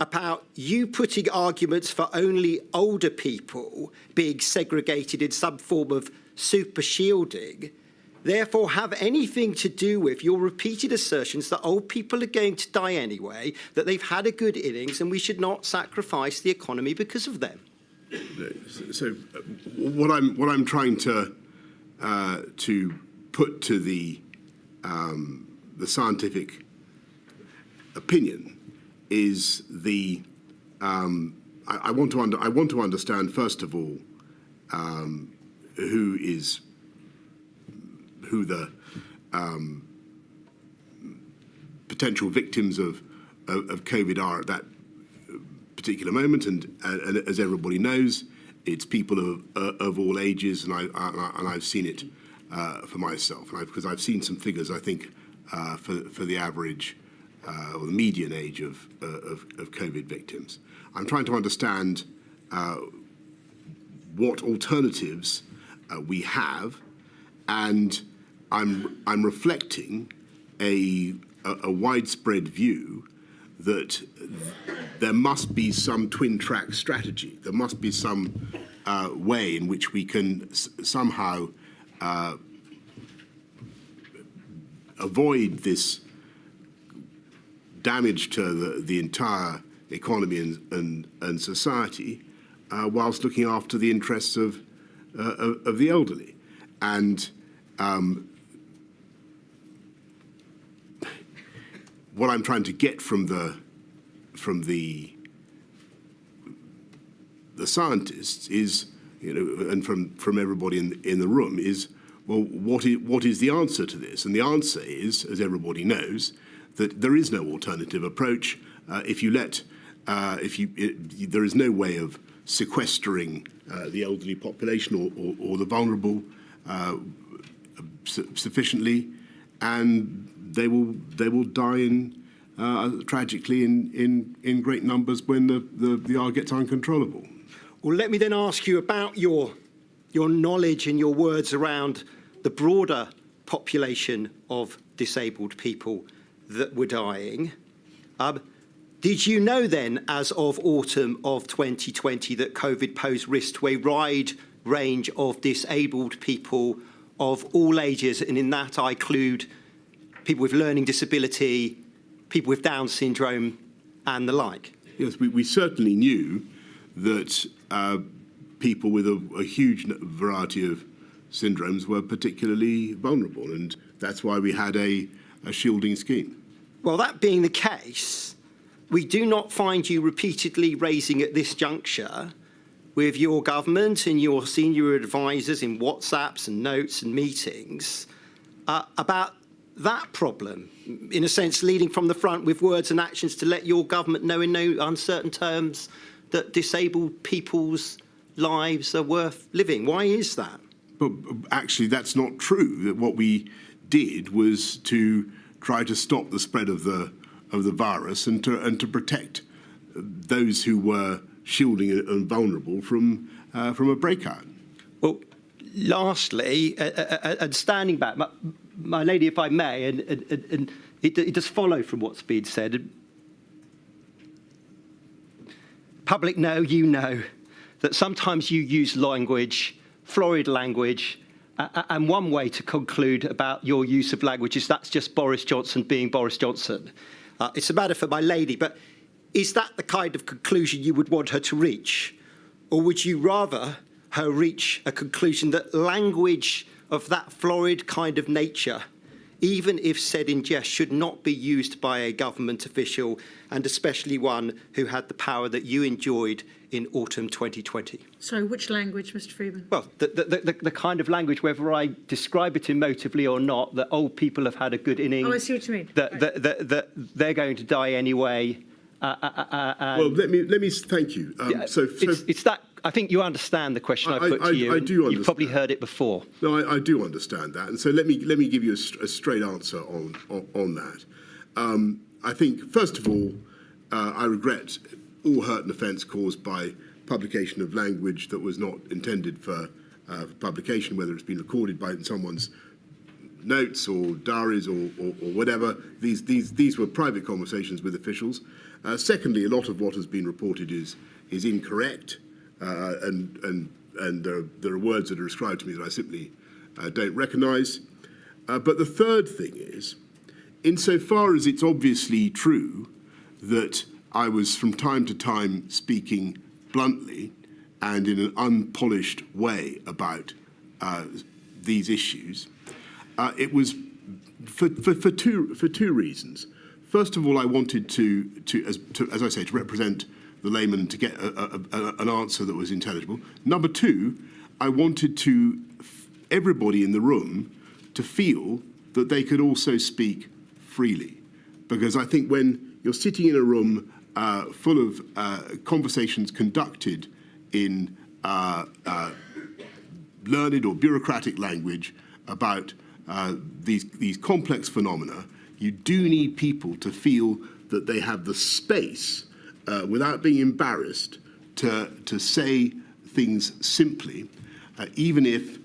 about you putting arguments for only older people being segregated in some form of super shielding therefore have anything to do with your repeated assertions that old people are going to die anyway, that they've had a good innings and we should not sacrifice the economy because of them? So what I'm trying to put to the scientific opinion is I want to understand first of all who the potential victims of COVID are at that particular moment, and as everybody knows, it's people of all ages, and I've seen it for myself, because I've seen some figures. I think for the average or the median age of COVID victims, I'm trying to understand what alternatives we have, and I'm reflecting a widespread view that there must be some twin-track strategy. There must be some way in which we can somehow avoid this damage to the entire economy and society, whilst looking after the interests of the elderly. And what I'm trying to get from the the scientists is, and from everybody in the room is, well, what is the answer to this? And the answer is, as everybody knows, that there is no alternative approach. There is no way of sequestering the elderly population or the vulnerable sufficiently, and they will die tragically in great numbers when the R gets uncontrollable. Well, let me then ask you about your knowledge and your words around the broader population of disabled people that were dying. Did you know then, as of autumn of 2020, that COVID posed risk to a wide range of disabled people of all ages, and in that I include people with learning disability, people with Down syndrome and the like? Yes, we certainly knew that people with a huge variety of syndromes were particularly vulnerable, and that's why we had a shielding scheme. Well, that being the case, we do not find you repeatedly raising at this juncture with your government and your senior advisors in WhatsApps and notes and meetings about that problem, in a sense leading from the front with words and actions to let your government know in no uncertain terms that disabled people's lives are worth living. Why is that? But actually, that's not true. That what we did was to try to stop the spread of the virus and to protect those who were shielding and vulnerable from a breakout. Well, lastly, and standing back, my lady, if I may, and it does follow from what's been said. Public know, you know, that sometimes you use language, florid language, and one way to conclude about your use of language is that's just Boris Johnson being Boris Johnson. It's a matter for my lady, but is that the kind of conclusion you would want her to reach? Or would you rather her reach a conclusion that language of that florid kind of nature, even if said in jest, should not be used by a government official, and especially one who had the power that you enjoyed in autumn 2020? So which language, Mr. Freeman? Well, the kind of language, whether I describe it emotively or not, that old people have had a good innings. Oh, I see what you mean. That they're going to die anyway. Well, let me thank you. It's that. I think you understand the question I put to you. I do understand. You've probably heard it before. No, I do understand that, and so let me give you a straight answer on that. I think first of all, I regret all hurt and offence caused by publication of language that was not intended for publication, whether it's been recorded by someone's notes or diaries or whatever. These were private conversations with officials. Secondly, a lot of what has been reported is incorrect, and there are words that are ascribed to me that I simply don't recognise. But the third thing is, insofar as it's obviously true that I was from time to time speaking bluntly and in an unpolished way about these issues, it was for two reasons. First of all, I wanted to as I say, to represent the layman and to get an answer that was intelligible. Number two, I wanted everybody in the room to feel that they could also speak freely, because I think when you're sitting in a room full of conversations conducted in learned or bureaucratic language about these complex phenomena, you do need people to feel that they have the space, without being embarrassed, to say things simply, even if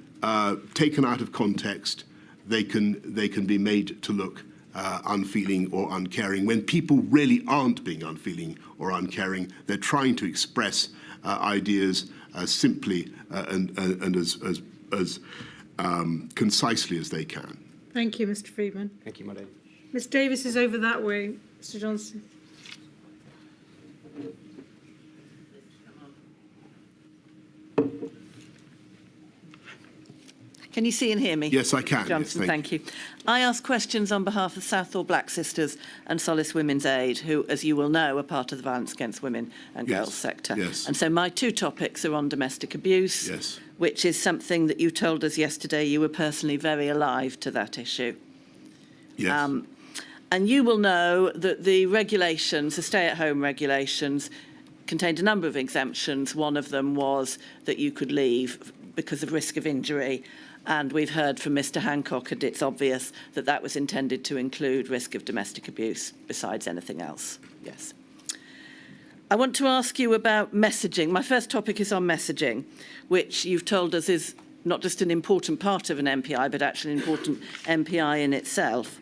taken out of context, they can be made to look unfeeling or uncaring, when people really aren't being unfeeling or uncaring. They're trying to express ideas simply and as concisely as they can. Thank you, Mr. Freeman. Thank you, my lady. Ms. Davis is over that way. Mr. Johnson. Can you see and hear me? Yes, I can. Johnson, yes, thank you. I ask questions on behalf of Southall Black Sisters and Solace Women's Aid, who, as you will know, are part of the violence against women and girls sector. Yes. And so my two topics are on domestic abuse, Yes. which is something that you told us yesterday you were personally very alive to that issue. Yes. And you will know that the regulations, the stay-at-home regulations, contained a number of exemptions. One of them was that you could leave because of risk of injury. And we've heard from Mr. Hancock, and it's obvious that that was intended to include risk of domestic abuse besides anything else. Yes. I want to ask you about messaging. My first topic is on messaging, which you've told us is not just an important part of an MPI, but actually an important MPI in itself.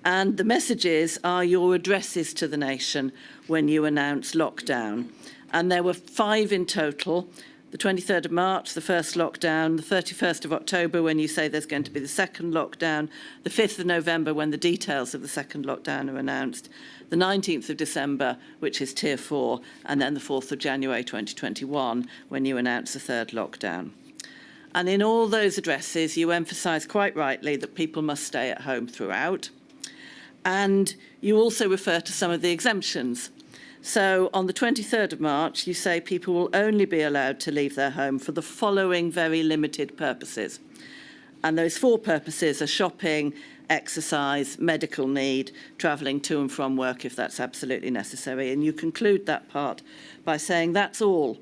And the messages are your addresses to the nation when you announce lockdown. And there were 5 in total. The 23rd of March, the first lockdown, the 31st of October, when you say there's going to be the second lockdown, the 5th of November, when the details of the second lockdown are announced, the 19th of December, which is Tier 4, and then the 4th of January 2021, when you announce the third lockdown. And in all those addresses, you emphasise quite rightly that people must stay at home throughout. And you also refer to some of the exemptions. So on the 23rd of March, you say people will only be allowed to leave their home for the following very limited purposes. And those 4 purposes are shopping, exercise, medical need, travelling to and from work if that's absolutely necessary. And you conclude that part by saying that's all.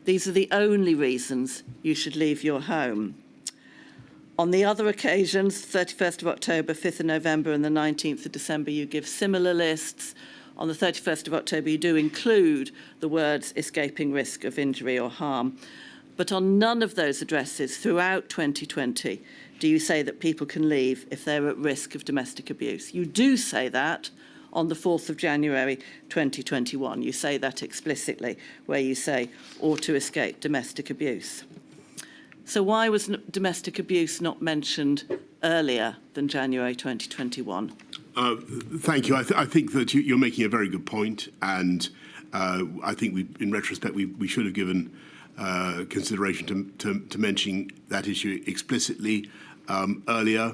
These are the only reasons you should leave your home. On the other occasions, 31st of October, 5th of November and the 19th of December, you give similar lists. On the 31st of October, you do include the words escaping risk of injury or harm. But on none of those addresses throughout 2020 do you say that people can leave if they're at risk of domestic abuse. You do say that on the 4th of January 2021. You say that explicitly, where you say, or to escape domestic abuse. So why was domestic abuse not mentioned earlier than January 2021? Thank you. I think that you're making a very good point, and I think in retrospect, we should have given consideration to mentioning that issue explicitly earlier.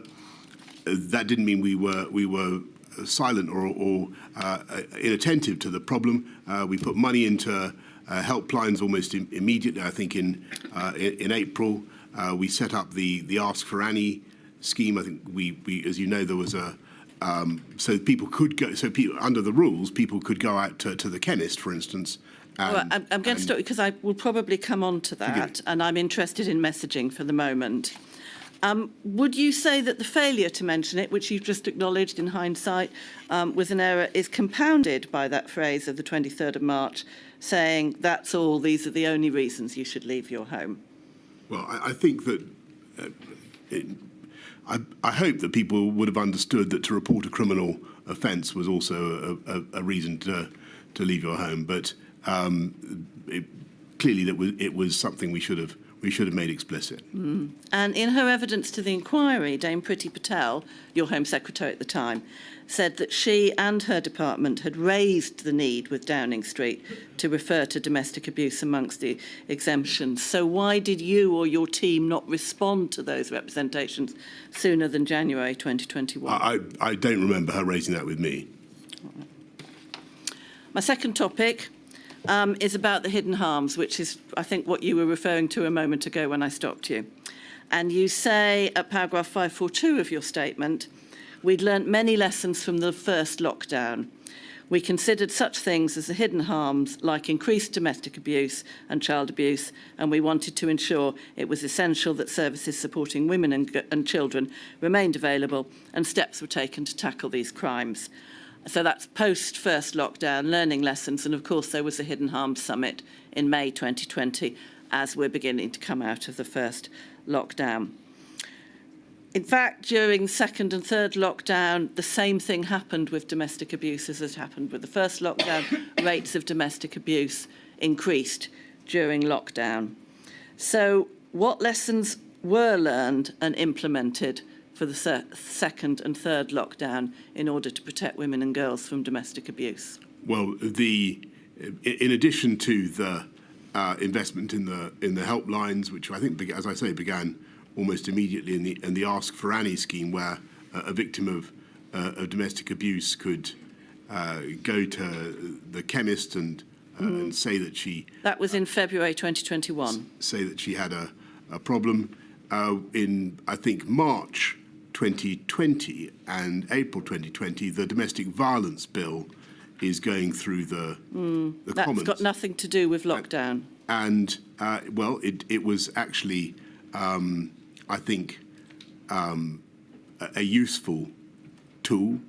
That didn't mean we were silent or inattentive to the problem. We put money into helplines almost immediately. I think in April we set up the Ask for Annie scheme. I think we as you know, there was a so people could go. So people, under the rules, people could go out to the chemist, for instance. Well, I'm going to stop because I will probably come on to that, and I'm interested in messaging for the moment. Would you say that the failure to mention it, which you've just acknowledged in hindsight was an error, is compounded by that phrase of the 23rd of March, saying that's all, these are the only reasons you should leave your home? Well, I think that I hope that people would have understood that to report a criminal offence was also a reason to leave your home. But clearly, it was something we should have made explicit. Mm. And in her evidence to the inquiry, Dame Priti Patel, your Home Secretary at the time, said that she and her department had raised the need with Downing Street to refer to domestic abuse amongst the exemptions. So why did you or your team not respond to those representations sooner than January 2021? I don't remember her raising that with me. My second topic is about the hidden harms, which is, I think, what you were referring to a moment ago when I stopped you. And you say at paragraph 542 of your statement, we'd learnt many lessons from the first lockdown. We considered such things as the hidden harms, like increased domestic abuse and child abuse, and we wanted to ensure it was essential that services supporting women and children remained available and steps were taken to tackle these crimes. So that's post-first lockdown, learning lessons, and of course there was a Hidden Harms Summit in May 2020 as we're beginning to come out of the first lockdown. In fact, during the second and third lockdown, the same thing happened with domestic abuse as it happened with the first lockdown. Rates of domestic abuse increased during lockdown. So what lessons were learned and implemented for the second and third lockdown in order to protect women and girls from domestic abuse? Well, in addition to the investment in the helplines, which I think, as I say, began almost immediately in the Ask for Annie scheme, where a victim of domestic abuse could go to the chemist and say that she... That was in February 2021. Say that she had a problem. In, I think, March 2020 and April 2020, the domestic violence bill is going through the Commons. That's got nothing to do with lockdown. And, well, it was actually, I think, a useful tool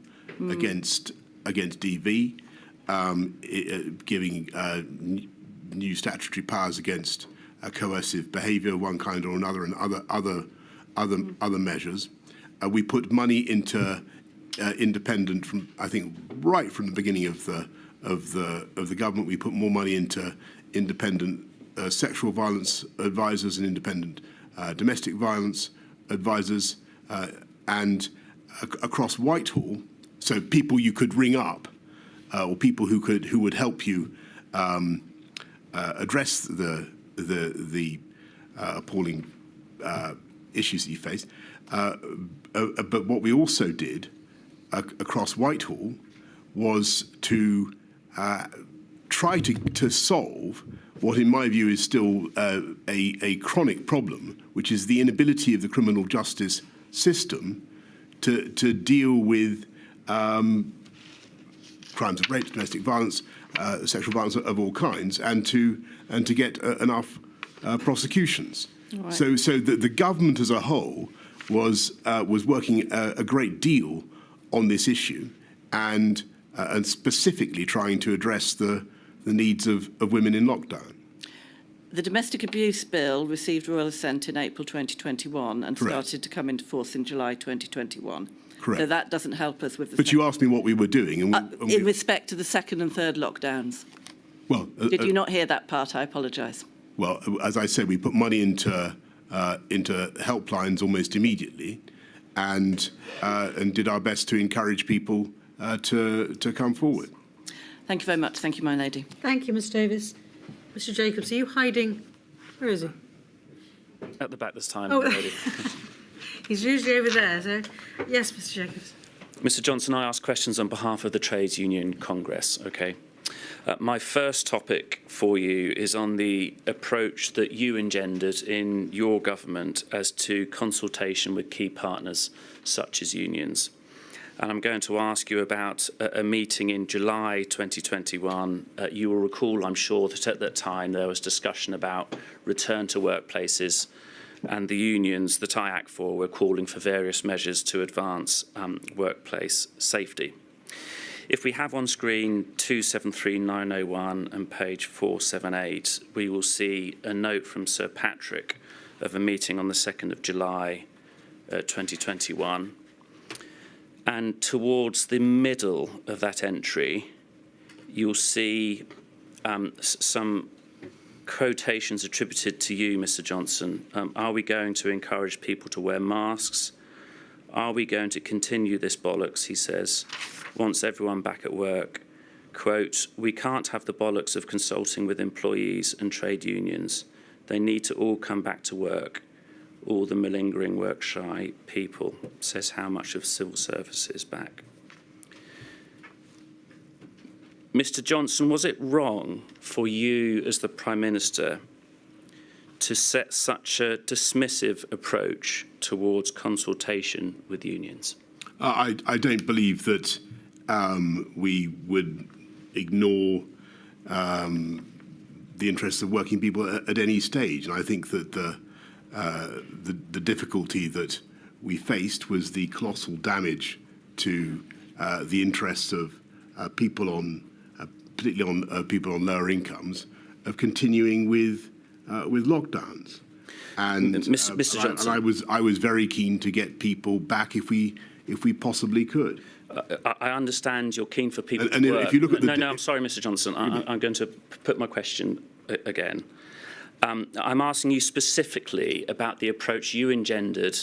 against DV, giving new statutory powers against coercive behaviour of one kind or another, and other measures. We put money into independent from, I think, right from the beginning of the government. We put more money into independent sexual violence advisors and independent domestic violence advisors, and across Whitehall. So people you could ring up, or people who would help you address the appalling issues that you face. But what we also did across Whitehall was to try to solve what, in my view, is still a chronic problem, which is the inability of the criminal justice system to deal with crimes of rape, domestic violence, sexual violence of all kinds, and to get enough prosecutions. Right. So the government as a whole was working a great deal on this issue, and specifically trying to address the needs of women in lockdown. The domestic abuse bill received royal assent in April 2021 and Correct. started to come into force in July 2021. Correct. So that doesn't help us with the... But you asked me what we were doing. And in respect to the second and third lockdowns. Well, Did you not hear that part? I apologise. Well, as I said, we put money into helplines almost immediately, and did our best to encourage people to come forward. Thank you very much. Thank you, my lady. Thank you, Ms Davis. Mr Jacobs, are you hiding? Where is he? At the back this time. Oh, he's usually over there. So, yes, Mr Jacobs. Mr Johnson, I ask questions on behalf of the Trades Union Congress, okay? My first topic for you is on the approach that you engendered in your government as to consultation with key partners such as unions. And I'm going to ask you about a meeting in July 2021. You will recall, I'm sure, that at that time there was discussion about return to workplaces, and the unions that I act for were calling for various measures to advance workplace safety. If we have on screen 273901 and page 478, we will see a note from Sir Patrick of a meeting on the 2nd of July 2021. And towards the middle of that entry, you'll see some quotations attributed to you, Mr Johnson. Are we going to encourage people to wear masks? Are we going to continue this bollocks, he says, wants everyone back at work. Quote, we can't have the bollocks of consulting with employees and trade unions. They need to all come back to work. All the malingering work-shy people, says how much of civil service is back. Mr Johnson, was it wrong for you as the Prime Minister to set such a dismissive approach towards consultation with unions? I don't believe that we would ignore the interests of working people at any stage. And I think that the difficulty that we faced was the colossal damage to the interests of people on, particularly on people on lower incomes, of continuing with lockdowns. And Mr. Johnson, and I was very keen to get people back if we possibly could. I understand you're keen for people and to work. If you look at No, I'm sorry, Mr. Johnson. I'm going to put my question again. I'm asking you specifically about the approach you engendered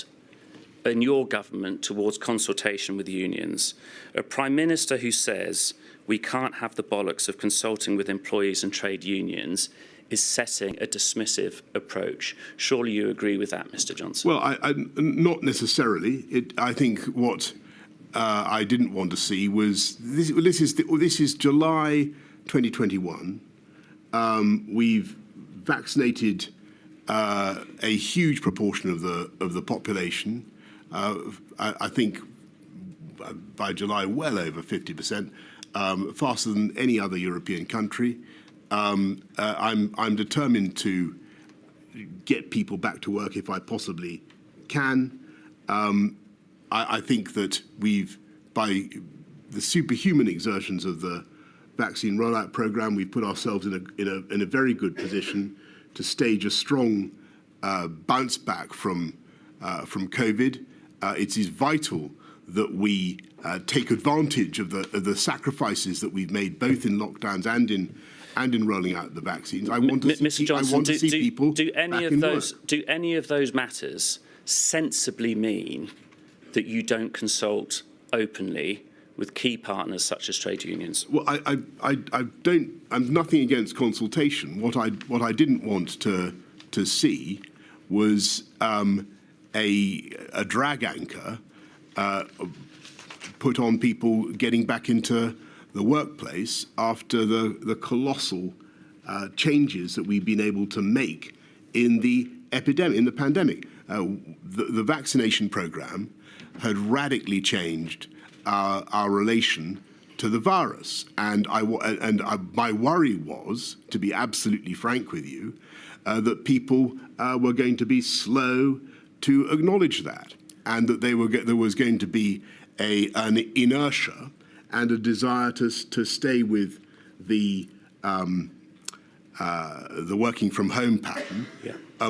in your government towards consultation with unions. A Prime Minister who says we can't have the bollocks of consulting with employees and trade unions is setting a dismissive approach. Surely you agree with that, Mr. Johnson? Well, I not necessarily. I think what I didn't want to see was this is July 2021. We've vaccinated a huge proportion of the population. I think by July, well over 50%, faster than any other European country. I'm determined to get people back to work if I possibly can. I think that by the superhuman exertions of the vaccine rollout program, we've put ourselves in a very good position to stage a strong bounce back from COVID. It is vital that we take advantage of the sacrifices that we've made, both in lockdowns and in rolling out the vaccines. I want to Mr. Johnson, see people do any back of in those work. do any of those matters sensibly mean that you don't consult openly with key partners such as trade unions? Well, I don't. I'm nothing against consultation. What I didn't want to see was a drag anchor put on people getting back into the workplace after the colossal changes that we've been able to make in the pandemic. The vaccination program had radically changed our relation to the virus, and my worry was, to be absolutely frank with you, that people were going to be slow to acknowledge that, and that there was going to be an inertia and a desire to stay with the working from home pattern,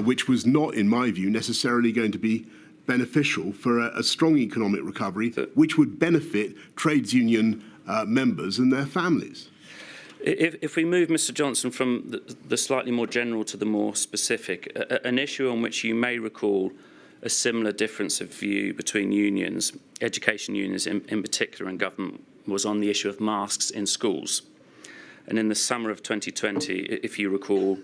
which was not, in my view, necessarily going to be beneficial for a strong economic recovery, which would benefit trades union members and their families. If we move, Mr. Johnson, from the slightly more general to the more specific, an issue on which you may recall a similar difference of view between unions, education unions in particular, and government, was on the issue of masks in schools. And in the summer of 2020, if you recall,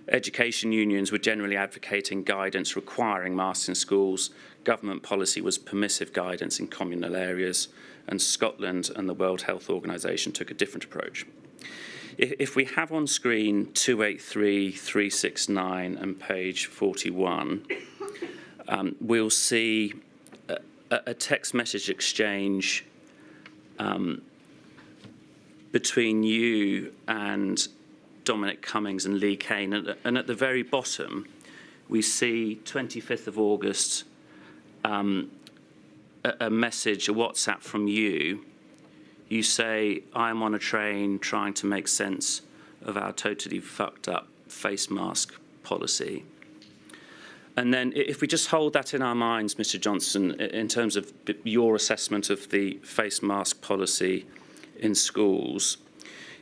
education unions were generally advocating guidance requiring masks in schools. Government policy was permissive guidance in communal areas, and Scotland and the World Health Organization took a different approach. If we have on screen 283-369 and page 41, we'll see a text message exchange between you and Dominic Cummings and Lee Kane. And at the very bottom, we see 25th of August, a message, a WhatsApp from you. You say, I'm on a train trying to make sense of our totally fucked up face mask policy. And then if we just hold that in our minds, Mr. Johnson, in terms of your assessment of the face mask policy in schools,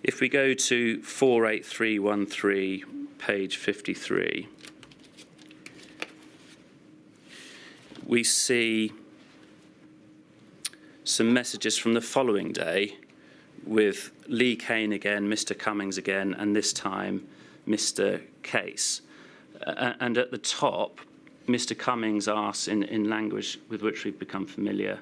if we go to 48313, page 53, we see some messages from the following day with Lee Kane again, Mr. Cummings again, and this time Mr. Case. And at the top, Mr. Cummings asks, in language with which we've become familiar,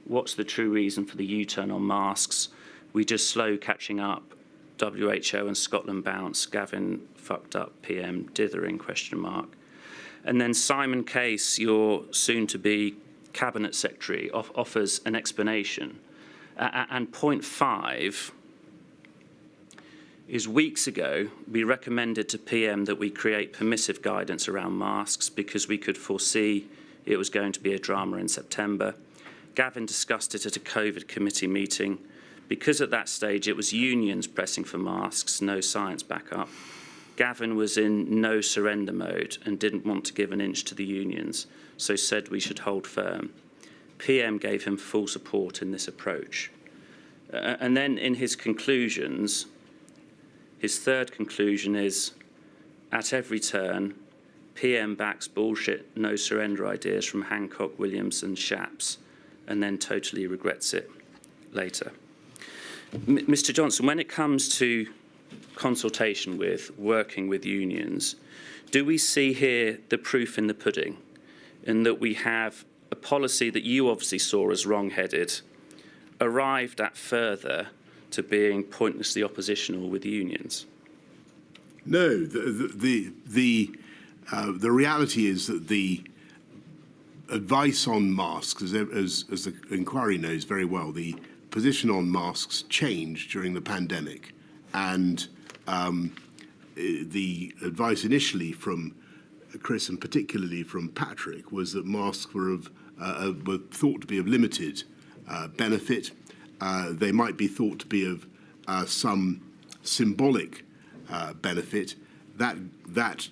what's the true reason for the U-turn on masks? We just slow catching up. WHO and Scotland bounce. Gavin fucked up. PM dithering ? And then Simon Case, your soon-to-be Cabinet Secretary, offers an explanation. And point 5 is weeks ago, we recommended to PM that we create permissive guidance around masks because we could foresee it was going to be a drama in September. Gavin discussed it at a COVID committee meeting. Because at that stage it was unions pressing for masks, no science backup. Gavin was in no surrender mode and didn't want to give an inch to the unions, so said we should hold firm. PM gave him full support in this approach. And then in his conclusions, his third conclusion is, at every turn, PM backs bullshit no surrender ideas from Hancock, Williams and Shapps, and then totally regrets it later. Mr. Johnson, when it comes to consultation with, working with unions, do we see here the proof in the pudding, in that we have a policy that you obviously saw as wrong-headed, arrived at further to being pointlessly oppositional with the unions? No, the reality is that the advice on masks, as the inquiry knows very well, the position on masks changed during the pandemic, and the advice initially from Chris and particularly from Patrick was that masks were thought to be of limited benefit. They might be thought to be of some symbolic benefit. That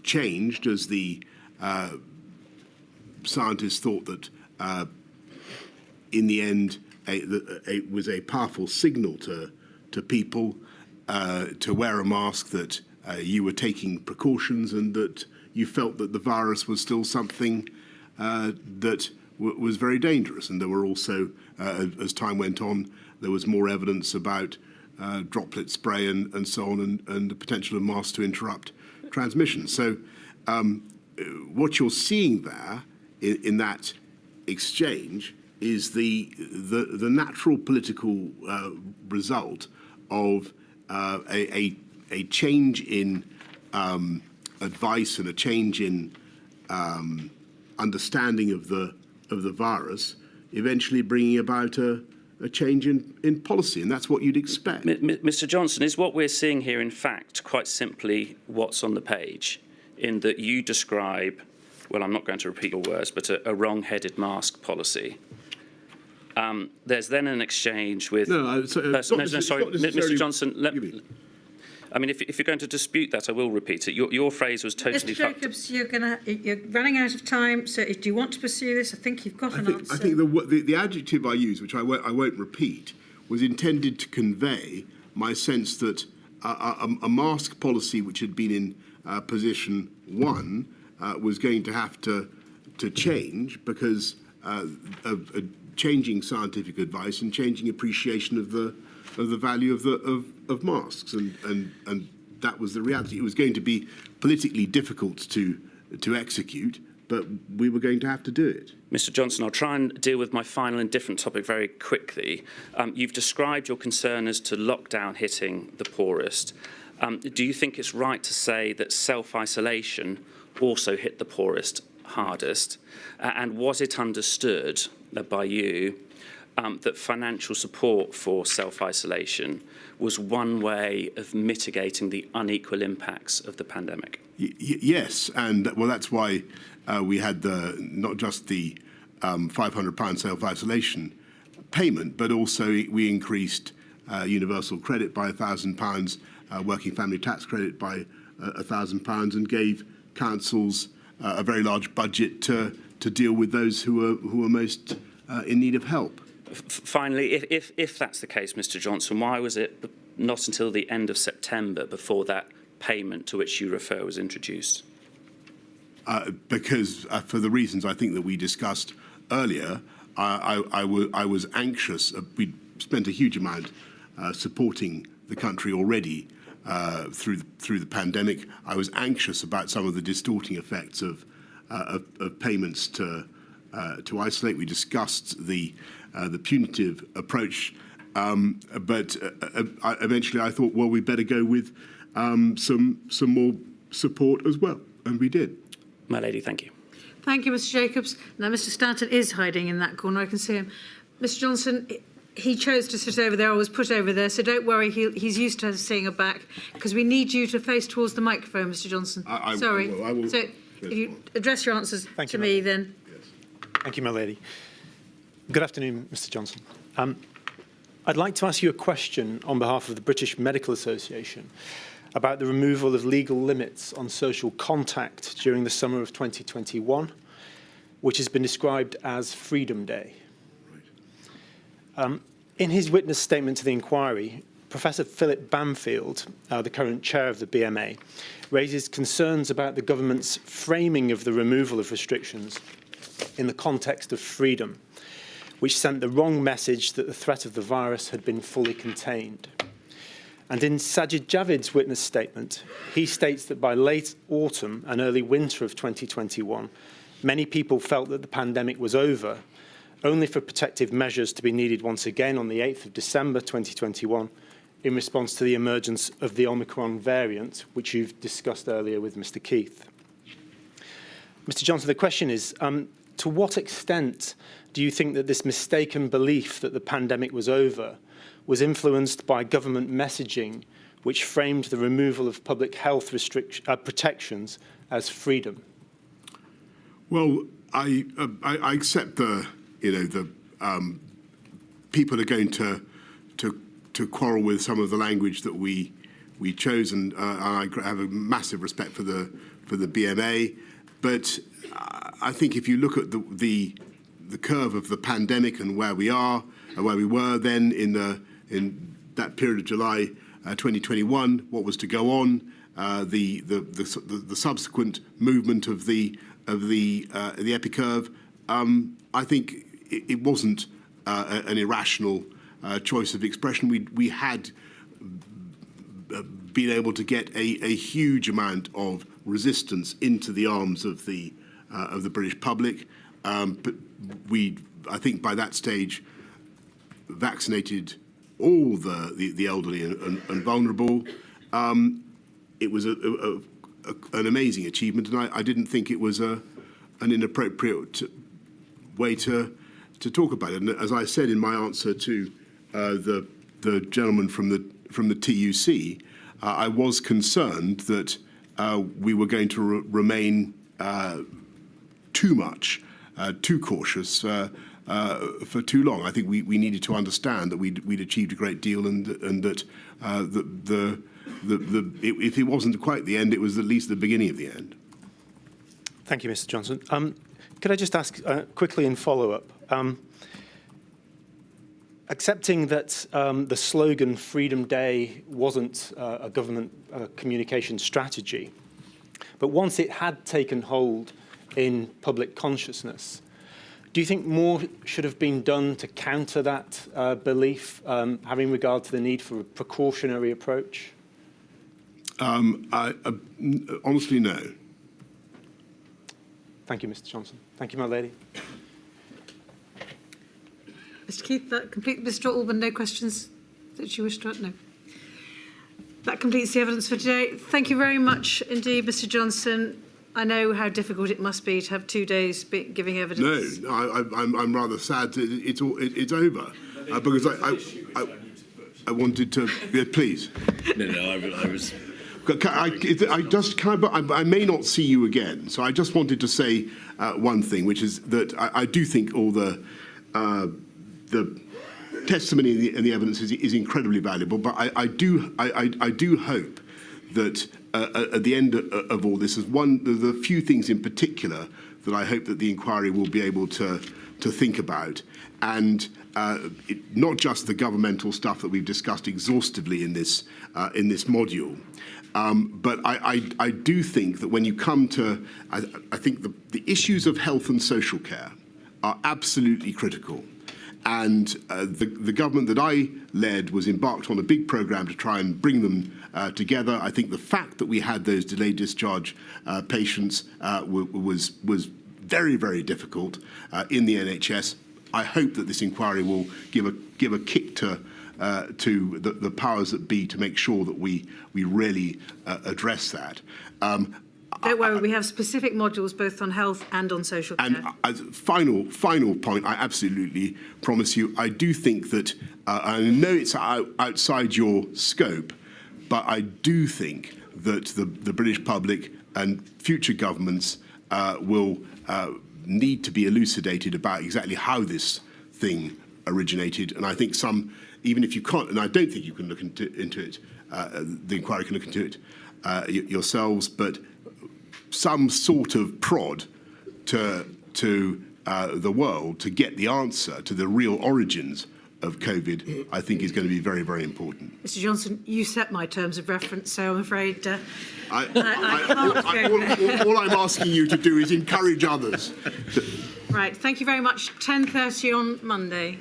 changed as the scientists thought that in the end it was a powerful signal to people to wear a mask, that you were taking precautions and that you felt that the virus was still something that was very dangerous. And there were also, as time went on, there was more evidence about droplet spray and so on, and the potential of masks to interrupt transmission. So what you're seeing there in that exchange is the natural political result of a change in advice and a change in understanding of the virus, eventually bringing about a change in policy, and that's what you'd expect. Mr. Johnson, is what we're seeing here, in fact, quite simply what's on the page, in that you describe, well, I'm not going to repeat your words, but a wrong-headed mask policy. There's then an exchange with... Mr. Johnson, I mean, if you're going to dispute that, I will repeat it. Your phrase was totally... Mr. Jacobs, you're running out of time, so do you want to pursue this? I think you've got an answer. I think the adjective I used, which I won't repeat, was intended to convey my sense that a mask policy which had been in position one was going to have to change because of changing scientific advice and changing appreciation of the value of masks, and that was the reality. It was going to be politically difficult to execute, but we were going to have to do it. Mr. Johnson, I'll try and deal with my final and different topic very quickly. You've described your concern as to lockdown hitting the poorest. Do you think it's right to say that self-isolation also hit the poorest hardest? And was it understood by you that financial support for self-isolation was one way of mitigating the unequal impacts of the pandemic? Yes, and well, that's why we had not just the £500 self-isolation payment, but also we increased universal credit by £1,000, working family tax credit by £1,000, and gave councils a very large budget to deal with those who are most in need of help. Finally, if that's the case, Mr. Johnson, why was it not until the end of September before that payment to which you refer was introduced? Because for the reasons I think that we discussed earlier, I was anxious. We'd spent a huge amount supporting the country already through the pandemic. I was anxious about some of the distorting effects of payments to isolate. We discussed the punitive approach, but eventually I thought, well, we better go with some more support as well, and we did. My lady, thank you. Thank you, Mr. Jacobs. Now, Mr. Stanton is hiding in that corner. I can see him. Mr. Johnson, he chose to sit over there. I was put over there, so don't worry. He's used to seeing a back, because we need you to face towards the microphone, Mr. Johnson. Sorry. I will. So if you address your answers to me, then. Yes. Thank you, my lady. Good afternoon, Mr. Johnson. I'd like to ask you a question on behalf of the British Medical Association about the removal of legal limits on social contact during the summer of 2021, which has been described as Freedom Day. In his witness statement to the inquiry, Professor Philip Bamfield, the current chair of the BMA, raises concerns about the government's framing of the removal of restrictions in the context of freedom, which sent the wrong message that the threat of the virus had been fully contained. And in Sajid Javid's witness statement, he states that by late autumn and early winter of 2021, many people felt that the pandemic was over, only for protective measures to be needed once again on the 8th of December 2021 in response to the emergence of the Omicron variant, which you've discussed earlier with Mr. Keith. Mr. Johnson, the question is, to what extent do you think that this mistaken belief that the pandemic was over was influenced by government messaging which framed the removal of public health protections as freedom? Well, I accept people are going to quarrel with some of the language that we chose, and I have a massive respect for the BMA. But I think if you look at the curve of the pandemic and where we are and where we were then in that period of July 2021, what was to go on, the subsequent movement of the epicurve, I think it wasn't an irrational choice of expression. We had been able to get a huge amount of resistance into the arms of the British public, but I think by that stage, vaccinated all the elderly and vulnerable. It was an amazing achievement, and I didn't think it was an inappropriate way to talk about it. And as I said in my answer to the gentleman from the TUC, I was concerned that we were going to remain too cautious for too long. I think we needed to understand that we'd achieved a great deal, and that if it wasn't quite the end, it was at least the beginning of the end. Thank you, Mr. Johnson. Could I just ask quickly in follow-up? Accepting that the slogan Freedom Day wasn't a government communication strategy, but once it had taken hold in public consciousness, do you think more should have been done to counter that belief, having regard to the need for a precautionary approach? Honestly, no. Thank you, Mr. Johnson. Thank you, my lady. Mr. Keith, that complete. Mr. Alban, no questions that you wish to add? No. That completes the evidence for today. Thank you very much indeed, Mr. Johnson. I know how difficult it must be to have 2 days giving evidence. No, I'm rather sad that it's over, because I wanted to. Yeah, please. No, I was. I may not see you again, so I just wanted to say one thing, which is that I do think all the testimony and the evidence is incredibly valuable, but I do hope that at the end of all this, there's a few things in particular that I hope that the inquiry will be able to think about, and not just the governmental stuff that we've discussed exhaustively in this module. But I do think that when you come to, I think the issues of health and social care are absolutely critical. And the government that I led was embarked on a big programme to try and bring them together. I think the fact that we had those delayed discharge patients was very, very difficult in the NHS. I hope that this inquiry will give a kick to the powers that be to make sure that we really address that. Don't worry, we have specific modules both on health and on social care. And as final point, I absolutely promise you, I do think that, I know it's outside your scope, but I do think that the British public and future governments will need to be elucidated about exactly how this thing originated. And I think even if you can't, and I don't think you can look into it, the inquiry can look into it yourselves, but some sort of prod to the world to get the answer to the real origins of COVID, I think is going to be very, very important. Mr. Johnson, you set my terms of reference, so I'm afraid all I'm asking you to do is encourage others. Right, thank you very much. 10:30 on Monday.